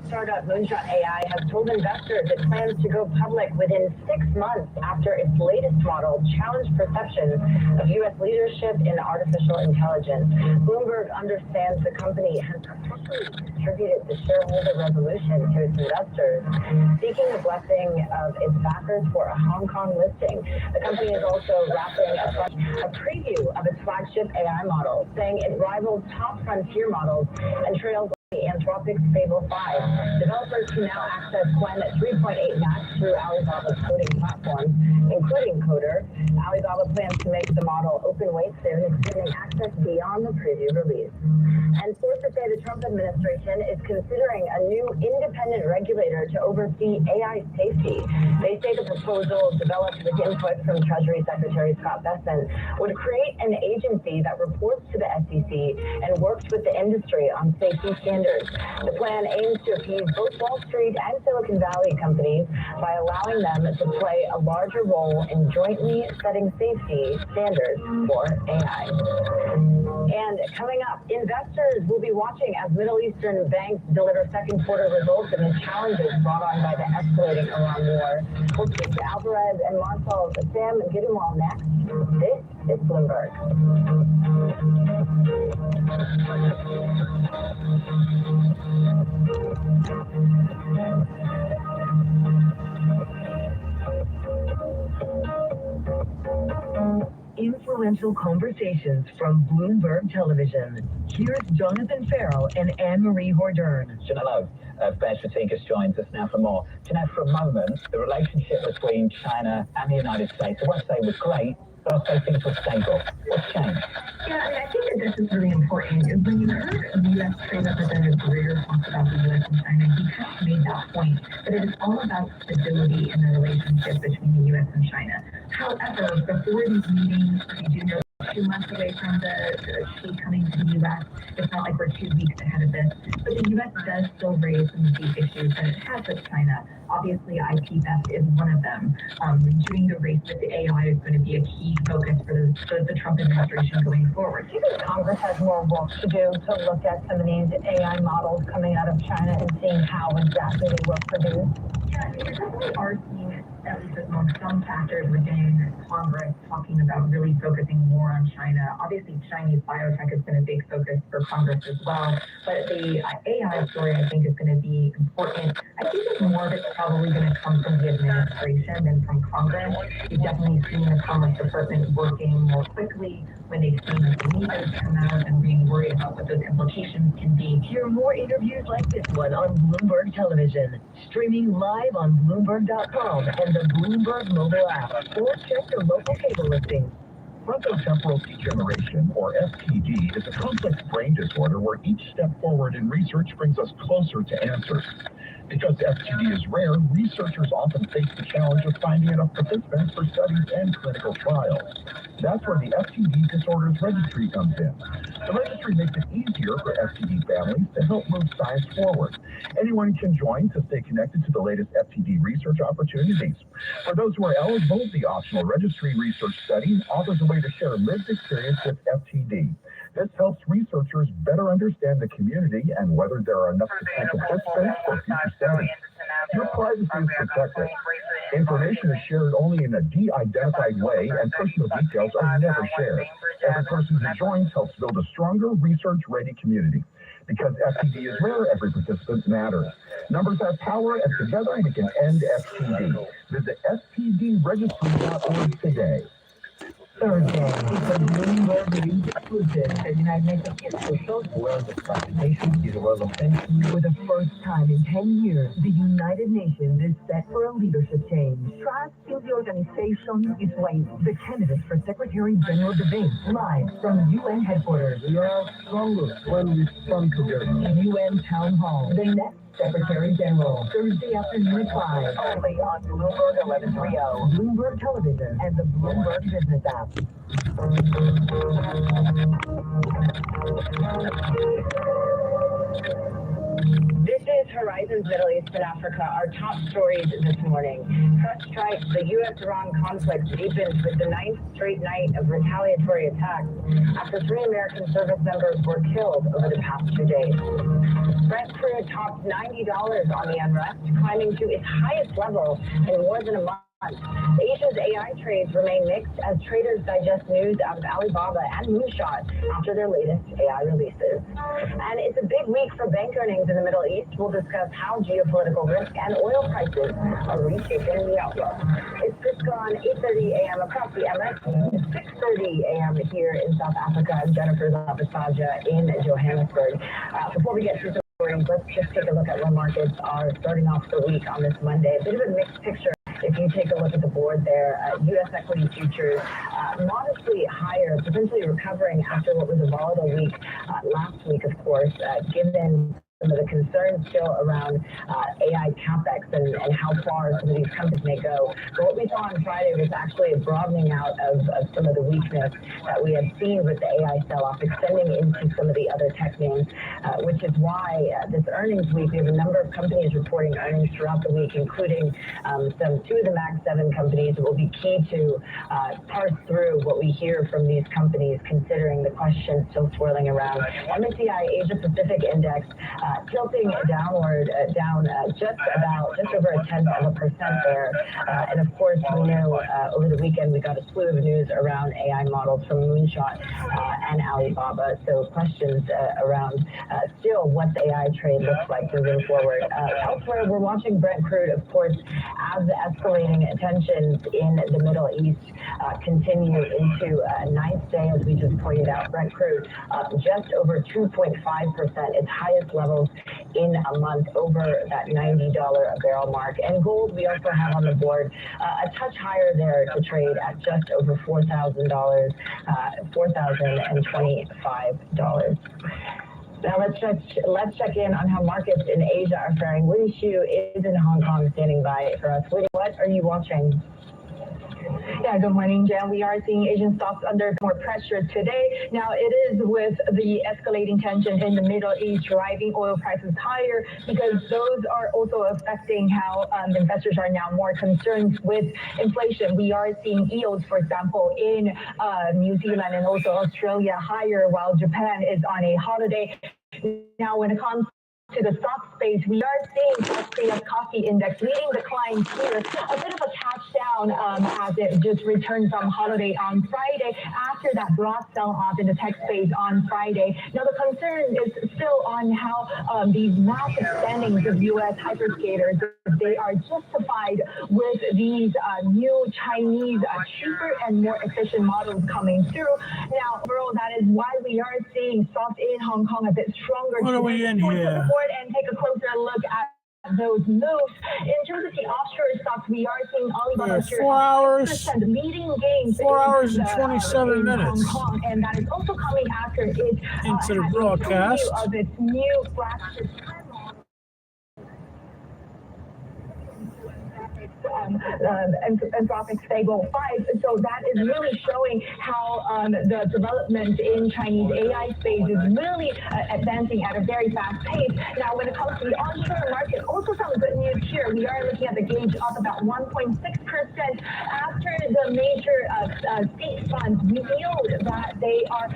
K: Startup Moonshot AI has told investors it plans to go public within 6 months after its latest model challenged perceptions of U.S. leadership in artificial intelligence. Bloomberg understands the company has officially distributed the shareholder resolution to its investors, seeking the blessing of its backers for a Hong Kong listing. The company is also wrapping a preview of its flagship AI model, saying it rivals top frontier models and trails Anthropic's Fable 5. Developers can now access Qwen at 3.8 max through Alibaba's coding platform, including Coder. Alibaba plans to make the model open weight soon, extending access beyond the preview release. And sources say the Trump administration is considering a new independent regulator to oversee AI safety. They say the proposal, developed with input from Treasury Secretary Scott Bessent, would create an agency that reports to the SEC and works with the industry on safety standards. The plan aims to appease both Wall Street and Silicon Valley companies by allowing them to play a larger role in jointly setting safety standards for AI. And coming up, investors will be watching as Middle Eastern banks deliver second quarter results and the challenges brought on by the escalating Iran war. We'll speak to Alvarez and Marcel Sam and get them all next. This is Bloomberg. Influential conversations from Bloomberg Television. Here's Jonathan Farrell and Anne-Marie Hordern.
C: Hello. Bears Fatigas joins us now for more. For a moment, the relationship between China and the United States, I won't say was great, but I'll say things were stable. What's changed?
H: Yeah, I mean, I think that this is really important. When you heard the U.S. Trade Representative Greer talk about the U.S. and China, he kind of made that point that it is all about stability in the relationship between the U.S. and China. However, before these meetings, you do know 2 months away from the Xi coming to the U.S. It's not like we're 2 weeks ahead of this. But the U.S. does still raise some deep issues that it has with China. Obviously, IP theft is one of them. Doing the race with the AI is going to be a key focus for the Trump administration going forward.
K: Do you think Congress has more work to do to look at some of these AI models coming out of China and seeing how exactly they were produced?
H: Yeah, I mean, we definitely are seeing, at least among some factors within Congress, talking about really focusing more on China. Obviously, Chinese biotech has been a big focus for Congress as well, but the AI story, I think, is going to be important. I think that more of it's probably going to come from the administration than from Congress. We've definitely seen the Commerce Department working more quickly when they've seen the leaders come out and being worried about what those implications can be.
K: Hear more interviews like this one on Bloomberg Television, streaming live on Bloomberg.com and the Bloomberg mobile app, or check your local cable listings.
P: Frontotemporal degeneration, or FTD, is a complex brain disorder where each step forward in research brings us closer to answers. Because FTD is rare, researchers often face the challenge of finding enough participants for studies and clinical trials. That's where the FTD Disorders Registry comes in. The registry makes it easier for FTD families to help move science forward. Anyone can join to stay connected to the latest FTD research opportunities. For those who are eligible, the optional registry research study offers a way to share lived experience with FTD. This helps researchers better understand the community and whether there are enough potential participants for future studies. Your privacy is protected. Information is shared only in a de-identified way, and personal details are never shared. Every person who joins helps build a stronger, research-ready community. Because FTD is rare, every participant matters. Numbers have power, and together we can end FTD. Visit spdregistry.org today.
K: Thursday, it's a Bloomberg News exclusive that the United Nations officials world of transportation is a world of tension. For the first time in 10 years, the United Nations is set for a leadership change. Trust in the organization is waning. The candidate for Secretary General debate live from UN headquarters. We are stronger when we stand together. UN Town Hall. The next Secretary General, Thursday afternoon at 5. Only on Bloomberg 1130, Bloomberg Television, and the Bloomberg Business app. This is Horizons Middle East and Africa. Our top stories this morning. Such strikes, the U.S.-Iran conflict deepens with the 9th straight night of retaliatory attacks after 3 American service members were killed over the past 2 days. Brent crude topped $90 on the unrest, climbing to its highest level in more than a month. Asia's AI trades remain mixed as traders digest news out of Alibaba and Moonshot after their latest AI releases. And it's a big week for bank earnings in the Middle East. We'll discuss how geopolitical risk and oil prices are reshaping the outlook. It's Cisco on 8:30 a.m. across the Emirates, 6:30 a.m. here in South Africa. I'm Jennifer Labasaja in Johannesburg. Before we get to the stories, let's just take a look at where markets are starting off the week on this Monday. A bit of a mixed picture. If you take a look at the board there, U.S. equity futures modestly higher, potentially recovering after what was a volatile week last week, of course, given
D: some of the concerns still around AI capex and how far some of these companies may go. But what we saw on Friday was actually a broadening out of some of the weakness that we had seen with the AI sell-off extending into some of the other tech names, which is why this earnings week, we have a number of companies reporting earnings throughout the week, including two of the Mag 7 companies. It will be key to parse through what we hear from these companies, considering the questions still swirling around. MSCI Asia Pacific Index tilting downward, down just over 0.1% there. And of course, we know over the weekend we got a slew of news around AI models from Moonshot and Alibaba. So questions around still what the AI trade looks like moving forward. Elsewhere, we're watching Brent crude, of course, as the escalating tensions in the Middle East continue into a ninth day, as we just pointed out. Brent crude up just over 2.5%, its highest levels in a month, over that $90 a barrel mark. And gold, we also have on the board a touch higher there to trade at just over $4,000, $4,025. Now let's check in on how markets in Asia are faring. Winnie Xu is in Hong Kong standing by for us. Winnie, what are you watching?
H: Yeah, good morning, Jen. We are seeing Asian stocks under more pressure today. Now, it is with the escalating tension in the Middle East driving oil prices higher, because those are also affecting how investors are now more concerned with inflation. We are seeing yields, for example, in New Zealand and also Australia higher, while Japan is on a holiday. Now, when it comes to the stock space, we are seeing Australia's coffee index leading the climb here. A bit of a touchdown as it just returned from holiday on Friday after that broad sell-off in the tech space on Friday. Now, the concern is still on how these massive spendings of U.S. hyperscalers, they are justified with these new Chinese, cheaper and more efficient models coming through. Now, overall, that is why we are seeing stocks in Hong Kong a bit stronger.
G: What are we in here?
H: And take a closer look at those moves. In terms of the offshore stocks, we are seeing Alibaba
G: 4 hours,
H: leading gains
G: 4 hours and 27 minutes.
H: Hong Kong, and that is also coming after it
G: into the broadcast
H: of its new flagship Anthropic Stable 5. So that is really showing how the development in Chinese AI space is really advancing at a very fast pace. Now, when it comes to the onshore market, also some good news here. We are looking at the gauge up about 1.6% after the major state funds revealed that they are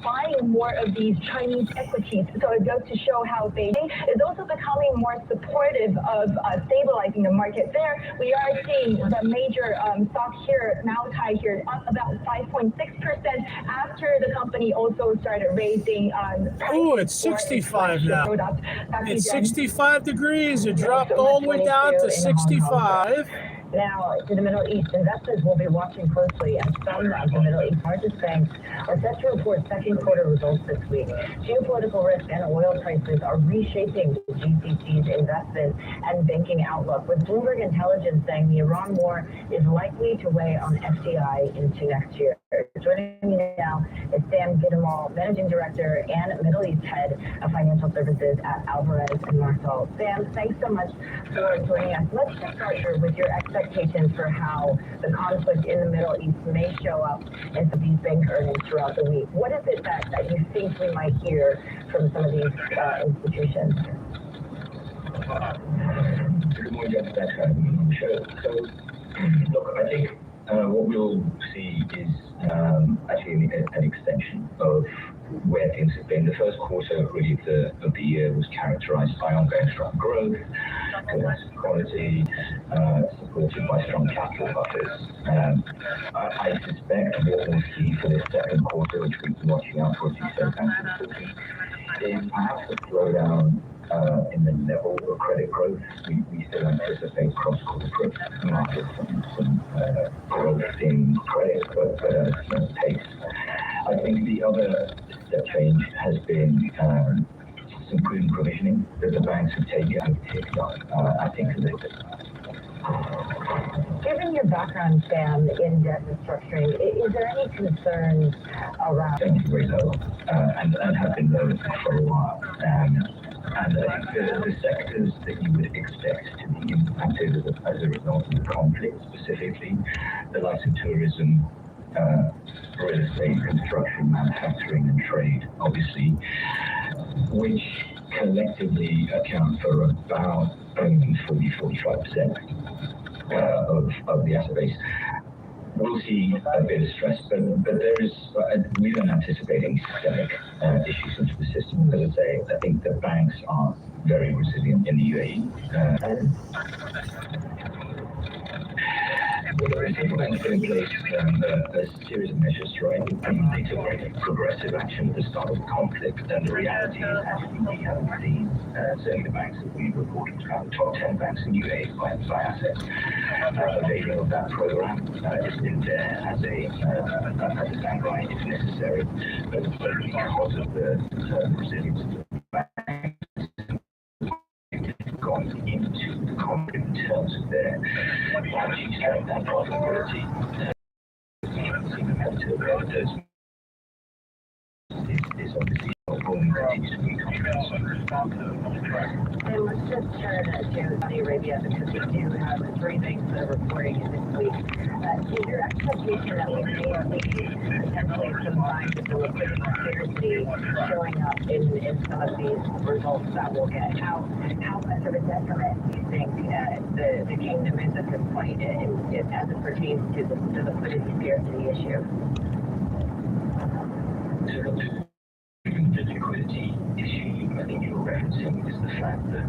H: buying more of these Chinese equities. So it goes to show how Beijing is also becoming more supportive of stabilizing the market there. We are seeing the major stock here, Maotai here, up about 5.6% after the company also started raising.
G: Oh, it's 65 now. It's 65 degrees. It dropped all the way down to 65.
D: Now, to the Middle East, investors will be watching closely as some of the Middle East largest banks are set to report second quarter results this week. Geopolitical risk and oil prices are reshaping the GCC's investment and banking outlook, with Bloomberg Intelligence saying the Iran war is likely to weigh on FDI into next year. Joining me now is Sam Giddamal, Managing Director and Middle East Head of Financial Services at Alvarez & Marsal. Sam, thanks so much for joining us. Let's just start here with your expectations for how the conflict in the Middle East may show up in some of these bank earnings throughout the week. What is it that you think we might hear from some of these institutions?
B: Good morning, Jeff. Thanks for having me on the show. So, look, I think what we'll see is actually an extension of where things have been. The first quarter really of the year was characterized by ongoing strong growth, good asset quality, supported by strong capital buffers. I suspect what we'll see for this second quarter, which we've been watching out for, as you said, thanks to the is perhaps a slowdown in the level of credit growth. We still anticipate cross-corporate markets some growth in credit, but at a slow pace. I think the other step change has been some prudent provisioning that the banks have taken and ticked up, I think, a little bit.
D: Given your background, Sam, in debt restructuring, is there any concerns around...
B: Very low, and have been low for a while. And I think the sectors that you would expect to be impacted as a result of the conflict, specifically the likes of tourism, real estate, construction, manufacturing, and trade, obviously, which collectively account for about 40-45% of the asset base. We'll see a bit of stress, but there is, we don't anticipate any systemic issues into the system. As I say, I think the banks are very resilient in the UAE. Central banks put in place a series of measures, right? And they took very progressive action at the start of the conflict. And the reality is, actually, we haven't seen certainly the banks that we reported about the top 10 banks in UAE by assets. Evading of that program is still there as a standby if necessary. But because of the resilience of the banks, gone into the conflict in terms of their balance sheet strength and profitability. Is obviously going to continue to be
D: Hey, let's just turn to Saudi Arabia because we do have three things that are reporting this week. Is your expectation that we may see potentially some signs of the liquidity scarcity showing up in some of these results that we'll get? How much of a detriment do you think the kingdom is at this point as it pertains to the liquidity scarcity issue?
B: The liquidity issue, I think you're referencing, is the fact that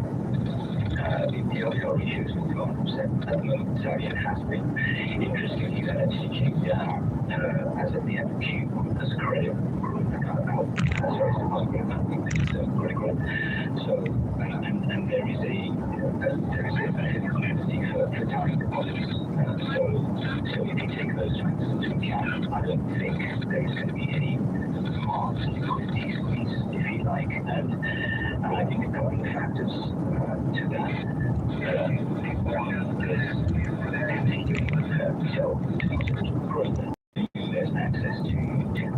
B: the overall issues will be 1% at the moment. Saudi has been. Interestingly, that actually came down as at the end of Q1 as credit group kind of helped. Sorry, so not going to credit group. So, and there is a liquidity for time deposits. So if you take those factors into account, I don't think there is going to be any marked liquidity squeeze, if you like. And I think a couple of factors to that. One is continuing retail growth. There's access to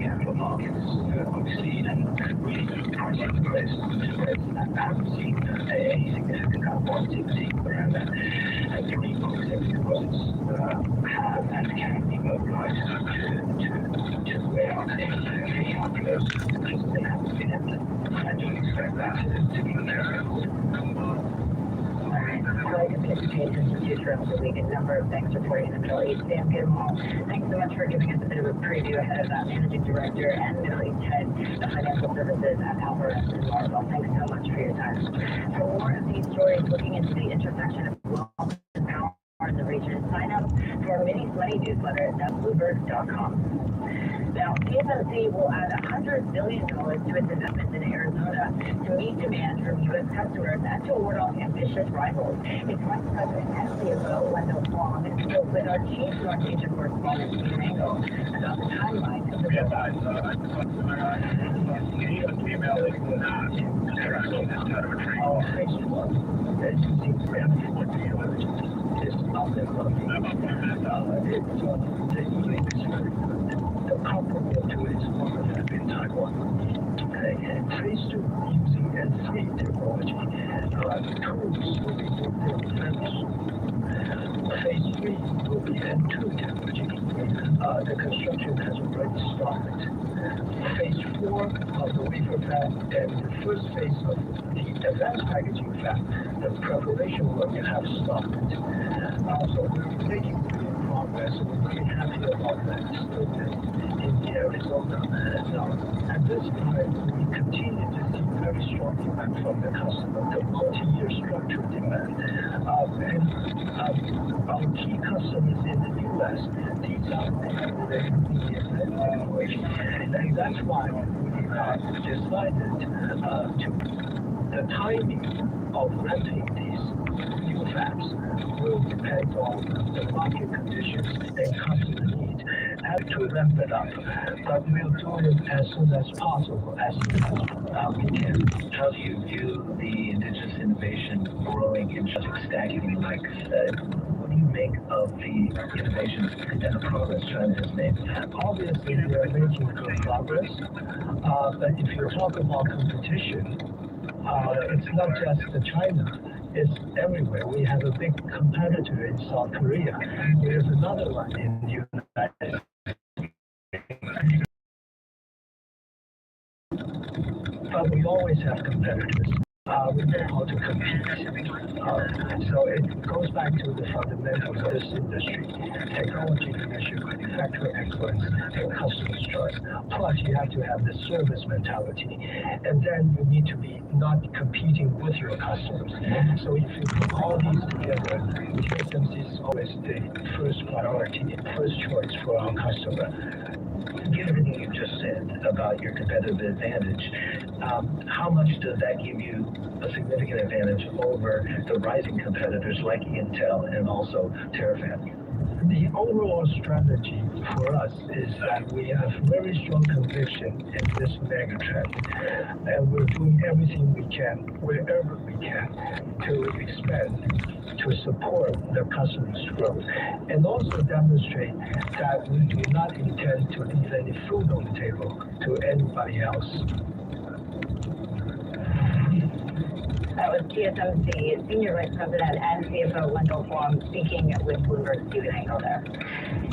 B: capital markets, obviously, and really pricing spreads that haven't seen any significant kind of volatility around that. And three, long-term deposits have and can be mobilized to wear out any outflows because they haven't been able to. I don't expect that to be there.
D: Like a presentation for future of the week, a number of things reporting in the Middle East. Sam Gidwell, thanks so much for giving us a bit of a preview ahead of that. Managing Director and Middle East Head of Financial Services at Alvarez & Marsal. Thanks so much for your time. For more of these stories looking into the intersection of wealth and power in the region, sign up for our mini Money newsletter at Bloomberg.com. Now, TSMC will add $100 billion to its investments in Arizona to meet demand from U.S. customers and to ward off ambitious rivals. It's Vice President and CFO Wendell Huang spoke with our Chief North Asia correspondent, Steve Engel, about the timeline of the
A: comparable to its former in Taiwan. Phase 2 using N3 technology, tools will be built in defense. Phase 3 will be N2 technology. The construction has already started. Phase 4 of the wafer fab and the first phase of the advanced packaging fab, the preparation work have started. So we're making good progress. We're pretty happy about that in Arizona. Now, at this time, we continue to see very strong demand from the customer, the multi-year structured demand. And our key customers in the U.S., these are very technology. And that's why we decided the timing of renting these new fabs will depend on the market conditions and customer needs. Have to ramp it up, but we'll do it as soon as possible, as soon as we can.
L: How do you view the indigenous innovation growing and just stacking, like said? What do you make of the innovation and the progress China has made?
A: Obviously, we are making good progress, but if you talk about competition,
L: It's not just China. It's everywhere. We have a big competitor in South Korea. There's another one in the United States. But we always have competitors. We know how to compete. So it goes back to the fundamentals of this industry: technology leadership, manufacturing excellence, and customer trust. Plus, you have to have the service mentality, and then you need to be not competing with your customers. So if you put all these together, TSMC is always the first priority, first choice for our customer. Given everything you just said about your competitive advantage, how much does that give you a significant advantage over the rising competitors like Intel and also Terafab? The overall strategy for us is that we have very strong conviction in this mega trend, and we're doing everything we can, wherever we can, to expand, to support the customers' growth, and also demonstrate that we do not intend to leave any food on the table to anybody else.
D: That was TSMC Senior Vice President and CFO Wendell Huang speaking with Bloomberg's Stephen Engel there.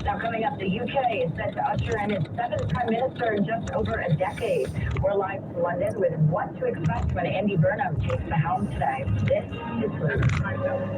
D: Now coming up, the UK is set to usher in its 7th Prime Minister in just over a decade. We're live from London with what to expect when Andy Burnham takes the helm today. This is Bloomberg.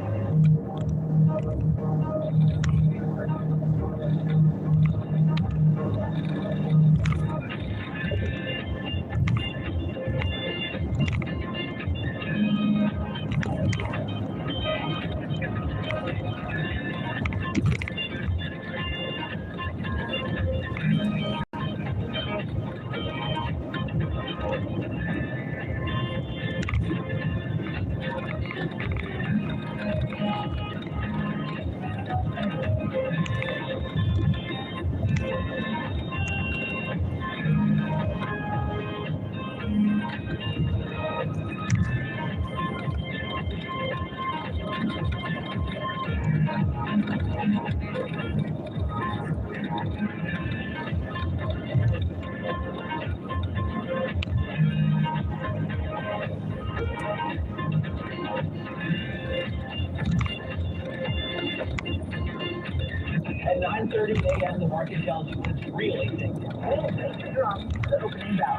C: At 9:30 a.m., the market tells you it's really thinking.
D: The opening bell.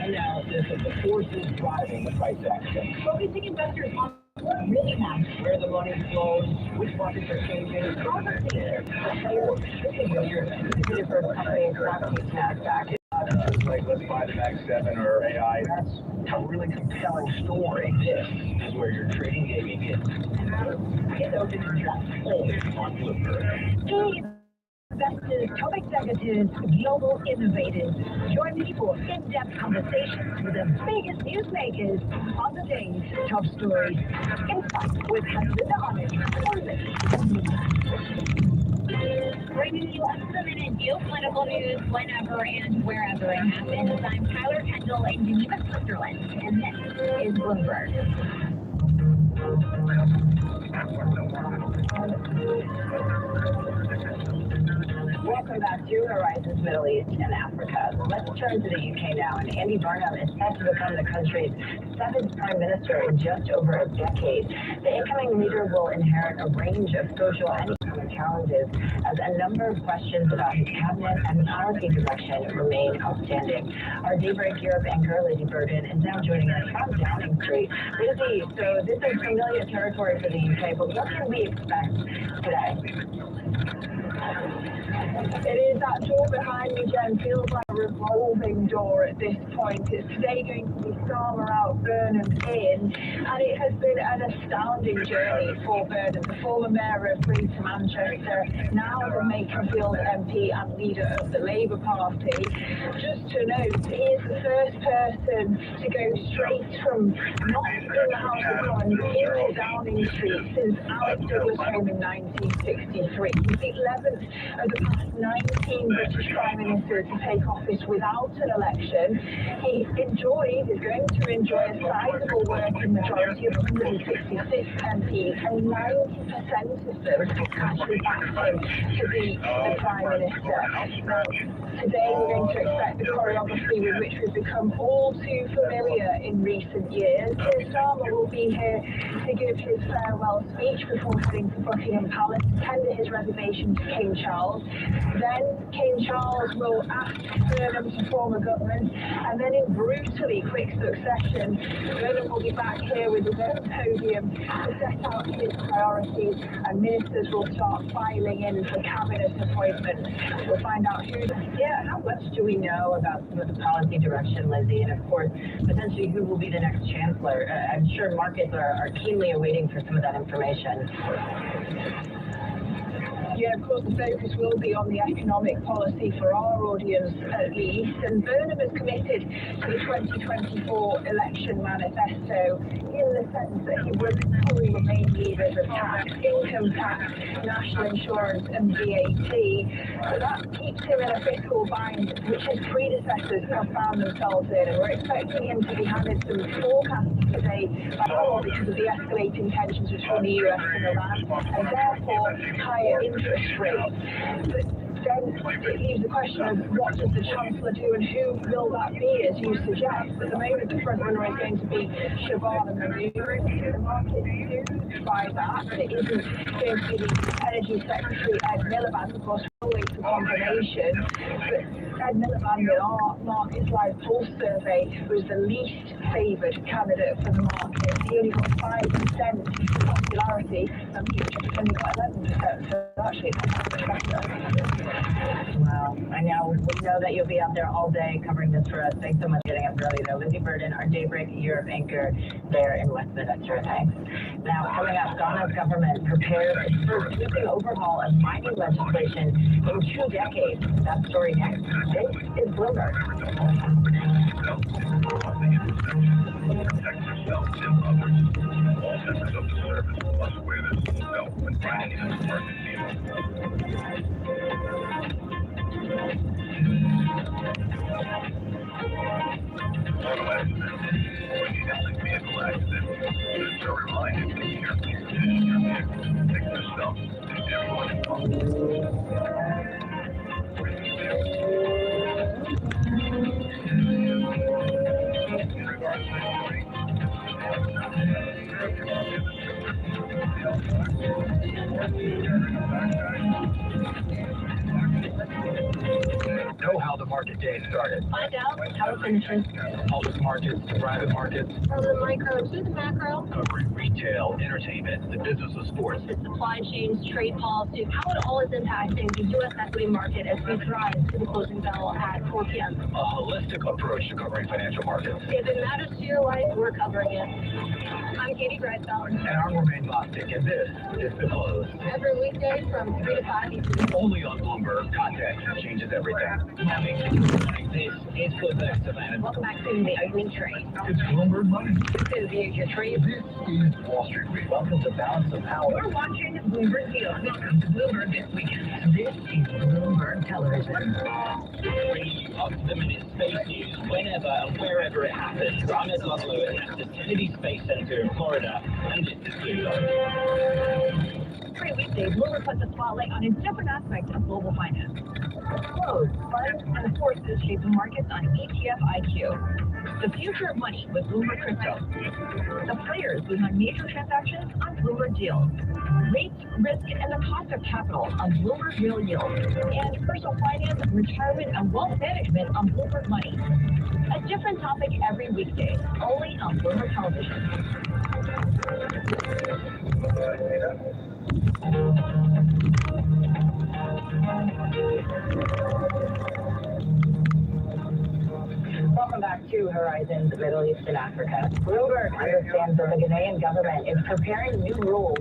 C: Analysis of the forces driving the price action.
D: Focusing investors on what really matters.
C: Where the money flows, which markets are changing.
D: Your first company, NASDAQ.
F: Like, let's buy the Max 7 or AI.
C: That's a really compelling story. This is where your trading day begins.
D: It's open
C: on Bloomberg.
D: Investors, top executives, global innovators. Join me for in-depth conversations with the biggest newsmakers on the day's top stories. Insight with Hudson Honest.
O: Bringing you up-to-the-minute geopolitical news whenever and wherever it happens. I'm Tyler Kendall in Geneva, Switzerland, and this is Bloomberg.
D: Welcome back to Horizons Middle East and Africa. Let's turn to the UK now, and Andy Burnham is set to become the country's 7th Prime Minister in just over a decade. The incoming leader will inherit a range of social and economic challenges as a number of questions about his cabinet and policy direction remain outstanding. Our Daybreak Europe anchor, Lady Burden, is now joining us from Downing Street. Lizzie, so this is familiar territory for the UK, but what can we expect today?
H: It is that door behind me, Jen, feels like a revolving door at this point. It's today going to be Starmer out, Burnham in, and it has been an astounding journey for Burnham, the former mayor of Greater Manchester, now the Makerfield MP and leader of the Labour Party. Just to note, he is the first person to go straight from not in the House of Commons into Downing Street since Alex Douglas home in 1963. He's the 11th of the past 19 British Prime Ministers to take office without an election. Is going to enjoy a sizable work American majority of 166 MPs, and 90% of them actually backed him to be the Prime Minister. Now, today we're going to expect the choreography with which we've become all too familiar in recent years. Keir Starmer will be here to give his farewell speech before heading to Buckingham Palace to tender his resignation to King Charles. Then King Charles will ask Burnham to form a government, and then in brutally quick succession, Burnham will be back here with his own podium to set out his priorities, and ministers will start filing in for cabinet appointments. We'll find out who.
D: Yeah, how much do we know about some of the policy direction, Lizzie, and of course, potentially who will be the next chancellor? I'm sure markets are keenly awaiting for some of that information.
H: Yeah, of course, the focus will be on the economic policy for our audience, at least. And Burnham has committed to the 2024 election manifesto in the sense that he would pull the main levers of tax, income tax, national insurance, and VAT. So that keeps him in a fiscal bind, which his predecessors have found themselves in. And we're expecting him to be handed some forecasts today, because of the escalating tensions between the US and Iran, and therefore higher interest rates. But then it leaves the question of what does the Chancellor do and who will that be, as you suggest. At the moment, the front runner is going to be Siobhan Mahmood. The market do by that, but it isn't going to be the Energy Secretary Ed Miliband. Of course, we'll wait for confirmation. But Ed Miliband, in our Markets Live Pulse survey, was the least favoured candidate for the market. He only got 5% popularity, and he only got 11%. So actually, it's much better.
D: Well, I know we know that you'll be out there all day covering this for us. Thanks so much for getting up early, though. Lizzie Burden, our Daybreak Europe anchor there in Westminster. Thanks. Now, coming up, Ghana's government prepares its first sweeping overhaul of mining legislation in 2 decades. That story next. This is Bloomberg.
A: Know how the market day started.
H: Find out how it finishes.
A: Public markets, private markets,
H: From the micro to the macro.
A: covering retail, entertainment, the business of sports.
H: The supply chains, trade policy, how it all is impacting the U.S. equity market as we drive to the closing bell at 4 p.m.
A: A holistic approach to covering financial markets.
H: If it matters to your life, we're covering it. I'm Katie Greisfeld.
A: And I'm Romain Bostic, and this is The Close.
H: Every weekday from 3 to 5 Eastern.
A: Only on Bloomberg. Context changes everything. This is Bloomberg Savannah.
H: Welcome back to the opening trade.
A: It's Bloomberg Money.
H: This is the Asia Trade.
A: This is Wall Street Week. Welcome to Balance of Power.
D: We're watching Bloomberg Deal. Welcome to Bloomberg this weekend. This is Bloomberg Television.
T: Up-to-the-minute space news whenever and wherever it happens. I'm Ed Ludlow at the Kennedy Space Center in Florida, and this is Bloomberg.
D: Every weekday, Bloomberg puts a spotlight on a different aspect of global finance. Flows, funds, and forces shaping markets on ETF IQ. The future of money with Bloomberg Crypto. The players behind major transactions on Bloomberg Deals. Rates, risk, and the cost of capital on Bloomberg Real Yield. And personal finance, retirement, and wealth management on Bloomberg Money. A different topic every weekday, only on Bloomberg Television. Welcome back to Horizons Middle East and Africa. Bloomberg understands that the Ghanaian government is preparing new rules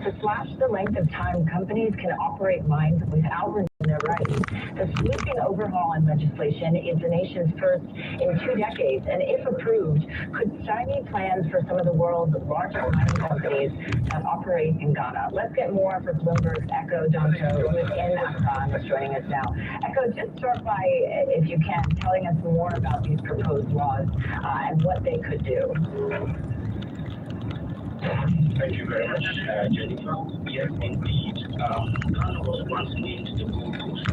D: to slash the length of time companies can operate mines without renewing their rights. The sweeping overhaul in legislation is the nation's first in 2 decades, and if approved, could stymie plans for some of the world's largest mining companies that operate in Ghana. Let's get more from Bloomberg's Echo Donto, who is in Accra and is joining us now. Echo, just start by, if you can, telling us more about these proposed laws and what they could do.
E: Thank you very much, Jennifer. Yes, indeed. Ghana was once named the Gold Coast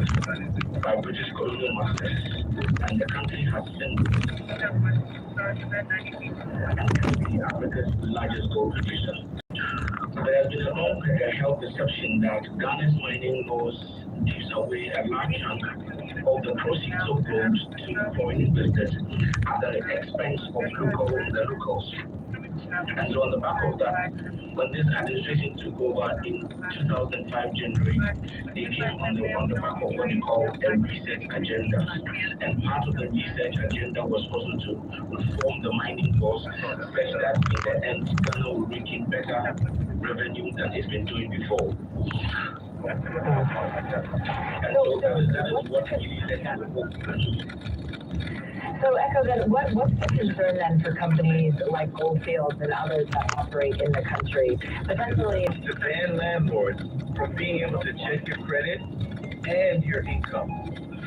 E: by British colonial masters, and the country has since become Africa's largest gold producer. There has been a long held perception that Ghana's mining laws gives away a large chunk of the proceeds of gold to foreign investors at the expense of the locals. And so on the back of that, when this administration took over in 2005 January, they came on the back of what they call a research agenda. And part of the research agenda was also to reform the mining laws such that in the end, Ghana will rake in better revenue than it's been doing before. And so that is what really led to the whole.
D: So, Echo, then what's the concern then for companies like Goldfields and others that operate in the country? Potentially,
F: to ban landlords from being able to check your credit and your income.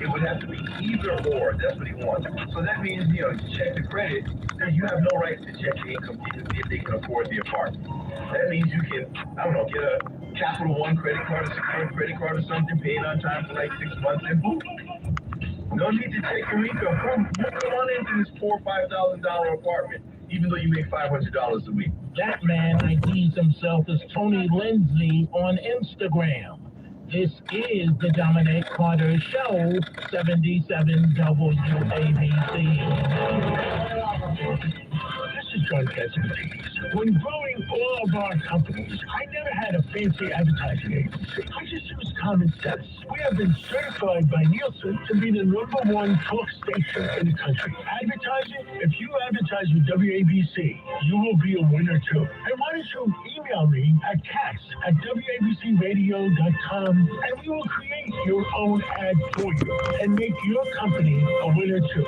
F: It would have to be either or. That's what he wants. So that means, to check the credit, you have no right to check the income to see if they can afford the apartment. That means you can, get a Capital One credit card, a secured credit card or something, pay it on time for like 6 months, and boom. No need to check your income. Come on into this $4,000 or $5,000 apartment, even though you make $500 a week.
I: That man IDs himself as Tony Lindsay on Instagram. This is the Dominic Carter Show, 77 WABC.
J: This is John Cassidy. When growing all of our companies, I never had a fancy advertising agency. I just used common sense. We have been certified by Nielsen to be the #1 talk station in the country. Advertising, if you advertise with WABC, you will be a winner too. And why don't you email me at cats@wabcradio.com and we will create your own ad for you and make your company a winner too.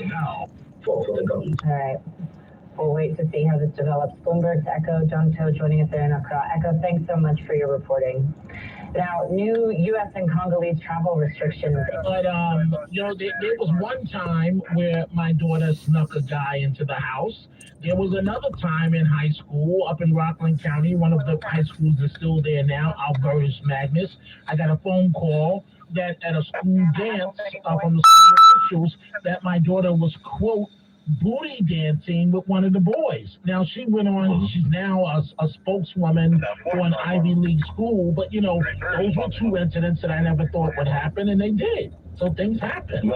E: Now, for the government.
D: all right. We'll wait to see how this develops. Bloomberg's Echo Donto joining us there in Accra. Echo, thanks so much for your reporting. Now, new U.S. and Congolese travel restrictions.
I: But, there was one time where my daughter snuck a guy into the house. There was another time in high school up in Rockland County, one of the high schools is still there now, Albertus Magnus. I got a phone call that at a school dance from the school officials that my daughter was, quote, booty dancing with one of the boys. Now, she went on, she's now a spokeswoman for an Ivy League school, but, those were two incidents that I never thought would happen, and they did. So things happen,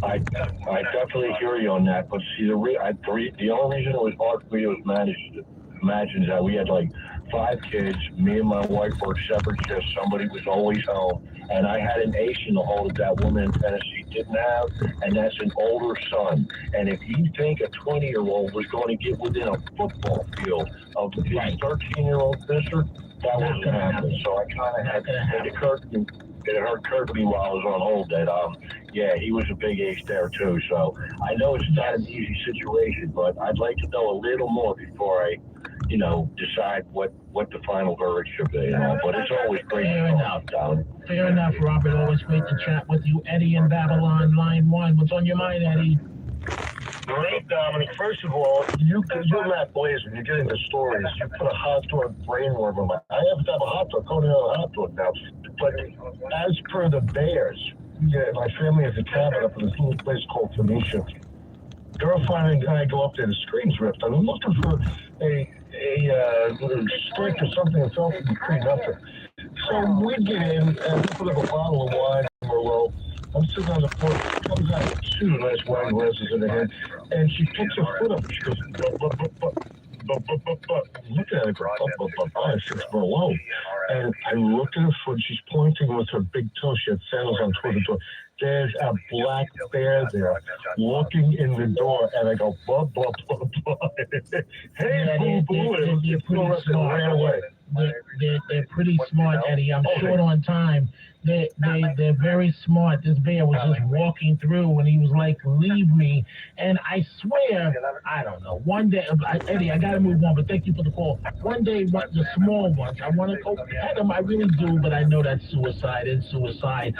E: I definitely hear you on that, but see, the only reason it was hard for you to imagine is that we had like 5 kids, me and my wife worked separate shifts, somebody was always home, and I had an ace in the hole that that woman in Tennessee didn't have, and that's an older son. And if you think a 20-year-old was going to get within a football field of his 13-year-old sister, that wasn't going to happen. So I kind of had it occurred to me while I was on hold that, he was a big ace there too. So I know it's not an easy situation, but I'd like to know a little more before I, decide what the final verdict should be. But it's always great to know.
I: Fair enough, Robert. Always great to chat with you. Eddie in Babylon, line 1. What's on your mind, Eddie?
E: Great, Dominic. First of all, you're Matt Blaze. When you get into stories, you put a hot dog brainworm in my. I have to have a hot dog, only a hot dog now. But as per the Bears, my family has a cabin up in this little place called Phoenicia. Girl finding guy go up there, the screen's ripped. I'm looking for a stick or something that fell from the tree, nothing. So we get in and we put up a bottle of wine and Merlot. I'm sitting on the porch, comes out 2 nice wine glasses in her hand, and she picks her foot up and she goes, look at it, I 6 Merlot. And I looked at her foot, she's pointing with her big toe, she had sandals on toward the door. There's a black bear there looking in the door, and I go, hey, boo, and ran away.
I: They're pretty smart, Eddie. I'm short on time. They're very smart. This bear was just walking through, and he was like, leave me. And I swear, I don't know, one day, Eddie, I got to move on, but thank you for the call. One day, the small ones, I want to go Adam, I really do, but I know that suicide is suicide.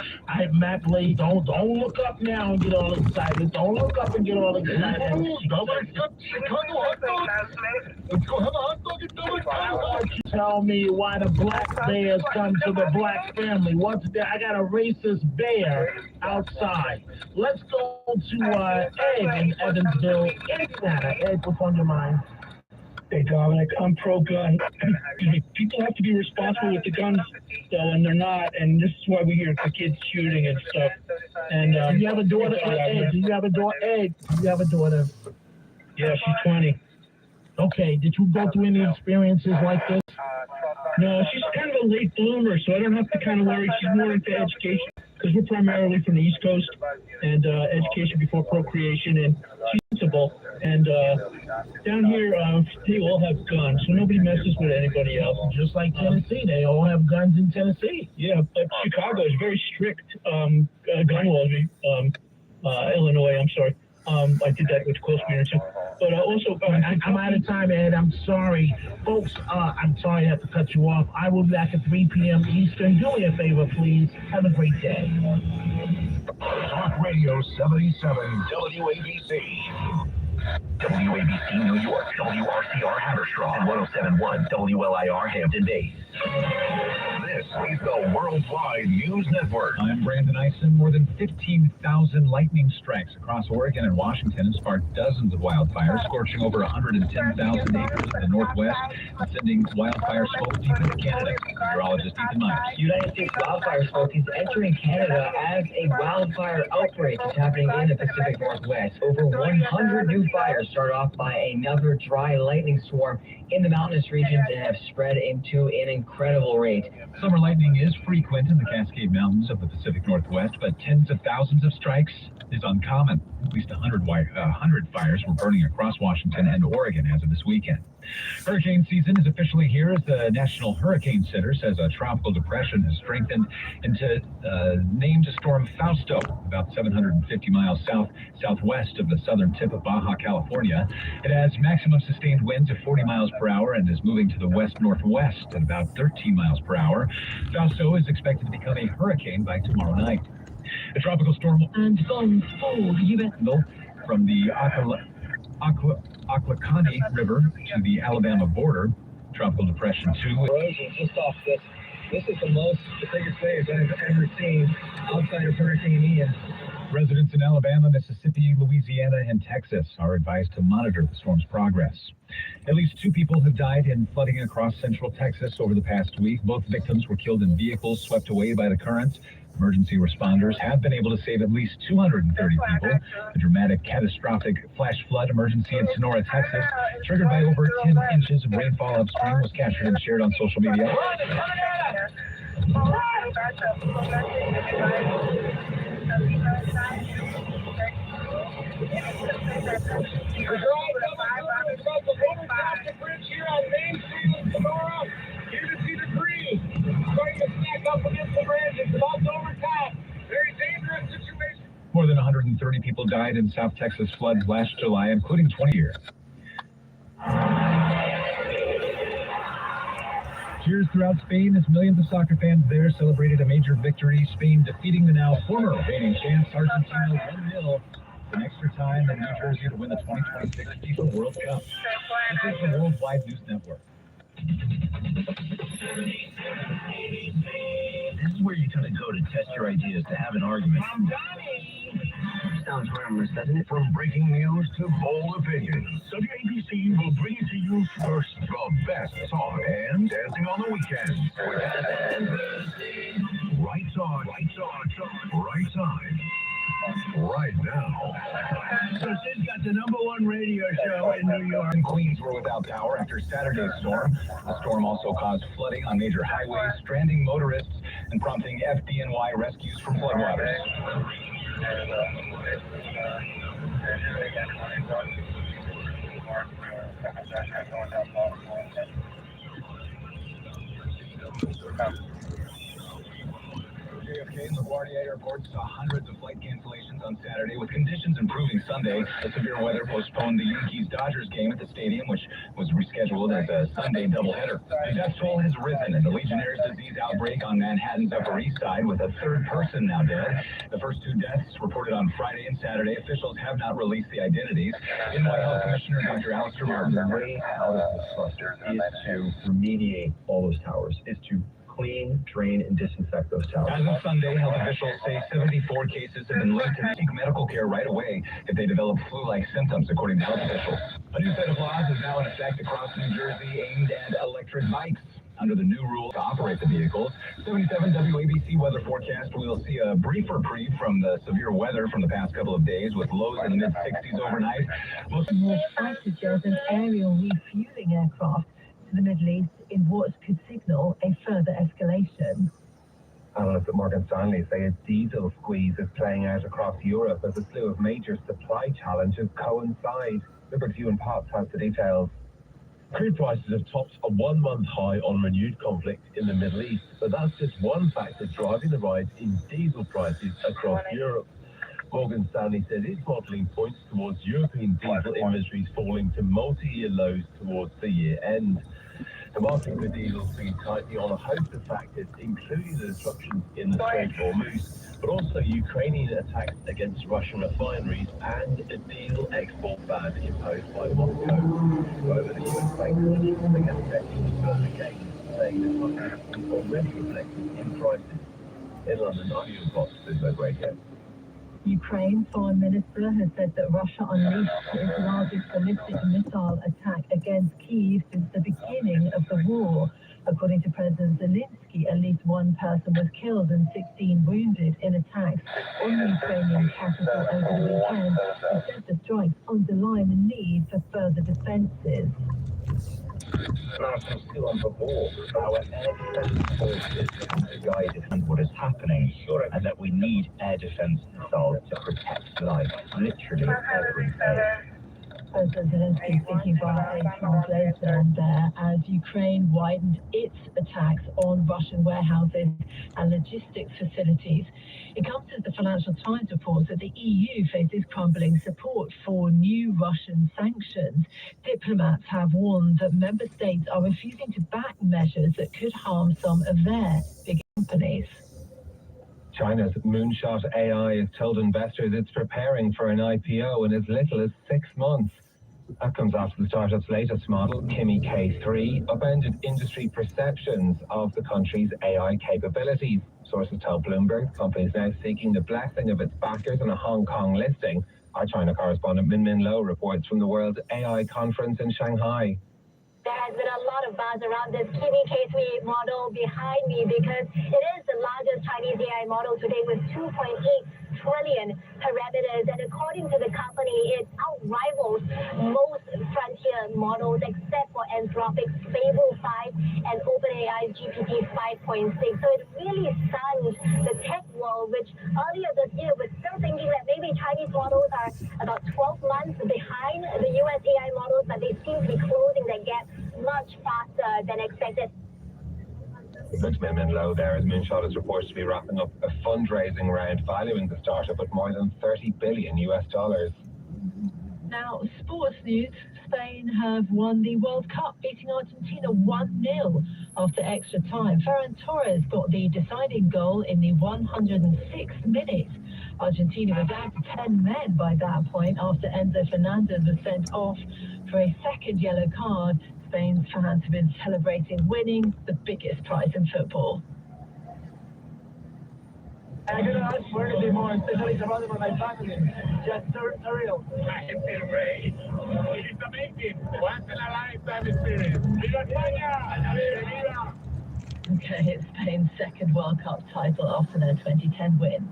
I: Matt Lee, don't look up now and get all excited. Don't look up and get all excited. Let's go have a hot dog and double. Tell me why the black bears come to the black family. Once a day, I got a racist bear outside. Let's go to Ed in Evansville, Indiana. Ed, what's on your mind?
R: Hey, Dominic, I'm pro-gun. People have to be responsible with the guns, though, and they're not. And this is why we hear the kids shooting and stuff. And
I: do you have a daughter, Ed? Do you have a daughter, Ed? Do you have a daughter?
R: Yeah, she's 20.
I: Okay. Did you go through any experiences like this?
R: No, she's kind of a late bloomer, so I don't have to kind of worry. She's more into education because we're primarily from the East Coast, and education before procreation, and she's sensible. And down here, they all have guns, so nobody messes with anybody else.
I: Just like Tennessee, they all have guns in Tennessee.
R: Yeah, but Chicago is very strict gun laws. Illinois, I'm sorry. I did that with close mirror too. But also,
I: I'm out of time, Ed. I'm sorry. Folks, I'm sorry I have to cut you off. I will be back at 3 p.m. Eastern. Do me a favor, please. Have a great day.
S: Talk Radio 77 WABC. WABC New York, WRCR Haverstraw, and 107.1 WLIR Hampton Bays. This is the Worldwide News Network.
U: I'm Brandon Eisen. More than 15,000 lightning strikes across Oregon and Washington have sparked dozens of wildfires, scorching over 110,000 acres in the Northwest and sending wildfire smoke deep into Canada. Meteorologist Ethan Myers.
V: United States wildfire smoke is entering Canada as a wildfire outbreak is happening in the Pacific Northwest. Over 100 new fires started off by another dry lightning swarm in the mountainous regions and have spread into an incredible rate.
U: Summer lightning is frequent in the Cascade Mountains of the Pacific Northwest, but tens of thousands of strikes is uncommon. At least 100 fires were burning across Washington and Oregon as of this weekend. Hurricane season is officially here as the National Hurricane Center says a tropical depression has strengthened into named Storm Fausto, about 750 miles southwest of the southern tip of Baja California. It has maximum sustained winds of 40 miles per hour and is moving to the west-northwest at about 13 miles per hour. Fausto is expected to become a hurricane by tomorrow night. The tropical storm and from the Ocklawaha River to the Alabama border. Tropical Depression 2.
L: Just off this is the biggest wave I've ever seen outside of Hurricane Ian.
U: Residents in Alabama, Mississippi, Louisiana, and Texas are advised to monitor the storm's progress. At least 2 people have died in flooding across central Texas over the past week. Both victims were killed in vehicles swept away by the currents. Emergency responders have been able to save at least 230 people. The dramatic, catastrophic flash flood emergency in Sonora, Texas, triggered by over 10 inches of rainfall upstream, was captured and shared on social media. More than 130 people died in South Texas floods last July, including 20 years. Cheers throughout Spain as millions of soccer fans there celebrated a major victory. Spain defeating the now former reigning champs Argentina 1-0 in extra time in New Jersey to win the 2026 FIFA World Cup. This is the Worldwide News Network.
S: This is where you kind of go to test your ideas, to have an argument. Sounds harmless, doesn't it? From breaking news to bold opinions, WABC will bring it to you first. The best talk and dancing on the weekends. Right song, right time, right now.
L: So Sid's got the #1 radio show in New York.
U: And Queens were without power after Saturday's storm. The storm also caused flooding on major highways, stranding motorists, and prompting FDNY rescues from floodwaters. JFK and LaGuardia airports saw hundreds of flight cancellations on Saturday, with conditions improving Sunday. The severe weather postponed the Yankees-Dodgers game at the stadium, which was rescheduled as a Sunday doubleheader. The death toll has risen in the Legionnaire's disease outbreak on Manhattan's Upper East Side, with a third person now dead. The first two deaths reported on Friday and Saturday. Officials have not released the identities. In White House Commissioner Dr. Alistair Martin.
M: The way out of this cluster is to remediate all those towers, is to clean, drain, and disinfect those towers.
U: As of Sunday, health officials say 74 cases have been linked to seek medical care right away if they develop flu-like symptoms, according to health officials. A new set of laws is now in effect across New Jersey aimed at electric bikes. Under the new rules to operate the vehicles, 77 WABC weather forecast, we'll see a brief reprieve from the severe weather from the past couple of days, with lows in the mid-60s overnight.
H: More fighter jets and aerial refueling aircraft to the Middle East in what could signal a further escalation.
N: Analysts at Morgan Stanley say a diesel squeeze is playing out across Europe as a slew of major supply challenges coincide. Liberty and Potts has the details.
Q: Crude prices have topped a one-month high on renewed conflict in the Middle East, but that's just one factor driving the rise in diesel prices across Europe. Morgan Stanley says its modelling points towards European diesel inventories falling to multi-year lows towards the year end. The market for diesel has been tightening on a host of factors, including the disruptions in the Strait of Hormuz, but also Ukrainian attacks against Russian refineries and a diesel export ban imposed by Moscow. However, the US Bank sanctions against Texas further gains, saying this is already reflected in prices. In London, I'm Ian Fox, Bloomberg Radio.
H: Ukraine foreign minister has said that Russia unleashed its largest ballistic missile attack against Kyiv since the beginning of the war. According to President Zelensky, at least one person was killed and 16 wounded in attacks on the Ukrainian capital over the weekend. He said the strikes underline the need for further defences.
C: National still on the ball. Our air defence forces have to guide and what is happening, and that we need air defence missiles to protect life, literally every day.
H: President Zelensky speaking via a translator there as Ukraine widened its attacks on Russian warehouses and logistics facilities. It comes as the Financial Times reports that the EU faces crumbling support for new Russian sanctions. Diplomats have warned that member states are refusing to back measures that could harm some of their big companies.
N: China's Moonshot AI has told investors it's preparing for an IPO in as little as 6 months. That comes after the startup's latest model, Kimi K3, upended industry perceptions of the country's AI capabilities. Sources tell Bloomberg the company is now seeking the blessing of its backers on a Hong Kong listing. Our China correspondent Min Lo reports from the World AI Conference in Shanghai.
O: There has been a lot of buzz around this Kimi K3 model behind me because it is the largest Chinese AI model today with 2.8 trillion parameters, and according to the company, it outrivals most frontier models except for Anthropic's Fable 5 and OpenAI's GPT 5.6. So it really stunned the tech world, which earlier this year was still thinking that maybe Chinese models are about 12 months behind the US AI models, but they seem to be closing that gap much faster than expected.
N: Thanks, Min Lo there, as Moonshot is reported to be wrapping up a fundraising round valuing the startup at more than $30 billion.
H: Now, sports news. Spain have won the World Cup, beating Argentina 1-0 after extra time. Ferran Torres got the deciding goal in the 106th minute. Argentina were down to 10 men by that point after Enzo Fernandez was sent off for a second yellow card. Spain's fans have been celebrating winning the biggest prize in football.
L: Especially surrounded by my family. Just surreal.
J: I feel great. It's amazing. Once in a lifetime experience. Viva España!
H: Okay, it's Spain's second World Cup title after their 2010 win.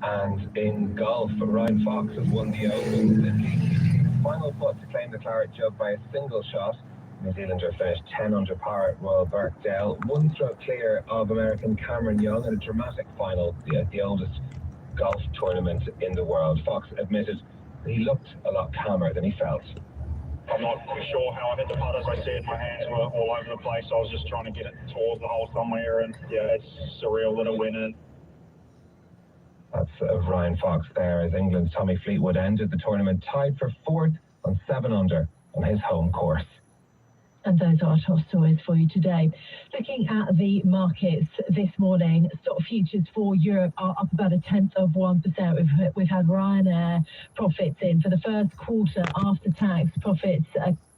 N: And in golf, Ryan Fox has won the Open. Final putt to claim the claret jug by a single shot. New Zealander finished 10 under par at Royal Birkdale, one stroke clear of American Cameron Young in a dramatic final, the oldest golf tournament in the world. Fox admitted that he looked a lot calmer than he felt.
K: I'm not sure how I hit the putt. As I said, my hands were all over the place. I was just trying to get it towards the hole somewhere, and yeah, it's surreal that it went in.
N: That's Ryan Fox there, as England's Tommy Fleetwood ended the tournament tied for 4th on 7 under on his home course.
P: And those are our top stories for you today. Looking at the markets this morning, stock futures for Europe are up about 0.1%. We've had Ryanair profits in for the first quarter after tax. Profits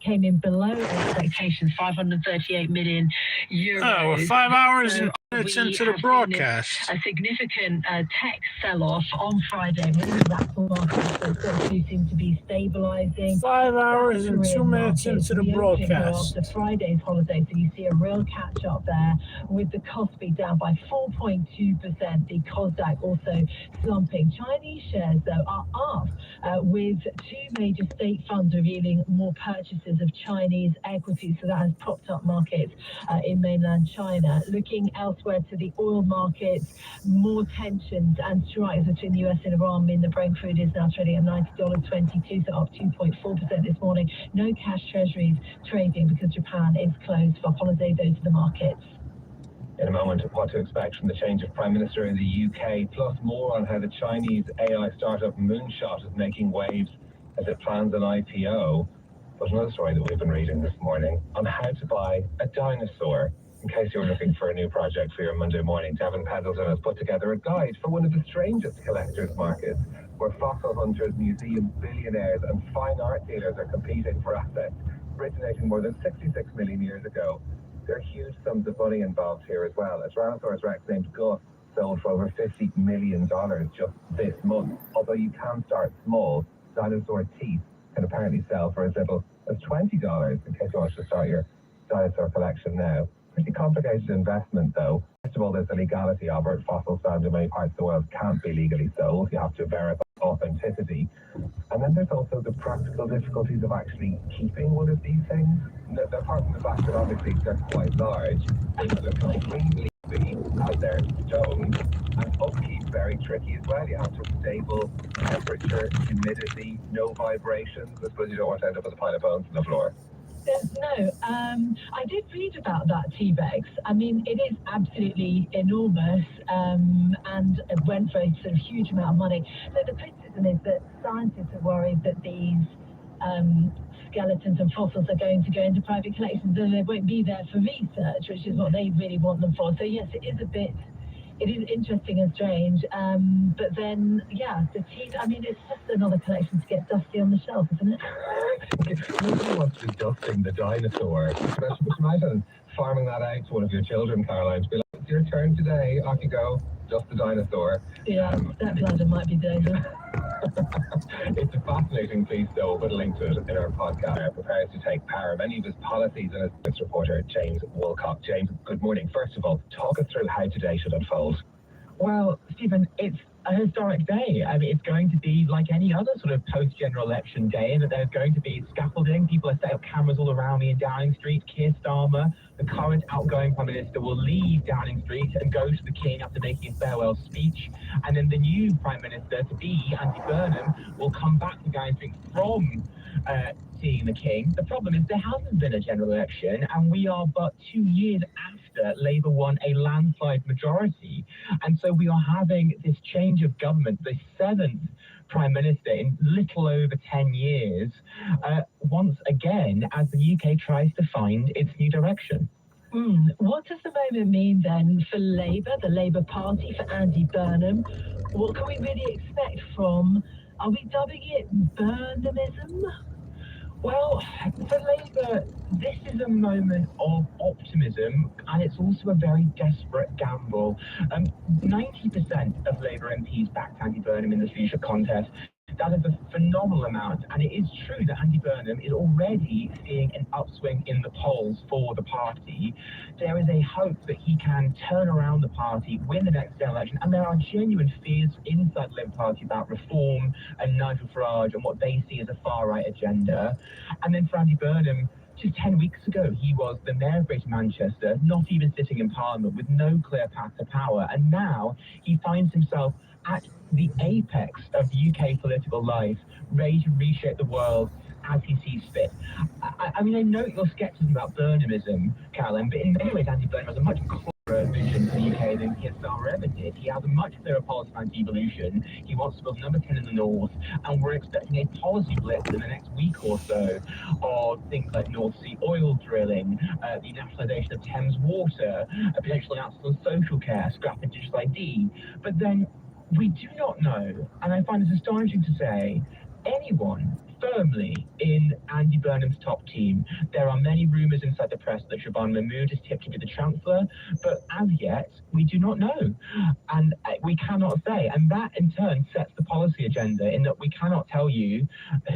P: came in below expectations, 538 million euros.
G: Oh, we're 5 hours and minutes into the broadcast.
P: A significant tech sell-off on Friday. Really, that's the market that seem to be stabilising.
G: 5 hours and 2 minutes into the broadcast.
P: After Friday's holiday, so you see a real catch-up there, with the Kospi down by 4.2%. The Kosdaq also slumping. Chinese shares, though, are up, with 2 major state funds revealing more purchases of Chinese equities, so that has propped up markets in mainland China. Looking elsewhere to the oil markets, more tensions and strikes between the US and Iran mean the Brent crude is now trading at $90.22, so up 2.4% this morning. No cash treasuries trading because Japan is closed for holiday. Those are the markets.
N: In a moment, what to expect from the change of Prime Minister in the UK, plus more on how the Chinese AI startup Moonshot is making waves as it plans an IPO. But another story that we've been reading this morning on how to buy a dinosaur. In case you're looking for a new project for your Monday morning, Devin Pendleton has put together a guide for one of the strangest collectors' markets, where fossil hunters, museums, billionaires and fine art dealers are competing for assets originating more than 66 million years ago. There are huge sums of money involved here as well. A Tyrannosaurus Rex named Gus sold for over $50 million just this month. Although you can start small, dinosaur teeth can apparently sell for as little as $20, in case you want to start your dinosaur collection now. Pretty complicated investment, though. First of all, there's the legality of it. Fossils found in many parts of the world can't be legally sold. You have to verify authenticity. And then there's also the practical difficulties of actually keeping one of these things. Apart from the fact that obviously they're quite large, they're completely as they're stone, and upkeep very tricky as well. You have to have stable temperature, humidity, no vibrations. I suppose you don't want to end up with a pile of bones on the floor.
P: No, I did read about that T-Rex. I mean, it is absolutely enormous, and it went for a sort of huge amount of money. So the criticism is that scientists are worried that these skeletons and fossils are going to go into private collections and they won't be there for research, which is what they really want them for. So yes, it is interesting and strange, but then, yeah, the teeth, I mean, it's just another collection to get dusty on the shelf, isn't it?
N: Nobody wants to be dusting the dinosaur. Just imagine farming that out to one of your children, Caroline, to be like, it's your turn today, off you go, dust the dinosaur.
P: Yeah, that bladder might be dangerous.
N: It's a fascinating piece, though. We'll put a link to it in our podcast. Prepares to take power. Many of his policies, and his reporter, James Wilcock. James, good morning. First of all, talk us through how today should unfold.
W: Well, Stephen, it's a historic day. I mean, it's going to be like any other sort of post-general election day, and that there's going to be scaffolding. People are setting up cameras all around me in Downing Street. Keir Starmer, the current outgoing Prime Minister, will leave Downing Street and go to the King after making a farewell speech. And then the new Prime Minister to be, Andy Burnham, will come back to Downing Street from seeing the King. The problem is there hasn't been a general election, and we are but 2 years after Labour won a landslide majority. And so we are having this change of government, the 7th Prime Minister in little over 10 years, once again, as the UK tries to find its new direction.
P: What does the moment mean then for Labour, the Labour Party, for Andy Burnham? What can we really expect from, are we dubbing it Burnhamism?
W: Well, for Labour, this is a moment of optimism, and it's also a very desperate gamble. 90% of Labour MPs backed Andy Burnham in the leadership contest. That is a phenomenal amount, and it is true that Andy Burnham is already seeing an upswing in the polls for the party. There is a hope that he can turn around the party, win the next general election, and there are genuine fears inside the Labour Party about reform and Nigel Farage and what they see as a far-right agenda. And then for Andy Burnham, just 10 weeks ago, he was the Mayor of Greater Manchester, not even sitting in Parliament, with no clear path to power. And now he finds himself at the apex of UK political life, ready to reshape the world as he sees fit. I mean, I know your skepticism about Burnhamism, Callum, but in many ways, Andy Burnham has a much clearer vision for the UK than Keir Starmer ever did. He has a much clearer policy on devolution. He wants to build number 10 in the north, and we're expecting a policy blitz in the next week or so on things like North Sea oil drilling, the nationalisation of Thames Water, a potential announcement on social care, scrapping digital ID. But then we do not know, and I find this astonishing to say, anyone firmly in Andy Burnham's top team. There are many rumours inside the press that Siobhan Mahmood is tipped to be the Chancellor, but as yet, we do not know. And we cannot say. And that, in turn, sets the policy agenda in that we cannot tell you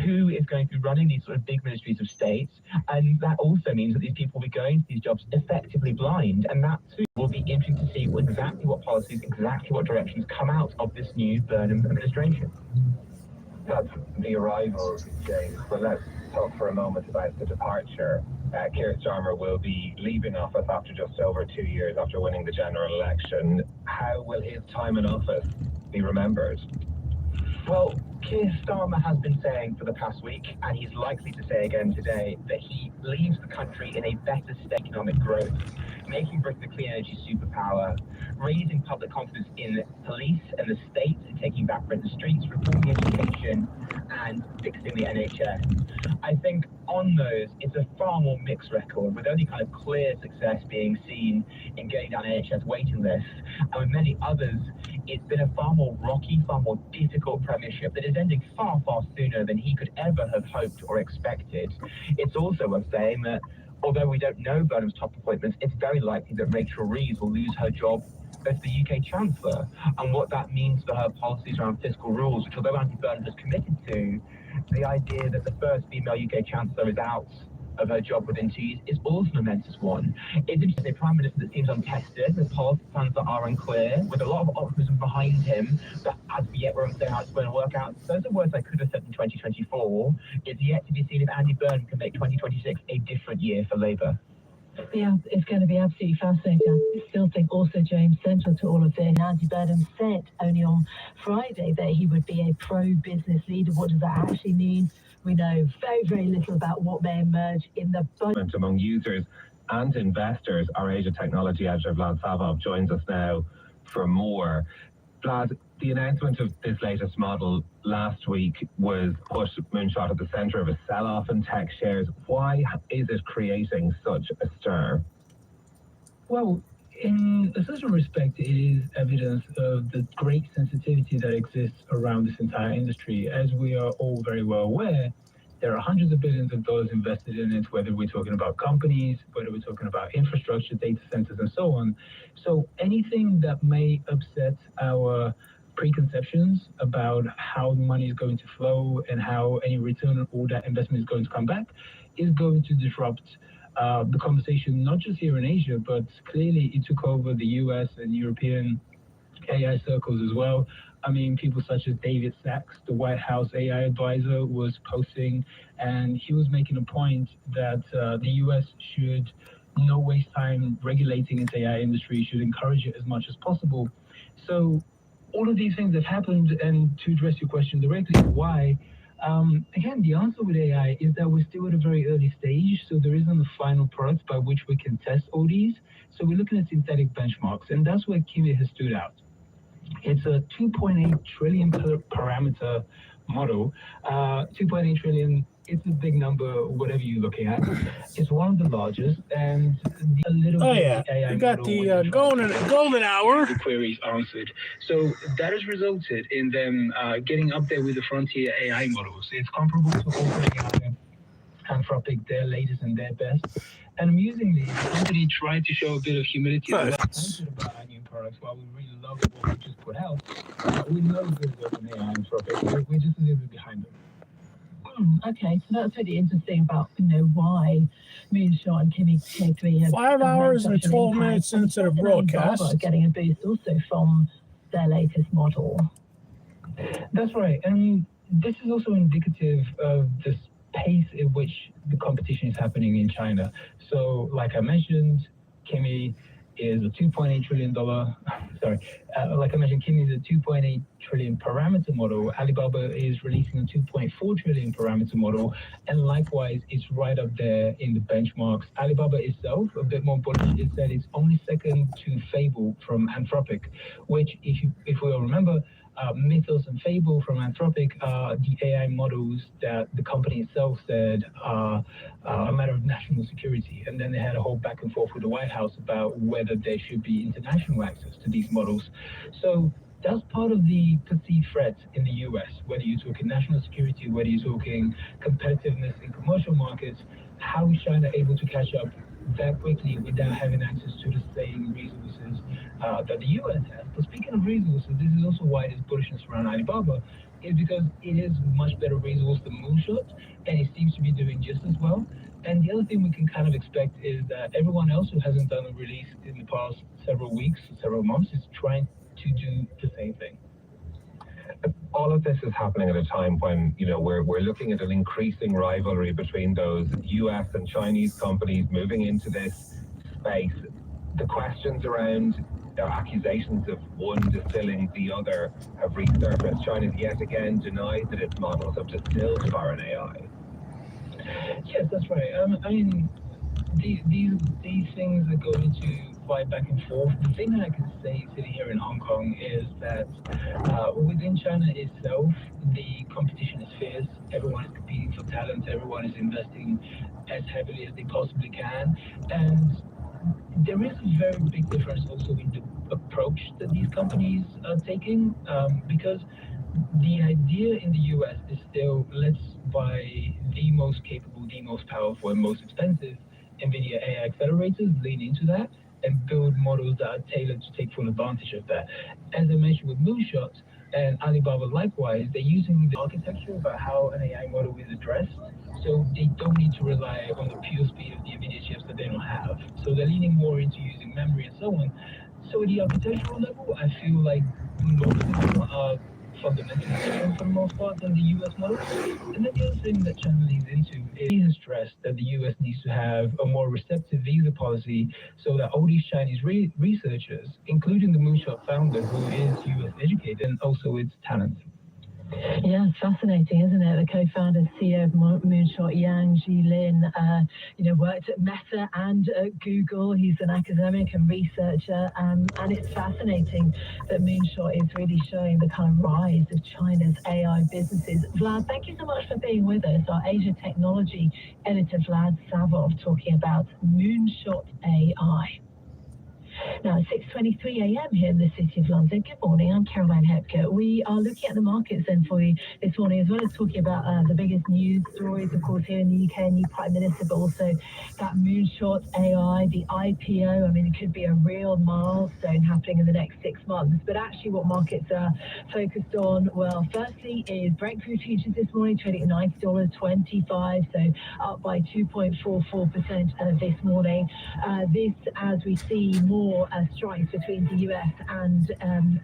W: who is going to be running these sort of big ministries of state. And that also means that these people will be going to these jobs effectively blind. And that, too, will be interesting to see exactly what policies, exactly what directions come out of this new Burnham administration.
N: That's the arrival, James. But let's talk for a moment about the departure. Keir Starmer will be leaving office after just over 2 years after winning the general election. How will his time in office be remembered?
W: Well, Keir Starmer has been saying for the past week, and he's likely to say again today, that he leaves the country in a better state of economic growth, making Britain a clean energy superpower, raising public confidence in police and the state, taking back Britain's streets, reforming education, and fixing the NHS. I think on those, it's a far more mixed record, with only kind of clear success being seen in getting down NHS waiting lists, and with many others, it's been a far more rocky, far more difficult premiership that is ending far, far sooner than he could ever have hoped or expected. It's also worth saying that although we don't know Burnham's top appointments, it's very likely that Rachel Reeves will lose her job as the UK Chancellor, and what that means for her policies around fiscal rules, which although Andy Burnham has committed to, the idea that the first female UK Chancellor is out of her job within 2 years is also a momentous one. It's interesting, a Prime Minister that seems untested, with policy plans that are unclear, with a lot of optimism behind him, but as of yet we're not saying how it's going to work out. Those are words I could have said in 2024. It's yet to be seen if Andy Burnham can make 2026 a different year for Labour.
P: Yeah, it's going to be absolutely fascinating. I still think also, James, central to all of this, Andy Burnham said only on Friday that he would be a pro-business leader. What does that actually mean? We know very, very little about what may emerge in the budget.
N: Among users and investors, our Asia Technology editor Vlad Savov joins us now for more. Vlad, the announcement of this latest model last week was put moonshot at the centre of a sell-off in tech shares. Why is it creating such a stir?
A: Well, in a certain respect, it is evidence of the great sensitivity that exists around this entire industry. As we are all very well aware, there are hundreds of billions of dollars invested in it, whether we're talking about companies, whether we're talking about infrastructure, data centers, and so on. So anything that may upset our preconceptions about how money is going to flow and how any return on all that investment is going to come back is going to disrupt the conversation, not just here in Asia, but clearly it took over the US and European AI circles as well. I mean, people such as David Sachs, the White House AI advisor, was posting, and he was making a point that the US should not waste time regulating its AI industry, should encourage it as much as possible. So all of these things have happened, and to address your question directly, why? Again, the answer with AI is that we're still at a very early stage, so there isn't a final product by which we can test all these. So we're looking at synthetic benchmarks, and that's where Kimi has stood out. It's a 2.8 trillion parameter model. 2.8 trillion, it's a big number, whatever you're looking at. It's one of the largest, and a little bit AI
G: we got the golden hour.
A: The queries answered. So that has resulted in them getting up there with the frontier AI models. It's comparable to OpenAI, Anthropic, their latest and their best. And amusingly, the company tried to show a bit of humility about our new products. While we really love what we just put out, we know good OpenAI and Anthropic. We're just a little bit behind them.
P: Okay, so that's really interesting about, why Moonshot and Kimi K3 have
G: 5 hours and 12 minutes into the broadcast.
P: Getting a boost also from their latest model.
A: That's right, and this is also indicative of this pace at which the competition is happening in China. So, like I mentioned, Kimi is a $2.8 trillion like I mentioned, Kimi is a 2.8 trillion parameter model. Alibaba is releasing a 2.4 trillion parameter model, and likewise, it's right up there in the benchmarks. Alibaba itself, a bit more bullish, it said it's only second to Fable from Anthropic, which, if we all remember, Mythos and Fable from Anthropic are the AI models that the company itself said are a matter of national security. And then they had a whole back and forth with the White House about whether there should be international access to these models. So that's part of the perceived threat in the US, whether you're talking national security, whether you're talking competitiveness in commercial markets. How is China able to catch up that quickly without having access to the same resources that the US has? But speaking of resources, this is also why there's bullishness around Alibaba, is because it is much better resource than Moonshot, and it seems to be doing just as well. And the other thing we can kind of expect is that everyone else who hasn't done a release in the past several weeks, several months, is trying to do the same thing.
N: All of this is happening at a time when, we're looking at an increasing rivalry between those US and Chinese companies moving into this space. The questions around their accusations of one distilling the other have resurfaced. China's yet again denied that its models have distilled foreign AI.
A: Yes, that's right. I mean, these things are going to fight back and forth. The thing that I can say sitting here in Hong Kong is that within China itself, the competition is fierce. Everyone is competing for talent. Everyone is investing as heavily as they possibly can. And there is a very big difference also in the approach that these companies are taking, because the idea in the US is still, let's buy the most capable, the most powerful, and most expensive NVIDIA AI accelerators, lean into that, and build models that are tailored to take full advantage of that. As I mentioned with Moonshot and Alibaba likewise, they're using the architecture about how an AI model is addressed, so they don't need to rely on the pure speed of the NVIDIA chips that they don't have. So they're leaning more into using memory and so on. So at the architectural level, I feel like most of them are fundamentally different for the most part than the US models. And then the other thing that China leads into is stress that the US needs to have a more receptive visa policy so that all these Chinese researchers, including the Moonshot founder who is US educated, and also its talent.
P: Yeah, it's fascinating, isn't it? The co-founder, CEO of Moonshot, Yang Jilin, worked at Meta and at Google. He's an academic and researcher, and it's fascinating that Moonshot is really showing the kind of rise of China's AI businesses. Vlad, thank you so much for being with us. Our Asia Technology editor, Vlad Savov, talking about Moonshot AI. Now, it's 6:23 a.m. here in the City of London. Good morning, I'm Caroline Hepker. We are looking at the markets then for you this morning, as well as talking about the biggest news stories, of course, here in the UK, new Prime Minister, but also that Moonshot AI, the IPO. I mean, it could be a real milestone happening in the next 6 months. But actually what markets are focused on, well, firstly is Breakthrough Futures this morning, trading at $90.25, so up by 2.44% this morning. This, as we see more strikes between the US and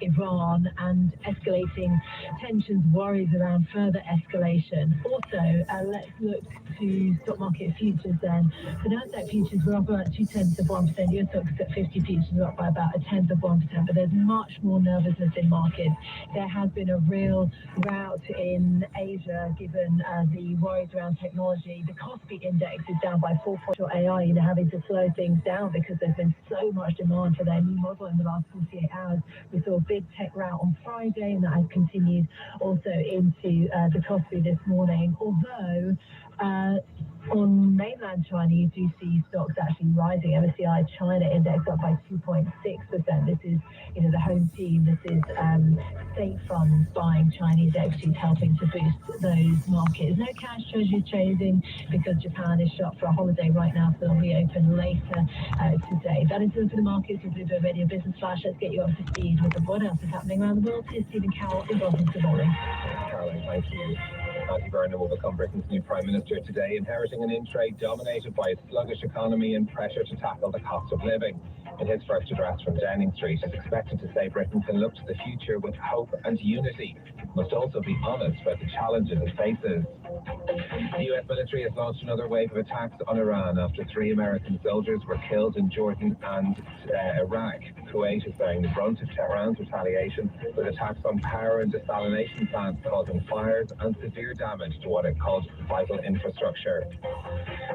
P: Iran and escalating tensions, worries around further escalation. Also, let's look to stock market futures then. The Nasdaq futures were up about 0.2%. US stocks at 50 futures were up by about 0.1%. But there's much more nervousness in markets. There has been a real rout in Asia given the worries around technology. The Kospi index is down by 4 points. AI, having to slow things down because there's been so much demand for their new model in the last 48 hours. We saw a big tech rout on Friday, and that has continued also into the Kospi this morning. Although on mainland China, you do see stocks actually rising. MSCI China index up by 2.6%. This is, the home team. This is state funds buying Chinese equities, helping to boost those markets. No cash treasuries trading because Japan is shut for a holiday right now, so they'll reopen later today. That is it for the markets with Bloomberg Radio Business Flash. Let's get you up to speed with what else is happening around the world. Here's Stephen Carroll in Brussels. Good morning.
N: Caroline, thank you. Andy Burnham will become Britain's new Prime Minister today, inheriting an in-trade dominated by a sluggish economy and pressure to tackle the cost of living. In his first address from Downing Street, is expected to say Britain can look to the future with hope and unity. It must also be honest about the challenges it faces. The U.S. military has launched another wave of attacks on Iran after 3 American soldiers were killed in Jordan and Iraq. Kuwait is bearing the brunt of Tehran's retaliation with attacks on power and desalination plants causing fires and severe damage to what it called vital infrastructure.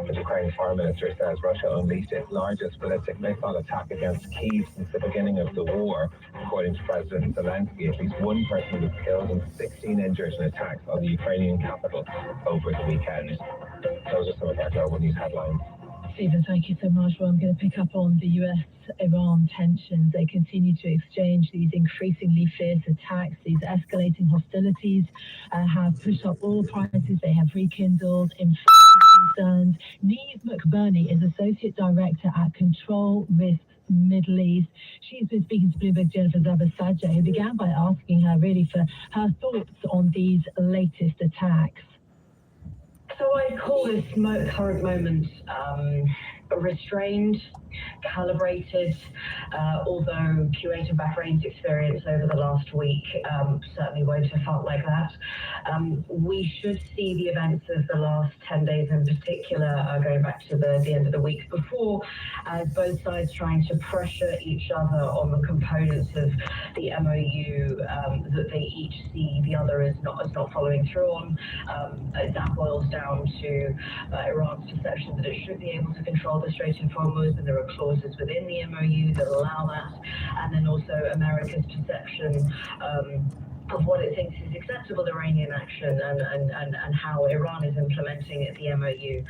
N: The Ukraine foreign minister says Russia unleashed its largest ballistic missile attack against Kyiv since the beginning of the war. According to President Zelensky, at least 1 person was killed and 16 injured in attacks on the Ukrainian capital over the weekend. Those are some of our global news headlines.
P: Stephen, thank you so much. Well, I'm going to pick up on the US-Iran tensions. They continue to exchange these increasingly fierce attacks. These escalating hostilities have pushed up oil prices. They have rekindled inflation concerns. Neve McBurney is Associate Director at Control Risks Middle East. She's been speaking to Bloomberg Jennifer Zabasajja, who began by asking her really for her thoughts on these latest attacks.
D: So I call this current moment restrained, calibrated, although Kuwait and Bahrain's experience over the last week certainly won't have felt like that. We should see the events of the last 10 days in particular, going back to the end of the week before, as both sides trying to pressure each other on the components of the MOU that they each see the other as not following through on. That boils down to Iran's perception that it should be able to control the Strait of Hormuz, and there are clauses within the MOU that allow that, and then also America's perception of what it thinks is acceptable Iranian action and how Iran is implementing the MOU.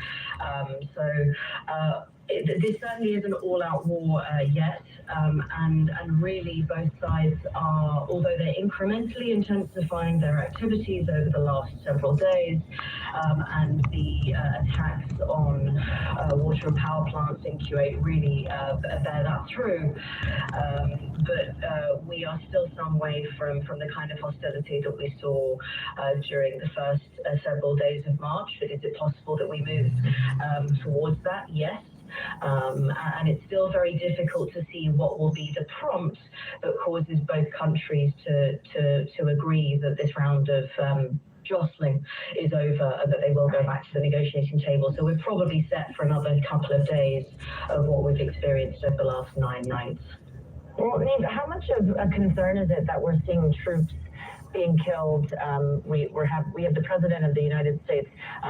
D: This certainly isn't all-out war yet, and really both sides are, although they're incrementally intensifying their activities over the last several days, and the attacks on water and power plants in Kuwait really bear that through. But we are still some way from the kind of hostility that we saw during the first several days of March. But is it possible that we move towards that? Yes. And it's still very difficult to see what will be the prompt that causes both countries to agree that this round of jostling is over and that they will go back to the negotiating table. So we're probably set for another couple of days of what we've experienced over the last 9 nights.
H: Well, Neve, how much of a concern is it that we're seeing troops being killed? We have the President of the United States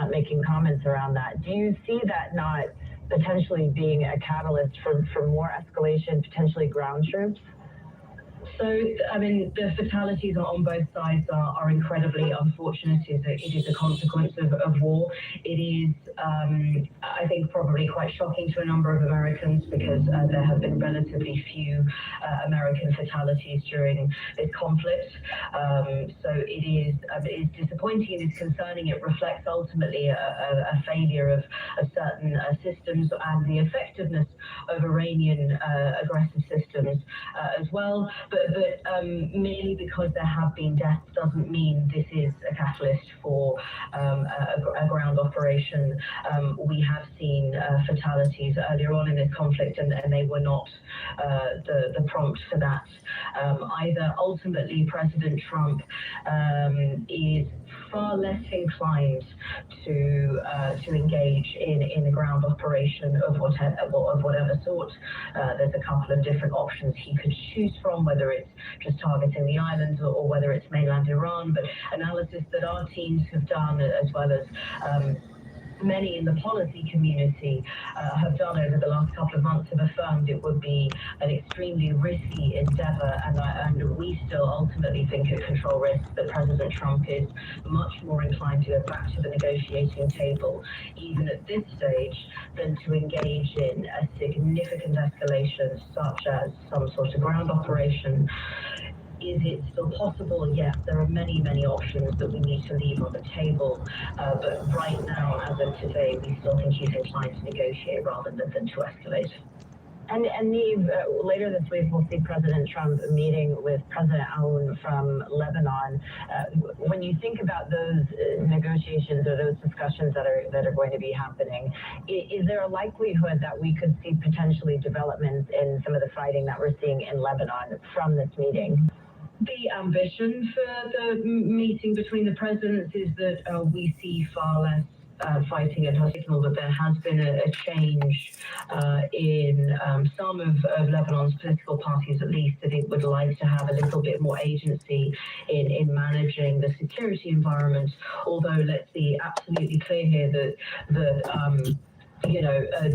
H: making comments around that. Do you see that not potentially being a catalyst for more escalation, potentially ground troops?
D: So, I mean, the fatalities on both sides are incredibly unfortunate. It is a consequence of war. It is, I think, probably quite shocking to a number of Americans because there have been relatively few American fatalities during this conflict. So it is disappointing, it is concerning. It reflects ultimately a failure of certain systems and the effectiveness of Iranian aggressive systems as well. But merely because there have been deaths doesn't mean this is a catalyst for a ground operation. We have seen fatalities earlier on in this conflict, and they were not the prompt for that either. Ultimately, President Trump is far less inclined to engage in a ground operation of whatever sort. There's a couple of different options he could choose from, whether it's just targeting the islands or whether it's mainland Iran. But analysis that our teams have done, as well as many in the policy community have done over the last couple of months, have affirmed it would be an extremely risky endeavor, and we still ultimately think at Control Risk that President Trump is much more inclined to go back to the negotiating table, even at this stage, than to engage in a significant escalation such as some sort of ground operation. Is it still possible? Yes, there are many, many options that we need to leave on the table. But right now, as of today, we still think he's inclined to negotiate rather than to escalate. And Neve, later this week we'll see President Trump meeting with President Aoun from Lebanon. When you think about those negotiations or those discussions that are going to be happening, is there a likelihood that we could see potentially developments in some of the fighting that we're seeing in Lebanon from this meeting?
B: The ambition for the meeting between the presidents is that we see far less fighting and signal that there has been a change in some of Lebanon's political parties, at least, that it would like to have a little bit more agency in managing the security environment. Although, let's be absolutely clear here that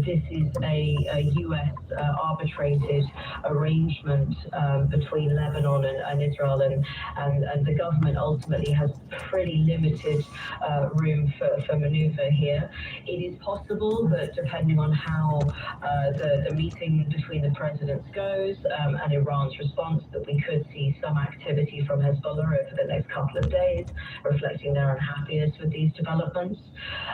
B: this is a U.S. arbitrated arrangement between Lebanon and Israel, and the government ultimately has pretty limited room for maneuver here. It is possible that depending on how the meeting between the presidents goes and Iran's response, that we could see some activity from Hezbollah over the next couple of days, reflecting their unhappiness with these developments.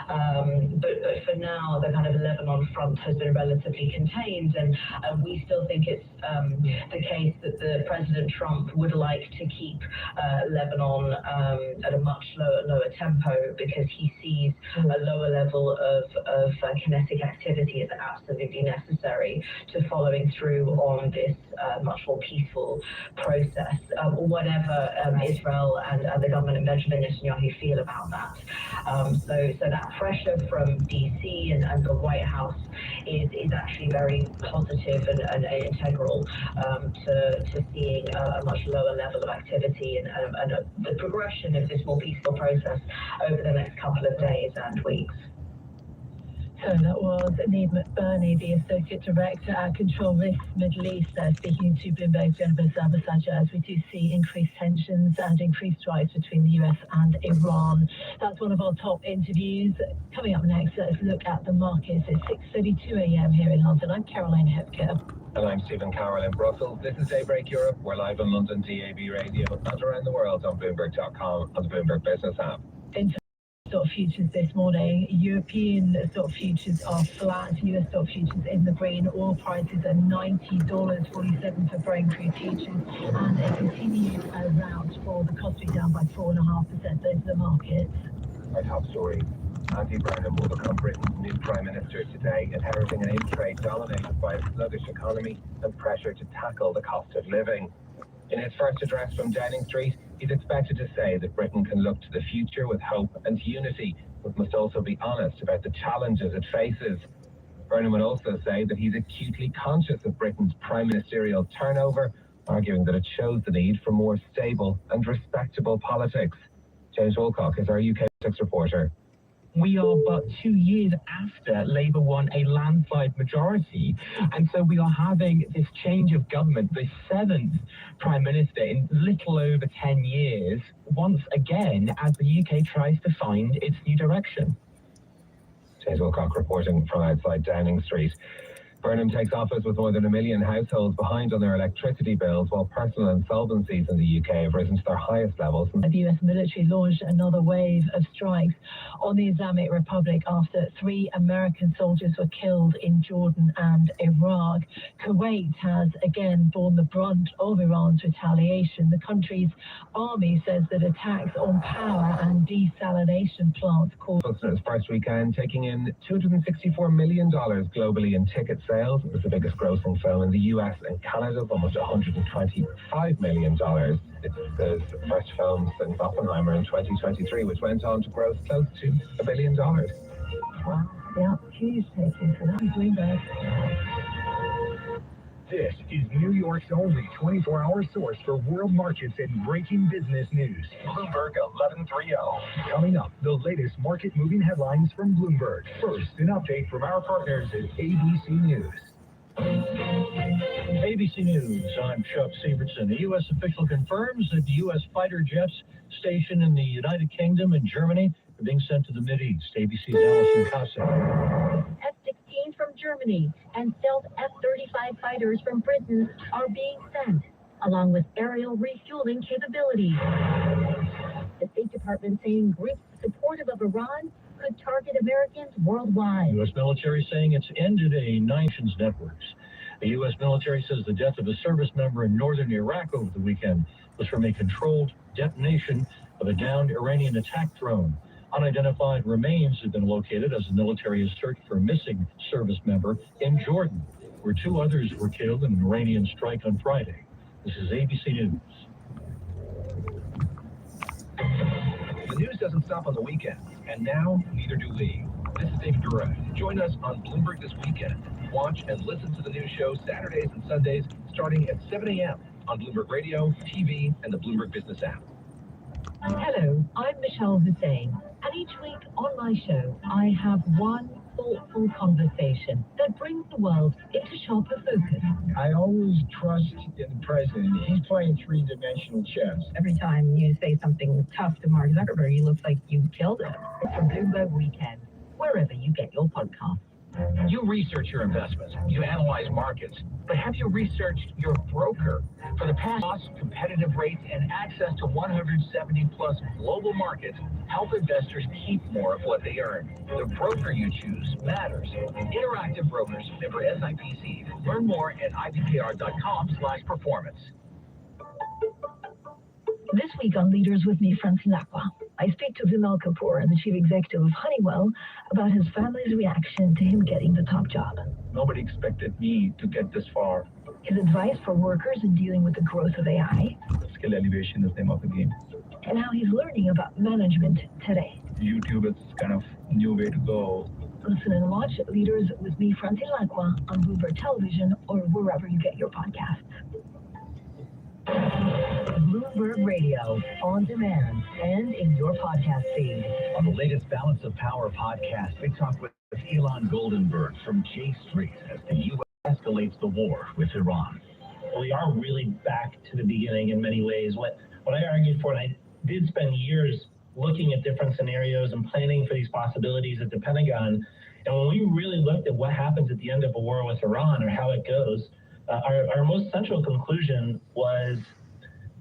B: But for now, the kind of Lebanon front has been relatively contained, and we still think it's the case that the President Trump would like to keep Lebanon at a much lower tempo, because he sees a lower level of kinetic activity as absolutely necessary to following through on this much more peaceful process, whatever Israel and the government of Benjamin Netanyahu feel about that. So that pressure from DC and the White House is actually very positive and integral to seeing a much lower level of activity and the progression of this more peaceful process over the next couple of days and weeks.
P: So that was Neve McBurney, the Associate Director at Control Risk Middle East, speaking to Bloomberg's Jennifer Sabasaja, as we do see increased tensions and increased strikes between the US and Iran. That's one of our top interviews. Coming up next, let's look at the markets. It's 6:32 a.m. here in London. I'm Caroline Hepker.
N: And I'm Stephen Carroll in Brussels. This is Daybreak Europe. We're live on London DAB Radio and around the world on Bloomberg.com and the Bloomberg Business app.
P: Stock futures this morning. European stock futures are flat. US stock futures in the green. Oil prices are $90.47 for Brent crude futures, and a continued rout for the cost to be down by 4.5%. Those are the markets.
N: Our top story. Andy Burnham will become Britain's new Prime Minister today, inheriting an in-trade dominated by a sluggish economy and pressure to tackle the cost of living. In his first address from Downing Street, he's expected to say that Britain can look to the future with hope and unity, but must also be honest about the challenges it faces. Burnham would also say that he's acutely conscious of Britain's prime ministerial turnover, arguing that it shows the need for more stable and respectable politics. James Wilcock is our UK politics reporter.
W: We are but 2 years after Labour won a landslide majority, and so we are having this change of government, the seventh Prime Minister in little over 10 years, once again as the UK tries to find its new direction.
N: James Wilcock reporting from outside Downing Street. Burnham takes office with more than 1 million households behind on their electricity bills, while personal insolvencies in the UK have risen to their highest levels.
P: The US military launched another wave of strikes on the Islamic Republic after 3 American soldiers were killed in Jordan and Iraq. Kuwait has again borne the brunt of Iran's retaliation. The country's army says that attacks on power and desalination plants caused
N: its first weekend, taking in $264 million globally in ticket sales. It was the biggest grossing film in the US and Canada, almost $125 million. It's the first film since Oppenheimer in 2023, which went on to gross close to $1 billion.
P: Wow, yeah, huge taking for that. Bloomberg.
S: This is New York's only 24-hour source for world markets and breaking business news. Bloomberg 1130. Coming up, the latest market-moving headlines from Bloomberg. First, an update from our partners at ABC News.
F: ABC News, I'm Chuck Severson. A U.S. official confirms that U.S. fighter jets stationed in the United Kingdom and Germany are being sent to the Mideast. ABC's Allison Casa.
T: F-16 from Germany and stealth F-35 fighters from Britain are being sent, along with aerial refueling capabilities. The State Department saying groups supportive of Iran could target Americans worldwide.
F: U.S. military saying it's ended a nation's networks. The U.S. military says the death of a service member in northern Iraq over the weekend was from a controlled detonation of a downed Iranian attack drone. Unidentified remains have been located as the military has searched for a missing service member in Jordan, where 2 others were killed in an Iranian strike on Friday. This is ABC News.
S: The news doesn't stop on the weekend, and now neither do we. This is David Durrett. Join us on Bloomberg This Weekend. Watch and listen to the news show Saturdays and Sundays starting at 7 a.m. on Bloomberg Radio, TV, and the Bloomberg Business app.
P: Hello, I'm Michelle Hussain, and each week on my show, I have one thoughtful conversation that brings the world into sharper focus.
L: I always trust in the president. He's playing 3-dimensional chess.
P: Every time you say something tough to Mark Zuckerberg, he looks like you killed him. From Bloomberg Weekend, wherever you get your podcasts.
S: You research your investments, you analyze markets, but have you researched your broker? For the past, competitive rates and access to 170 plus global markets help investors keep more of what they earn. The broker you choose matters. Interactive Brokers, member SIPC. Learn more at ipkr.com/performance.
H: This week on Leaders with me, Francine Lacroix, I speak to Vimal Kapoor, the chief executive of Honeywell, about his family's reaction to him getting the top job.
L: Nobody expected me to get this far.
H: His advice for workers in dealing with the growth of AI.
L: Skill elevation is the name of the game.
H: And how he's learning about management today.
L: YouTube is kind of a new way to go.
H: Listen and watch Leaders with me, Francine Lacroix, on Bloomberg Television or wherever you get your podcasts.
D: Bloomberg Radio, on demand, and in your podcast feed.
C: On the latest Balance of Power podcast, we talk with Elon Goldenberg from J Street as the U.S. escalates the war with Iran.
A: We are really back to the beginning in many ways. What I argued for, and I did spend years looking at different scenarios and planning for these possibilities at the Pentagon, and when we really looked at what happens at the end of a war with Iran or how it goes, our most central conclusion was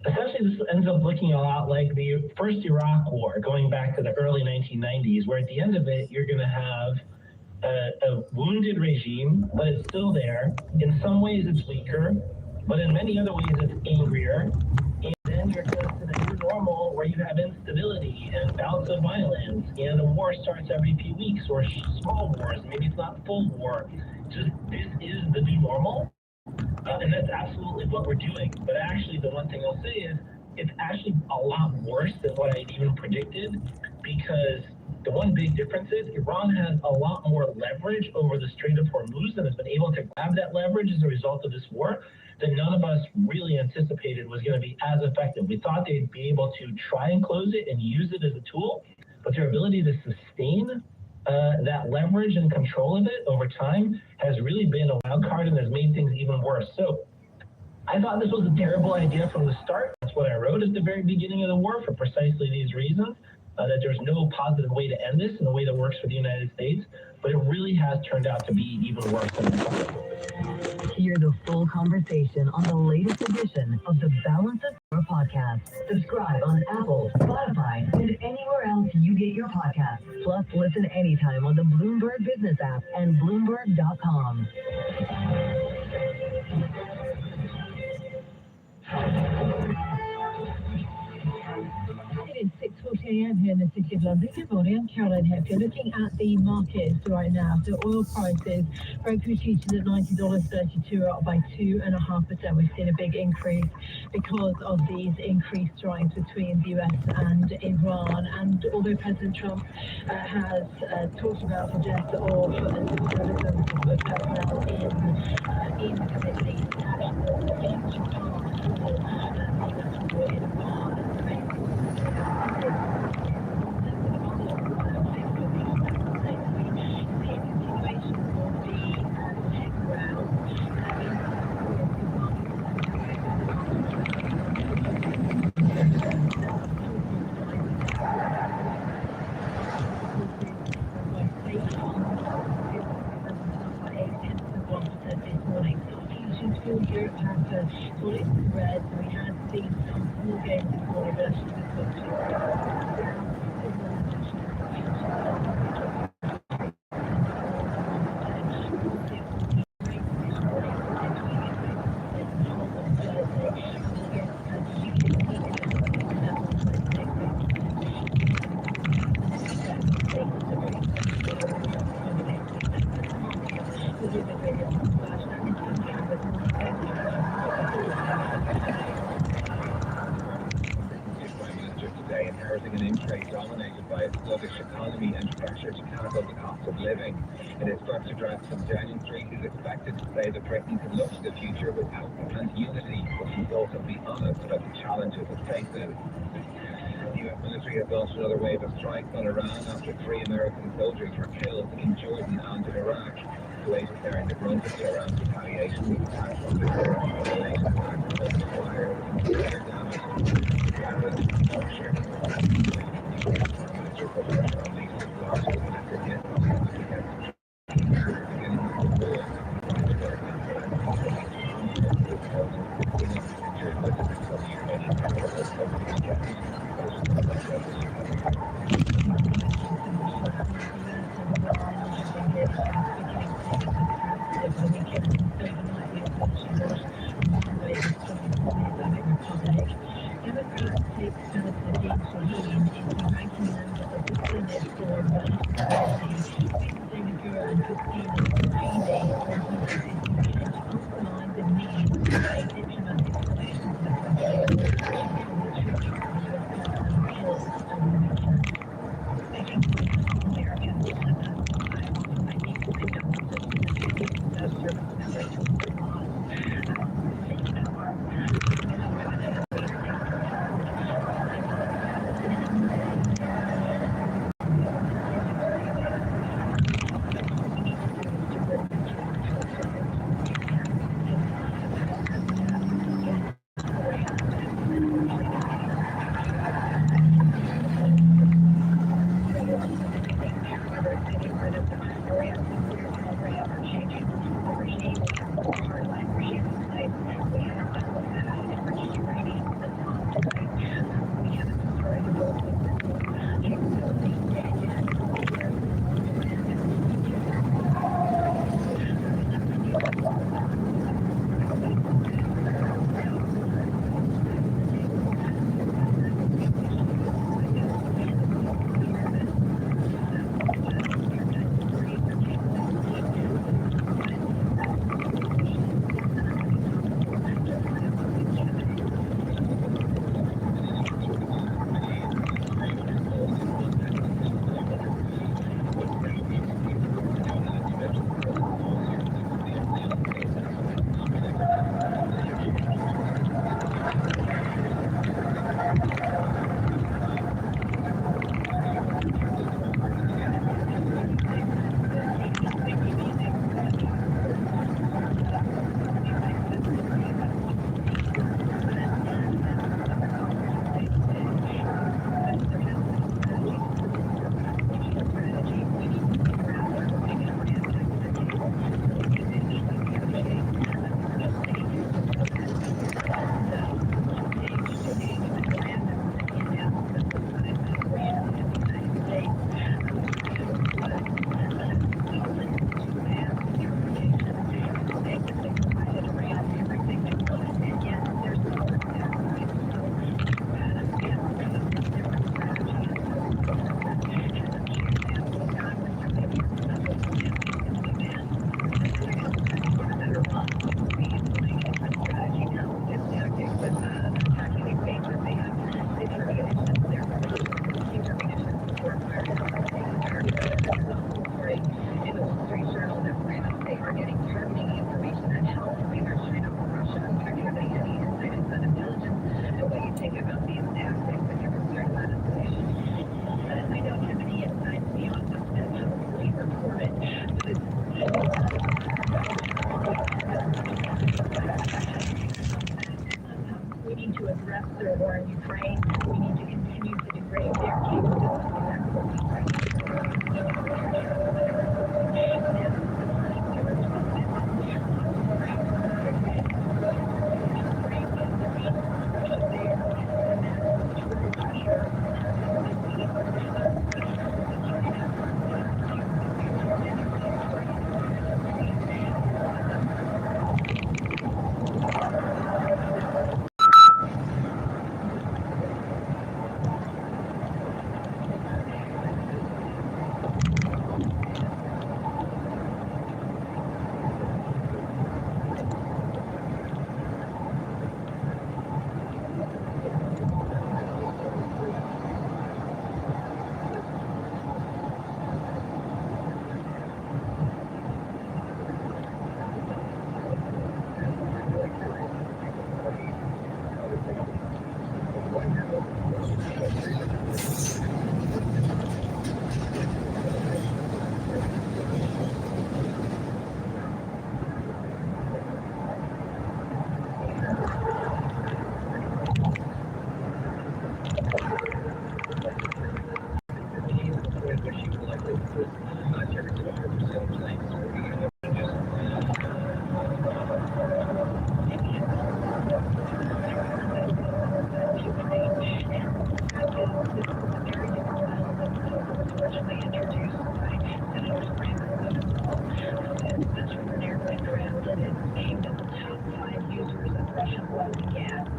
A: essentially this ends up looking a lot like the first Iraq war, going back to the early 1990s, where at the end of it, you're going to have a wounded regime, but it's still there. In some ways, it's weaker, but in many other ways, it's angrier. And then you're going to the new normal where you have instability and bouts of violence, and a war starts every few weeks, or small wars. Maybe it's not full war. Just this is the new normal. And that's absolutely what we're doing. But actually, the one thing I'll say is it's actually a lot worse than what I'd even predicted, because the one big difference is Iran has a lot more leverage over the Strait of Hormuz and has been able to grab that leverage as a result of this war that none of us really anticipated was going to be as effective. We thought they'd be able to try and close it and use it as a tool, but their ability to sustain that leverage and control of it over time has really been a wild card and has made things even worse. So I thought this was a terrible idea from the start. That's what I wrote at the very beginning of the war for precisely these reasons, that there's no positive way to end this in a way that works for the United States. But it really has turned out to be even worse than we thought.
D: Hear the full conversation on the latest edition of the Balance of Power podcast. Subscribe on Apple, Spotify, and anywhere else you get your podcasts. Plus, listen anytime on the Bloomberg Business app and Bloomberg.com.
P: It is 6:40 a.m. here in the City of London. Good morning, I'm Caroline Hepker. Looking at the markets right now, so oil prices, Brent crude futures at $90.32 are up by 2.5%. We've seen a big increase because of these increased strikes between the US and Iran. And although President Trump has talked about the death of terrorism personnel in the Middle East,
N: hurting an industry dominated by a sluggish economy and pressure to tackle the cost of living. In his first address from Downing Street, he's expected to say that Britain can look to the future with hope and unity, but he's also be honest about the challenges it faces. The U.S. military has launched another wave of strikes on Iran after 3 American soldiers were killed in Jordan and in Iraq. Kuwait is bearing the brunt of Iran's retaliation with attacks on the Kurds, while the nation attacks opened fire with severe damage to Canada and Yorkshire. The U.S. Prime Minister put pressure on leaders of largest domestic yet against beginning of the war.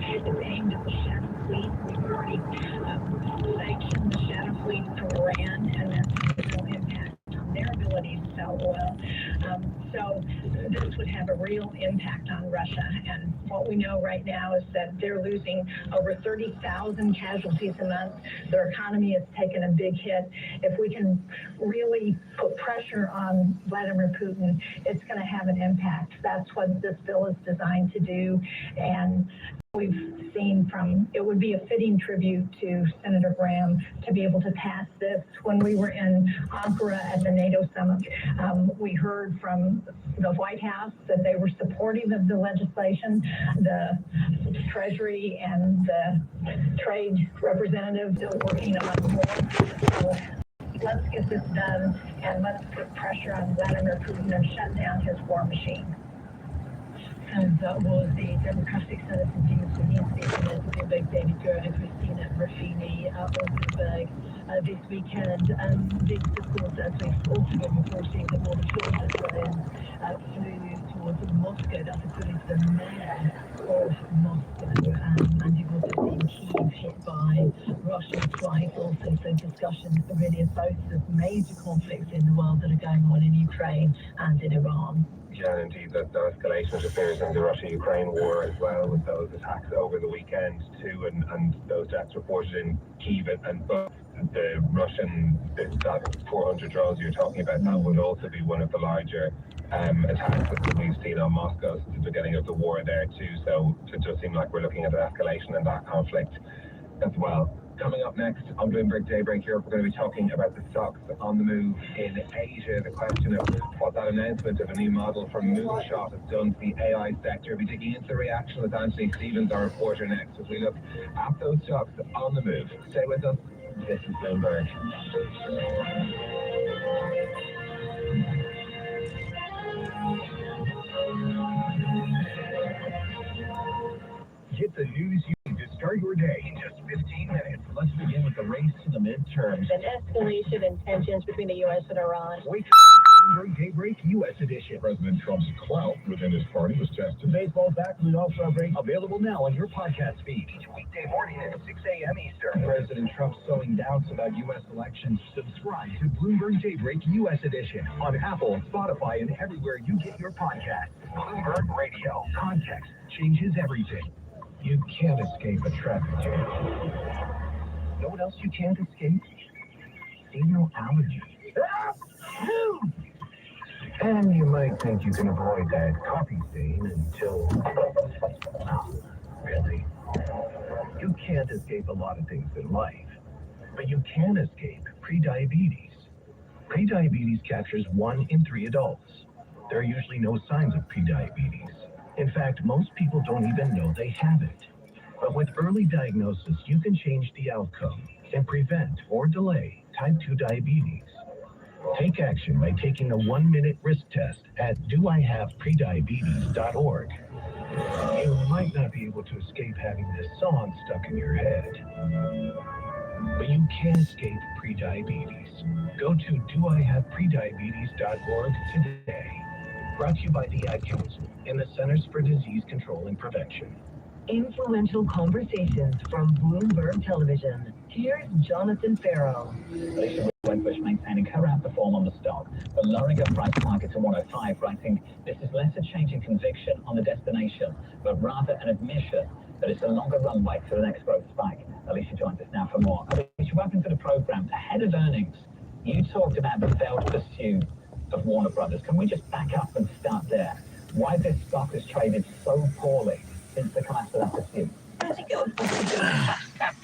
D: It's aimed at the shadow fleet. We've already sanctioned the shadow fleet from Iran, and that's no impact on their ability to sell oil. So this would have a real impact on Russia. And what we know right now is that they're losing over 30,000 casualties a month. Their economy has taken a big hit. If we can really put pressure on Vladimir Putin, it's going to have an impact. That's what this bill is designed to do. And we've seen it would be a fitting tribute to Senator Graham to be able to pass this. When we were in Ankara at the NATO summit, we heard from the White House that they were supportive of the legislation. The Treasury and the trade representatives are working on more. So let's get this done, and let's put pressure on Vladimir Putin and shut down his war machine.
P: And that was the Democratic Senator speaking to Bloomberg David Gura and Christina Ruffini Olsenberg this weekend. And this, of course, as we've also been reporting, that more than 400 flew towards Moscow. That's according to the mayor of Moscow. And you've also seen Kyiv hit by Russian strikes. Also, so discussions really of both the major conflicts in the world that are going on in Ukraine and in Iran.
N: Yeah, indeed, the escalation appears in the Russia-Ukraine war as well, with those attacks over the weekend too, and those deaths reported in Kyiv and both the Russian, that 400 drones you're talking about, that would also be one of the larger attacks that we've seen on Moscow since the beginning of the war there too. So it does seem like we're looking at an escalation in that conflict as well. Coming up next on Bloomberg Daybreak Europe, we're going to be talking about the stocks on the move in Asia. The question of what that announcement of a new model from Moonshot has done to the AI sector. We'll be digging into the reaction with Anthony Stevens, our reporter, next as we look at those stocks on the move. Stay with us. This is Bloomberg.
S: Get the news you need to start your day in just 15 minutes. Let's begin with the race to the midterms.
E: An escalation in tensions between the U.S. and Iran.
S: Wake up, Bloomberg Daybreak U.S. edition.
I: President Trump's clout within his party was tested.
S: Baseball's back with All-Star break, available now on your podcast feed. Each weekday morning at 6 a.m. Eastern. President Trump sowing doubts about U.S. elections. Subscribe to Bloomberg Daybreak U.S. edition on Apple, Spotify, and everywhere you get your podcasts. Bloomberg Radio. Context changes everything. You can't escape a traffic jam. Know what else you can't escape? Seasonal allergies. And you might think you can avoid that coffee stain until... Really? You can't escape a lot of things in life, but you can escape prediabetes. Prediabetes captures 1 in 3 adults. There are usually no signs of prediabetes. In fact, most people don't even know they have it. But with early diagnosis, you can change the outcome and prevent or delay type 2 diabetes. Take action by taking the 1-minute risk test at doihaveprediabetes.org. You might not be able to escape having this song stuck in your head, but you can escape prediabetes. Go to doihaveprediabetes.org today. Brought to you by the Ad Council and the Centers for Disease Control and Prevention.
P: Influential conversations from Bloomberg Television. Here's Jonathan Farrow.
R: Wedbush maintaining her outperform on the stock, but lowering her price target to 105, writing, "This is less a change in conviction on the destination, but rather an admission that it's a longer runway to the next growth spike." Alicia joins us now for more. Alicia, welcome to the program. Ahead of earnings, you talked about the failed pursuit of Warner Brothers. Can we just back up and start there? Why this stock has traded so poorly since the collapse of that pursuit?
X: I think it was because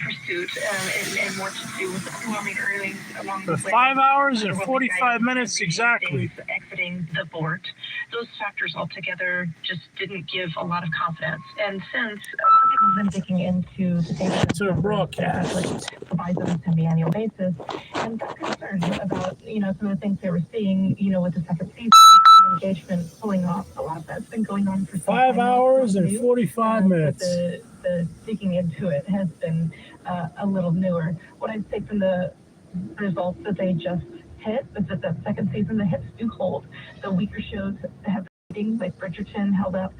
M: pursuit and what to do with the performing earnings along the
G: For
M: way.
G: 5 hours and 45 minutes exactly.
M: Exiting the board. Those factors altogether just didn't give a lot of confidence. And since a lot of people have been digging into the data
G: to the broadcast
M: provides on a semi-annual basis and got concerned about, some of the things they were seeing, with the second season engagement pulling off. A lot of that's been going on for
G: 5 hours and 45 minutes.
M: The digging into it has been a little newer. What I'd say from the results that they just hit, but that second season, the hits do hold. The weaker shows have ratings, like Bridgerton held up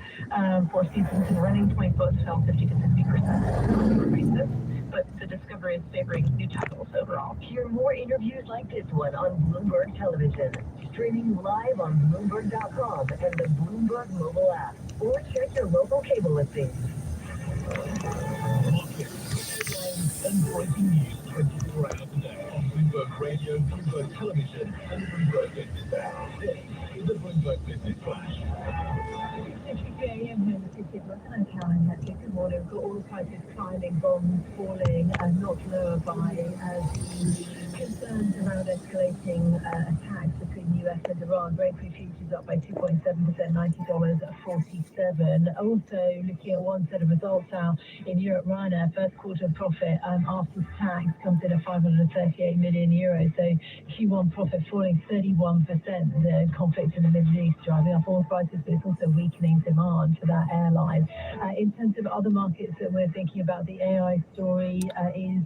M: 4 seasons in running, Point Boats fell 50 to 60%. But the Discovery is favoring new titles overall.
D: Hear more interviews like this one on Bloomberg Television, streaming live on Bloomberg.com and the Bloomberg mobile app, or check your local cable listings.
S: And breaking news 24 hours a day on Bloomberg Radio, Bloomberg Television, and Bloomberg Business app. This is the Bloomberg Business Flash.
P: 6:50 a.m. here in the city of London. Caroline Hetfield, good morning. We've got oil prices climbing, bonds falling, and not lower by concerns around escalating attacks between the US and Iran. Brent crude futures up by 2.7%, $90.47. Also, looking at one set of results now in Europe, Ryanair, first quarter profit after tax comes in at 538 million euros. So Q1 profit falling 31%. The conflict in the Middle East driving up oil prices, but it's also weakening demand for that airline. In terms of other markets that we're thinking about, the AI story is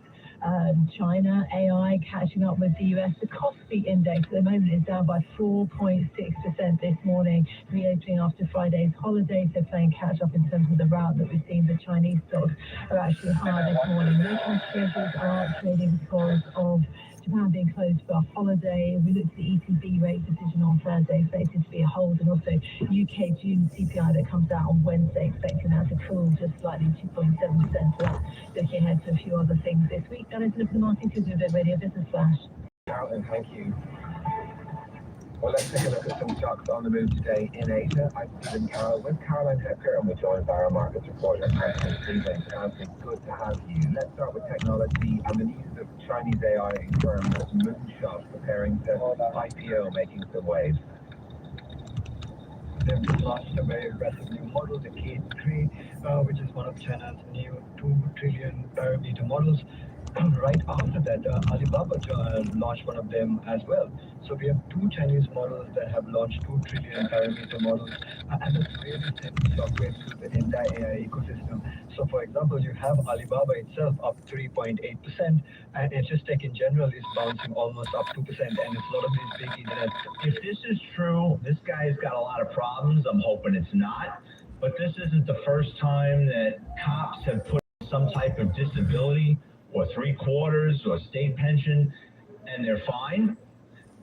P: China AI catching up with the US. The Kospi index at the moment is down by 4.6% this morning, reopening after Friday's holiday. So playing catch up in terms of the route that we've seen. The Chinese stocks are actually higher this morning. Local treasuries are trading because of Japan being closed for a holiday. We looked at the ECB rate decision on Thursday, expected to be a hold, and also UK June CPI that comes out on Wednesday, expecting that to cool just slightly, 2.7%. So looking ahead to a few other things this week. That is the market to do the Radio Business Flash.
N: Carolyn, thank you. Well, let's take a look at some stocks on the move today in Asia. I'm Stephen Carroll with Caroline Hetfield, and we're joined by our markets reporter, Anthony Stevens. Anthony, good to have you. Let's start with technology and the news of Chinese AI firm Moonshot preparing to IPO, making some waves.
L: They've launched a very aggressive new model, the K3, which is one of China's new 2 trillion parameter models. Right after that, Alibaba launched one of them as well. So we have 2 Chinese models that have launched 2 trillion parameter models, and it's really sent shockwave to the entire AI ecosystem. So for example, you have Alibaba itself up 3.8%, and it's just tech in general is bouncing almost up 2%, and it's a lot of these big internet.
U: If this is true, this guy's got a lot of problems. I'm hoping it's not. But this isn't the first time that cops have put some type of disability or 3/4 or state pension, and they're fine.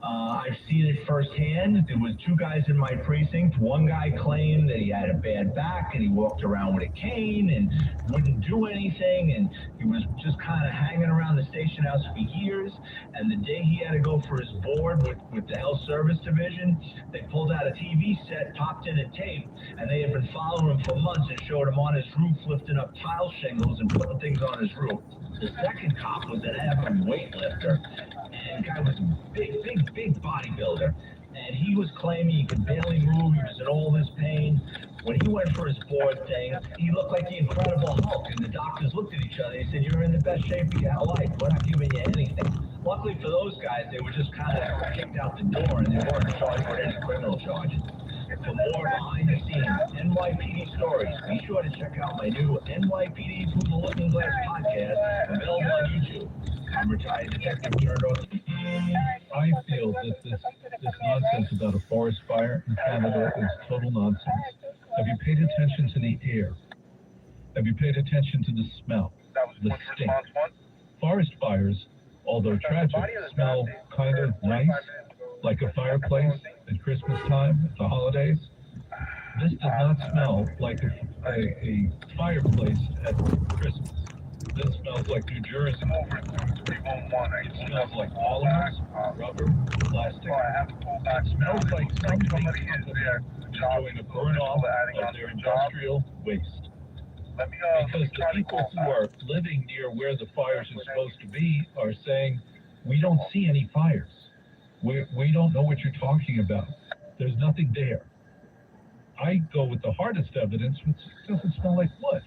U: I've seen it firsthand. There was 2 guys in my precinct. One guy claimed that he had a bad back and he walked around with a cane and wouldn't do anything, and he was just kind of hanging around the station house for years. And the day he had to go for his board with the health service division, they pulled out a TV set, popped in a tape, and they had been following him for months and showed him on his roof lifting up tile shingles and putting things on his roof. The second cop was an avid weightlifter, and the guy was a big bodybuilder, and he was claiming he could barely move, he was in all this pain. When he went for his board thing, he looked like the Incredible Hulk, and the doctors looked at each other and said, "You're in the best shape of your life, we're not giving you anything." Luckily for those guys, they were just kind of kicked out the door, and they weren't charged with any criminal charges. For more behind-the-scenes NYPD stories, be sure to check out my new NYPD Through the Looking Glass podcast, available on YouTube. I'm retired detective turned on.
I: I feel that this nonsense about a forest fire in Canada is total nonsense. Have you paid attention to the air? Have you paid attention to the smell, the stink? Forest fires, although tragic, smell kind of nice, like a fireplace at Christmas time, at the holidays. This does not smell like a fireplace at Christmas. This smells like New Jersey. It smells like polymers, rubber, plastic. It smells like some big company doing a burn-off of their industrial waste. Because the people who are living near where the fires are supposed to be are saying, we don't see any fires. We don't know what you're talking about. There's nothing there. I go with the hardest evidence, which doesn't smell like wood.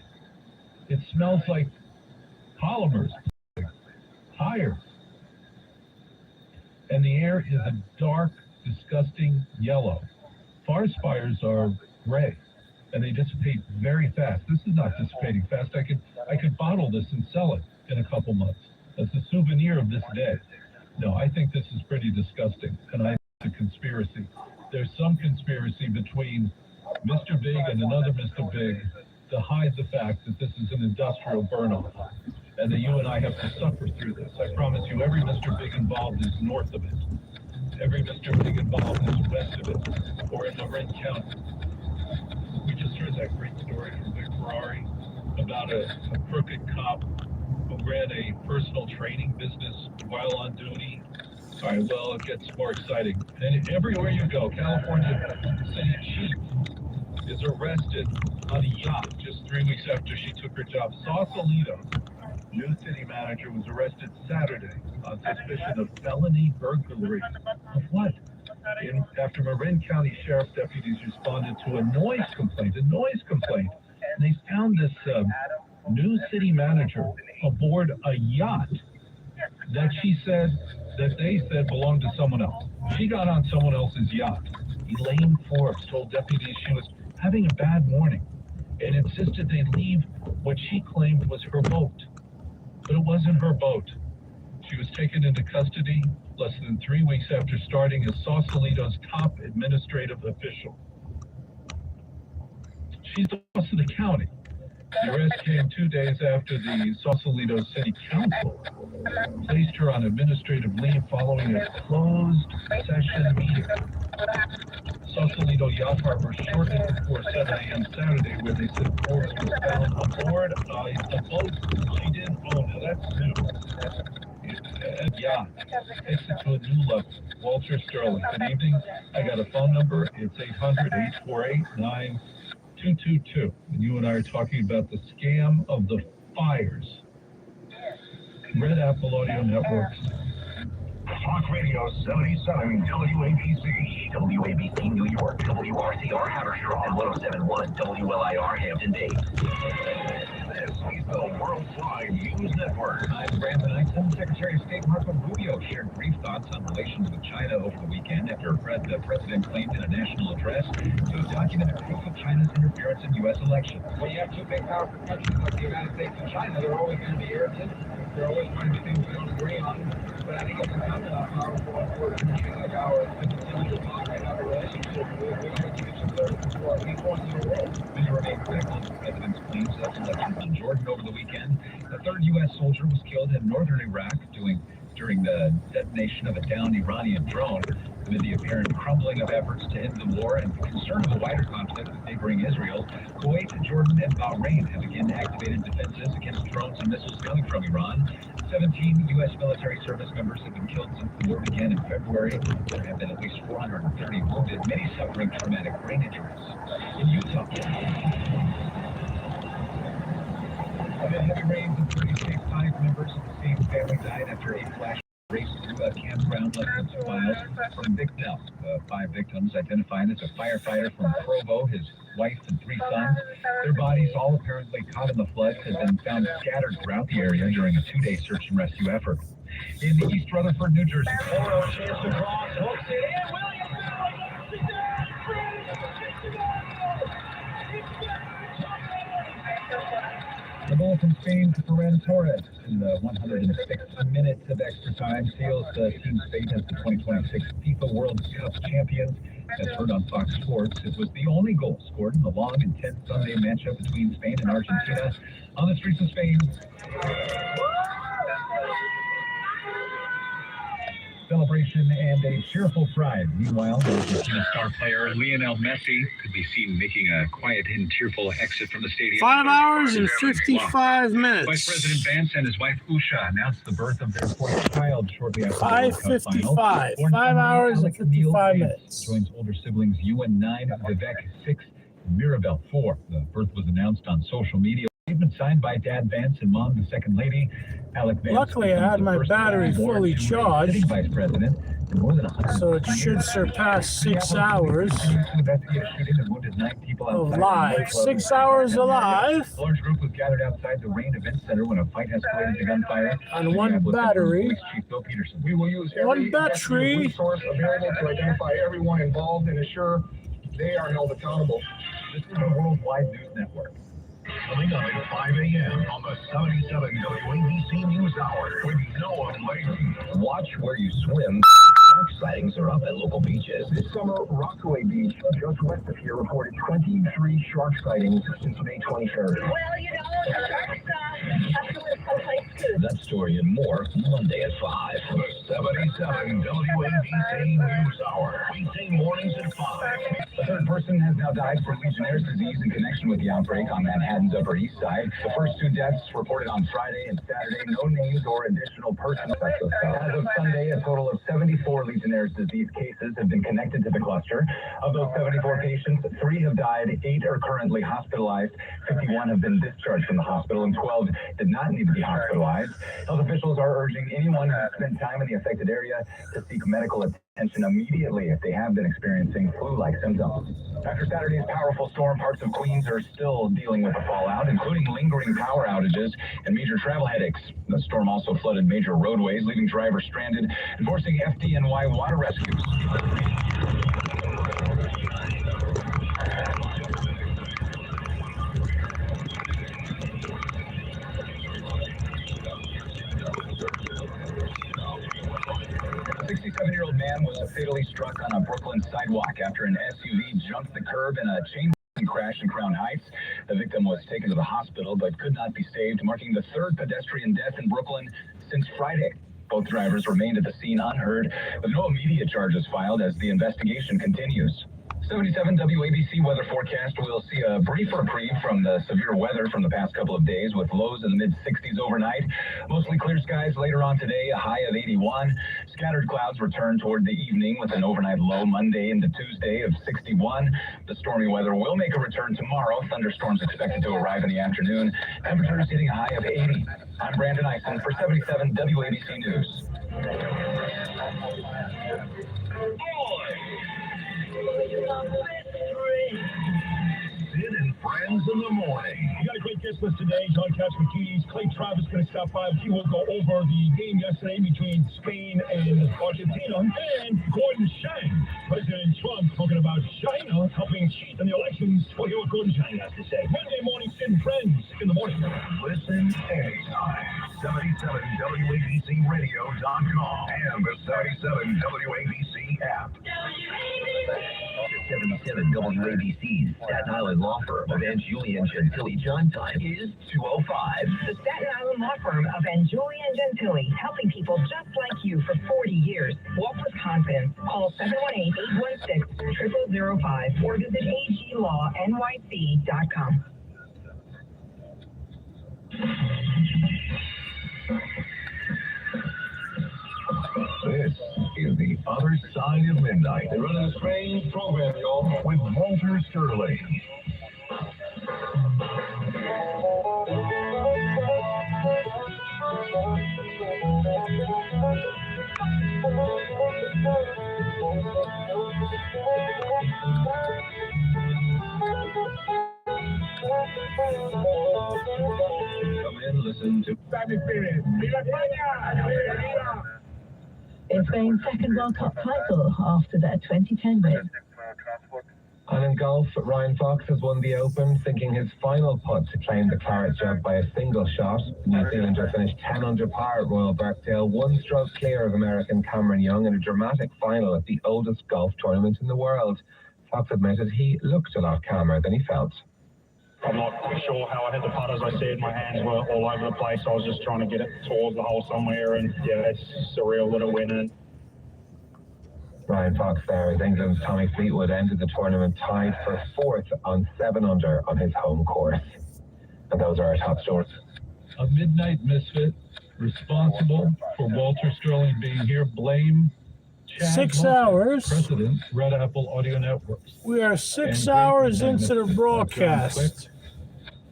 I: It smells like polymers, tires. And the air is a dark, disgusting yellow. Forest fires are gray, and they dissipate very fast. This is not dissipating fast. I could bottle this and sell it in a couple months as a souvenir of this day. No, I think this is pretty disgusting, and I think it's a conspiracy. There's some conspiracy between Mr. Big and another Mr. Big to hide the fact that this is an industrial burn-off, and that you and I have to suffer through this. I promise you, every Mr. Big involved is north of it. Every Mr. Big involved is west of it, or in Marin County. We just heard that great story from Vic Ferrari about a crooked cop who ran a personal training business while on duty. All right, well, it gets more exciting. And everywhere you go, California City Chief is arrested on a yacht just 3 weeks after she took her job. Sausalito, new city manager, was arrested Saturday on suspicion of felony burglary. Of what? After Marin County Sheriff deputies responded to a noise complaint, and they found this new city manager aboard a yacht that they said belonged to someone else. She got on someone else's yacht. Elaine Forbes told deputies she was having a bad morning and insisted they leave what she claimed was her boat. But it wasn't her boat. She was taken into custody less than 3 weeks after starting as Sausalito's top administrative official. She's the boss of the county. The arrest came 2 days after the Sausalito City Council placed her on administrative leave following a closed session meeting. Sausalito Yacht Harbor shortly before 7 a.m. Saturday, where they said Forbes was found aboard a boat she didn't own. Now that's new. Yacht takes it to a new level. Walter Sterling, good evening. I got a phone number. It's 800-848-9222. And you and I are talking about the scam of the fires. Red Apple Audio Networks.
S: Talk Radio 77 WABC, WABC New York, WRCR Haverstraw, and 107.1 WLIR Hampton Bays. This is the Worldwide News Network.
R: I'm Brandon Eichmann. Secretary of State Marco Rubio shared brief thoughts on relations with China over the weekend after the president claimed in a national address to have documented proof of China's interference in U.S. elections.
O: When you have two big powerful countries like the United States and China, there are always going to be irritants. There are always going to be things we don't agree on. But I think it's incumbent on powerful and important countries like ours to continue to moderate our relationship with each other for each one in the world.
R: Many remain critical of the president's claims of elections in Jordan over the weekend. A third U.S. soldier was killed in northern Iraq during the detonation of a downed Iranian drone. Amid the apparent crumbling of efforts to end the war and concern of the wider conflict with neighboring Israel, Kuwait, Jordan, and Bahrain have again activated defenses against drones and missiles coming from Iran. 17 U.S. military service members have been killed since the war began in February. There have been at least 430 wounded, many suffering traumatic brain injuries. In Utah, amid heavy rains in 30 states, 5 members of the same family died after a flash race through a campground less than 2 miles from Big Bell. 5 victims identified as a firefighter from Provo, his wife and 3 sons. Their bodies, all apparently caught in the floods, have been found scattered throughout the area during a 2-day search and rescue effort. In the East Rutherford, New Jersey,
O: Oro chance to cross, hooks it in, Williams.
R: The goal from Spain to Ferran Torres in the 106th minute of extra time seals the team's fate as the 2026 FIFA World Cup champions. As heard on Fox Sports, it was the only goal scored in the long, intense Sunday matchup between Spain and Argentina. On the streets of Spain, celebration and a cheerful pride. Meanwhile, Argentina star player Lionel Messi could be seen making a quiet and tearful exit from the stadium.
G: 5 hours and 55 minutes.
R: Vice President Vance and his wife Usha announced the birth of their 4th child shortly after the
G: 5:55. 5 hours and 55 minutes.
R: Joins older siblings Ewan 9, Vivek 6, and Mirabel 4. The birth was announced on social media.
I: statement signed by Dad Vance and Mom, the Second Lady. Alec Vance.
G: Luckily, I had my battery fully charged,
I: Vice President. More than 100
G: so it should surpass 6 hours of live. 6 hours alive.
I: A large group was gathered outside the Rain Event Center when a fight escalated to gunfire.
G: On one battery.
I: Chief Bill Peterson.
O: We will use every resource available to identify everyone involved and ensure they are held accountable.
I: This is the Worldwide News Network.
S: Coming up at 5 a.m. on the 77 WABC News Hour with Noah Lady.
C: Watch where you swim. Shark sightings are up at local beaches.
S: This summer, Rockaway Beach, just west of here, reported 23 shark sightings since May 23rd.
H: Well, you know, sharks have to live someplace too.
C: That story and more Monday at 5.
S: The 77 WABC News Hour. Weekday mornings at 5.
U: A third person has now died from Legionnaire's disease in connection with the outbreak on Manhattan's Upper East Side. The first 2 deaths reported on Friday and Saturday. No names or additional persons. As of Sunday, a total of 74 Legionnaire's disease cases have been connected to the cluster. Of those 74 patients, 3 have died, 8 are currently hospitalized, 51 have been discharged from the hospital, and 12 did not need to be hospitalized. Health officials are urging anyone who has spent time in the affected area to seek medical attention immediately if they have been experiencing flu-like symptoms. After Saturday's powerful storm, parts of Queens are still dealing with the fallout, including lingering power outages and major travel headaches. The storm also flooded major roadways, leaving drivers stranded and forcing FDNY water rescues. 67-year-old man was fatally struck on a Brooklyn sidewalk after an SUV jumped the curb in a chain crash in Crown Heights. The victim was taken to the hospital but could not be saved, marking the 3rd pedestrian death in Brooklyn since Friday. Both drivers remained at the scene unhurt, with no immediate charges filed as the investigation continues. 77 WABC weather forecast will see a brief reprieve from the severe weather from the past couple of days, with lows in the mid-60s overnight. Mostly clear skies later on today, a high of 81. Scattered clouds return toward the evening with an overnight low Monday into Tuesday of 61. The stormy weather will make a return tomorrow. Thunderstorms expected to arrive in the afternoon. Temperatures hitting a high of 80. I'm Brandon Eisen for 77 WABC News.
S: Sid and Friends in the Morning.
K: We got a great guest list today. John Catsimatidis, Clay Travis going to stop by. He will go over the game yesterday between Spain and Argentina. And Gordon Chang, President Trump, talking about China helping cheat in the elections. We'll hear what Gordon Chang has to say. Monday morning, Sid and Friends in the morning.
S: Listen anytime. 77WABCRadio.com and the 77 WABC app.
C: 77 WABC's Staten Island law firm of Anjulian Gentili John time is 2:05.
D: The Staten Island law firm of Anjulian Gentili, helping people just like you for 40 years. Walk with confidence. Call 718-816-0005 or visit aglawnyc.com.
S: This is The Other Side of Midnight.
O: They're running a strange program, y'all.
S: With Walter Sterling.
C: Come in, listen to
P: It's Spain's second World Cup title after their 2010 win.
N: And in golf, Ryan Fox has won the Open, sinking his final putt to claim the claret jug by a single shot. The New Zealander finished 10 under par at Royal Birkdale, 1 stroke clear of American Cameron Young in a dramatic final at the oldest golf tournament in the world. Fox admitted he looked a lot calmer than he felt.
K: I'm not sure how I hit the putt. As I said, my hands were all over the place. I was just trying to get it towards the hole somewhere, and yeah, it's surreal that it went in.
N: Ryan Fox there as England's Tommy Fleetwood ended the tournament tied for 4th on 7 under on his home course. And those are our top stories.
I: A midnight misfit responsible for Walter Sterling being here. Blame Chad
G: 6
I: Lawson,
G: hours.
I: President, Red Apple Audio Networks.
G: We are 6
I: And
G: hours
I: great
G: into the
I: presenters,
G: broadcast.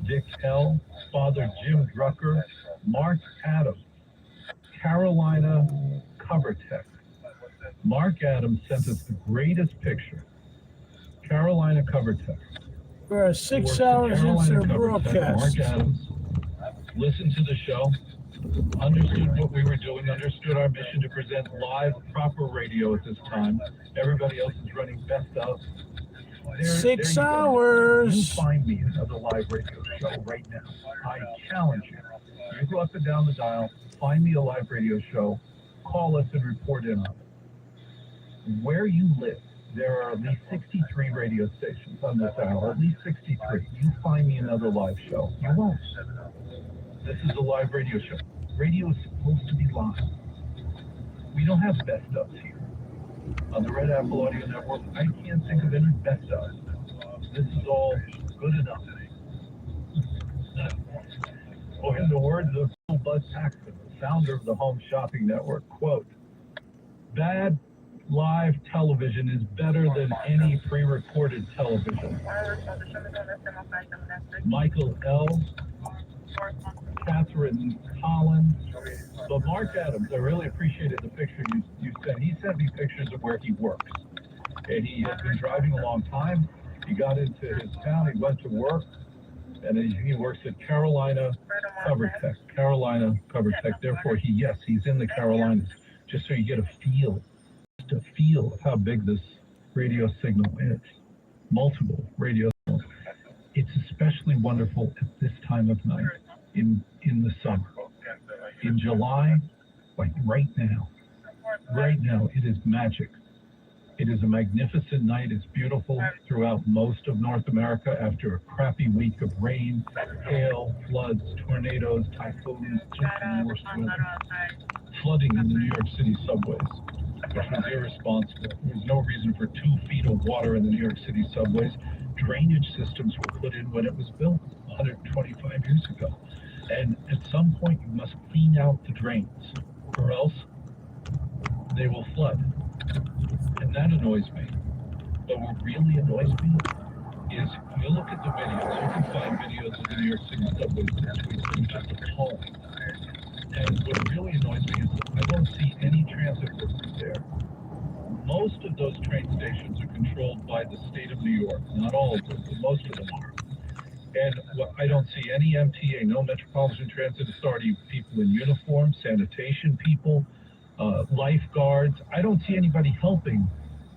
I: Dick L., Father Jim Drucker, Mark Adams, Carolina CoverTech. Mark Adams sent us the greatest picture. Carolina CoverTech.
G: We're 6 hours into the broadcast.
I: Mark Adams listened to the show, understood what we were doing, understood our mission to present live, proper radio at this time. Everybody else is running best of.
G: 6 hours.
I: You find me another live radio show right now. I challenge you. You go up and down the dial, find me a live radio show, call us and report in on it. Where you live, there are at least 63 radio stations on this hour, at least 63. You find me another live show. You won't. This is a live radio show. Radio is supposed to be live. We don't have best ofs here. On the Red Apple Audio Network, I can't think of any best ofs. This is all good enough. Or in the words of Buzz Paxton, the founder of the Home Shopping Network, quote, "Bad live television is better than any pre-recorded television." Michael L., Catherine Collins, but Mark Adams, I really appreciated the picture you sent. He sent me pictures of where he works. And he has been driving a long time. He got into his town, he went to work, and he works at Carolina CoverTech. Carolina CoverTech. Therefore, he's in the Carolinas, just so you get a feel of how big this radio signal is. Multiple radio signals. It's especially wonderful at this time of night in the summer. In July, like right now, it is magic. It is a magnificent night. It's beautiful throughout most of North America after a crappy week of rain, hail, floods, tornadoes, typhoons, just the worst weather. Flooding in the New York City subways, which was irresponsible. There was no reason for 2 feet of water in the New York City subways. Drainage systems were put in when it was built 125 years ago. And at some point, you must clean out the drains, or else they will flood. And that annoys me. But what really annoys me is you look at the videos. You can find videos of the New York City subways this week. It's just appalling. And what really annoys me is I don't see any transit workers there. Most of those train stations are controlled by the state of New York. Not all of them, but most of them are. And I don't see any MTA, no Metropolitan Transit Authority people in uniform, sanitation people, lifeguards. I don't see anybody helping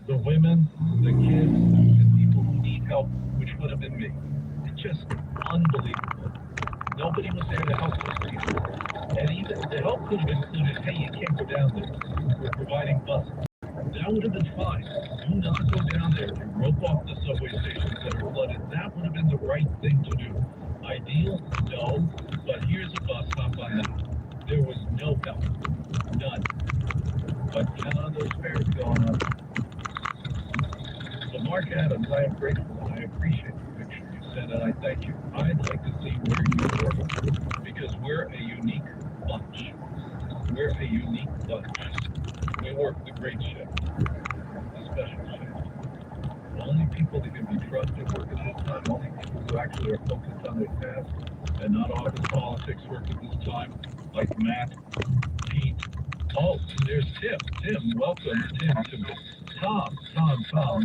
I: the women, the kids, and people who need help, which would have been me. It's just unbelievable. Nobody was there to help those people. And even the help could have included, hey, you can't go down there. We're providing buses. That would have been fine. Do not go down there and rope off the subway stations that are flooded. That would have been the right thing to do. Ideal? No. But here's a bus, hop on that. There was no help. None. But those fares going up. So Mark Adams, I am grateful. I appreciate the picture you sent, and I thank you. I'd like to see where you work, because we're a unique bunch. We're a unique bunch. We work the great shift, the special shift. The only people that can be trusted work at this time, only people who actually are focused on their task and not office politics work at this time, like Matt, Pete. Oh, there's Tim. Tim, welcome, Tim, to me. Tom,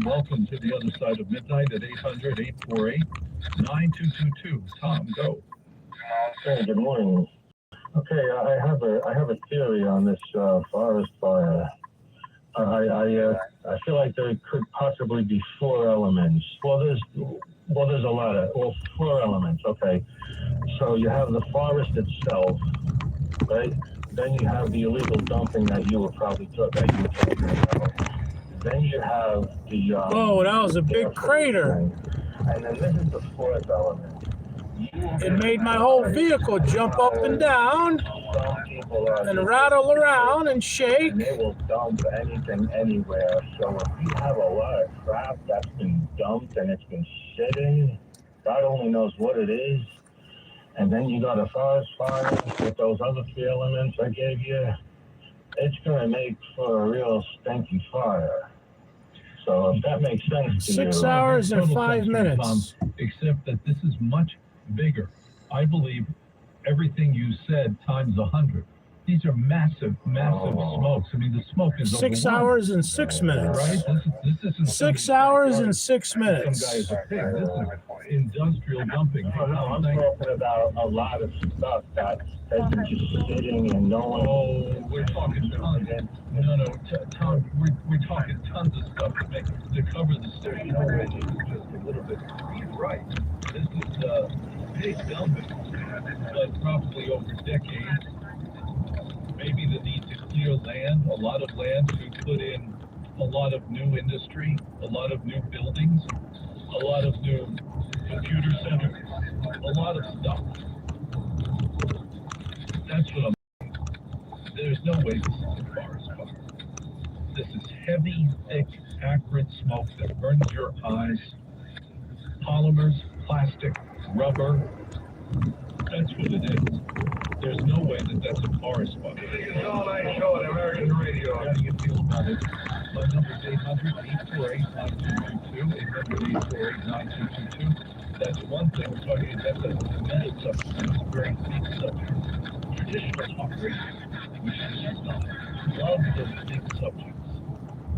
I: welcome to the other side of midnight at 800-848-9222. Tom, go.
J: Hey, good morning. Okay, I have a theory on this forest fire. I feel like there could possibly be 4 elements. Well, there's a lot of 4 elements. Okay, so you have the forest itself, right? Then you have the illegal dumping that you were talking about. Then you have the
G: whoa, that was a big crater.
J: And then this is the 4th element.
G: It made my whole vehicle jump up and down and rattle around and shake.
J: And they will dump anything anywhere. So if you have a lot of crap that's been dumped and it's been sitting, God only knows what it is. And then you got a forest fire with those other 3 elements I gave you. It's going to make for a real stinky fire. So if that makes sense to you.
G: 6 hours and 5 minutes.
I: Except that this is much bigger. I believe everything you said times 100. These are massive smokes. I mean, the smoke is
G: 6
I: overwhelming.
G: hours and 6 minutes.
I: Right? This isn't
G: 6 hours and 6
I: some guy
G: minutes.
I: is a pig. This is industrial dumping.
J: No, I'm talking about a lot of stuff that's just sitting and no one.
I: Oh, we're talking tons. No, Tom, we're talking tons of stuff to cover the story. You know, Reggie, just a little bit. He's right. This is big dumping, but probably over decades. Maybe the need to clear land, a lot of land to put in a lot of new industry, a lot of new buildings, a lot of new computer centers, a lot of stuff. That's what I'm. There's no way this is a forest fire. This is heavy, thick, acrid smoke that burns your eyes. Polymers, plastic, rubber. That's what it is. There's no way that that's a forest fire.
K: It's all night show on American radio.
I: How do you feel about it? My number is 800-848-9222, 800-848-9222. That's one thing we're talking about. That's a metal subject. It's a very big subject. Traditional talk radio, which is not, love those big subjects.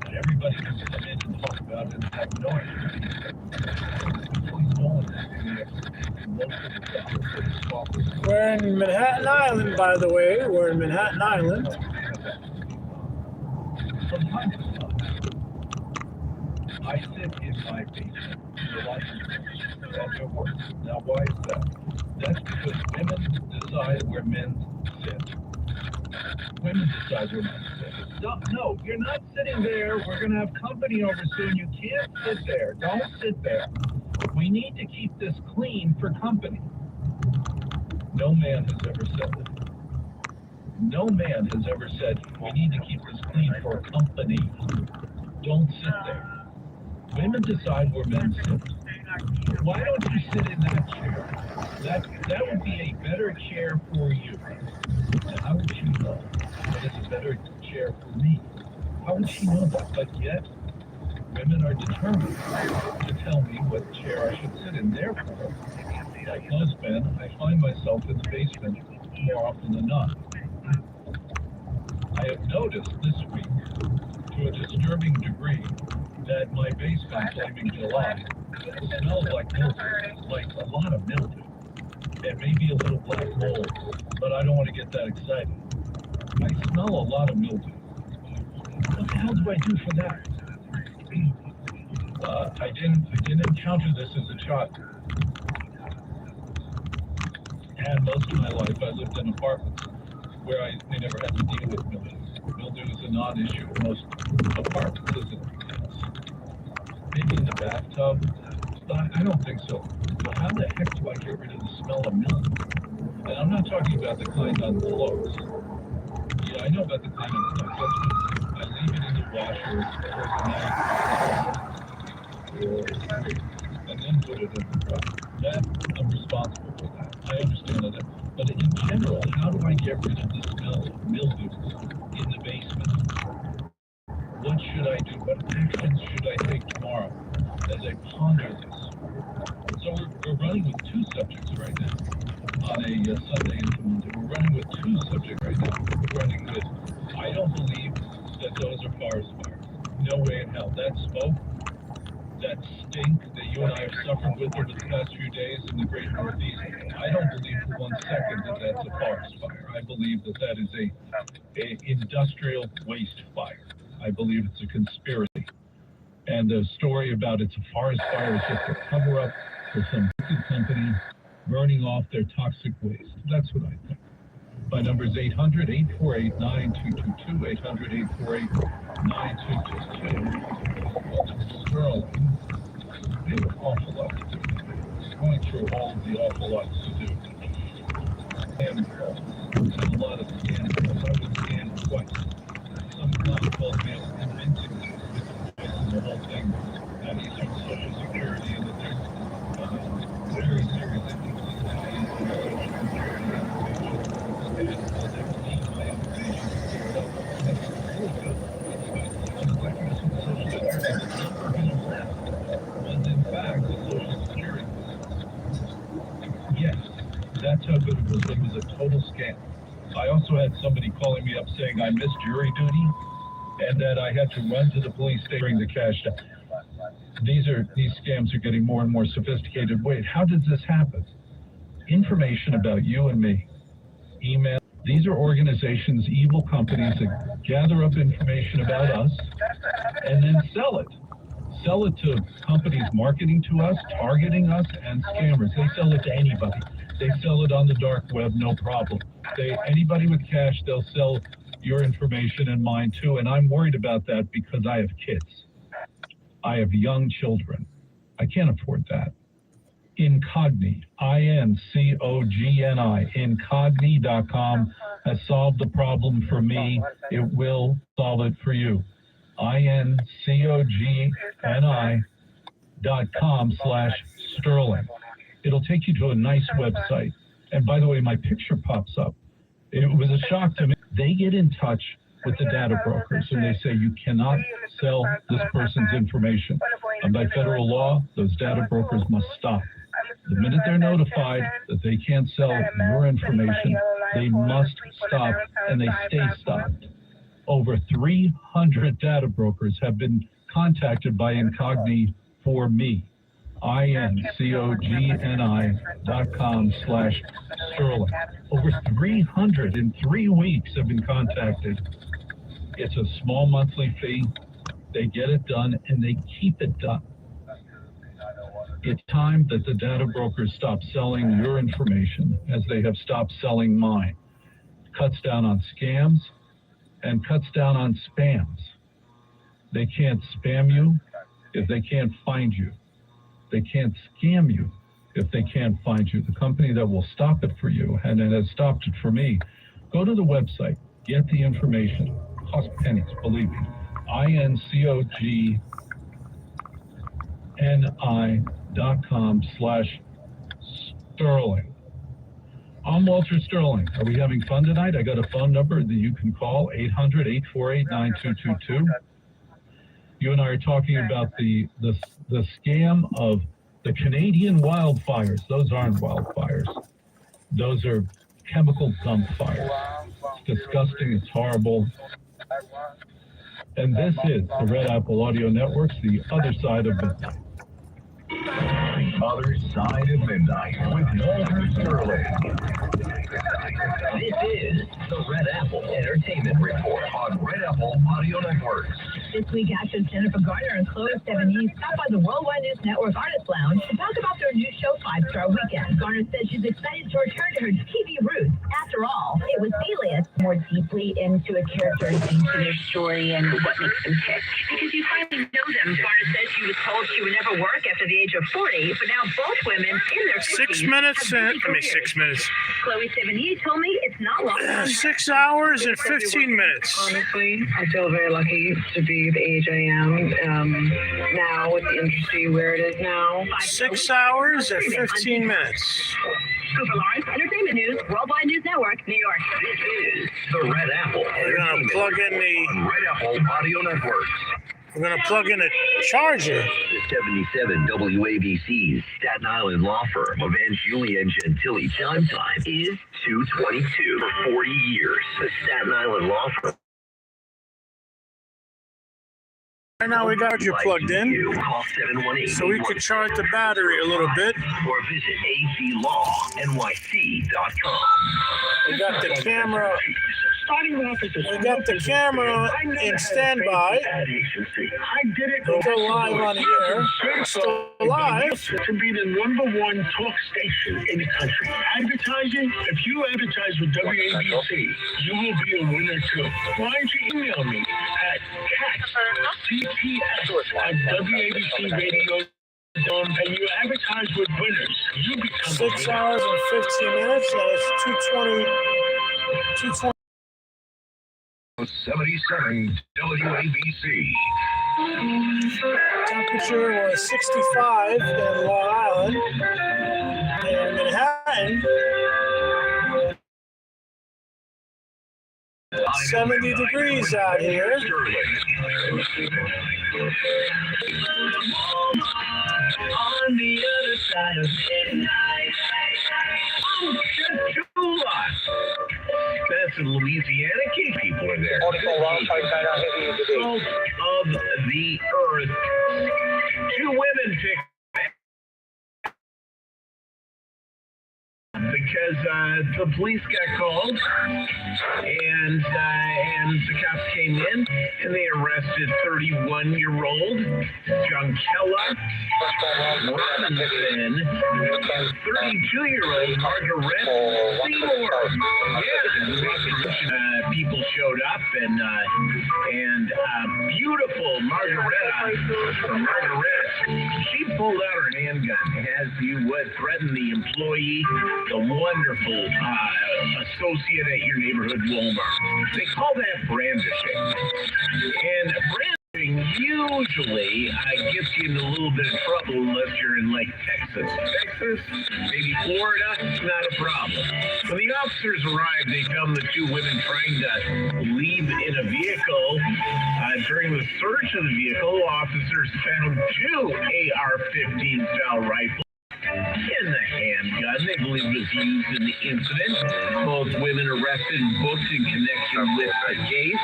I: And everybody can come in and talk about it and have no idea. Please don't.
G: We're in Manhattan Island, by the way. We're in Manhattan Island.
I: From time to time, I sit in my basement at your work. Now, why is that? That's because women decide where men sit. Women decide where men sit. No, you're not sitting there. We're going to have company over soon. You can't sit there. Don't sit there. We need to keep this clean for company. No man has ever said that. No man has ever said, we need to keep this clean for company. Don't sit there. Women decide where men sit. Why don't you sit in that chair? That would be a better chair for you. Now, how would she know that it's a better chair for me? How would she know that? But yet, women are determined to tell me what chair I should sit in. Therefore, like most men, I find myself in the basement more often than not. I have noticed this week, to a disturbing degree, that my basement, blaming July, smells like mildew, like a lot of mildew, and maybe a little black mold, but I don't want to get that excited. I smell a lot of mildew. What the hell do I do for that? I didn't encounter this as a child. And most of my life I lived in apartments where I never had to deal with mildew. Mildew is a non-issue in most apartments, isn't it? Maybe in the bathtub, but I don't think so. But how the heck do I get rid of the smell of mildew? And I'm not talking about the kind on clothes. Yeah, I know about the kind on clothes. I leave it in the washer overnight. And then put it in the dryer. That, I'm responsible for that. I understand that. But in general, how do I get rid of the smell of mildew in the basement? What should I do? What actions should I take tomorrow as I ponder this? So we're running with two subjects right now on a Sunday into Monday. We're running with two subjects right now. We're running with, I don't believe that those are forest fires. No way in hell. That smoke, that stink that you and I have suffered with over the past few days in the great Northeast, I don't believe for 1 second that that's a forest fire. I believe that that is a industrial waste fire. I believe it's a conspiracy. And the story about it's a forest fire is just a cover-up for some wicked company burning off their toxic waste. That's what I think. My number is 800-848-9222, 800-848-9222. Sterling, we have an awful lot to do. Going through all of the awful lots to do. Scam calls. There's a lot of scam calls. I've been scammed twice. Some clown called me up convincing me the whole thing that he's from Social Security and that there's very serious inconsistencies in the Social Security application. And they will need my information cleared up. That's really good. I'm collecting this from Social Security. The number he was in fact the Social Security. Yes, had somebody calling me up saying I missed jury duty and that I had to run to the police station to bring the cash down. These scams are getting more and more sophisticated. Wait, how did this happen? Information about you and me. Email. These are organizations, evil companies that gather up information about us and then sell it. Sell it to companies marketing to us, targeting us, and scammers. They sell it to anybody. They sell it on the dark web, no problem. Anybody with cash, they'll sell your information and mine too. And I'm worried about that because I have kids. I have young children. I can't afford that. Incogni, I-N-C-O-G-N-I, incogni.com has solved the problem for me. It will solve it for you. incogni.com/Sterling. It'll take you to a nice website. And by the way, my picture pops up. It was a shock to me. They get in touch with the data brokers and they say, you cannot sell this person's information. And by federal law, those data brokers must stop. The minute they're notified that they can't sell your information, they must stop, and they stay stopped. Over 300 data brokers have been contacted by Incogni for me. incogni.com/Sterling. Over 300 in 3 weeks have been contacted. It's a small monthly fee. They get it done, and they keep it done. It's time that the data brokers stop selling your information as they have stopped selling mine. Cuts down on scams and cuts down on spams. They can't spam you if they can't find you. They can't scam you if they can't find you. The company that will stop it for you, and it has stopped it for me, go to the website, get the information. It costs pennies, believe me. incogni.com/Sterling. I'm Walter Sterling. Are we having fun tonight? I got a phone number that you can call, 800-848-9222. You and I are talking about the scam of the Canadian wildfires. Those aren't wildfires. Those are chemical dump fires. It's disgusting. It's horrible. And this is the Red Apple Audio Network's The Other Side of Midnight.
S: The Other Side of Midnight with Walter Sterling.
C: This is the Red Apple Entertainment Report on Red Apple Audio Network.
D: This week, actors Jennifer Garner and Chloe Sevigny stopped by the Worldwide News Network Artist Lounge to talk about their new show, 5-Star Weekend. Garner said she's excited to return to her TV roots. After all, it was Alias.
B: More deeply into a character and into their story and what makes them tick.
D: Because you finally know them. Garner said she was told she would never work after the age of 40, but now both women in their 50s
G: 6 minutes.
D: have busy
G: 6 minutes.
D: Chloe Sevigny told me it's not long.
G: 6 hours and 15 minutes.
Q: Honestly, I feel very lucky to be the age I am now with the industry where it is now.
G: 6 hours and 15 minutes.
D: Cooper Lawrence, Entertainment News, Worldwide News Network, New York.
C: This is the Red Apple
G: We're going to plug in
C: on Red Apple Audio Network.
G: We're going to plug in a charger.
C: The 77 WABC's Staten Island law firm of Anjuli and Gentili chime time is 2:22. For 40 years, the Staten Island law firm.
G: Right now we got you plugged in, so we can charge the battery a little bit.
C: Or visit azlawnyc.com.
G: We got the camera. We got the camera in standby. We'll go live on here. Still live.
K: To be the #1 talk station in the country. Advertising, if you advertise with WABC, you will be a winner too. Why don't you email me at CPS@WABCRadio.com and you advertise with winners. You become
G: 6 hours and 15 minutes. That's 220.
S: 77 WABC.
G: Temperature was 65 in Long Island. In Manhattan, 70 degrees out here.
C: On the other side of midnight.
T: that's in Louisiana. Gay people are there. Salt of the earth. 2 women picked because the police got called and the cops came in and they arrested 31-year-old Junkella Robinson, 32-year-old Margaret Seymour. Yeah, people showed up and beautiful Margaret, she pulled out her handgun as you would threaten the employee, the wonderful associate at your neighborhood Walmart. They call that brandishing. And brandishing usually gets you in a little bit of trouble unless you're in like Texas, maybe Florida, not a problem. When the officers arrived, they found the 2 women trying to leave in a vehicle. During the search of the vehicle, officers found 2 AR-15 style rifles in the handgun they believe was used in the incident. Both women arrested and booked in connection with the case.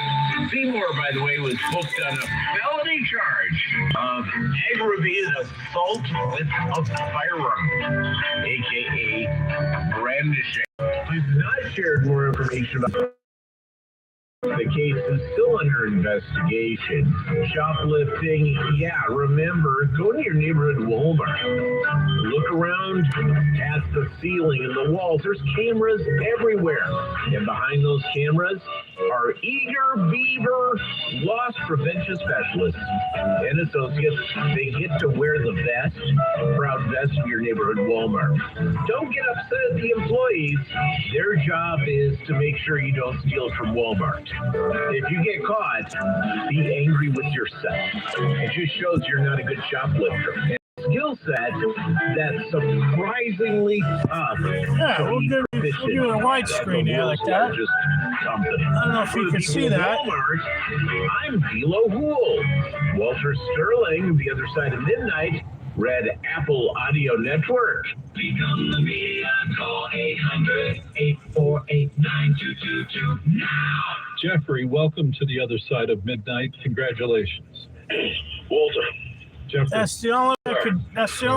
T: Seymour, by the way, was booked on a felony charge of aggravated assault with a firearm, aka brandishing. We've not shared more information about the case is still under investigation. Shoplifting, yeah, remember, go to your neighborhood Walmart. Look around at the ceiling and the walls. There's cameras everywhere. And behind those cameras are eager beaver loss prevention specialists and associates. They get to wear the vest, proud vest of your neighborhood Walmart. Don't get upset at the employees. Their job is to make sure you don't steal from Walmart. If you get caught, be angry with yourself. It just shows you're not a good shoplifter. And skill set that's surprisingly tough.
G: Yeah, we'll give it a widescreen here like that. I don't know if you can see that.
T: Walmart, I'm Velo Hool. Walter Sterling, The Other Side of Midnight, Red Apple Audio Network.
K: Become the media. Call 800-848-9222 now.
I: Jeffrey, welcome to The Other Side of Midnight. Congratulations.
J: Walter.
I: Jeffrey.
G: That's the only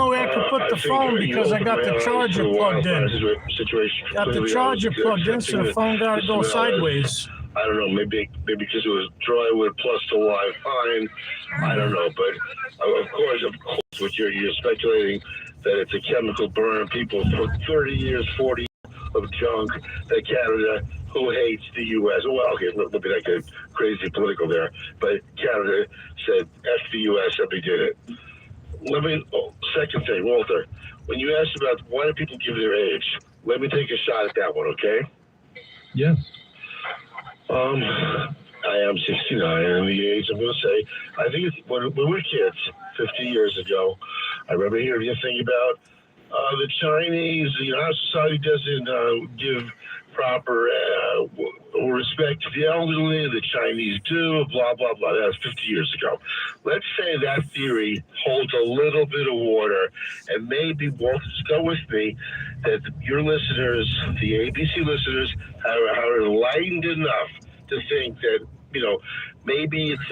G: way I could put the phone because I got the charger plugged in. Got the charger plugged in, so the phone got to go sideways.
J: I don't know, maybe because it was drywood plus the Wi-Fi. I don't know, but of course, what you're speculating that it's a chemical burn. People for 30 years, 40 of junk that Canada, who hates the U.S. Well, okay, let me not get crazy political there, but Canada said, F the U.S., and we did it. Second thing, Walter, when you asked about why do people give their age, let me take a shot at that one, okay?
I: Yes.
J: I am 69, and the age, I'm going to say, I think it's, when we were kids, 50 years ago, I remember hearing you think about the Chinese, our society doesn't give proper respect to the elderly, the Chinese do, blah, blah, blah. That was 50 years ago. Let's say that theory holds a little bit of water, and maybe, Walter, just go with me, that your listeners, the ABC listeners, are enlightened enough to think that, maybe it's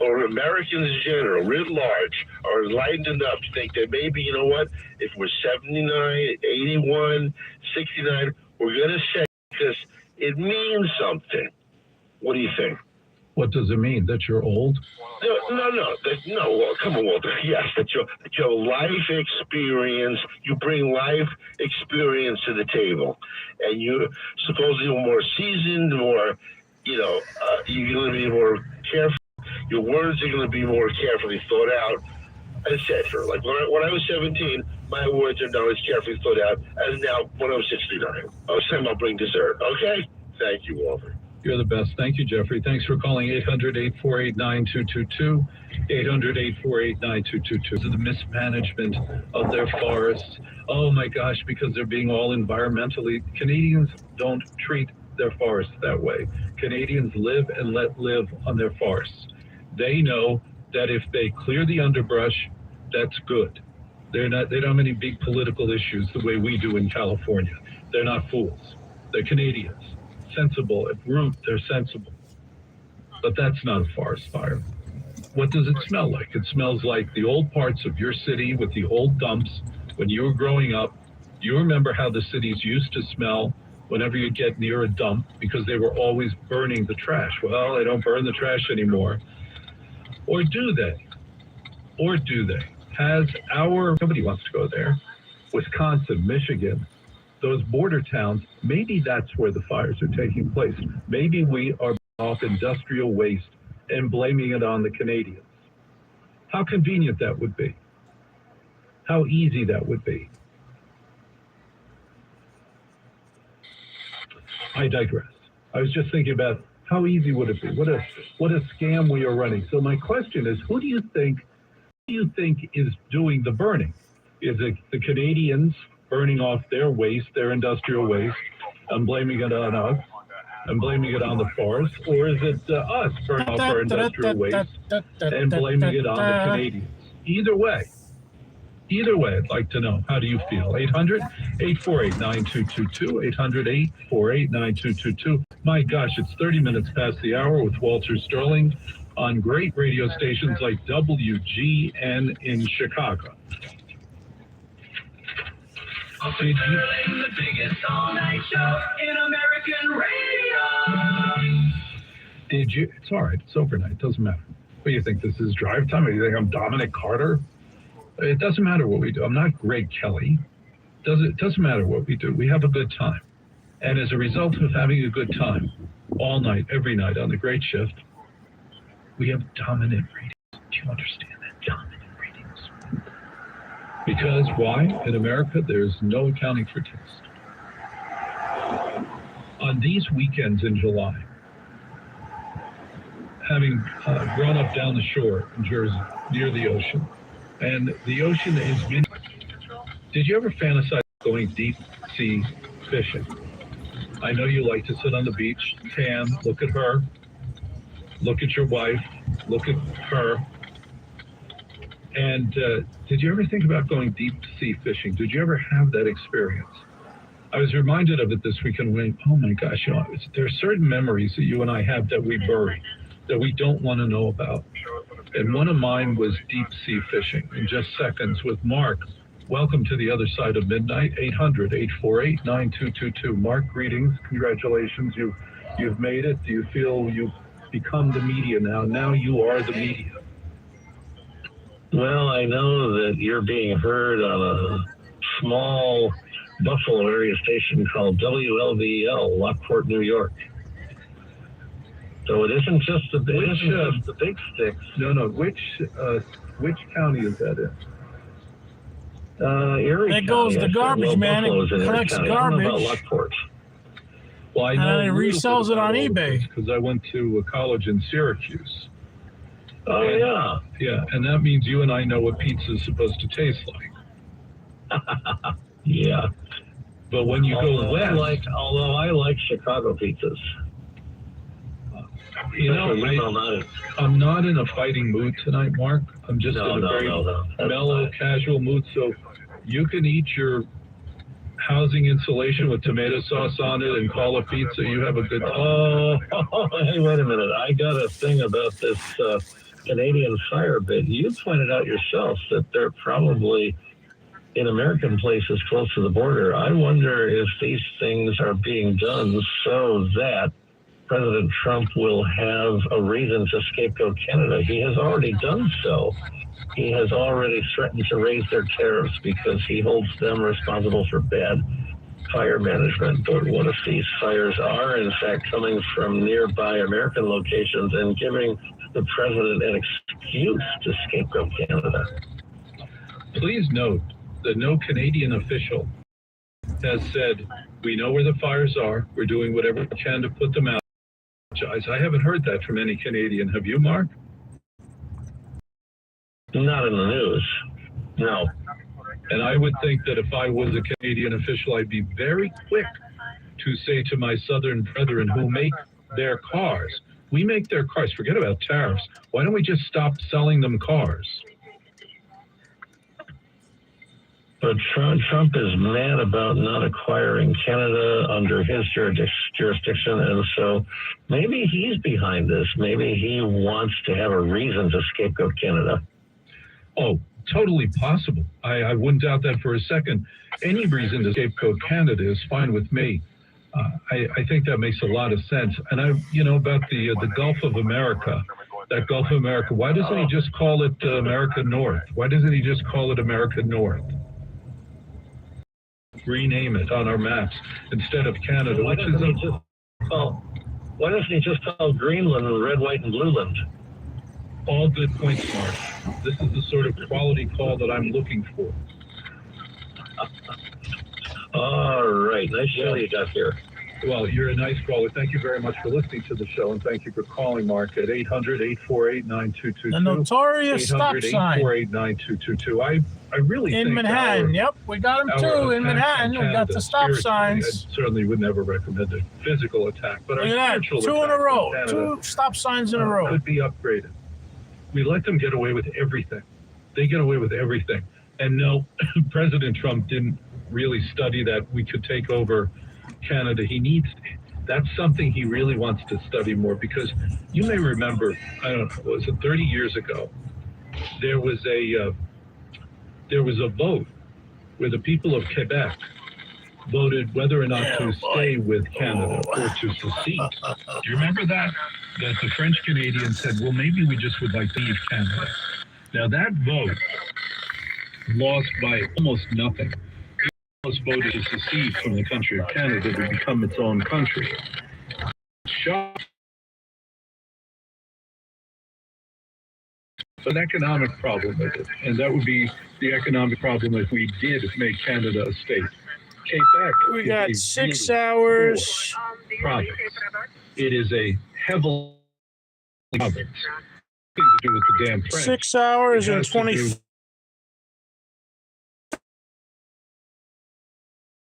J: or Americans in general, writ large, are enlightened enough to think that maybe, you know what, if we're 79, 81, 69, we're going to say because it means something. What do you think?
I: What does it mean? That you're old?
J: No. Well, come on, Walter. Yes, that your life experience, you bring life experience to the table. And you're supposedly more seasoned, more, you're going to be more careful. Your words are going to be more carefully thought out, etc. Like when I was 17, my words are not as carefully thought out as now when I'm 69. I'll bring dessert. Okay? Thank you, Walter.
I: You're the best. Thank you, Jeffrey. Thanks for calling 800-848-9222. 800-848-9222. The mismanagement of their forests. Oh my gosh, because they're being all environmentally. Canadians don't treat their forests that way. Canadians live and let live on their forests. They know that if they clear the underbrush, that's good. They don't have any big political issues the way we do in California. They're not fools. They're Canadians. sensible. At root, they're sensible. But that's not a forest fire. What does it smell like? It smells like the old parts of your city with the old dumps. When you were growing up, you remember how the cities used to smell whenever you get near a dump because they were always burning the trash. Well, they don't burn the trash anymore. Or do they? Or do they? Nobody wants to go there. Wisconsin, Michigan, those border towns, maybe that's where the fires are taking place. Maybe we are off industrial waste and blaming it on the Canadians. How convenient that would be. How easy that would be. I digress. I was just thinking about how easy would it be? What a scam we are running. So my question is, who do you think is doing the burning? Is it the Canadians burning off their waste, their industrial waste, and blaming it on us, and blaming it on the forest, or is it us burning off our industrial waste and blaming it on the Canadians? Either way, I'd like to know. How do you feel? 800-848-9222, 800-848-9222. My gosh, it's 30 minutes past the hour with Walter Sterling on great radio stations like WGN in Chicago.
F: The biggest all-night show in American radio.
I: Did you? It's all right. It's overnight. It doesn't matter. What do you think? This is drive time? Or do you think I'm Dominic Carter? It doesn't matter what we do. I'm not Greg Kelly. It doesn't matter what we do. We have a good time. And as a result of having a good time all night, every night on the great shift, we have dominant ratings. Do you understand that? Dominant ratings. Because why? In America, there's no accounting for taste. On these weekends in July, having grown up down the shore in Jersey, near the ocean, and the ocean is many. Did you ever fantasize going deep sea fishing? I know you like to sit on the beach, tan, look at her, look at your wife, look at her. And did you ever think about going deep sea fishing? Did you ever have that experience? I was reminded of it this weekend when, oh my gosh, you know, there are certain memories that you and I have that we bury, that we don't want to know about. And one of mine was deep sea fishing. In just seconds with Mark. Welcome to the other side of midnight, 800-848-9222. Mark, greetings, congratulations, you've made it. Do you feel you've become the media now? Now you are the media.
J: Well, I know that you're being heard on a small Buffalo area station called WLVL, Lockport, New York. So it isn't just the big sticks.
I: No. Which county is that in?
J: Erie
G: There goes
J: County,
G: the garbage man. It collects garbage.
I: Well, I know
G: and it resells it on eBay.
I: Because I went to a college in Syracuse.
J: Oh, yeah.
I: Yeah, and that means you and I know what pizza is supposed to taste like.
J: Yeah.
I: But when you go west...
J: Although I like Chicago pizzas.
I: You know, I'm not in a fighting mood tonight, Mark. I'm just in a very mellow, casual mood. So you can eat your housing insulation with tomato sauce on it and call it pizza. You have a good time.
J: Hey, wait a minute. I got a thing about this Canadian fire bit. You pointed out yourself that they're probably in American places close to the border. I wonder if these things are being done so that President Trump will have a reason to scapegoat Canada. He has already done so. He has already threatened to raise their tariffs because he holds them responsible for bad fire management. But what if these fires are, in fact, coming from nearby American locations and giving the president an excuse to scapegoat Canada?
I: Please note that no Canadian official has said, we know where the fires are, we're doing whatever we can to put them out. I haven't heard that from any Canadian. Have you, Mark?
J: Not in the news, no.
I: And I would think that if I was a Canadian official, I'd be very quick to say to my southern brethren who make their cars, we make their cars, forget about tariffs, why don't we just stop selling them cars?
A: But Trump is mad about not acquiring Canada under his jurisdiction, and so maybe he's behind this. Maybe he wants to have a reason to scapegoat Canada.
I: Oh, totally possible. I wouldn't doubt that for a second. Any reason to scapegoat Canada is fine with me. I think that makes a lot of sense. And about the Gulf of America, that Gulf of America, why doesn't he just call it America North? Why doesn't he just call it America North? Rename it on our maps instead of Canada.
A: Why doesn't he just call Greenland Red, White, and Blueland?
I: All good points, Mark. This is the sort of quality call that I'm looking for.
A: All right. Nice show you got here.
I: Well, you're a nice caller. Thank you very much for listening to the show, and thank you for calling, Mark, at 800-848-9222.
G: The notorious stop sign.
I: 800-848-9222. I really think
G: in Manhattan. Yep, we got them too in Manhattan. We got the stop signs.
I: I certainly would never recommend a physical attack, but our spiritual
G: two in a row.
I: Canada,
G: 2 stop signs in a row.
I: Could be upgraded. We let them get away with everything. They get away with everything. And no, President Trump didn't really study that we could take over Canada. That's something he really wants to study more, because you may remember, I don't know, was it 30 years ago, there was a vote where the people of Quebec voted whether or not to stay with Canada or to secede. Do you remember that? That the French Canadians said, well, maybe we just would like to leave Canada. Now that vote lost by almost nothing. Voted to secede from the country of Canada to become its own country. Shock. An economic problem with it, and that would be the economic problem if we did make Canada a state. Quebec.
G: We got 6 hours.
I: Province. It is a heavily province. Nothing to do with the damn French.
G: 6 hours and 20.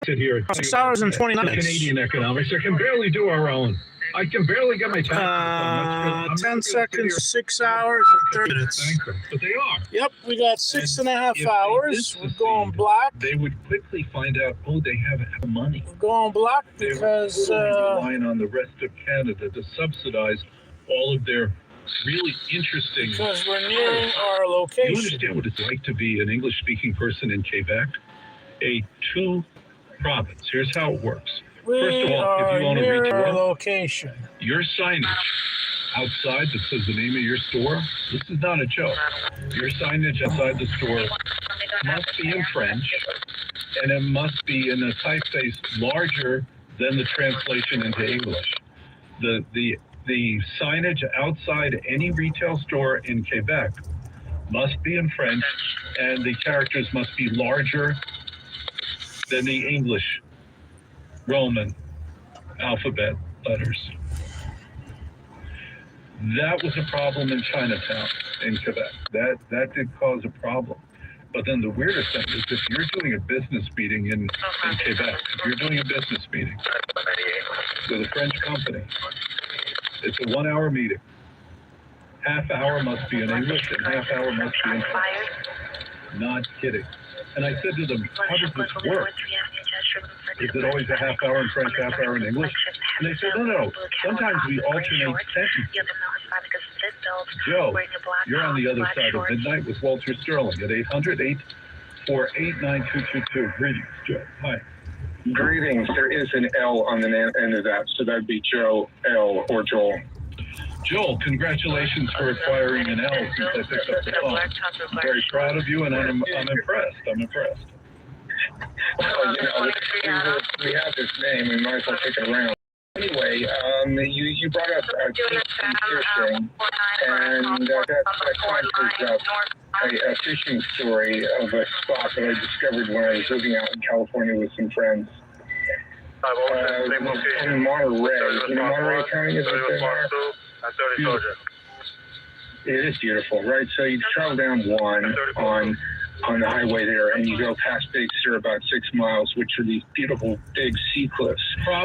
I: Sit here.
G: 6 hours and 20 minutes.
I: Canadian economics. I can barely do our own. I can barely get my taxes.
G: 10 seconds, 6 hours, and 30 minutes.
I: But they are.
G: Yep, we got 6.5 hours. We're going black.
I: They would quickly find out, they have money.
G: We're going black because
I: relying on the rest of Canada to subsidize all of their really interesting.
G: Because we're nearing our location.
I: You understand what it's like to be an English-speaking person in Quebec? A two-province. Here's how it works. First of all, if you own a retail
G: location,
I: your signage outside that says the name of your store, this is not a joke. Your signage outside the store must be in French, and it must be in a typeface larger than the translation into English. The signage outside any retail store in Quebec must be in French, and the characters must be larger than the English Roman alphabet letters. That was a problem in Chinatown in Quebec. That did cause a problem. But then the weirdest thing is if you're doing a business meeting in Quebec, if you're doing a business meeting with a French company, it's a 1 hour meeting. Half hour must be in English and half hour must be in French. Not kidding. And I said to them, how does this work? Is it always a half hour in French, half hour in English? And they said, no. Sometimes we alternate sentences. Joe, you're on the other side of midnight with Walter Sterling at 800-848-9222. Greetings, Joe. Hi.
J: Greetings. There is an L on the end of that, so that'd be Joe, L, or Joel.
I: Joel, congratulations for acquiring an L since I picked up the phone. I'm very proud of you, and I'm impressed. I'm impressed.
J: Well, we have this name. We might as well take it around. Anyway, you brought up fishing, and that conjures up a fishing story of a spot that I discovered when I was living out in California with some friends. In Monterey. Monterey County is there? It is beautiful, right? So you travel down one on the highway there, and you go past Big Sur about 6 miles, which are these beautiful big sea cliffs.
I: Then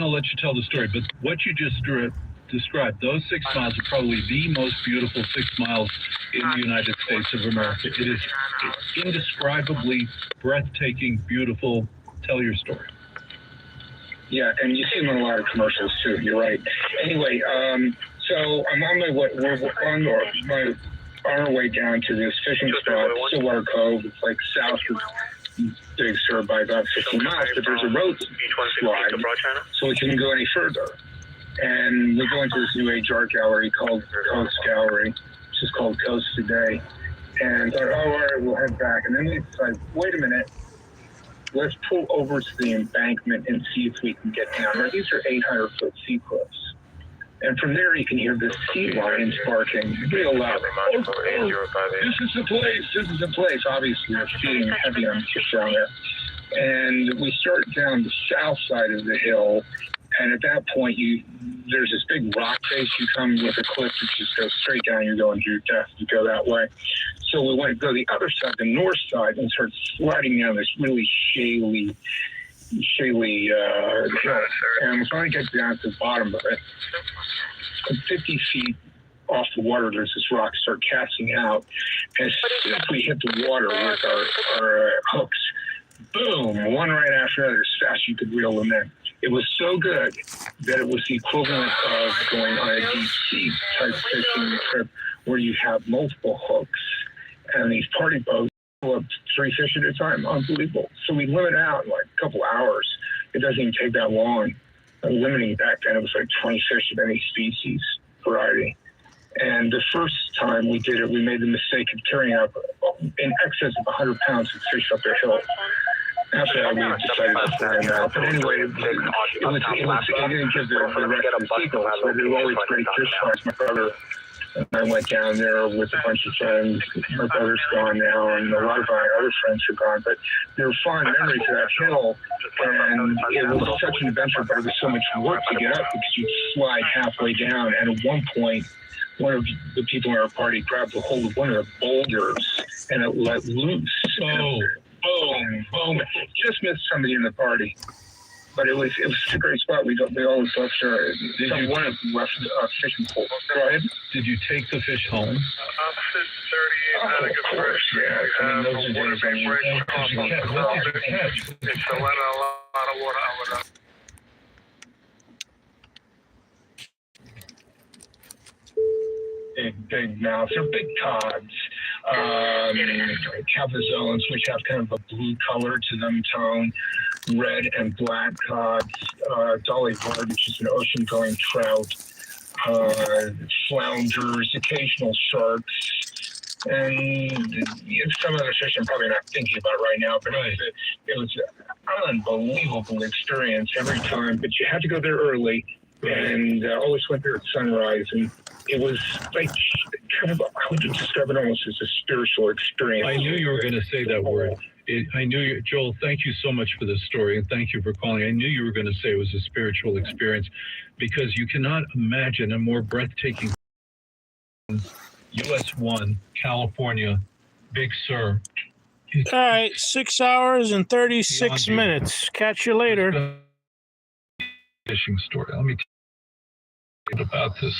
I: I'll let you tell the story. But what you just described. Those 6 miles are probably the most beautiful 6 miles in the United States of America. It is indescribably breathtaking, beautiful. Tell your story.
O: Yeah, and you see them in a lot of commercials too. You're right. Anyway, so I'm on my way. We're on our way down to this fishing spot, Stillwater Cove. It's like south of Big Sur by about 15 miles, but there's a road slide, so we couldn't go any further. And we go into this new age art gallery called Coast Gallery, which is called Coast Today. And thought, all right, we'll head back. And then we decided, wait a minute. Let's pull over to the embankment and see if we can get down. Now, these are 800-foot sea cliffs. And from there, you can hear the sea lions barking real loud. This is the place. This is the place. Obviously, they're feeding heavy on fish down there. And we start down the south side of the hill. And at that point, there's this big rock face. You come with a cliff that just goes straight down. You're going to your death. You go that way. So we went to go the other side, the north side, and start sliding down this really shaly hill. And we finally get down to the bottom of it. 50 feet off the water, there's this rock start casting out. And as soon as we hit the water with our hooks, boom, one right after another, as fast as you could reel them in. It was so good that it was the equivalent of going on a deep sea type fishing trip where you have multiple hooks and these party boats pull up 3 fish at a time. Unbelievable. So we limit out like a couple hours. It doesn't even take that long. Limiting back then, it was like 20 fish of any species variety. And the first time we did it, we made the mistake of carrying up in excess of 100 pounds of fish up the hill. After that, we decided to fly them out. But anyway, it didn't give the rest of the sequel. So there were always great fish fries. My brother and I went down there with a bunch of friends. My brother's gone now, and a lot of my other friends are gone. But there were fond memories of that hill, and it was such an adventure, but it was so much work to get up because you'd slide halfway down. And at one point, one of the people in our party grabbed a hold of one of the boulders, and it let loose. Boom, boom. Just missed somebody in the party. But it was a great spot. We always left sure. One of them left a fishing pole. Go ahead.
I: Did you take the fish home?
O: Of course, yeah. I mean, those are days when you catch.
K: It's a lot of water out of
O: Big mouths or big cods. Capazones, which have kind of a blue color to them tone, red and black cods, dolly bird, which is an ocean-going trout, flounders, occasional sharks, and some other fish I'm probably not thinking about right now, but it was an unbelievable experience every time. But you had to go there early, and always went there at sunrise, and it was like kind of, I would describe it almost as a spiritual experience.
I: I knew you were going to say that word. Joel, thank you so much for this story, and thank you for calling. I knew you were going to say it was a spiritual experience, because you cannot imagine a more breathtaking US 1, California, Big Sur.
G: All right, 6 hours and 36 minutes. Catch you later.
I: Fishing story. Let me tell you about this.